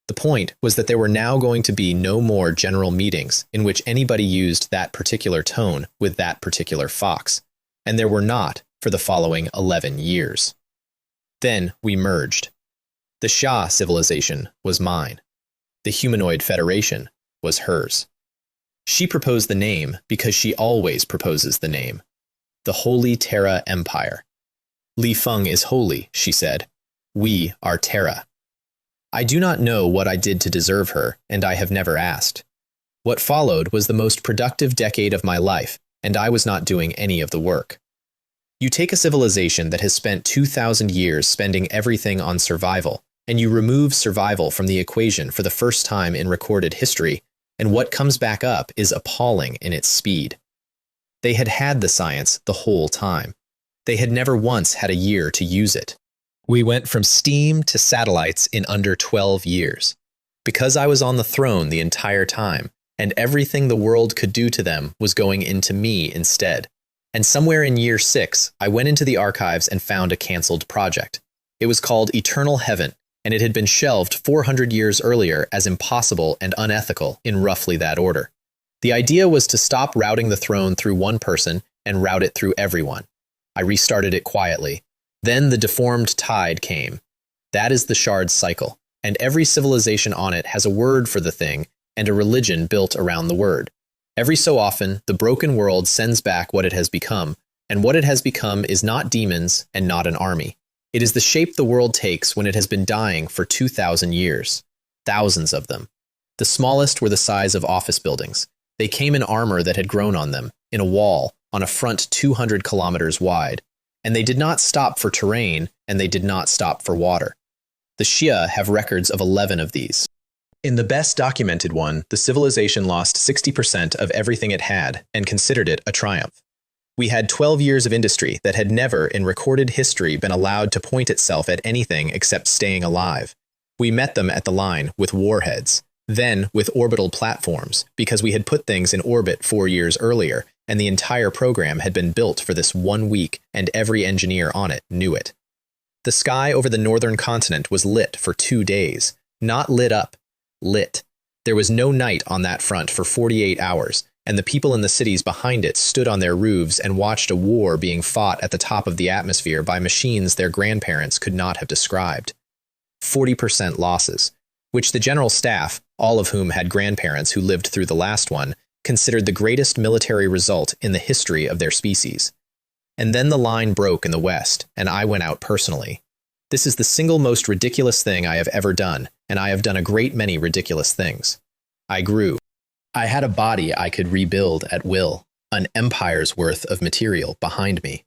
The point was that there were now going to be no more general meetings in which anybody used that particular tone with that particular fox, and there were not for the following 11 years. Then we merged. The Xia civilization was mine. The Humanoid Federation was hers. She proposed the name because she always proposes the name. The Holy Terra Empire. Li Feng is holy, she said. We are Terra. I do not know what I did to deserve her, and I have never asked. What followed was the most productive decade of my life, and I was not doing any of the work. You take a civilization that has spent 2,000 years spending everything on survival, and you remove survival from the equation for the first time in recorded history, and what comes back up is appalling in its speed. They had had the science the whole time. They had never once had a year to use it. We went from steam to satellites in under 12 years. Because I was on the throne the entire time, and everything the world could do to them was going into me instead. And somewhere in year 6, I went into the archives and found a canceled project. It was called Eternal Heaven, and it had been shelved 400 years earlier as impossible and unethical in roughly that order. The idea was to stop routing the throne through one person and route it through everyone. I restarted it quietly. Then the deformed tide came. That is the shard cycle, and every civilization on it has a word for the thing and a religion built around the word. Every so often, the broken world sends back what it has become, and what it has become is not demons and not an army. It is the shape the world takes when it has been dying for 2,000 years. Thousands of them. The smallest were the size of office buildings. They came in armor that had grown on them, in a wall, on a front 200 kilometers wide. And they did not stop for terrain, and they did not stop for water. The Shia have records of 11 of these. In the best documented one, the civilization lost 60% of everything it had and considered it a triumph. We had 12 years of industry that had never, in recorded history, been allowed to point itself at anything except staying alive. We met them at the line with warheads, then with orbital platforms, because we had put things in orbit 4 years earlier, and the entire program had been built for this 1 week, and every engineer on it knew it. The sky over the northern continent was lit for 2 days. Not lit up. Lit. There was no night on that front for 48 hours, and the people in the cities behind it stood on their roofs and watched a war being fought at the top of the atmosphere by machines their grandparents could not have described. 40% losses, which the general staff, all of whom had grandparents who lived through the last one, considered the greatest military result in the history of their species. And then the line broke in the west, and I went out personally. This is the single most ridiculous thing I have ever done, and I have done a great many ridiculous things. I grew. I had a body I could rebuild at will, an empire's worth of material behind me,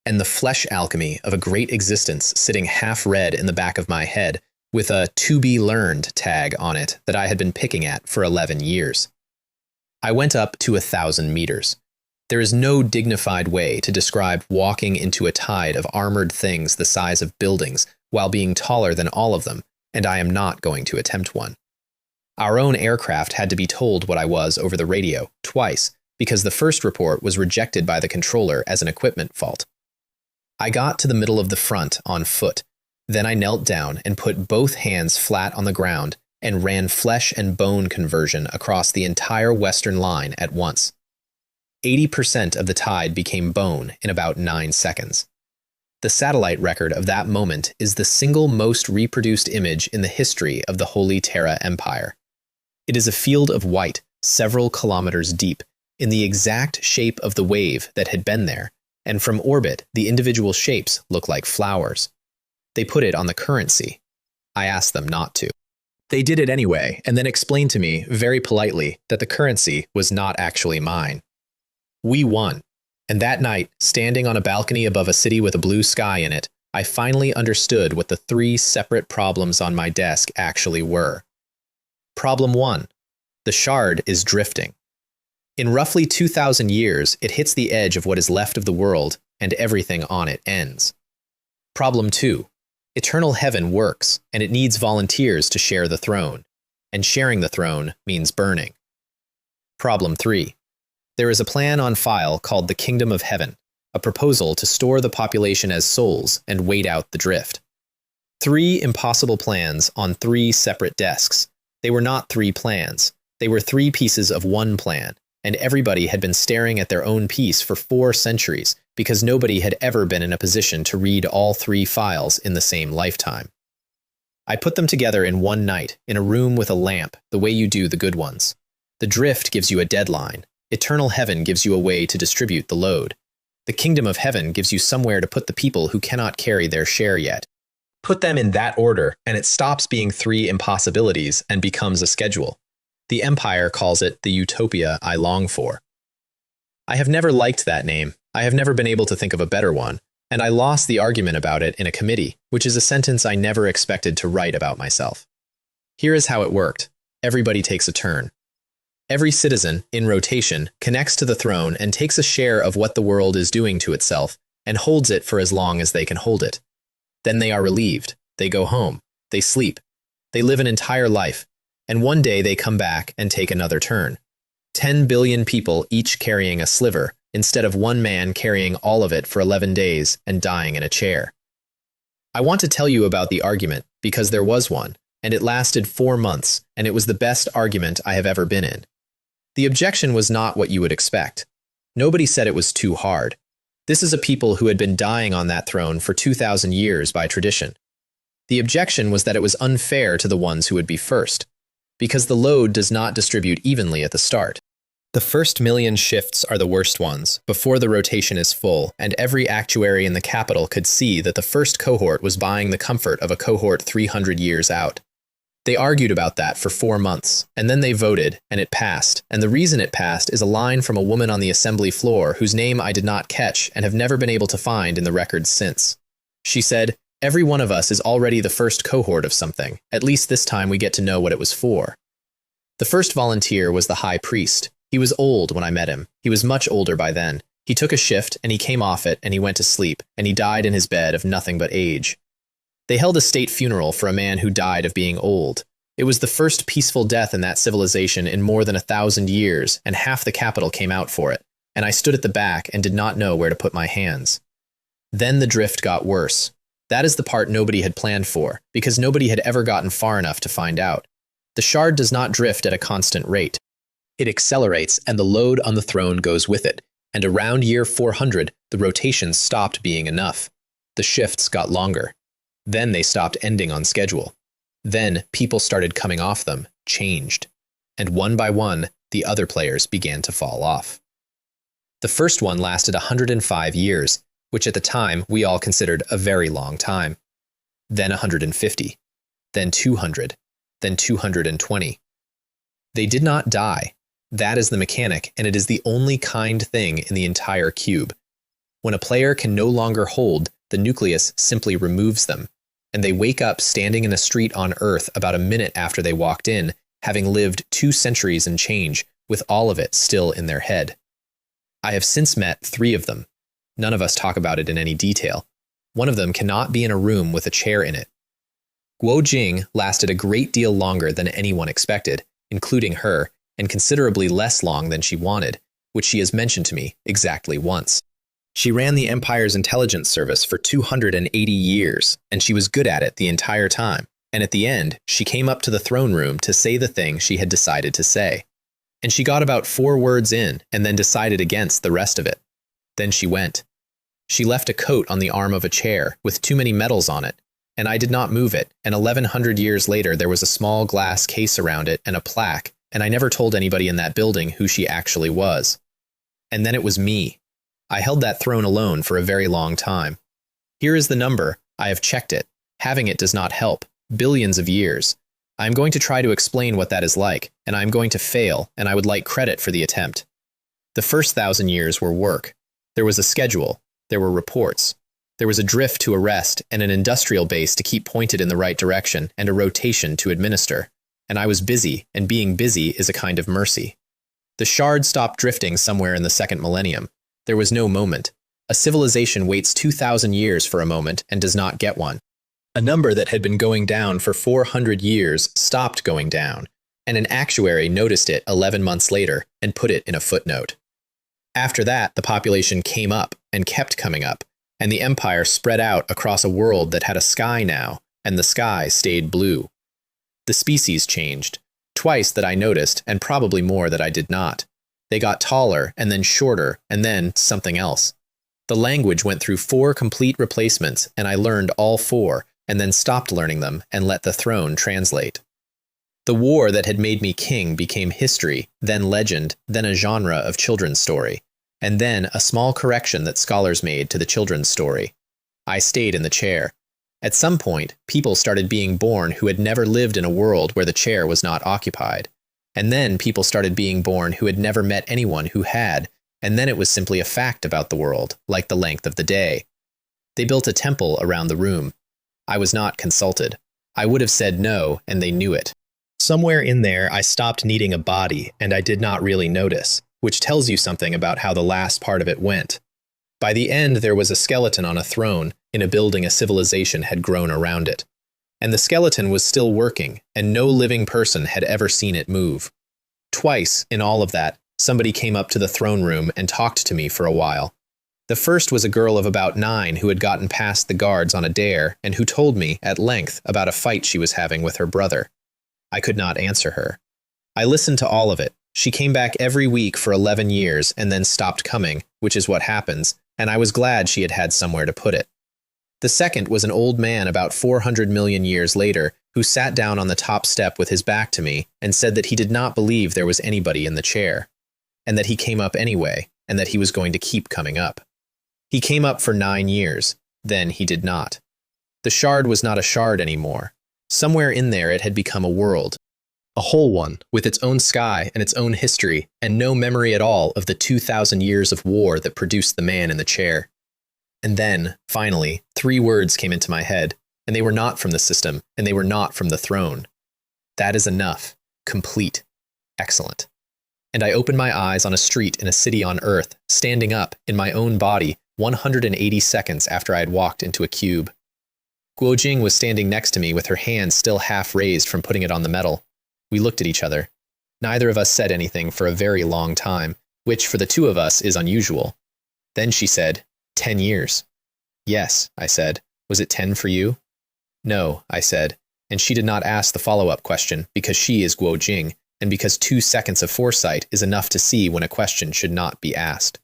and the flesh alchemy of a great existence sitting half red in the back of my head with a to-be-learned tag on it that I had been picking at for 11 years. I went up to 1,000 meters. There is no dignified way to describe walking into a tide of armored things the size of buildings while being taller than all of them, and I am not going to attempt one. Our own aircraft had to be told what I was over the radio, twice, because the first report was rejected by the controller as an equipment fault. I got to the middle of the front on foot. Then I knelt down and put both hands flat on the ground and ran flesh and bone conversion across the entire western line at once. 80% of the tide became bone in about 9 seconds. The satellite record of that moment is the single most reproduced image in the history of the Holy Terra Empire. It is a field of white, several kilometers deep, in the exact shape of the wave that had been there, and from orbit the individual shapes look like flowers. They put it on the currency. I asked them not to. They did it anyway, and then explained to me, very politely, that the currency was not actually mine. We won. And that night, standing on a balcony above a city with a blue sky in it, I finally understood what the 3 separate problems on my desk actually were. Problem 1. The shard is drifting. In roughly 2,000 years, it hits the edge of what is left of the world, and everything on it ends. Problem 2. Eternal Heaven works, and it needs volunteers to share the throne, and sharing the throne means burning. Problem 3. There is a plan on file called the Kingdom of Heaven, a proposal to store the population as souls and wait out the drift. 3 impossible plans on 3 separate desks. They were not 3 plans. They were 3 pieces of one plan, and everybody had been staring at their own piece for 4 centuries because nobody had ever been in a position to read all 3 files in the same lifetime. I put them together in one night, in a room with a lamp, the way you do the good ones. The drift gives you a deadline. Eternal Heaven gives you a way to distribute the load. The Kingdom of Heaven gives you somewhere to put the people who cannot carry their share yet. Put them in that order, and it stops being 3 impossibilities and becomes a schedule. The Empire calls it the utopia I long for. I have never liked that name, I have never been able to think of a better one, and I lost the argument about it in a committee, which is a sentence I never expected to write about myself. Here is how it worked. Everybody takes a turn. Every citizen, in rotation, connects to the throne and takes a share of what the world is doing to itself and holds it for as long as they can hold it. Then they are relieved. They go home. They sleep. They live an entire life. And one day they come back and take another turn. 10 billion people each carrying a sliver, instead of one man carrying all of it for 11 days and dying in a chair. I want to tell you about the argument because there was one, and it lasted 4 months, and it was the best argument I have ever been in. The objection was not what you would expect. Nobody said it was too hard. This is a people who had been dying on that throne for 2,000 years by tradition. The objection was that it was unfair to the ones who would be first, because the load does not distribute evenly at the start. The first million shifts are the worst ones, before the rotation is full, and every actuary in the capital could see that the first cohort was buying the comfort of a cohort 300 years out. They argued about that for 4 months, and then they voted, and it passed, and the reason it passed is a line from a woman on the assembly floor whose name I did not catch and have never been able to find in the records since. She said, "Every one of us is already the first cohort of something. At least this time we get to know what it was for." The first volunteer was the high priest. He was old when I met him. He was much older by then. He took a shift, and he came off it, and he went to sleep, and he died in his bed of nothing but age. They held a state funeral for a man who died of being old. It was the first peaceful death in that civilization in more than 1,000 years, and half the capital came out for it, and I stood at the back and did not know where to put my hands. Then the drift got worse. That is the part nobody had planned for, because nobody had ever gotten far enough to find out. The shard does not drift at a constant rate. It accelerates, and the load on the throne goes with it, and around year 400, the rotations stopped being enough. The shifts got longer. Then they stopped ending on schedule. Then people started coming off them, changed. And one by one, the other players began to fall off. The first one lasted 105 years, which at the time we all considered a very long time. Then 150. Then 200. Then 220. They did not die. That is the mechanic, and it is the only kind thing in the entire cube. When a player can no longer hold, the nucleus simply removes them, and they wake up standing in a street on Earth about a minute after they walked in, having lived 2 centuries and change, with all of it still in their head. I have since met 3 of them. None of us talk about it in any detail. One of them cannot be in a room with a chair in it. Guo Jing lasted a great deal longer than anyone expected, including her, and considerably less long than she wanted, which she has mentioned to me exactly once. She ran the Empire's intelligence service for 280 years, and she was good at it the entire time, and at the end, she came up to the throne room to say the thing she had decided to say. And she got about 4 words in, and then decided against the rest of it. Then she went. She left a coat on the arm of a chair, with too many medals on it, and I did not move it, and 1100 years later there was a small glass case around it and a plaque, and I never told anybody in that building who she actually was. And then it was me. I held that throne alone for a very long time. Here is the number. I have checked it. Having it does not help. Billions of years. I am going to try to explain what that is like, and I am going to fail, and I would like credit for the attempt. The first 1,000 years were work. There was a schedule. There were reports. There was a drift to arrest, and an industrial base to keep pointed in the right direction, and a rotation to administer. And I was busy, and being busy is a kind of mercy. The shard stopped drifting somewhere in the 2nd millennium. There was no moment. A civilization waits 2,000 years for a moment and does not get one. A number that had been going down for 400 years stopped going down, and an actuary noticed it 11 months later and put it in a footnote. After that, the population came up and kept coming up, and the empire spread out across a world that had a sky now, and the sky stayed blue. The species changed, twice that I noticed, and probably more that I did not. They got taller, and then shorter, and then something else. The language went through 4 complete replacements, and I learned all 4, and then stopped learning them and let the throne translate. The war that had made me king became history, then legend, then a genre of children's story, and then a small correction that scholars made to the children's story. I stayed in the chair. At some point, people started being born who had never lived in a world where the chair was not occupied. And then people started being born who had never met anyone who had, and then it was simply a fact about the world, like the length of the day. They built a temple around the room. I was not consulted. I would have said no, and they knew it. Somewhere in there, I stopped needing a body, and I did not really notice, which tells you something about how the last part of it went. By the end, there was a skeleton on a throne in a building a civilization had grown around it. And the skeleton was still working, and no living person had ever seen it move. Twice, in all of that, somebody came up to the throne room and talked to me for a while. The first was a girl of about 9 who had gotten past the guards on a dare and who told me, at length, about a fight she was having with her brother. I could not answer her. I listened to all of it. She came back every week for 11 years and then stopped coming, which is what happens, and I was glad she had had somewhere to put it. The second was an old man about 400 million years later who sat down on the top step with his back to me and said that he did not believe there was anybody in the chair, and that he came up anyway, and that he was going to keep coming up. He came up for 9 years, then he did not. The shard was not a shard anymore. Somewhere in there it had become a world. A whole one, with its own sky and its own history, and no memory at all of the 2,000 years of war that produced the man in the chair. And then, finally, 3 words came into my head, and they were not from the system, and they were not from the throne. That is enough. Complete. Excellent. And I opened my eyes on a street in a city on Earth, standing up, in my own body, 180 seconds after I had walked into a cube. Guo Jing was standing next to me with her hand still half raised from putting it on the metal. We looked at each other. Neither of us said anything for a very long time, which for the two of us is unusual. Then she said, 10 years. Yes, I said. Was it 10 for you? No, I said, and she did not ask the follow-up question because she is Guo Jing, and because 2 seconds of foresight is enough to see when a question should not be asked.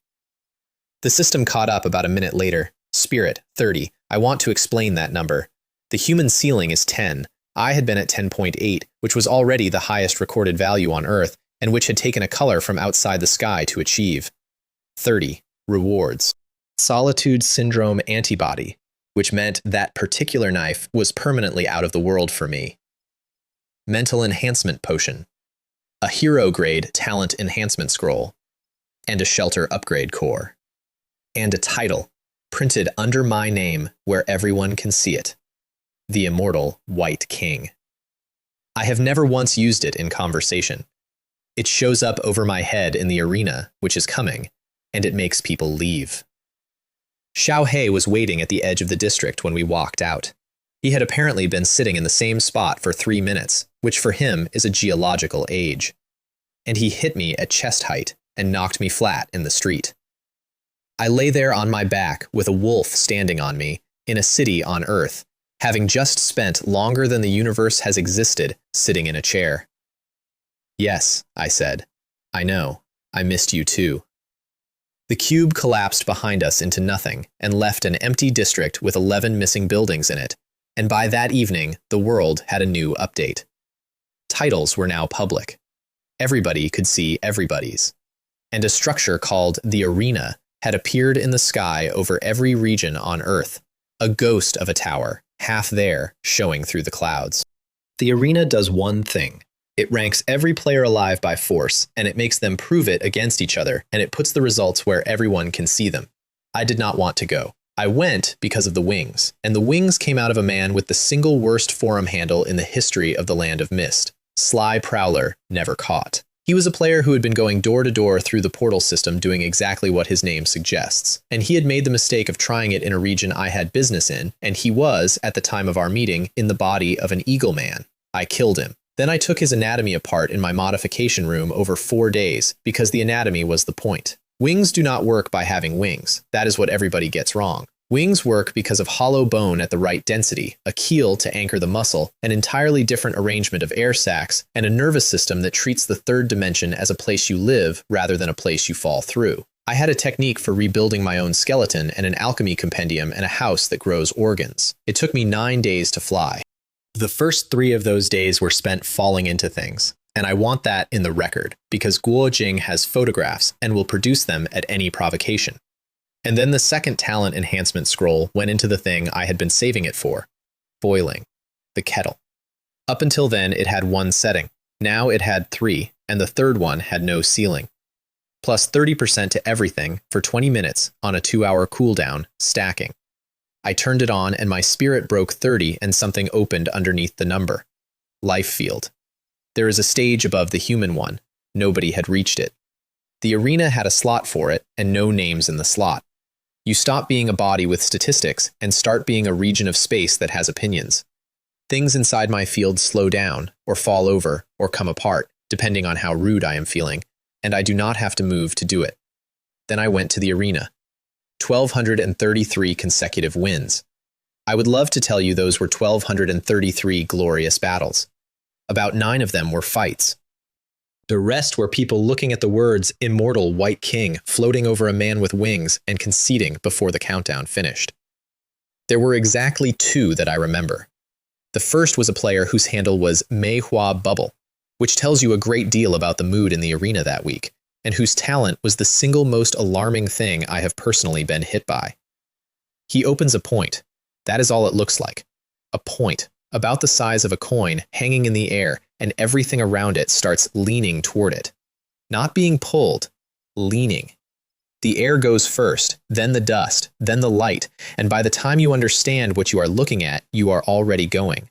The system caught up about a minute later. Spirit, 30. I want to explain that number. The human ceiling is 10. I had been at 10.8, which was already the highest recorded value on Earth, and which had taken a color from outside the sky to achieve. 30. Rewards. Solitude Syndrome Antibody, which meant that particular knife was permanently out of the world for me. Mental Enhancement Potion. A hero-grade Talent Enhancement Scroll. And a Shelter Upgrade Core. And a title, printed under my name where everyone can see it. The Immortal White King. I have never once used it in conversation. It shows up over my head in the arena, which is coming, and it makes people leave. Xiao He was waiting at the edge of the district when we walked out. He had apparently been sitting in the same spot for 3 minutes, which for him is a geological age. And he hit me at chest height and knocked me flat in the street. I lay there on my back with a wolf standing on me in a city on Earth, having just spent longer than the universe has existed sitting in a chair. Yes, I said. I know. I missed you too. The cube collapsed behind us into nothing and left an empty district with 11 missing buildings in it, and by that evening, the world had a new update. Titles were now public. Everybody could see everybody's. And a structure called the Arena had appeared in the sky over every region on Earth, a ghost of a tower, half there, showing through the clouds. The Arena does one thing. It ranks every player alive by force, and it makes them prove it against each other, and it puts the results where everyone can see them. I did not want to go. I went because of the wings, and the wings came out of a man with the single worst forum handle in the history of the Land of Mist. Sly Prowler, never caught. He was a player who had been going door to door through the portal system doing exactly what his name suggests, and he had made the mistake of trying it in a region I had business in, and he was, at the time of our meeting, in the body of an eagle man. I killed him. Then I took his anatomy apart in my modification room over 4 days, because the anatomy was the point. Wings do not work by having wings. That is what everybody gets wrong. Wings work because of hollow bone at the right density, a keel to anchor the muscle, an entirely different arrangement of air sacs, and a nervous system that treats the third dimension as a place you live rather than a place you fall through. I had a technique for rebuilding my own skeleton and an alchemy compendium and a house that grows organs. It took me 9 days to fly. The first 3 of those days were spent falling into things, and I want that in the record, because Guo Jing has photographs and will produce them at any provocation. And then the second talent enhancement scroll went into the thing I had been saving it for, boiling, the kettle. Up until then, it had 1 setting. Now it had 3, and the third one had no ceiling. plus 30% to everything for 20 minutes on a 2-hour cooldown, stacking. I turned it on and my spirit broke 30 and something opened underneath the number. Life field. There is a stage above the human one. Nobody had reached it. The arena had a slot for it and no names in the slot. You stop being a body with statistics and start being a region of space that has opinions. Things inside my field slow down, or fall over, or come apart, depending on how rude I am feeling, and I do not have to move to do it. Then I went to the arena. 1,233 consecutive wins. I would love to tell you those were 1,233 glorious battles. About 9 of them were fights. The rest were people looking at the words "Immortal White King" floating over a man with wings and conceding before the countdown finished. There were exactly 2 that I remember. The first was a player whose handle was Manhwa Bubble, which tells you a great deal about the mood in the arena that week, and whose talent was the single most alarming thing I have personally been hit by. He opens a point. That is all it looks like. A point, about the size of a coin, hanging in the air, and everything around it starts leaning toward it. Not being pulled, leaning. The air goes first, then the dust, then the light, and by the time you understand what you are looking at, you are already going.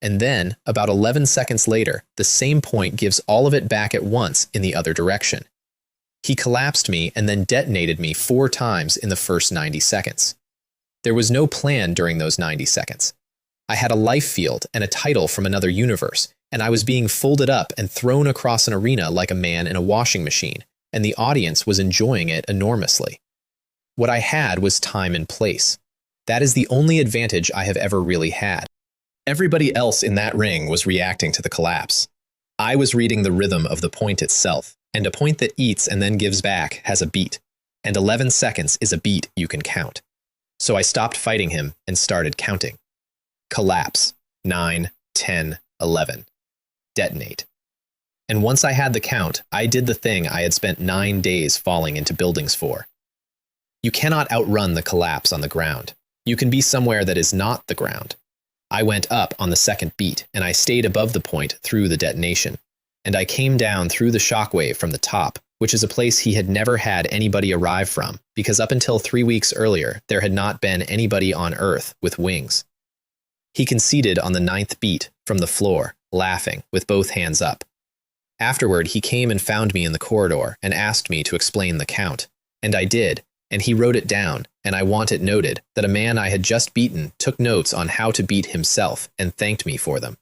And then, about 11 seconds later, the same point gives all of it back at once in the other direction. He collapsed me and then detonated me 4 times in the first 90 seconds. There was no plan during those 90 seconds. I had a life field and a title from another universe, and I was being folded up and thrown across an arena like a man in a washing machine, and the audience was enjoying it enormously. What I had was time and place. That is the only advantage I have ever really had. Everybody else in that ring was reacting to the collapse. I was reading the rhythm of the point itself, and a point that eats and then gives back has a beat, and 11 seconds is a beat you can count. So I stopped fighting him and started counting. Collapse. 9, 10, 11. Detonate. And once I had the count, I did the thing I had spent 9 days falling into buildings for. You cannot outrun the collapse on the ground. You can be somewhere that is not the ground. I went up on the second beat, and I stayed above the point through the detonation. And I came down through the shockwave from the top, which is a place he had never had anybody arrive from, because up until 3 weeks earlier, there had not been anybody on Earth with wings. He conceded on the 9th beat from the floor, laughing, with both hands up. Afterward, he came and found me in the corridor and asked me to explain the count. And I did, and he wrote it down, and I want it noted that a man I had just beaten took notes on how to beat himself and thanked me for them.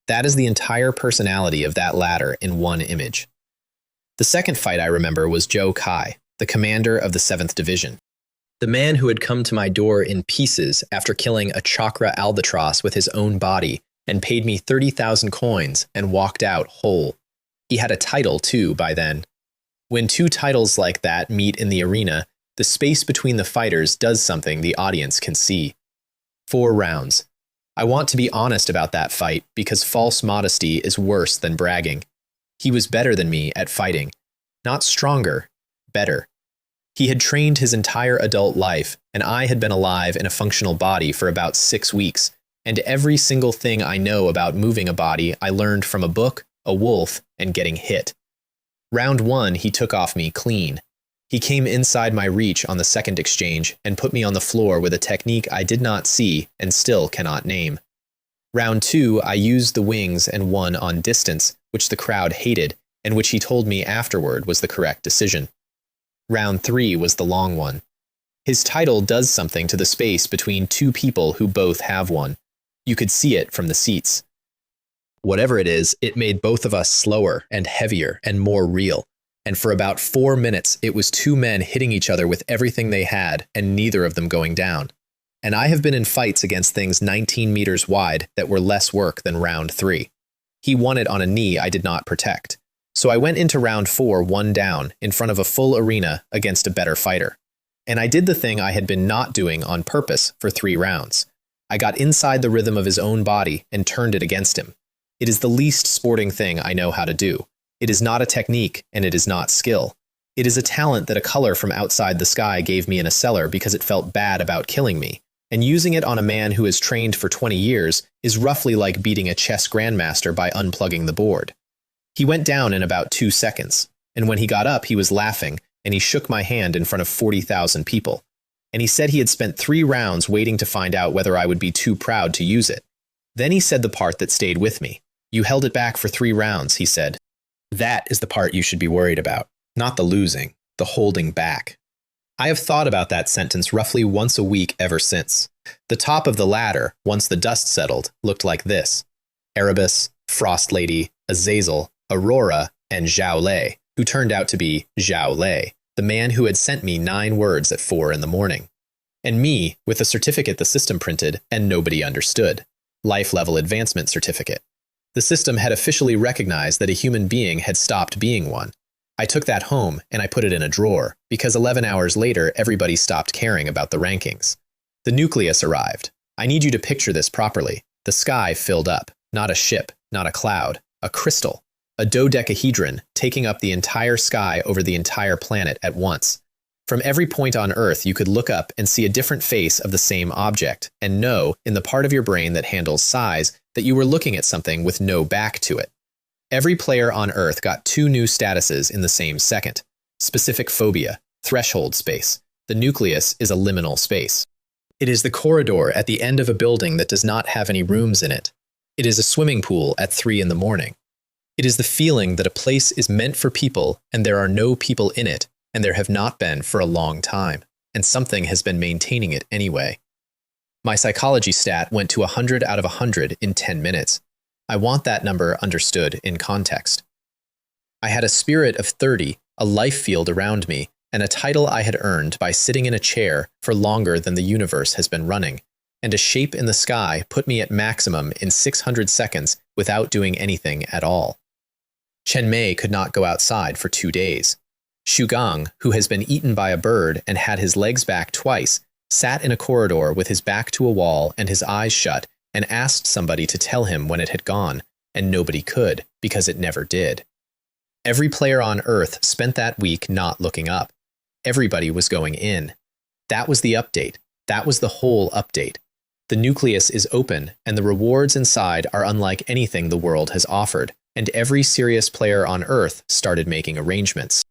That is the entire personality of that ladder in one image. The second fight I remember was Joe Kai, the commander of the 7th Division. The man who had come to my door in pieces after killing a chakra albatross with his own body and paid me 30,000 coins and walked out whole. He had a title, too, by then. When 2 titles like that meet in the arena, the space between the fighters does something the audience can see. 4 rounds. I want to be honest about that fight because false modesty is worse than bragging. He was better than me at fighting. Not stronger, better. He had trained his entire adult life, and I had been alive in a functional body for about 6 weeks, and every single thing I know about moving a body I learned from a book, a wolf, and getting hit. Round 1, he took off me clean. He came inside my reach on the second exchange and put me on the floor with a technique I did not see and still cannot name. Round 2, I used the wings and won on distance, which the crowd hated, and which he told me afterward was the correct decision. Round 3 was the long one. His title does something to the space between 2 people who both have one. You could see it from the seats. Whatever it is, it made both of us slower and heavier and more real. And for about 4 minutes, it was 2 men hitting each other with everything they had and neither of them going down. And I have been in fights against things 19 meters wide that were less work than round 3. He won it on a knee I did not protect. So I went into round 4 1 down in front of a full arena against a better fighter. And I did the thing I had been not doing on purpose for 3 rounds. I got inside the rhythm of his own body and turned it against him. It is the least sporting thing I know how to do. It is not a technique, and it is not skill. It is a talent that a color from outside the sky gave me in a cellar because it felt bad about killing me. And using it on a man who has trained for 20 years is roughly like beating a chess grandmaster by unplugging the board. He went down in about 2 seconds, And when he got up, he was laughing, and he shook my hand in front of 40,000 people. And he said he had spent 3 rounds waiting to find out whether I would be too proud to use it. Then he said the part that stayed with me. You held it back for 3 rounds, he said. That is the part you should be worried about, not the losing, the holding back. I have thought about that sentence roughly once a week ever since. The top of the ladder, once the dust settled, looked like this: Erebus, Frost Lady, Azazel, Aurora, and Zhao Lei, who turned out to be Zhao Lei, the man who had sent me 9 words at 4 in the morning. And me, with a certificate the system printed and nobody understood. Life-level advancement certificate. The system had officially recognized that a human being had stopped being one. I took that home and I put it in a drawer, because 11 hours later everybody stopped caring about the rankings. The nucleus arrived. I need you to picture this properly. The sky filled up. Not a ship, not a cloud, a crystal. A dodecahedron taking up the entire sky over the entire planet at once. From every point on Earth, you could look up and see a different face of the same object, and know, in the part of your brain that handles size, that you were looking at something with no back to it. Every player on Earth got 2 new statuses in the same second. Specific phobia, threshold space. The nucleus is a liminal space. It is the corridor at the end of a building that does not have any rooms in it. It is a swimming pool at 3 in the morning. It is the feeling that a place is meant for people and there are no people in it, and there have not been for a long time, and something has been maintaining it anyway. My psychology stat went to 100 out of 100 in 10 minutes. I want that number understood in context. I had a spirit of 30, a life field around me, and a title I had earned by sitting in a chair for longer than the universe has been running, and a shape in the sky put me at maximum in 600 seconds without doing anything at all. Chen Mei could not go outside for 2 days. Xu Gang, who has been eaten by a bird and had his legs back twice, sat in a corridor with his back to a wall and his eyes shut and asked somebody to tell him when it had gone, and nobody could, because it never did. Every player on Earth spent that week not looking up. Everybody was going in. That was the update. That was the whole update. The nucleus is open, and the rewards inside are unlike anything the world has offered, and every serious player on Earth started making arrangements.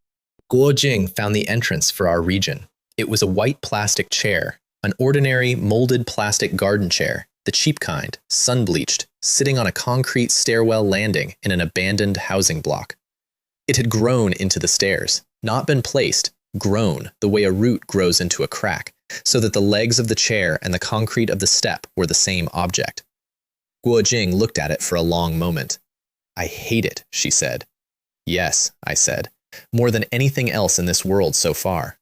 Guo Jing found the entrance for our region. It was a white plastic chair, an ordinary molded plastic garden chair, the cheap kind, sun-bleached, sitting on a concrete stairwell landing in an abandoned housing block. It had grown into the stairs, not been placed, grown the way a root grows into a crack, so that the legs of the chair and the concrete of the step were the same object. Guo Jing looked at it for a long moment. I hate it, she said. Yes, I said. More than anything else in this world so far.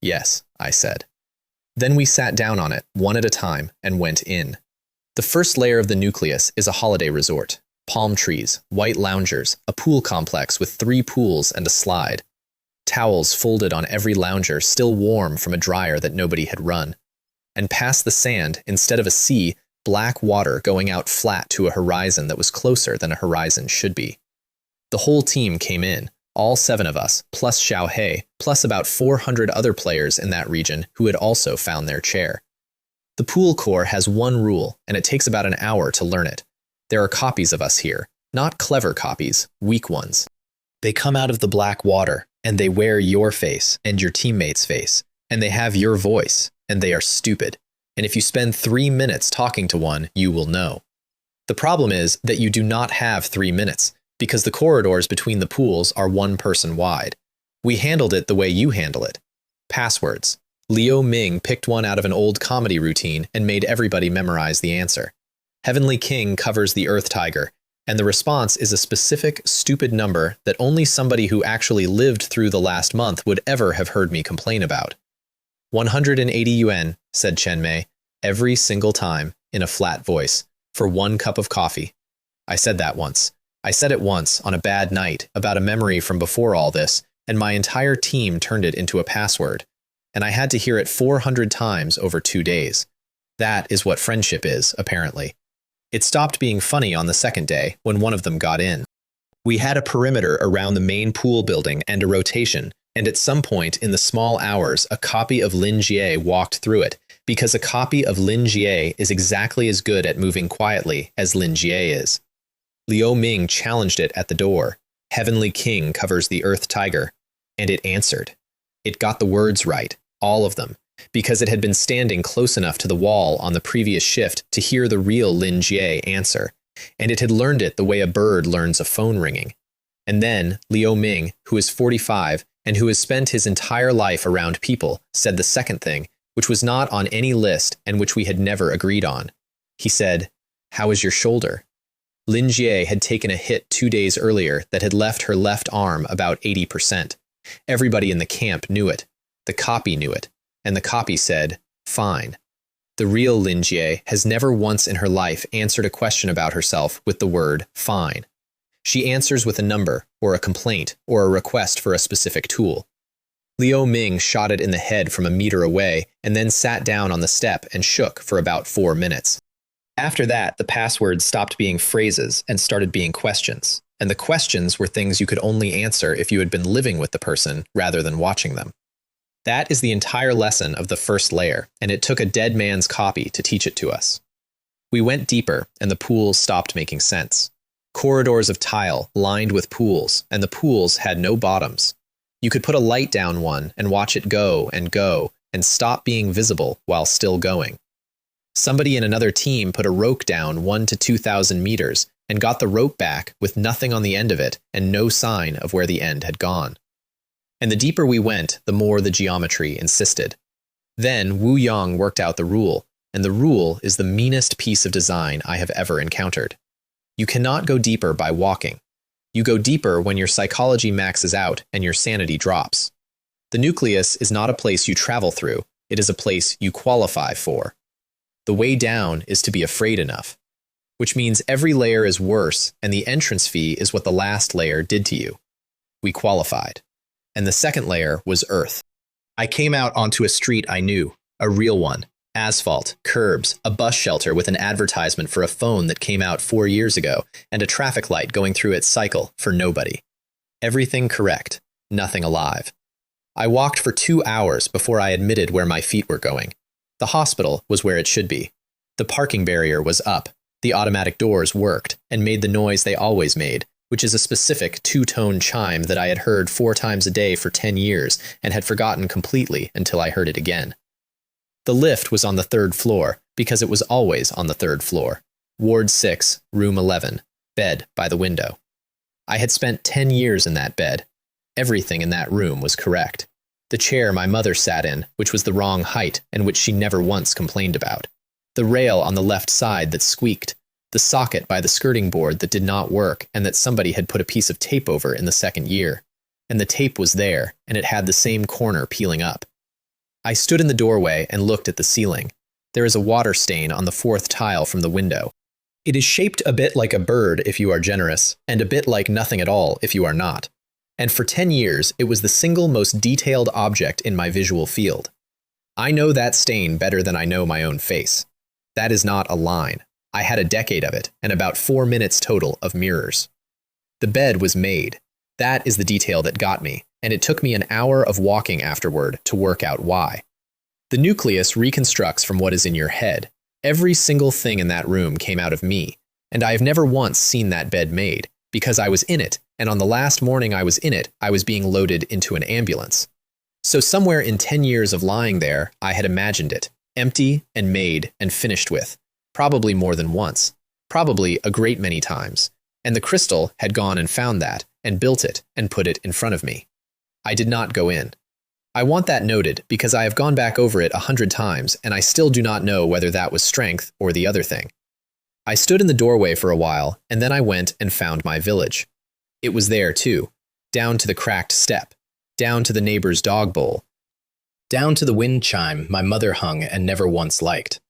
Yes, I said. Then we sat down on it, one at a time, and went in. The first layer of the nucleus is a holiday resort. Palm trees, white loungers, a pool complex with 3 pools and a slide. Towels folded on every lounger, still warm from a dryer that nobody had run. And past the sand, instead of a sea, black water going out flat to a horizon that was closer than a horizon should be. The whole team came in, all 7 of us, plus Xiao He, plus about 400 other players in that region who had also found their chair. The pool core has one rule, and it takes about an hour to learn it. There are copies of us here, not clever copies, weak ones. They come out of the black water, and they wear your face and your teammate's face, and they have your voice, and they are stupid. And if you spend 3 minutes talking to one, you will know. The problem is that you do not have 3 minutes, because the corridors between the pools are 1 person wide. We handled it the way you handle it. Passwords. Liu Ming picked one out of an old comedy routine and made everybody memorize the answer. Heavenly King covers the Earth Tiger, and the response is a specific, stupid number that only somebody who actually lived through the last month would ever have heard me complain about. 180 yuan, said Chen Mei, every single time, in a flat voice, for 1 cup of coffee. I said that once. I said it once, on a bad night, about a memory from before all this, and my entire team turned it into a password. And I had to hear it 400 times over 2 days. That is what friendship is, apparently. It stopped being funny on the 2nd day, when one of them got in. We had a perimeter around the main pool building and a rotation, and at some point in the small hours, a copy of Lin Jie walked through it, because a copy of Lin Jie is exactly as good at moving quietly as Lin Jie is. Liu Ming challenged it at the door. Heavenly King covers the Earth Tiger. And it answered. It got the words right, all of them, because it had been standing close enough to the wall on the previous shift to hear the real Lin Jie answer, and it had learned it the way a bird learns a phone ringing. And then Liu Ming, who is 45 and who has spent his entire life around people, said the second thing, which was not on any list and which we had never agreed on. He said, "How is your shoulder?" Lin Jie had taken a hit 2 days earlier that had left her left arm about 80%. Everybody in the camp knew it. The copy knew it. And the copy said, "Fine." The real Lin Jie has never once in her life answered a question about herself with the word "fine." She answers with a number, or a complaint, or a request for a specific tool. Liu Ming shot it in the head from a meter away and then sat down on the step and shook for about 4 minutes. After that, the passwords stopped being phrases and started being questions. And the questions were things you could only answer if you had been living with the person rather than watching them. That is the entire lesson of the first layer, and it took a dead man's copy to teach it to us. We went deeper, and the pools stopped making sense. Corridors of tile lined with pools, and the pools had no bottoms. You could put a light down one and watch it go and stop being visible while still going. Somebody in another team put a rope down 1 to 2,000 meters and got the rope back with nothing on the end of it and no sign of where the end had gone. And the deeper we went, the more the geometry insisted. Then Wu Yang worked out the rule, and the rule is the meanest piece of design I have ever encountered. You cannot go deeper by walking. You go deeper when your psychology maxes out and your sanity drops. The nucleus is not a place you travel through, it is a place you qualify for. The way down is to be afraid enough, which means every layer is worse and the entrance fee is what the last layer did to you. We qualified. And the second layer was earth. I came out onto a street I knew, a real one. Asphalt, curbs, a bus shelter with an advertisement for a phone that came out 4 years ago, and a traffic light going through its cycle for nobody. Everything correct, nothing alive. I walked for 2 hours before I admitted where my feet were going. The hospital was where it should be. The parking barrier was up. The automatic doors worked and made the noise they always made, which is a specific 2-tone chime that I had heard 4 times a day for 10 years and had forgotten completely until I heard it again. The lift was on the 3rd floor, because it was always on the 3rd floor. Ward 6, room 11, bed by the window. I had spent 10 years in that bed. Everything in that room was correct. The chair my mother sat in, which was the wrong height and which she never once complained about. The rail on the left side that squeaked. The socket by the skirting board that did not work and that somebody had put a piece of tape over in the 2nd year. And the tape was there, and it had the same corner peeling up. I stood in the doorway and looked at the ceiling. There is a water stain on the 4th tile from the window. It is shaped a bit like a bird if you are generous, and a bit like nothing at all if you are not. And for 10 years, it was the single most detailed object in my visual field. I know that stain better than I know my own face. That is not a line. I had a decade of it, and about 4 minutes total of mirrors. The bed was made. That is the detail that got me, and it took me an hour of walking afterward to work out why. The nucleus reconstructs from what is in your head. Every single thing in that room came out of me, and I have never once seen that bed made, because I was in it, and on the last morning I was in it, I was being loaded into an ambulance. So somewhere in 10 years of lying there, I had imagined it, empty and made and finished with, probably more than once, probably a great many times, and the crystal had gone and found that, and built it, and put it in front of me. I did not go in. I want that noted because I have gone back over it 100 times, and I still do not know whether that was strength or the other thing. I stood in the doorway for a while, and then I went and found my village. It was there too, down to the cracked step, down to the neighbor's dog bowl, down to the wind chime my mother hung and never once liked.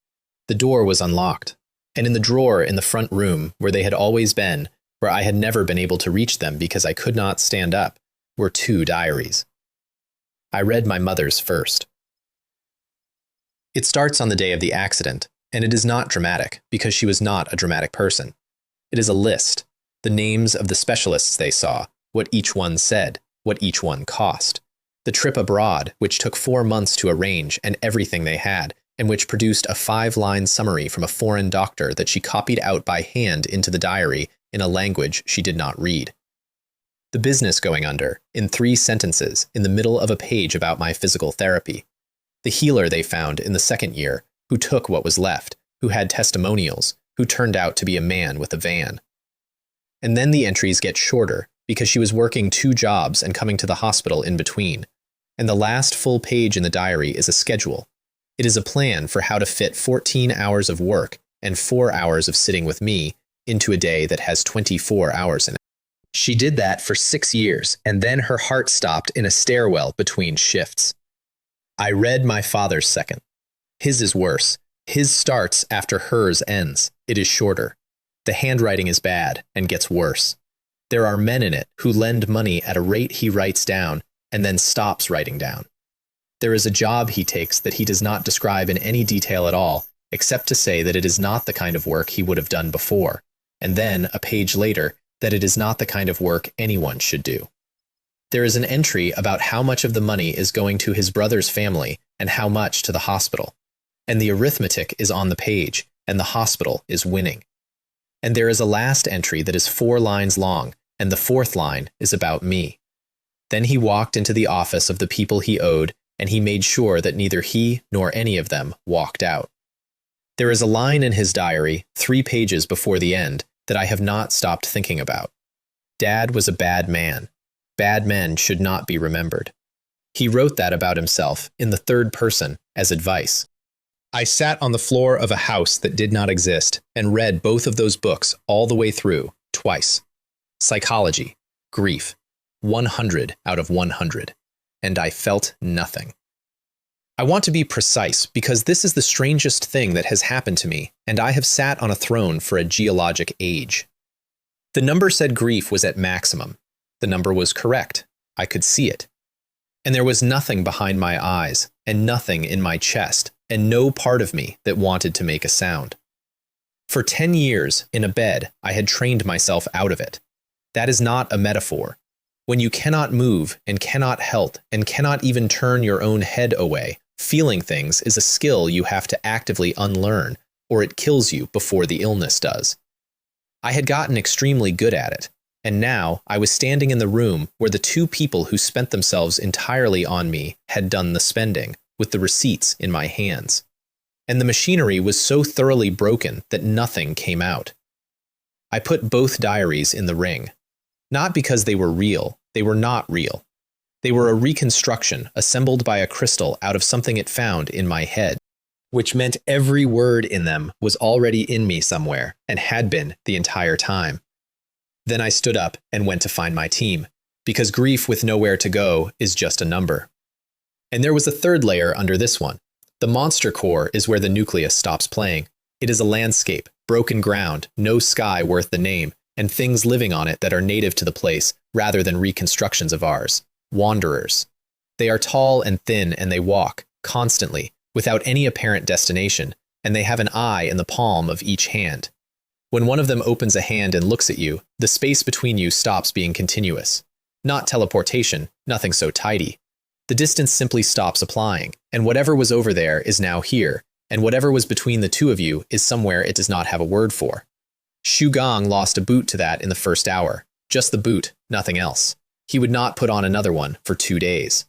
The door was unlocked, and in the drawer in the front room where they had always been, where I had never been able to reach them because I could not stand up, were 2 diaries. I read my mother's first. It starts on the day of the accident, and it is not dramatic because she was not a dramatic person. It is a list, the names of the specialists they saw, what each one said, what each one cost. The trip abroad, which took 4 months to arrange, and everything they had, and which produced a 5-line summary from a foreign doctor that she copied out by hand into the diary in a language she did not read. The business going under, in 3 sentences, in the middle of a page about my physical therapy. The healer they found in the 2nd year, who took what was left, who had testimonials, who turned out to be a man with a van. And then the entries get shorter, because she was working 2 jobs and coming to the hospital in between. And the last full page in the diary is a schedule. It is a plan for how to fit 14 hours of work and 4 hours of sitting with me into a day that has 24 hours in it. She did that for 6 years, and then her heart stopped in a stairwell between shifts. I read my father's second. His is worse. His starts after hers ends. It is shorter. The handwriting is bad and gets worse. There are men in it who lend money at a rate he writes down and then stops writing down. There is a job he takes that he does not describe in any detail at all, except to say that it is not the kind of work he would have done before, and then, a page later, that it is not the kind of work anyone should do. There is an entry about how much of the money is going to his brother's family and how much to the hospital. And the arithmetic is on the page, and the hospital is winning. And there is a last entry that is 4 lines long, and the 4th line is about me. Then he walked into the office of the people he owed, and he made sure that neither he nor any of them walked out. There is a line in his diary, 3 pages before the end, that I have not stopped thinking about. Dad was a bad man. Bad men should not be remembered. He wrote that about himself in the 3rd person as advice. I sat on the floor of a house that did not exist and read both of those books all the way through, twice. Psychology, grief, 100 out of 100. And I felt nothing. I want to be precise because this is the strangest thing that has happened to me, and I have sat on a throne for a geologic age. The number said grief was at maximum. The number was correct. I could see it. And there was nothing behind my eyes, and nothing in my chest, and no part of me that wanted to make a sound. For 10 years, in a bed, I had trained myself out of it. That is not a metaphor. When you cannot move and cannot help and cannot even turn your own head away, feeling things is a skill you have to actively unlearn, or it kills you before the illness does. I had gotten extremely good at it, and now I was standing in the room where the 2 people who spent themselves entirely on me had done the spending, with the receipts in my hands. And the machinery was so thoroughly broken that nothing came out. I put both diaries in the ring. Not because they were real. They were not real. They were a reconstruction assembled by a crystal out of something it found in my head, which meant every word in them was already in me somewhere and had been the entire time. Then I stood up and went to find my team, because grief with nowhere to go is just a number. And there was a 3rd layer under this one. The monster core is where the nucleus stops playing. It is a landscape, broken ground, no sky worth the name, and things living on it that are native to the place rather than reconstructions of ours. Wanderers. They are tall and thin and they walk, constantly, without any apparent destination, and they have an eye in the palm of each hand. When one of them opens a hand and looks at you, the space between you stops being continuous. Not teleportation, nothing so tidy. The distance simply stops applying, and whatever was over there is now here, and whatever was between the 2 of you is somewhere it does not have a word for. Shu Gong lost a boot to that in the 1st hour. Just the boot, nothing else. He would not put on another one for 2 days.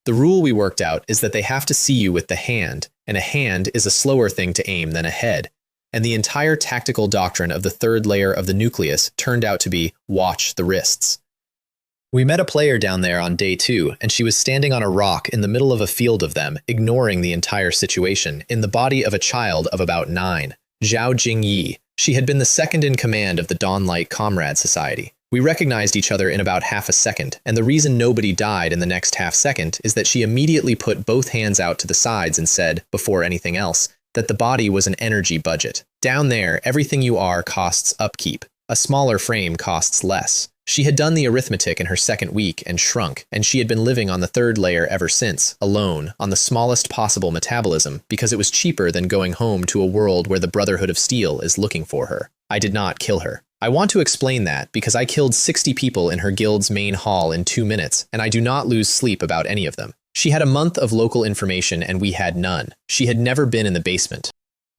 The rule we worked out is that they have to see you with the hand, and a hand is a slower thing to aim than a head. And the entire tactical doctrine of the 3rd layer of the nucleus turned out to be watch the wrists. We met a player down there on day 2, and she was standing on a rock in the middle of a field of them, ignoring the entire situation, in the body of a child of about 9, Zhao Jingyi. She had been the 2nd in command of the Dawnlight Comrade Society. We recognized each other in about half a second, and the reason nobody died in the next half second is that she immediately put both hands out to the sides and said, before anything else, that the body was an energy budget. Down there, everything you are costs upkeep. A smaller frame costs less. She had done the arithmetic in her 2nd week and shrunk, and she had been living on the 3rd layer ever since, alone, on the smallest possible metabolism, because it was cheaper than going home to a world where the Brotherhood of Steel is looking for her. I did not kill her. I want to explain that because I killed 60 people in her guild's main hall in 2 minutes, and I do not lose sleep about any of them. She had a month of local information and we had none. She had never been in the basement.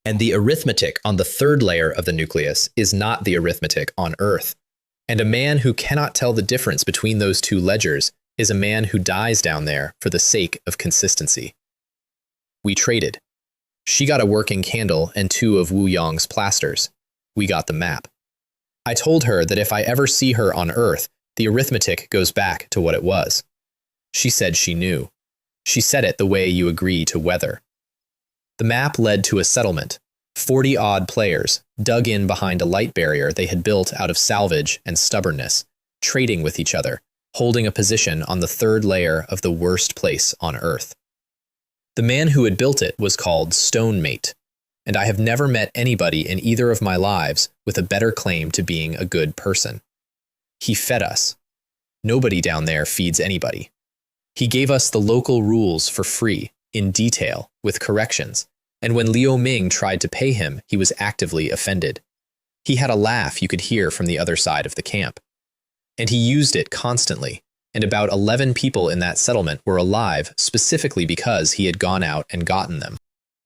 And the arithmetic on the 3rd layer of the nucleus is not the arithmetic on Earth. And a man who cannot tell the difference between those two ledgers is a man who dies down there for the sake of consistency. We traded. She got a working candle and 2 of Wu Yong's plasters. We got the map. I told her that if I ever see her on Earth, the arithmetic goes back to what it was. She said she knew. She said it the way you agree to weather. The map led to a settlement. 40-odd players, dug in behind a light barrier they had built out of salvage and stubbornness, trading with each other, holding a position on the 3rd layer of the worst place on Earth. The man who had built it was called Stonemate, and I have never met anybody in either of my lives with a better claim to being a good person. He fed us. Nobody down there feeds anybody. He gave us the local rules for free, in detail, with corrections, and when Liu Ming tried to pay him, he was actively offended. He had a laugh you could hear from the other side of the camp. And he used it constantly, and about 11 people in that settlement were alive specifically because he had gone out and gotten them.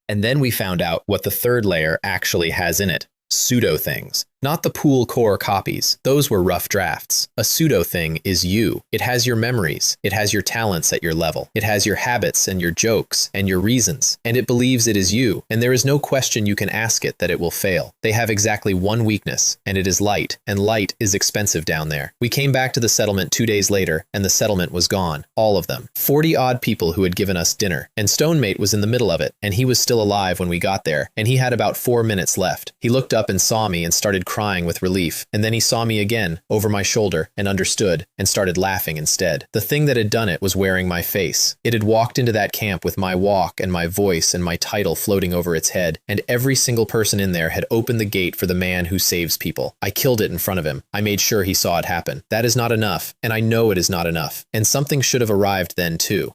And then we found out what the 3rd layer actually has in it. Pseudo things. Not the pool core copies. Those were rough drafts. A pseudo thing is you. It has your memories. It has your talents at your level. It has your habits and your jokes and your reasons. And it believes it is you. And there is no question you can ask it that it will fail. They have exactly one weakness, and it is light. And light is expensive down there. We came back to the settlement 2 days later, and the settlement was gone. All of them. 40-odd people who had given us dinner. And Stonemate was in the middle of it, and he was still alive when we got there, and he had about 4 minutes left. He looked up and saw me and started crying with relief, and then he saw me again, over my shoulder, and understood, and started laughing instead. The thing that had done it was wearing my face. It had walked into that camp with my walk and my voice and my title floating over its head, and every single person in there had opened the gate for the man who saves people. I killed it in front of him. I made sure he saw it happen. That is not enough, and I know it is not enough, and something should have arrived then too.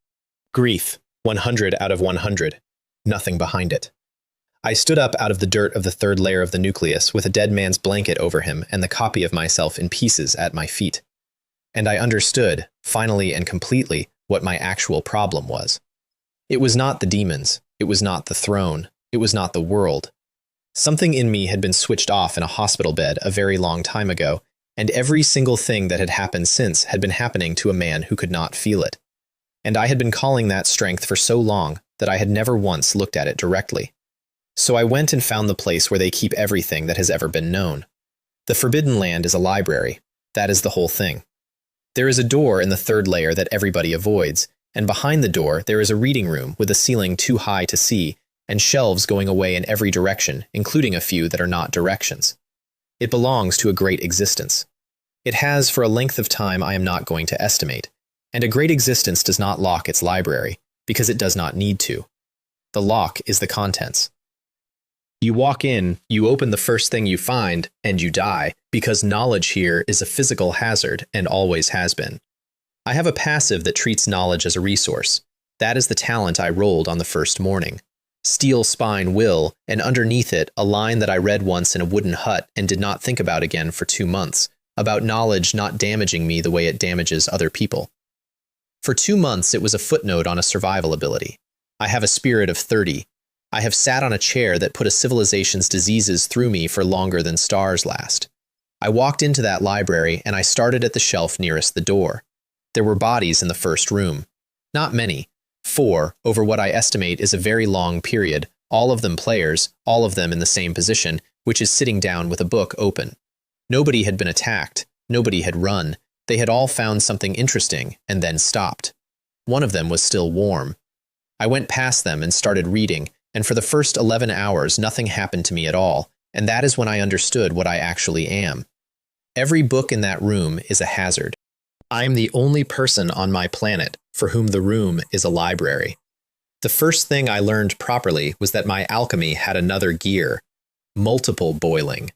Grief, 100 out of 100. Nothing behind it. I stood up out of the dirt of the 3rd layer of the nucleus with a dead man's blanket over him and the copy of myself in pieces at my feet. And I understood, finally and completely, what my actual problem was. It was not the demons. It was not the throne. It was not the world. Something in me had been switched off in a hospital bed a very long time ago, and every single thing that had happened since had been happening to a man who could not feel it. And I had been calling that strength for so long that I had never once looked at it directly. So I went and found the place where they keep everything that has ever been known. The Forbidden Land is a library. That is the whole thing. There is a door in the 3rd layer that everybody avoids, and behind the door there is a reading room with a ceiling too high to see, and shelves going away in every direction, including a few that are not directions. It belongs to a great existence. It has for a length of time I am not going to estimate, and a great existence does not lock its library, because it does not need to. The lock is the contents. You walk in, you open the first thing you find, and you die, because knowledge here is a physical hazard and always has been. I have a passive that treats knowledge as a resource. That is the talent I rolled on the first morning. Steel spine will, and underneath it a line that I read once in a wooden hut and did not think about again for 2 months, about knowledge not damaging me the way it damages other people. For 2 months it was a footnote on a survival ability. I have a spirit of 30. I have sat on a chair that put a civilization's diseases through me for longer than stars last. I walked into that library and I started at the shelf nearest the door. There were bodies in the first room. Not many. 4, over what I estimate is a very long period, all of them players, all of them in the same position, which is sitting down with a book open. Nobody had been attacked. Nobody had run. They had all found something interesting and then stopped. One of them was still warm. I went past them and started reading, and for the first 11 hours nothing happened to me at all, and that is when I understood what I actually am. Every book in that room is a hazard. I am the only person on my planet for whom the room is a library. The first thing I learned properly was that my alchemy had another gear, multiple boiling.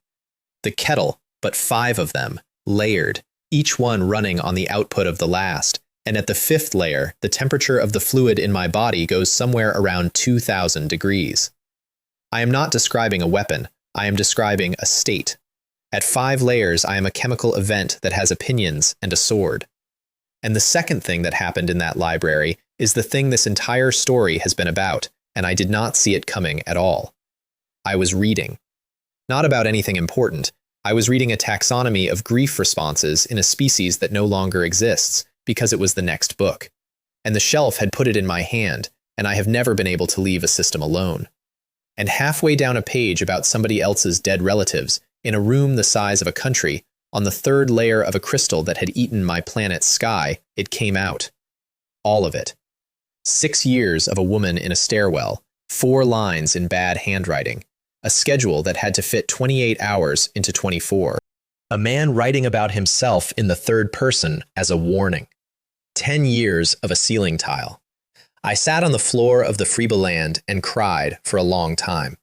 The kettle, but 5 of them, layered, each one running on the output of the last, and at the 5th layer, the temperature of the fluid in my body goes somewhere around 2,000 degrees. I am not describing a weapon, I am describing a state. At 5 layers, I am a chemical event that has opinions and a sword. And the second thing that happened in that library is the thing this entire story has been about, and I did not see it coming at all. I was reading. Not about anything important, I was reading a taxonomy of grief responses in a species that no longer exists because it was the next book. And the shelf had put it in my hand, and I have never been able to leave a system alone. And halfway down a page about somebody else's dead relatives, in a room the size of a country, on the third layer of a crystal that had eaten my planet's sky, it came out. All of it. 6 years of a woman in a stairwell, 4 lines in bad handwriting, a schedule that had to fit 28 hours into 24. A man writing about himself in the third person as a warning. 10 years of a ceiling tile. I sat on the floor of the Freeba land and cried for a long time.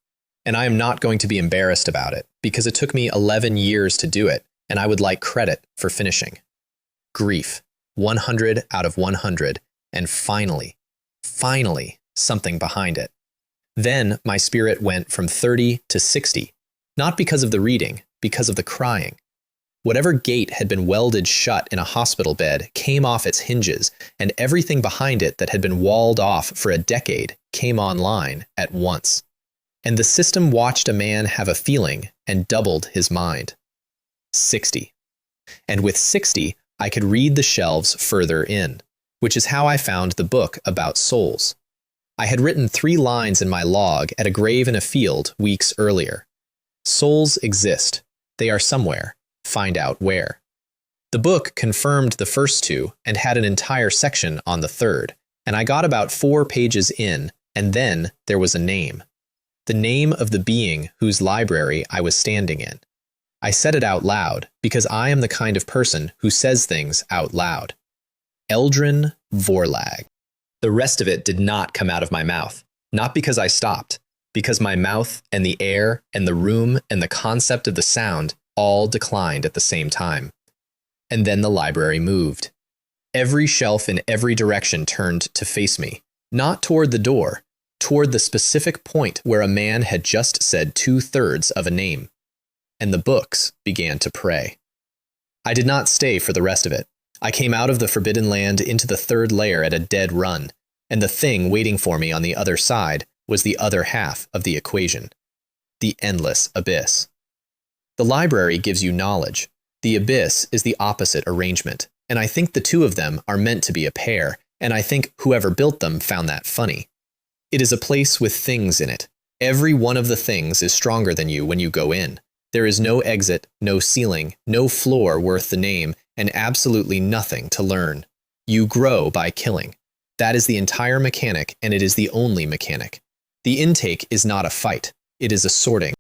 And I am not going to be embarrassed about it, because it took me 11 years to do it, and I would like credit for finishing. Grief. 100 out of 100, and finally, something behind it. Then my spirit went from 30 to 60, not because of the reading, because of the crying. Whatever gate had been welded shut in a hospital bed came off its hinges, and everything behind it that had been walled off for a decade came online at once. And the system watched a man have a feeling and doubled his mind. 60. And with 60, I could read the shelves further in, which is how I found the book about souls. I had written 3 lines in my log at a grave in a field weeks earlier. Souls exist. They are somewhere. Find out where. The book confirmed the first 2 and had an entire section on the third, and I got about 4 pages in, and then there was a name. The name of the being whose library I was standing in. I said it out loud because I am the kind of person who says things out loud. Eldrin Vorlag. The rest of it did not come out of my mouth, not because I stopped, because my mouth and the air and the room and the concept of the sound all declined at the same time. And then the library moved. Every shelf in every direction turned to face me, not toward the door, toward the specific point where a man had just said 2/3 of a name. And the books began to pray. I did not stay for the rest of it. I came out of the Forbidden Land into the third layer at a dead run, and the thing waiting for me on the other side was the other half of the equation. The endless abyss. The library gives you knowledge. The abyss is the opposite arrangement, and I think the 2 of them are meant to be a pair, and I think whoever built them found that funny. It is a place with things in it. Every one of the things is stronger than you when you go in. There is no exit, no ceiling, no floor worth the name, and absolutely nothing to learn. You grow by killing. That is the entire mechanic, and it is the only mechanic. The intake is not a fight. It is a sorting.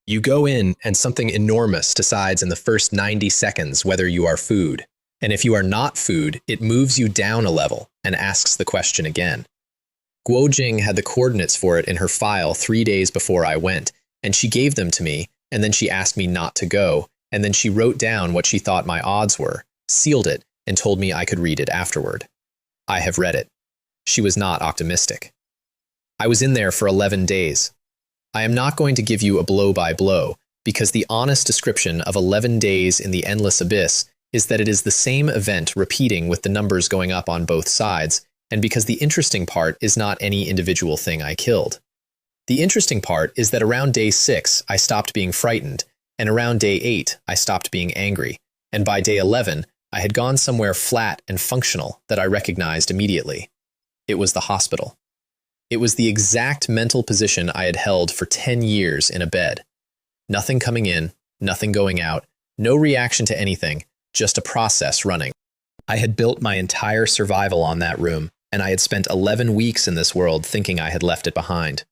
You go in, and something enormous decides in the first 90 seconds whether you are food. And if you are not food, it moves you down a level and asks the question again. Guojing had the coordinates for it in her file 3 days before I went, and she gave them to me, and then she asked me not to go, and then she wrote down what she thought my odds were, sealed it, and told me I could read it afterward. I have read it. She was not optimistic. I was in there for 11 days. I am not going to give you a blow-by-blow, because the honest description of 11 days in the endless abyss is that it is the same event repeating with the numbers going up on both sides, and because the interesting part is not any individual thing I killed. The interesting part is that around day 6, I stopped being frightened, and around day 8, I stopped being angry, and by day 11, I had gone somewhere flat and functional that I recognized immediately. It was the hospital. It was the exact mental position I had held for 10 years in a bed. Nothing coming in, nothing going out, no reaction to anything, just a process running. I had built my entire survival on that room, and I had spent 11 weeks in this world thinking I had left it behind.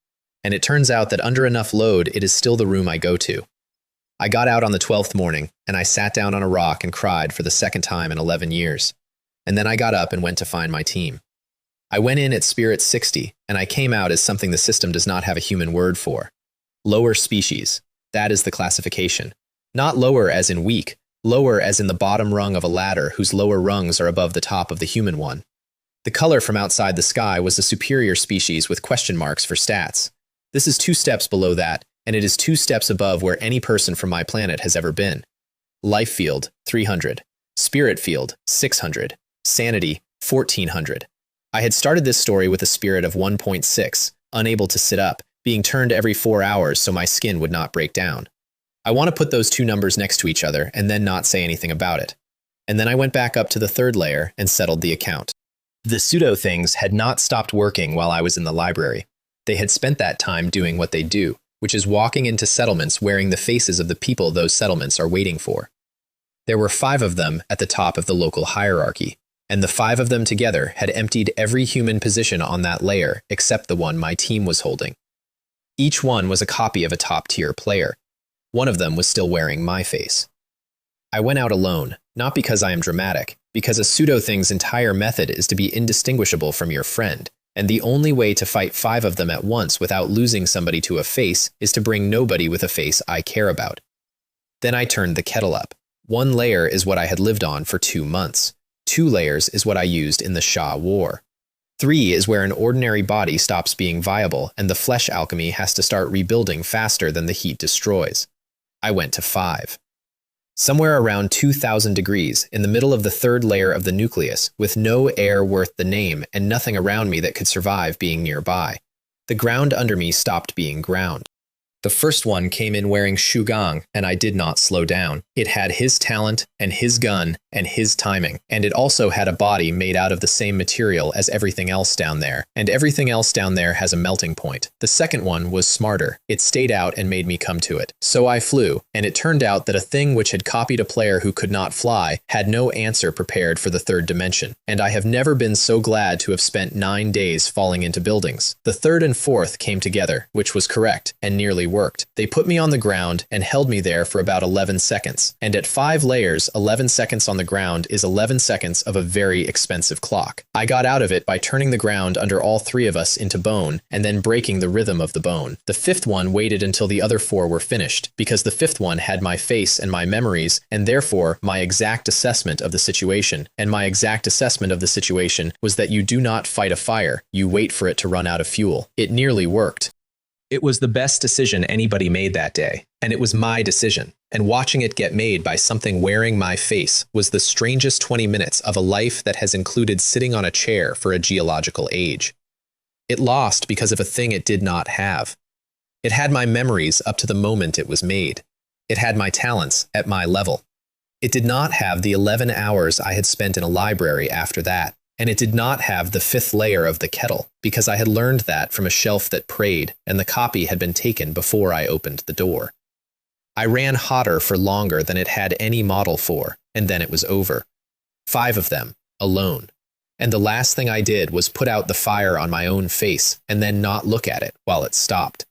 And it turns out that under enough load, it is still the room I go to. I got out on the 12th morning, and I sat down on a rock and cried for the second time in 11 years. And then I got up and went to find my team. I went in at Spirit 60, and I came out as something the system does not have a human word for. Lower species. That is the classification. Not lower as in weak, lower as in the bottom rung of a ladder whose lower rungs are above the top of the human one. The color from outside the sky was the superior species with question marks for stats. This is 2 steps below that, and it is 2 steps above where any person from my planet has ever been. Life field, 300. Spirit field, 600. Sanity, 1400. I had started this story with a spirit of 1.6, unable to sit up, being turned every 4 hours so my skin would not break down. I want to put those two numbers next to each other and then not say anything about it. And then I went back up to the third layer and settled the account. The pseudo things had not stopped working while I was in the library. They had spent that time doing what they do, which is walking into settlements wearing the faces of the people those settlements are waiting for. There were 5 of them at the top of the local hierarchy, and the 5 of them together had emptied every human position on that layer except the one my team was holding. Each one was a copy of a top-tier player. One of them was still wearing my face. I went out alone, not because I am dramatic, because a pseudo-thing's entire method is to be indistinguishable from your friend, and the only way to fight 5 of them at once without losing somebody to a face is to bring nobody with a face I care about. Then I turned the kettle up. 1 layer is what I had lived on for 2 months. 2 layers is what I used in the Shah War. 3 is where an ordinary body stops being viable and the flesh alchemy has to start rebuilding faster than the heat destroys. I went to 5. Somewhere around 2,000 degrees, in the middle of the 3rd layer of the nucleus, with no air worth the name and nothing around me that could survive being nearby. The ground under me stopped being ground. The first one came in wearing Shugang, and I did not slow down. It had his talent, and his gun, and his timing, and it also had a body made out of the same material as everything else down there, and everything else down there has a melting point. The second one was smarter. It stayed out and made me come to it. So I flew, and it turned out that a thing which had copied a player who could not fly had no answer prepared for the 3rd dimension, and I have never been so glad to have spent 9 days falling into buildings. The 3rd and 4th came together, which was correct, and nearly worked. They put me on the ground and held me there for about 11 seconds, and at 5 layers, 11 seconds on the ground is 11 seconds of a very expensive clock. I got out of it by turning the ground under all 3 of us into bone and then breaking the rhythm of the bone. The 5th one waited until the other 4 were finished, because the 5th one had my face and my memories, and therefore my exact assessment of the situation, and my exact assessment of the situation was that you do not fight a fire, you wait for it to run out of fuel. It nearly worked. It was the best decision anybody made that day, and it was my decision, and watching it get made by something wearing my face was the strangest 20 minutes of a life that has included sitting on a chair for a geological age. It lost because of a thing it did not have. It had my memories up to the moment it was made. It had my talents at my level. It did not have the 11 hours I had spent in a library after that. And it did not have the 5th layer of the kettle, because I had learned that from a shelf that prayed, and the copy had been taken before I opened the door. I ran hotter for longer than it had any model for, and then it was over. 5 of them, alone. And the last thing I did was put out the fire on my own face, and then not look at it while it stopped.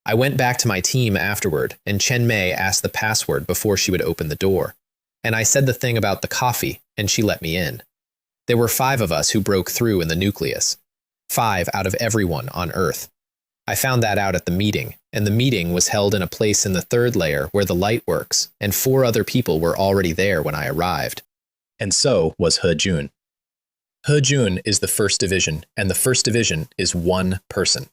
I went back to my team afterward, and Chen Mei asked the password before she would open the door. And I said the thing about the coffee, and she let me in. There were 5 of us who broke through in the nucleus. 5 out of everyone on Earth. I found that out at the meeting, and the meeting was held in a place in the 3rd layer where the light works, and 4 other people were already there when I arrived. And so was He Jun. He Jun is the 1st division, and the 1st division is 1 person.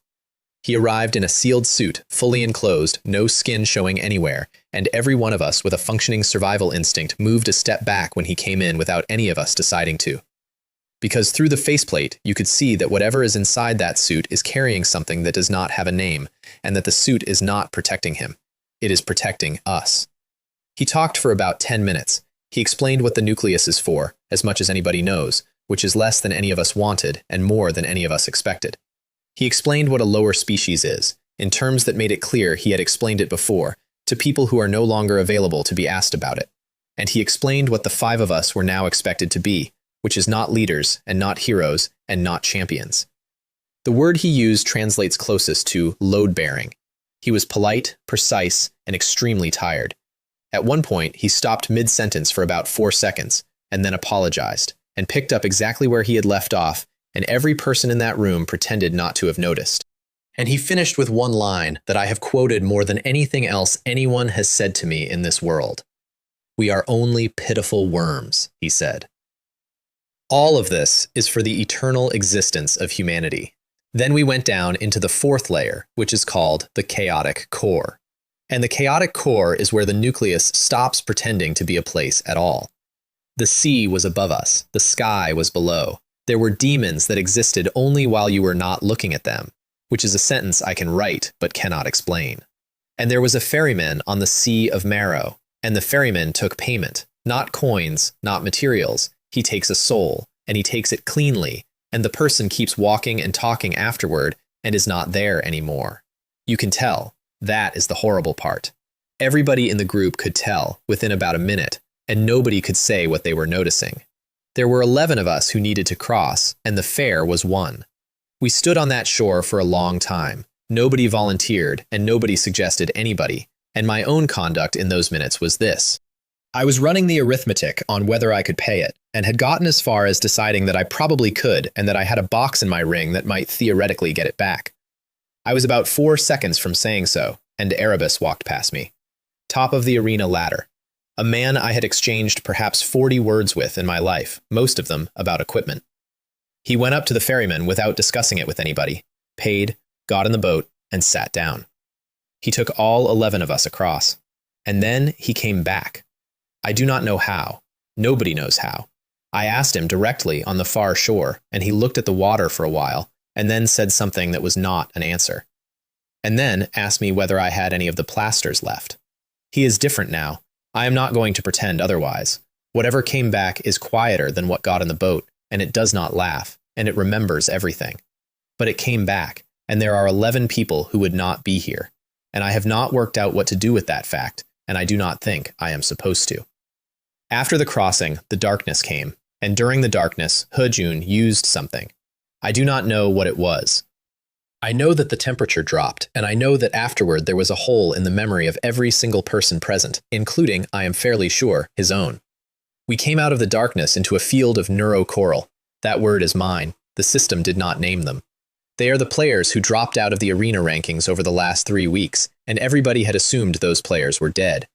He arrived in a sealed suit, fully enclosed, no skin showing anywhere, and every one of us with a functioning survival instinct moved a step back when he came in without any of us deciding to. Because through the faceplate, you could see that whatever is inside that suit is carrying something that does not have a name, and that the suit is not protecting him. It is protecting us. He talked for about 10 minutes. He explained what the nucleus is for, as much as anybody knows, which is less than any of us wanted and more than any of us expected. He explained what a lower species is, in terms that made it clear he had explained it before, to people who are no longer available to be asked about it. And he explained what the 5 of us were now expected to be, which is not leaders, and not heroes, and not champions. The word he used translates closest to load-bearing. He was polite, precise, and extremely tired. At one point, he stopped mid-sentence for about 4 seconds, and then apologized, and picked up exactly where he had left off, and every person in that room pretended not to have noticed. And he finished with one line that I have quoted more than anything else anyone has said to me in this world. "We are only pitiful worms," he said. All of this is for the eternal existence of humanity. Then we went down into the 4th layer, which is called the chaotic core. And the chaotic core is where the nucleus stops pretending to be a place at all. The sea was above us, the sky was below. There were demons that existed only while you were not looking at them, which is a sentence I can write but cannot explain. And there was a ferryman on the Sea of Marrow, and the ferryman took payment, not coins, not materials. He takes a soul, and he takes it cleanly, and the person keeps walking and talking afterward and is not there anymore. You can tell. That is the horrible part. Everybody in the group could tell within about a minute, and nobody could say what they were noticing. There were 11 of us who needed to cross, and the fare was 1. We stood on that shore for a long time. Nobody volunteered, and nobody suggested anybody, and my own conduct in those minutes was this. I was running the arithmetic on whether I could pay it, and had gotten as far as deciding that I probably could and that I had a box in my ring that might theoretically get it back. I was about 4 seconds from saying so, and Erebus walked past me. Top of the arena ladder. A man I had exchanged perhaps 40 words with in my life, most of them about equipment. He went up to the ferryman without discussing it with anybody, paid, got in the boat, and sat down. He took all 11 of us across. And then he came back. I do not know how. Nobody knows how. I asked him directly on the far shore, and he looked at the water for a while, and then said something that was not an answer. And then asked me whether I had any of the plasters left. He is different now. I am not going to pretend otherwise. Whatever came back is quieter than what got in the boat, and it does not laugh, and it remembers everything. But it came back, and there are 11 people who would not be here, and I have not worked out what to do with that fact, and I do not think I am supposed to. After the crossing, the darkness came, and during the darkness, Hejun used something. I do not know what it was. I know that the temperature dropped, and I know that afterward there was a hole in the memory of every single person present, including, I am fairly sure, his own. We came out of the darkness into a field of neurocoral. That word is mine. The system did not name them. They are the players who dropped out of the arena rankings over the last 3 weeks, and everybody had assumed those players were dead.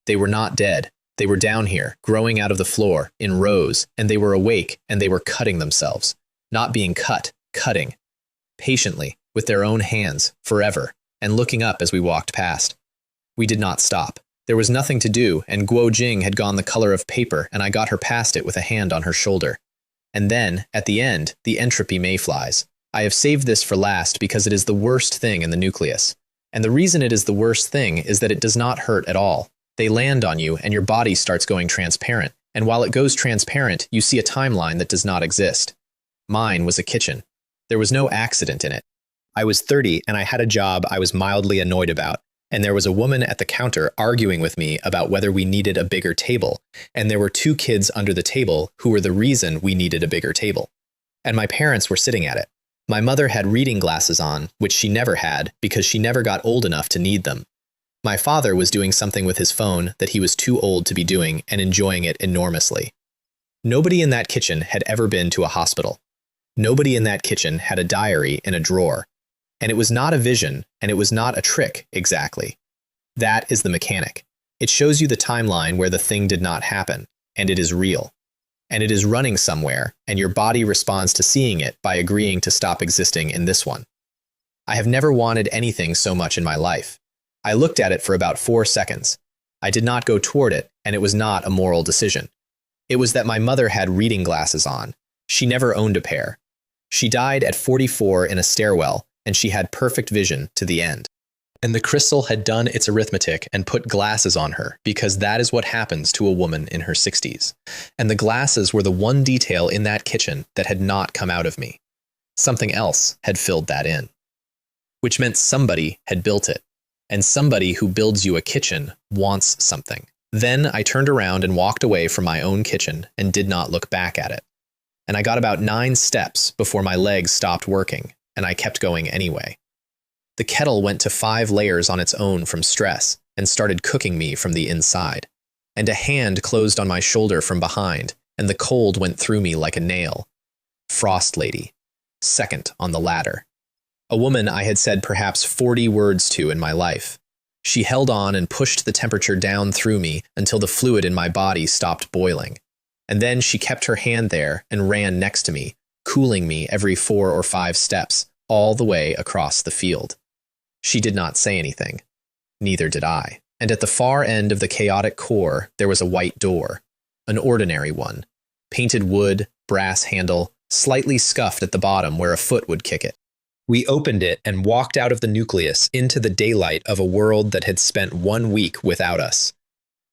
They were not dead. They were down here, growing out of the floor, in rows, and they were awake, and they were cutting themselves. Not being cut, cutting. Patiently, with their own hands, forever, and looking up as we walked past. We did not stop. There was nothing to do, and Guo Jing had gone the color of paper, and I got her past it with a hand on her shoulder. And then, at the end, the entropy mayflies. I have saved this for last because it is the worst thing in the nucleus. And the reason it is the worst thing is that it does not hurt at all. They land on you, and your body starts going transparent, and while it goes transparent, you see a timeline that does not exist. Mine was a kitchen. There was no accident in it. I was 30 and I had a job I was mildly annoyed about, and there was a woman at the counter arguing with me about whether we needed a bigger table, and there were 2 kids under the table who were the reason we needed a bigger table. And my parents were sitting at it. My mother had reading glasses on, which she never had because she never got old enough to need them. My father was doing something with his phone that he was too old to be doing and enjoying it enormously. Nobody in that kitchen had ever been to a hospital. Nobody in that kitchen had a diary in a drawer. And it was not a vision, and it was not a trick, exactly. That is the mechanic. It shows you the timeline where the thing did not happen, and it is real. And it is running somewhere, and your body responds to seeing it by agreeing to stop existing in this one. I have never wanted anything so much in my life. I looked at it for about 4 seconds. I did not go toward it, and it was not a moral decision. It was that my mother had reading glasses on. She never owned a pair. She died at 44 in a stairwell, and she had perfect vision to the end. And the crystal had done its arithmetic and put glasses on her, because that is what happens to a woman in her 60s. And the glasses were the one detail in that kitchen that had not come out of me. Something else had filled that in. Which meant somebody had built it. And somebody who builds you a kitchen wants something. Then I turned around and walked away from my own kitchen and did not look back at it. And I got about 9 steps before my legs stopped working, and I kept going anyway. The kettle went to 5 layers on its own from stress and started cooking me from the inside. And a hand closed on my shoulder from behind, and the cold went through me like a nail. Frost Lady. Second on the ladder. A woman I had said perhaps 40 words to in my life. She held on and pushed the temperature down through me until the fluid in my body stopped boiling. And then she kept her hand there and ran next to me, cooling me every 4 or 5 steps, all the way across the field. She did not say anything. Neither did I. And at the far end of the chaotic core, there was a white door. An ordinary one. Painted wood, brass handle, slightly scuffed at the bottom where a foot would kick it. We opened it and walked out of the nucleus into the daylight of a world that had spent 1 week without us.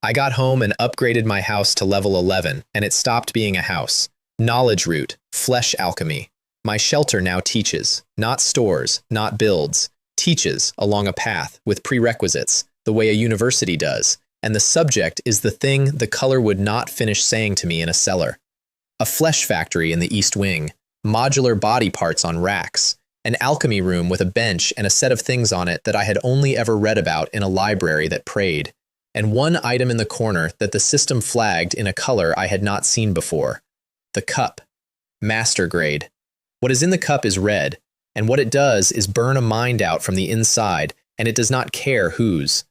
I got home and upgraded my house to level 11, and it stopped being a house. Knowledge root, flesh alchemy. My shelter now teaches, not stores, not builds, teaches along a path with prerequisites, the way a university does, and the subject is the thing the color would not finish saying to me in a cellar. A flesh factory in the East Wing, modular body parts on racks, an alchemy room with a bench and a set of things on it that I had only ever read about in a library that prayed, and one item in the corner that the system flagged in a color I had not seen before. The cup. Master grade. What is in the cup is red, and what it does is burn a mind out from the inside, and it does not care whose.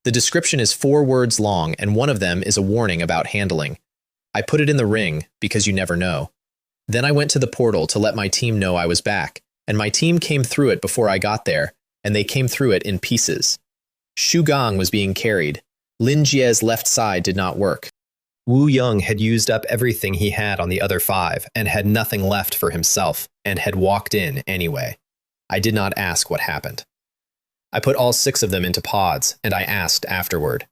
The description is 4 words long, and one of them is a warning about handling. I put it in the ring, because you never know. Then I went to the portal to let my team know I was back, and my team came through it before I got there, and they came through it in pieces. Shu Gong was being carried. Lin Jie's left side did not work. Wu Yong had used up everything he had on the other 5, and had nothing left for himself, and had walked in anyway. I did not ask what happened. I put all 6 of them into pods, and I asked afterward.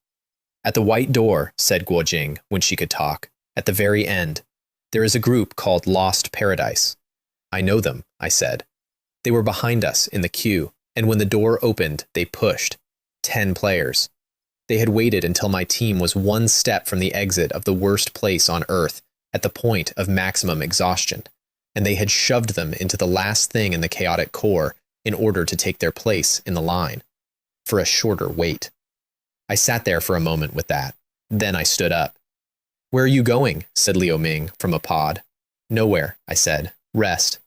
At the white door, said Guo Jing, when she could talk, at the very end, there is a group called Lost Paradise. I know them, I said. They were behind us in the queue, and when the door opened, they pushed. 10 players. They had waited until my team was 1 step from the exit of the worst place on Earth, at the point of maximum exhaustion, and they had shoved them into the last thing in the chaotic core in order to take their place in the line, for a shorter wait. I sat there for a moment with that. Then I stood up. Where are you going? Said Liu Ming from a pod. Nowhere, I said. Rest.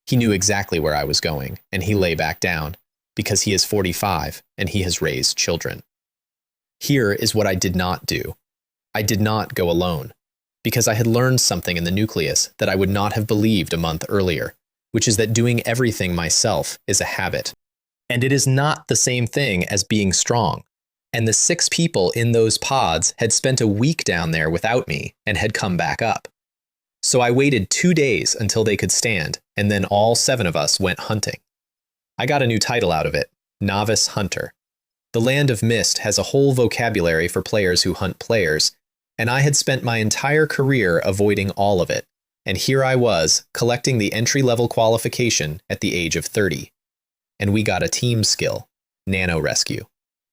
He knew exactly where I was going, and he lay back down, because he is 45 and he has raised children. Here is what I did not do. I did not go alone, because I had learned something in the nucleus that I would not have believed a month earlier, which is that doing everything myself is a habit. And it is not the same thing as being strong. And the 6 people in those pods had spent a week down there without me and had come back up. So I waited 2 days until they could stand, and then all 7 of us went hunting. I got a new title out of it, Novice Hunter. The Land of Mist has a whole vocabulary for players who hunt players, and I had spent my entire career avoiding all of it, and here I was, collecting the entry-level qualification at the age of 30. And we got a team skill, Nano Rescue.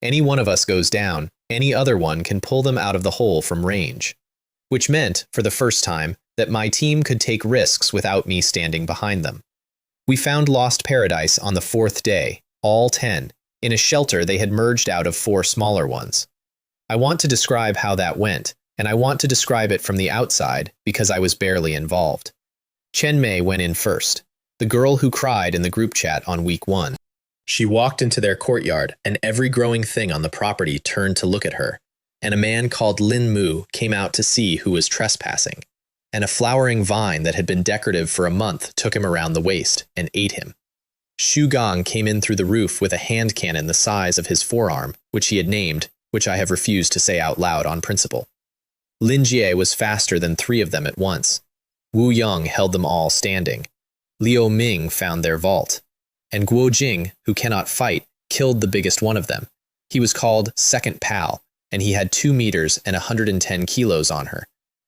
Any one of us goes down, any other one can pull them out of the hole from range. Which meant, for the first time, that my team could take risks without me standing behind them. We found Lost Paradise on the 4th day, all 10, in a shelter they had merged out of 4 smaller ones. I want to describe how that went, and I want to describe it from the outside because I was barely involved. Chen Mei went in first, the girl who cried in the group chat on week 1. She walked into their courtyard, and every growing thing on the property turned to look at her, and a man called Lin Mu came out to see who was trespassing, and a flowering vine that had been decorative for a month took him around the waist and ate him. Shu Gong came in through the roof with a hand cannon the size of his forearm, which he had named, which I have refused to say out loud on principle. Lin Jie was faster than 3 of them at once. Wu Yong held them all standing. Liu Ming found their vault. And Guo Jing, who cannot fight, killed the biggest one of them. He was called Second Pal, and he had 2 meters and 110 kilos on her.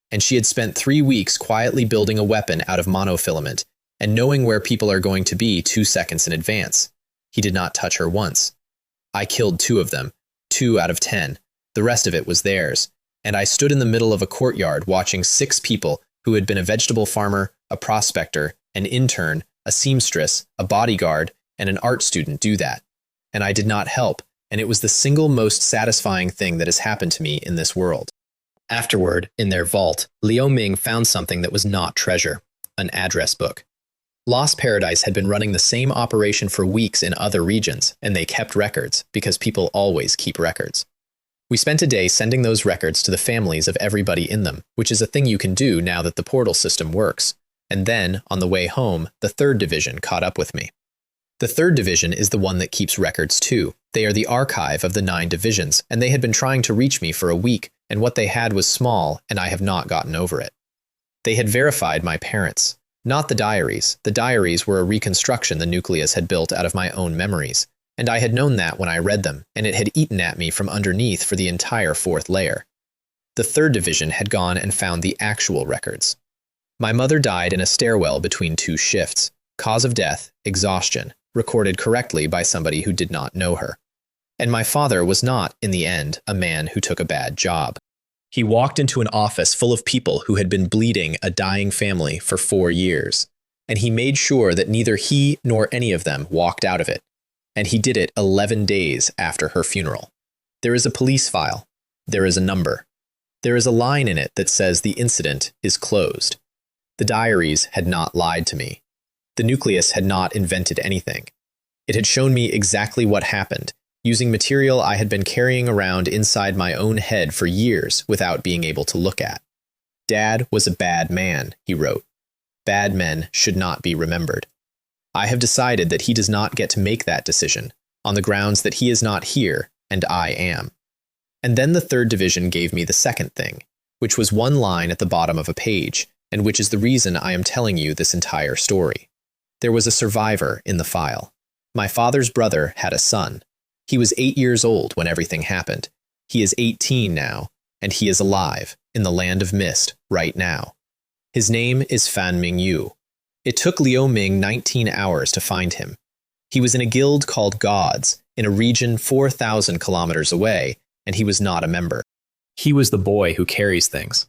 And she had spent 3 weeks quietly building a weapon out of monofilament, and knowing where people are going to be 2 seconds in advance. He did not touch her once. I killed 2 of them, 2 out of 10. The rest of it was theirs. And I stood in the middle of a courtyard watching 6 people who had been a vegetable farmer, a prospector, an intern, a seamstress, a bodyguard, and an art student do that. And I did not help, and it was the single most satisfying thing that has happened to me in this world. Afterward, in their vault, Liu Ming found something that was not treasure, an address book. Lost Paradise had been running the same operation for weeks in other regions, and they kept records, because people always keep records. We spent a day sending those records to the families of everybody in them, which is a thing you can do now that the portal system works. And then, on the way home, the 3rd Division caught up with me. The 3rd Division is the one that keeps records too. They are the archive of the 9 divisions, and they had been trying to reach me for a week, and what they had was small, and I have not gotten over it. They had verified my parents. Not the diaries. The diaries were a reconstruction the nucleus had built out of my own memories, and I had known that when I read them, and it had eaten at me from underneath for the entire fourth layer. The third division had gone and found the actual records. My mother died in a stairwell between two shifts. Cause of death, exhaustion, recorded correctly by somebody who did not know her. And my father was not, in the end, a man who took a bad job. He walked into an office full of people who had been bleeding a dying family for 4 years, and he made sure that neither he nor any of them walked out of it. And he did it 11 days after her funeral. There is a police file. There is a number. There is a line in it that says the incident is closed. The diaries had not lied to me. The nucleus had not invented anything. It had shown me exactly what happened, using material I had been carrying around inside my own head for years without being able to look at. Dad was a bad man, he wrote. Bad men should not be remembered. I have decided that he does not get to make that decision, on the grounds that he is not here, and I am. And then the third division gave me the second thing, which was one line at the bottom of a page, and which is the reason I am telling you this entire story. There was a survivor in the file. My father's brother had a son. He was 8 years old when everything happened. He is 18 now, and he is alive, in the land of mist, right now. His name is Fan Mingyu. It took Liu Ming 19 hours to find him. He was in a guild called Gods, in a region 4,000 kilometers away, and he was not a member. He was the boy who carries things.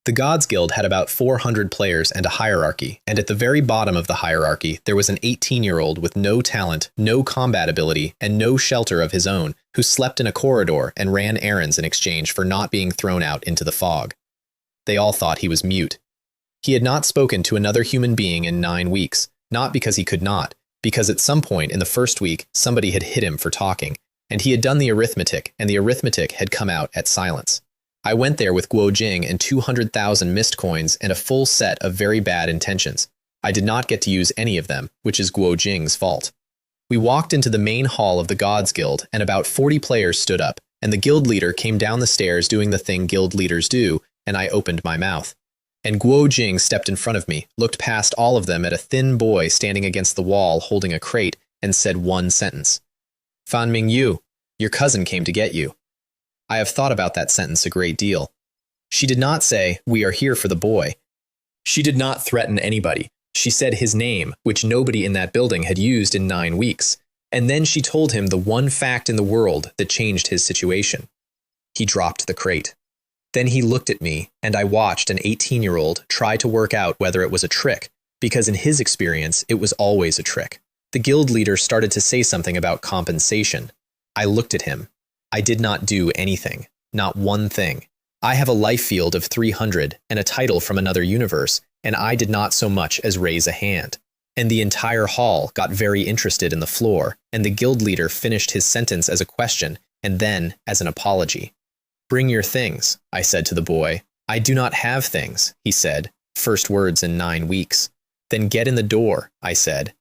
The Gods Guild had about 400 players and a hierarchy, and at the very bottom of the hierarchy, there was an 18-year-old with no talent, no combat ability, and no shelter of his own, who slept in a corridor and ran errands in exchange for not being thrown out into the fog. They all thought he was mute. He had not spoken to another human being in 9 weeks, not because he could not, because at some point in the first week, somebody had hit him for talking, and he had done the arithmetic, and the arithmetic had come out at silence. I went there with Guo Jing and 200,000 mist coins and a full set of very bad intentions. I did not get to use any of them, which is Guo Jing's fault. We walked into the main hall of the Gods Guild, and about 40 players stood up, and the guild leader came down the stairs doing the thing guild leaders do, and I opened my mouth. And Guo Jing stepped in front of me, looked past all of them at a thin boy standing against the wall holding a crate, and said one sentence. Fan Mingyu, your cousin came to get you. I have thought about that sentence a great deal. She did not say, we are here for the boy. She did not threaten anybody. She said his name, which nobody in that building had used in 9 weeks. And then she told him the one fact in the world that changed his situation. He dropped the crate. Then he looked at me, and I watched an 18-year-old try to work out whether it was a trick, because in his experience, it was always a trick. The guild leader started to say something about compensation. I looked at him. I did not do anything, not one thing. I have a life field of 300 and a title from another universe, and I did not so much as raise a hand. And the entire hall got very interested in the floor, and the guild leader finished his sentence as a question and then as an apology. Bring your things, I said to the boy. I do not have things, he said, first words in 9 weeks. Then get in the door, I said.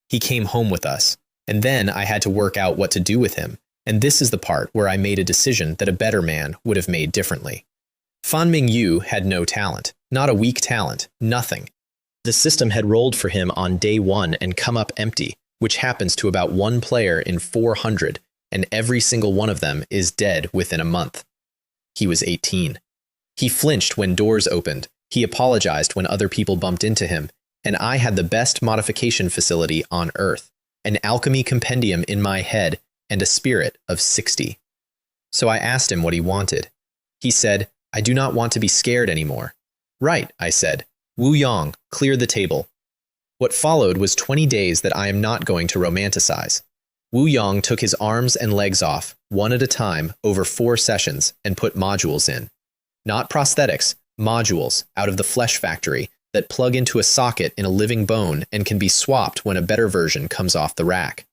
He came home with us, and then I had to work out what to do with him. And this is the part where I made a decision that a better man would have made differently. Fan Mingyu had no talent, not a weak talent, nothing. The system had rolled for him on day 1 and come up empty, which happens to about 1 player in 400, and every single one of them is dead within a month. He was 18. He flinched when doors opened, he apologized when other people bumped into him, and I had the best modification facility on Earth, an alchemy compendium in my head, and a spirit of 60. So I asked him what he wanted. He said, I do not want to be scared anymore. Right, I said. Wu Yang, clear the table. What followed was 20 days that I am not going to romanticize. Wu Yang took his arms and legs off, one at a time, over 4 sessions, and put modules in. Not prosthetics, modules, out of the flesh factory, that plug into a socket in a living bone and can be swapped when a better version comes off the rack.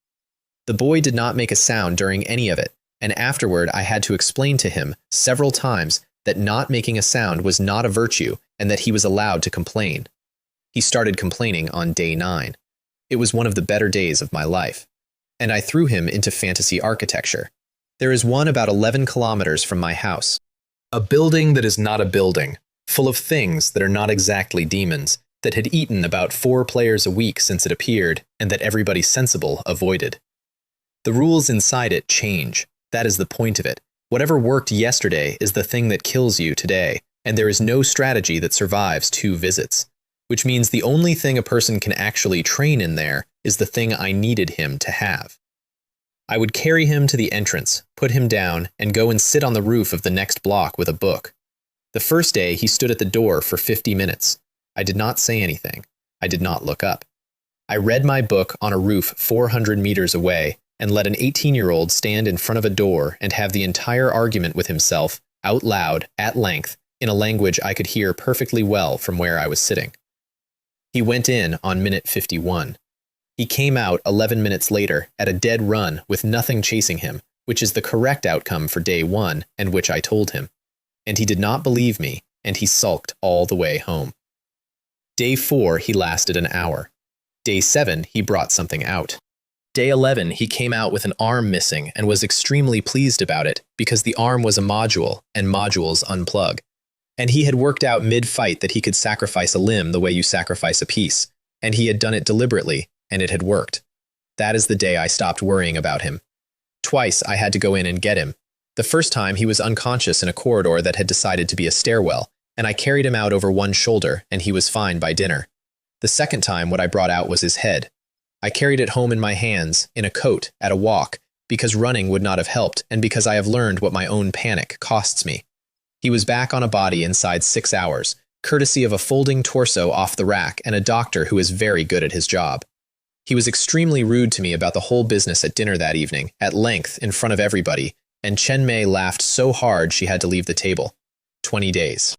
The boy did not make a sound during any of it, and afterward I had to explain to him several times that not making a sound was not a virtue and that he was allowed to complain. He started complaining on day 9. It was one of the better days of my life. And I threw him into fantasy architecture. There is one about 11 kilometers from my house. A building that is not a building, full of things that are not exactly demons, that had eaten about 4 players a week since it appeared, and that everybody sensible avoided. The rules inside it change. That is the point of it. Whatever worked yesterday is the thing that kills you today, and there is no strategy that survives 2 visits. Which means the only thing a person can actually train in there is the thing I needed him to have. I would carry him to the entrance, put him down, and go and sit on the roof of the next block with a book. The first day he stood at the door for 50 minutes. I did not say anything. I did not look up. I read my book on a roof 400 meters away and let an 18-year-old stand in front of a door and have the entire argument with himself, out loud, at length, in a language I could hear perfectly well from where I was sitting. He went in on minute 51. He came out 11 minutes later at a dead run with nothing chasing him, which is the correct outcome for day 1 and which I told him. And he did not believe me, and he sulked all the way home. Day 4 he lasted an hour. Day 7 he brought something out. Day 11 he came out with an arm missing and was extremely pleased about it because the arm was a module and modules unplug. And he had worked out mid-fight that he could sacrifice a limb the way you sacrifice a piece, and he had done it deliberately, and it had worked. That is the day I stopped worrying about him. Twice I had to go in and get him. The first time he was unconscious in a corridor that had decided to be a stairwell, and I carried him out over one shoulder, and he was fine by dinner. The second time what I brought out was his head. I carried it home in my hands, in a coat, at a walk, because running would not have helped, and because I have learned what my own panic costs me. He was back on a body inside 6 hours, courtesy of a folding torso off the rack and a doctor who is very good at his job. He was extremely rude to me about the whole business at dinner that evening, at length, in front of everybody, and Chen Mei laughed so hard she had to leave the table. 20 days.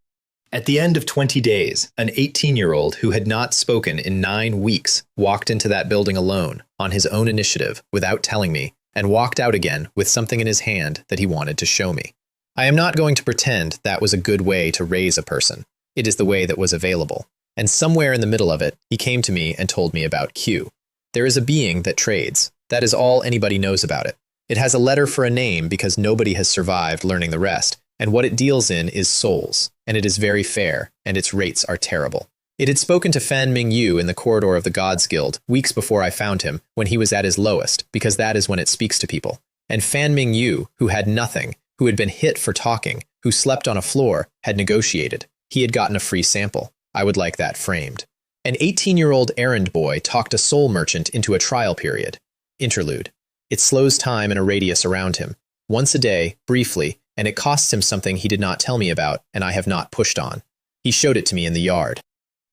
At the end of 20 days, an 18-year-old who had not spoken in 9 weeks walked into that building alone, on his own initiative, without telling me, and walked out again with something in his hand that he wanted to show me. I am not going to pretend that was a good way to raise a person. It is the way that was available. And somewhere in the middle of it, he came to me and told me about Q. There is a being that trades. That is all anybody knows about it. It has a letter for a name because nobody has survived learning the rest, and what it deals in is souls, and it is very fair, and its rates are terrible. It had spoken to Fan Mingyu in the corridor of the Gods Guild weeks before I found him, when he was at his lowest, because that is when it speaks to people. And Fan Mingyu, who had nothing, who had been hit for talking, who slept on a floor, had negotiated. He had gotten a free sample. I would like that framed. An 18-year-old errand boy talked a soul merchant into a trial period. Interlude. It slows time in a radius around him. Once a day, briefly, and it costs him something he did not tell me about, and I have not pushed on. He showed it to me in the yard.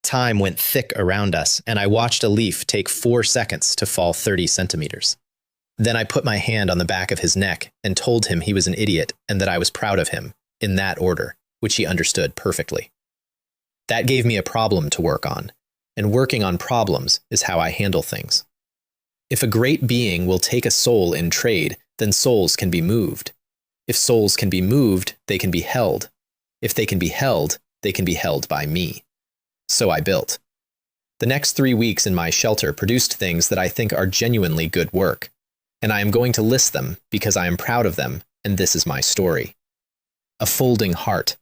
Time went thick around us, and I watched a leaf take 4 seconds to fall 30 centimeters. Then I put my hand on the back of his neck and told him he was an idiot and that I was proud of him, in that order, which he understood perfectly. That gave me a problem to work on, and working on problems is how I handle things. If a great being will take a soul in trade, then souls can be moved. If souls can be moved, they can be held. If they can be held by me. So I built. The next 3 weeks in my shelter produced things that I think are genuinely good work. And I am going to list them because I am proud of them, and this is my story. A folding heart.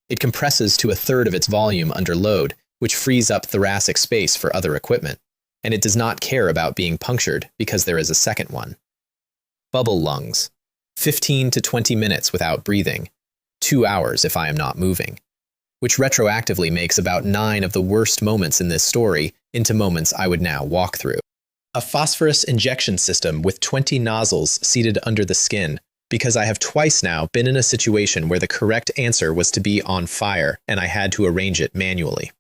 It compresses to 1/3 of its volume under load, which frees up thoracic space for other equipment, and it does not care about being punctured because there is a second one. Bubble lungs. 15 to 20 minutes without breathing. 2 hours if I am not moving. Which retroactively makes about 9 of the worst moments in this story into moments I would now walk through. A phosphorus injection system with 20 nozzles seated under the skin, because I have twice now been in a situation where the correct answer was to be on fire and I had to arrange it manually.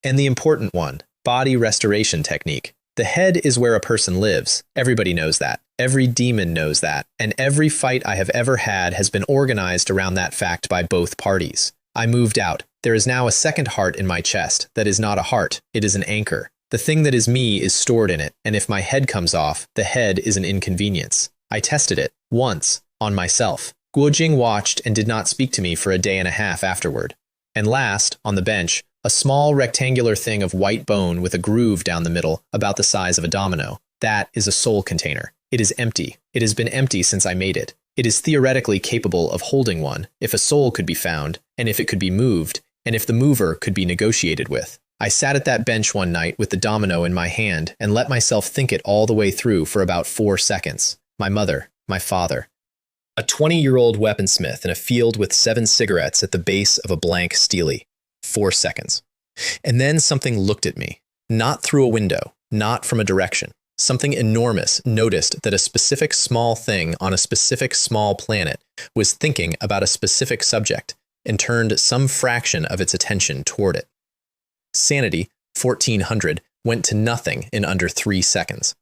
And the important one, body restoration technique. The head is where a person lives. Everybody knows that. Every demon knows that. And every fight I have ever had has been organized around that fact by both parties. I moved out. There is now a second heart in my chest that is not a heart, it is an anchor. The thing that is me is stored in it, and if my head comes off, the head is an inconvenience. I tested it, once, on myself. Guojing watched and did not speak to me for a day and a half afterward. And last, on the bench, a small rectangular thing of white bone with a groove down the middle, about the size of a domino. That is a soul container. It is empty. It has been empty since I made it. It is theoretically capable of holding one, if a soul could be found, and if it could be moved, and if the mover could be negotiated with. I sat at that bench one night with the domino in my hand and let myself think it all the way through for about 4 seconds. My mother, my father. A 20-year-old weaponsmith in a field with 7 cigarettes at the base of a blank stele. 4 seconds. And then something looked at me. Not through a window, not from a direction. Something enormous noticed that a specific small thing on a specific small planet was thinking about a specific subject and turned some fraction of its attention toward it. Sanity, 1400, went to nothing in under 3 seconds.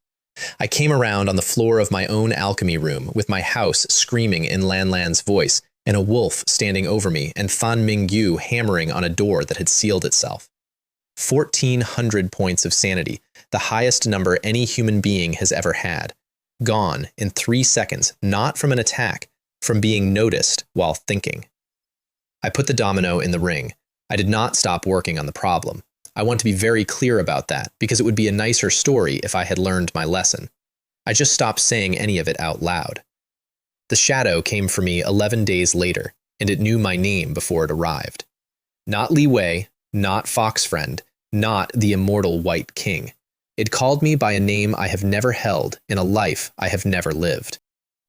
I came around on the floor of my own alchemy room with my house screaming in Lan Lan's voice and a wolf standing over me and Fan Mingyu hammering on a door that had sealed itself. 1,400 points of sanity, the highest number any human being has ever had. Gone in 3 seconds, not from an attack, from being noticed while thinking. I put the domino in the ring. I did not stop working on the problem. I want to be very clear about that, because it would be a nicer story if I had learned my lesson. I just stopped saying any of it out loud. The shadow came for me 11 days later, and it knew my name before it arrived. Not Li Wei, not Fox Friend, not the immortal White King. It called me by a name I have never held in a life I have never lived.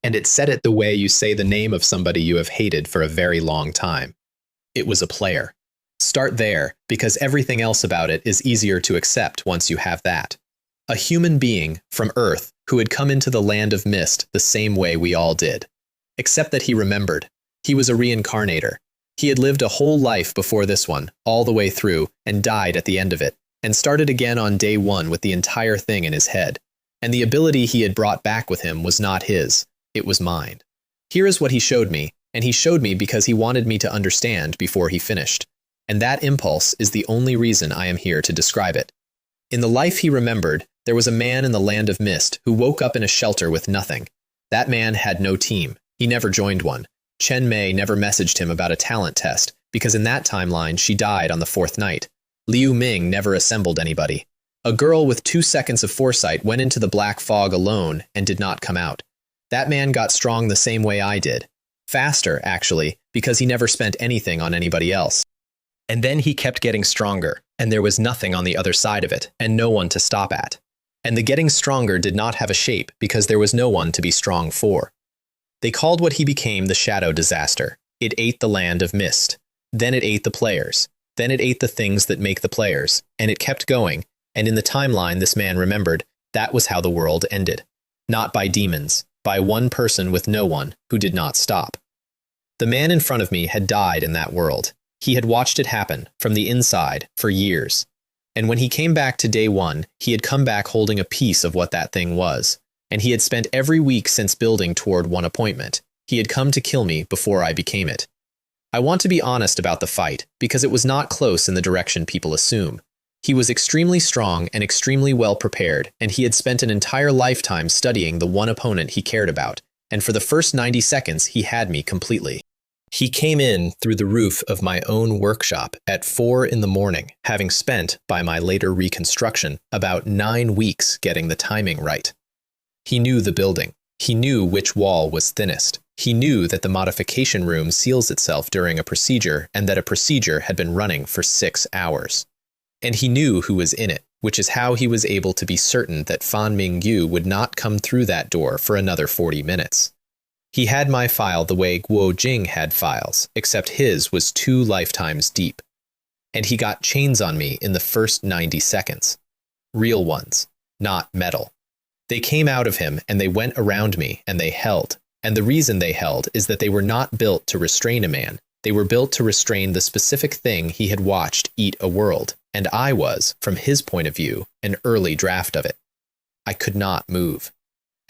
And it said it the way you say the name of somebody you have hated for a very long time. It was a player. Start there, because everything else about it is easier to accept once you have that. A human being from Earth who had come into the land of mist the same way we all did. Except that he remembered. He was a reincarnator. He had lived a whole life before this one, all the way through, and died at the end of it, and started again on day 1 with the entire thing in his head. And the ability he had brought back with him was not his, it was mine. Here is what he showed me, and he showed me because he wanted me to understand before he finished. And that impulse is the only reason I am here to describe it. In the life he remembered, there was a man in the land of mist who woke up in a shelter with nothing. That man had no team. He never joined one. Chen Mei never messaged him about a talent test, because in that timeline she died on the 4th night. Liu Ming never assembled anybody. A girl with 2 seconds of foresight went into the black fog alone and did not come out. That man got strong the same way I did. Faster, actually, because he never spent anything on anybody else. And then he kept getting stronger, and there was nothing on the other side of it, and no one to stop at. And the getting stronger did not have a shape because there was no one to be strong for. They called what he became the shadow disaster. It ate the land of mist. Then it ate the players. Then it ate the things that make the players. And it kept going. And in the timeline this man remembered, that was how the world ended. Not by demons, by one person with no one who did not stop. The man in front of me had died in that world. He had watched it happen, from the inside, for years. And when he came back to day 1, he had come back holding a piece of what that thing was. And he had spent every week since building toward one appointment. He had come to kill me before I became it. I want to be honest about the fight, because it was not close in the direction people assume. He was extremely strong and extremely well prepared, and he had spent an entire lifetime studying the one opponent he cared about, and for the first 90 seconds he had me completely. He came in through the roof of my own workshop at 4 in the morning, having spent, by my later reconstruction, about 9 weeks getting the timing right. He knew the building. He knew which wall was thinnest. He knew that the modification room seals itself during a procedure and that a procedure had been running for 6 hours. And he knew who was in it, which is how he was able to be certain that Fan Mingyu would not come through that door for another 40 minutes. He had my file the way Guo Jing had files, except his was 2 lifetimes deep. And he got chains on me in the first 90 seconds. Real ones, not metal. They came out of him and they went around me and they held. And the reason they held is that they were not built to restrain a man. They were built to restrain the specific thing he had watched eat a world. And I was, from his point of view, an early draft of it. I could not move.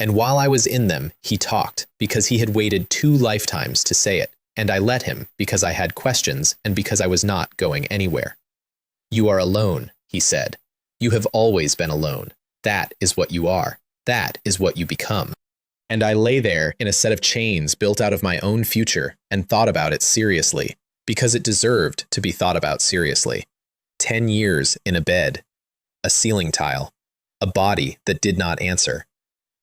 And while I was in them, he talked, because he had waited 2 lifetimes to say it, and I let him because I had questions and because I was not going anywhere. You are alone, he said. You have always been alone. That is what you are. That is what you become. And I lay there in a set of chains built out of my own future and thought about it seriously, because it deserved to be thought about seriously. 10 years in a bed, a ceiling tile, a body that did not answer.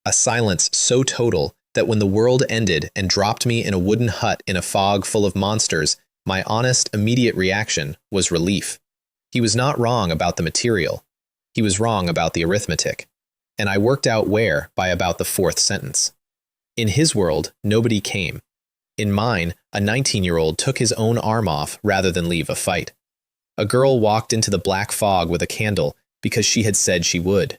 A silence so total that when the world ended and dropped me in a wooden hut in a fog full of monsters, my honest, immediate reaction was relief. He was not wrong about the material. He was wrong about the arithmetic. And I worked out where by about the fourth sentence. In his world, nobody came. In mine, a 19-year-old took his own arm off rather than leave a fight. A girl walked into the black fog with a candle because she had said she would.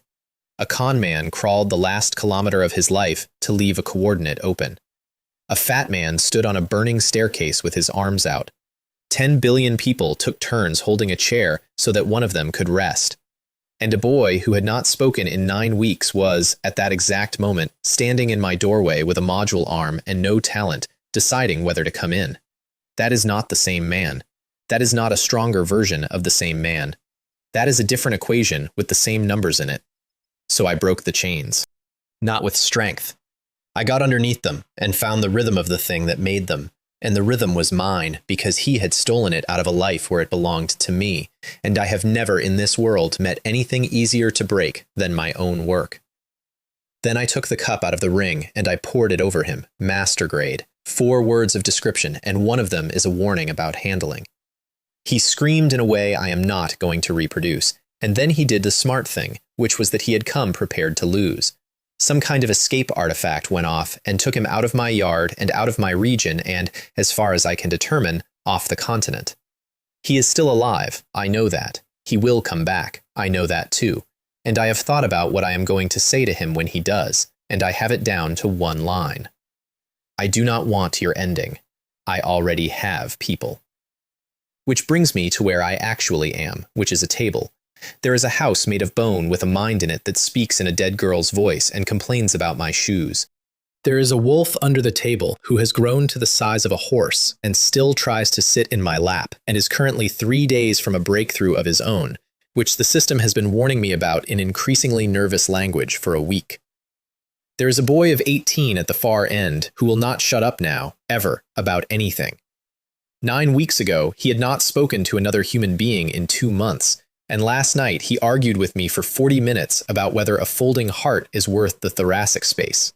A con man crawled the last kilometer of his life to leave a coordinate open. A fat man stood on a burning staircase with his arms out. 10 billion people took turns holding a chair so that one of them could rest. And a boy who had not spoken in 9 weeks was, at that exact moment, standing in my doorway with a module arm and no talent, deciding whether to come in. That is not the same man. That is not a stronger version of the same man. That is a different equation with the same numbers in it. So I broke the chains. Not with strength. I got underneath them and found the rhythm of the thing that made them. And the rhythm was mine because he had stolen it out of a life where it belonged to me, and I have never in this world met anything easier to break than my own work. Then I took the cup out of the ring and I poured it over him, master grade, 4 words of description, and one of them is a warning about handling. He screamed in a way I am not going to reproduce, and then he did the smart thing, which was that he had come prepared to lose. Some kind of escape artifact went off and took him out of my yard and out of my region and, as far as I can determine, off the continent. He is still alive, I know that. He will come back, I know that too. And I have thought about what I am going to say to him when he does, and I have it down to 1 line. I do not want your ending. I already have people. Which brings me to where I actually am, which is a table. There is a house made of bone with a mind in it that speaks in a dead girl's voice and complains about my shoes. There is a wolf under the table who has grown to the size of a horse and still tries to sit in my lap and is currently 3 days from a breakthrough of his own, which the system has been warning me about in increasingly nervous language for a week. There is a boy of 18 at the far end who will not shut up now, ever, about anything. 9 weeks ago, he had not spoken to another human being in 2 months, and last night he argued with me for 40 minutes about whether a folding heart is worth the thoracic space.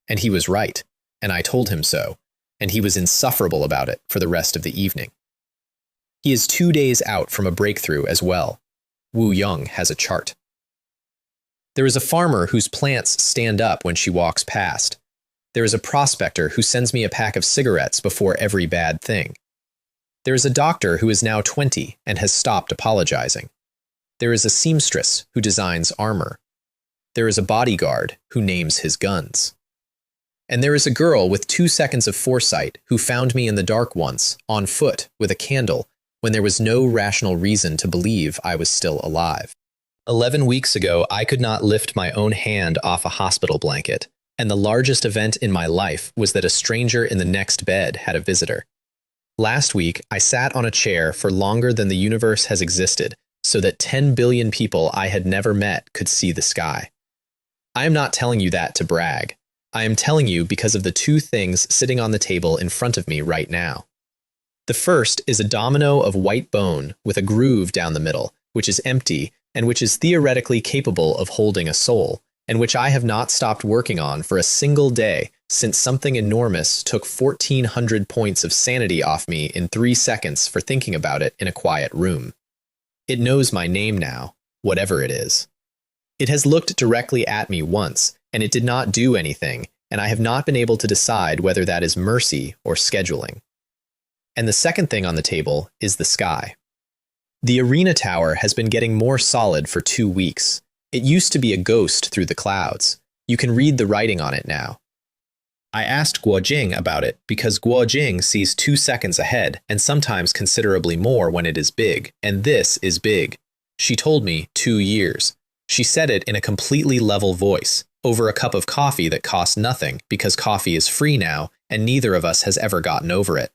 And he was right, and I told him so, and he was insufferable about it for the rest of the evening. He is 2 days out from a breakthrough as well. Wu Young has a chart. There is a farmer whose plants stand up when she walks past. There is a prospector who sends me a pack of cigarettes before every bad thing. There is a doctor who is now 20 and has stopped apologizing. There is a seamstress who designs armor. There is a bodyguard who names his guns. And there is a girl with 2 seconds of foresight who found me in the dark once, on foot, with a candle, when there was no rational reason to believe I was still alive. 11 weeks ago, I could not lift my own hand off a hospital blanket, and the largest event in my life was that a stranger in the next bed had a visitor. Last week, I sat on a chair for longer than the universe has existed, so that 10 billion people I had never met could see the sky. I am not telling you that to brag. I am telling you because of the 2 things sitting on the table in front of me right now. The first is a domino of white bone with a groove down the middle, which is empty and which is theoretically capable of holding a soul, and which I have not stopped working on for a single day since something enormous took 1,400 points of sanity off me in 3 seconds for thinking about it in a quiet room. It knows my name now, whatever it is. It has looked directly at me once, and it did not do anything, and I have not been able to decide whether that is mercy or scheduling. And the second thing on the table is the sky. The arena tower has been getting more solid for 2 weeks. It used to be a ghost through the clouds. You can read the writing on it now. I asked Guo Jing about it because Guo Jing sees 2 seconds ahead and sometimes considerably more when it is big, and this is big. She told me 2 years. She said it in a completely level voice, over a cup of coffee that cost nothing because coffee is free now and neither of us has ever gotten over it.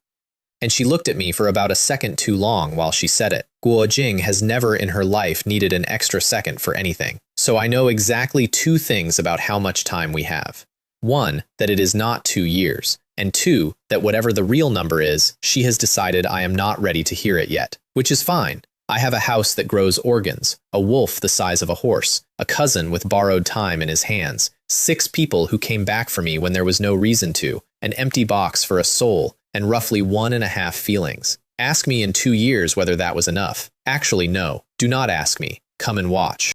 And she looked at me for about a second too long while she said it. Guo Jing has never in her life needed an extra second for anything, so I know exactly 2 things about how much time we have. 1, that it is not 2 years, and 2, that whatever the real number is, she has decided I am not ready to hear it yet, which is fine. I have a house that grows organs, a wolf the size of a horse, a cousin with borrowed time in his hands, 6 people who came back for me when there was no reason to, an empty box for a soul, and roughly 1.5 feelings. Ask me in 2 years whether that was enough. Actually, no, do not ask me. Come and watch.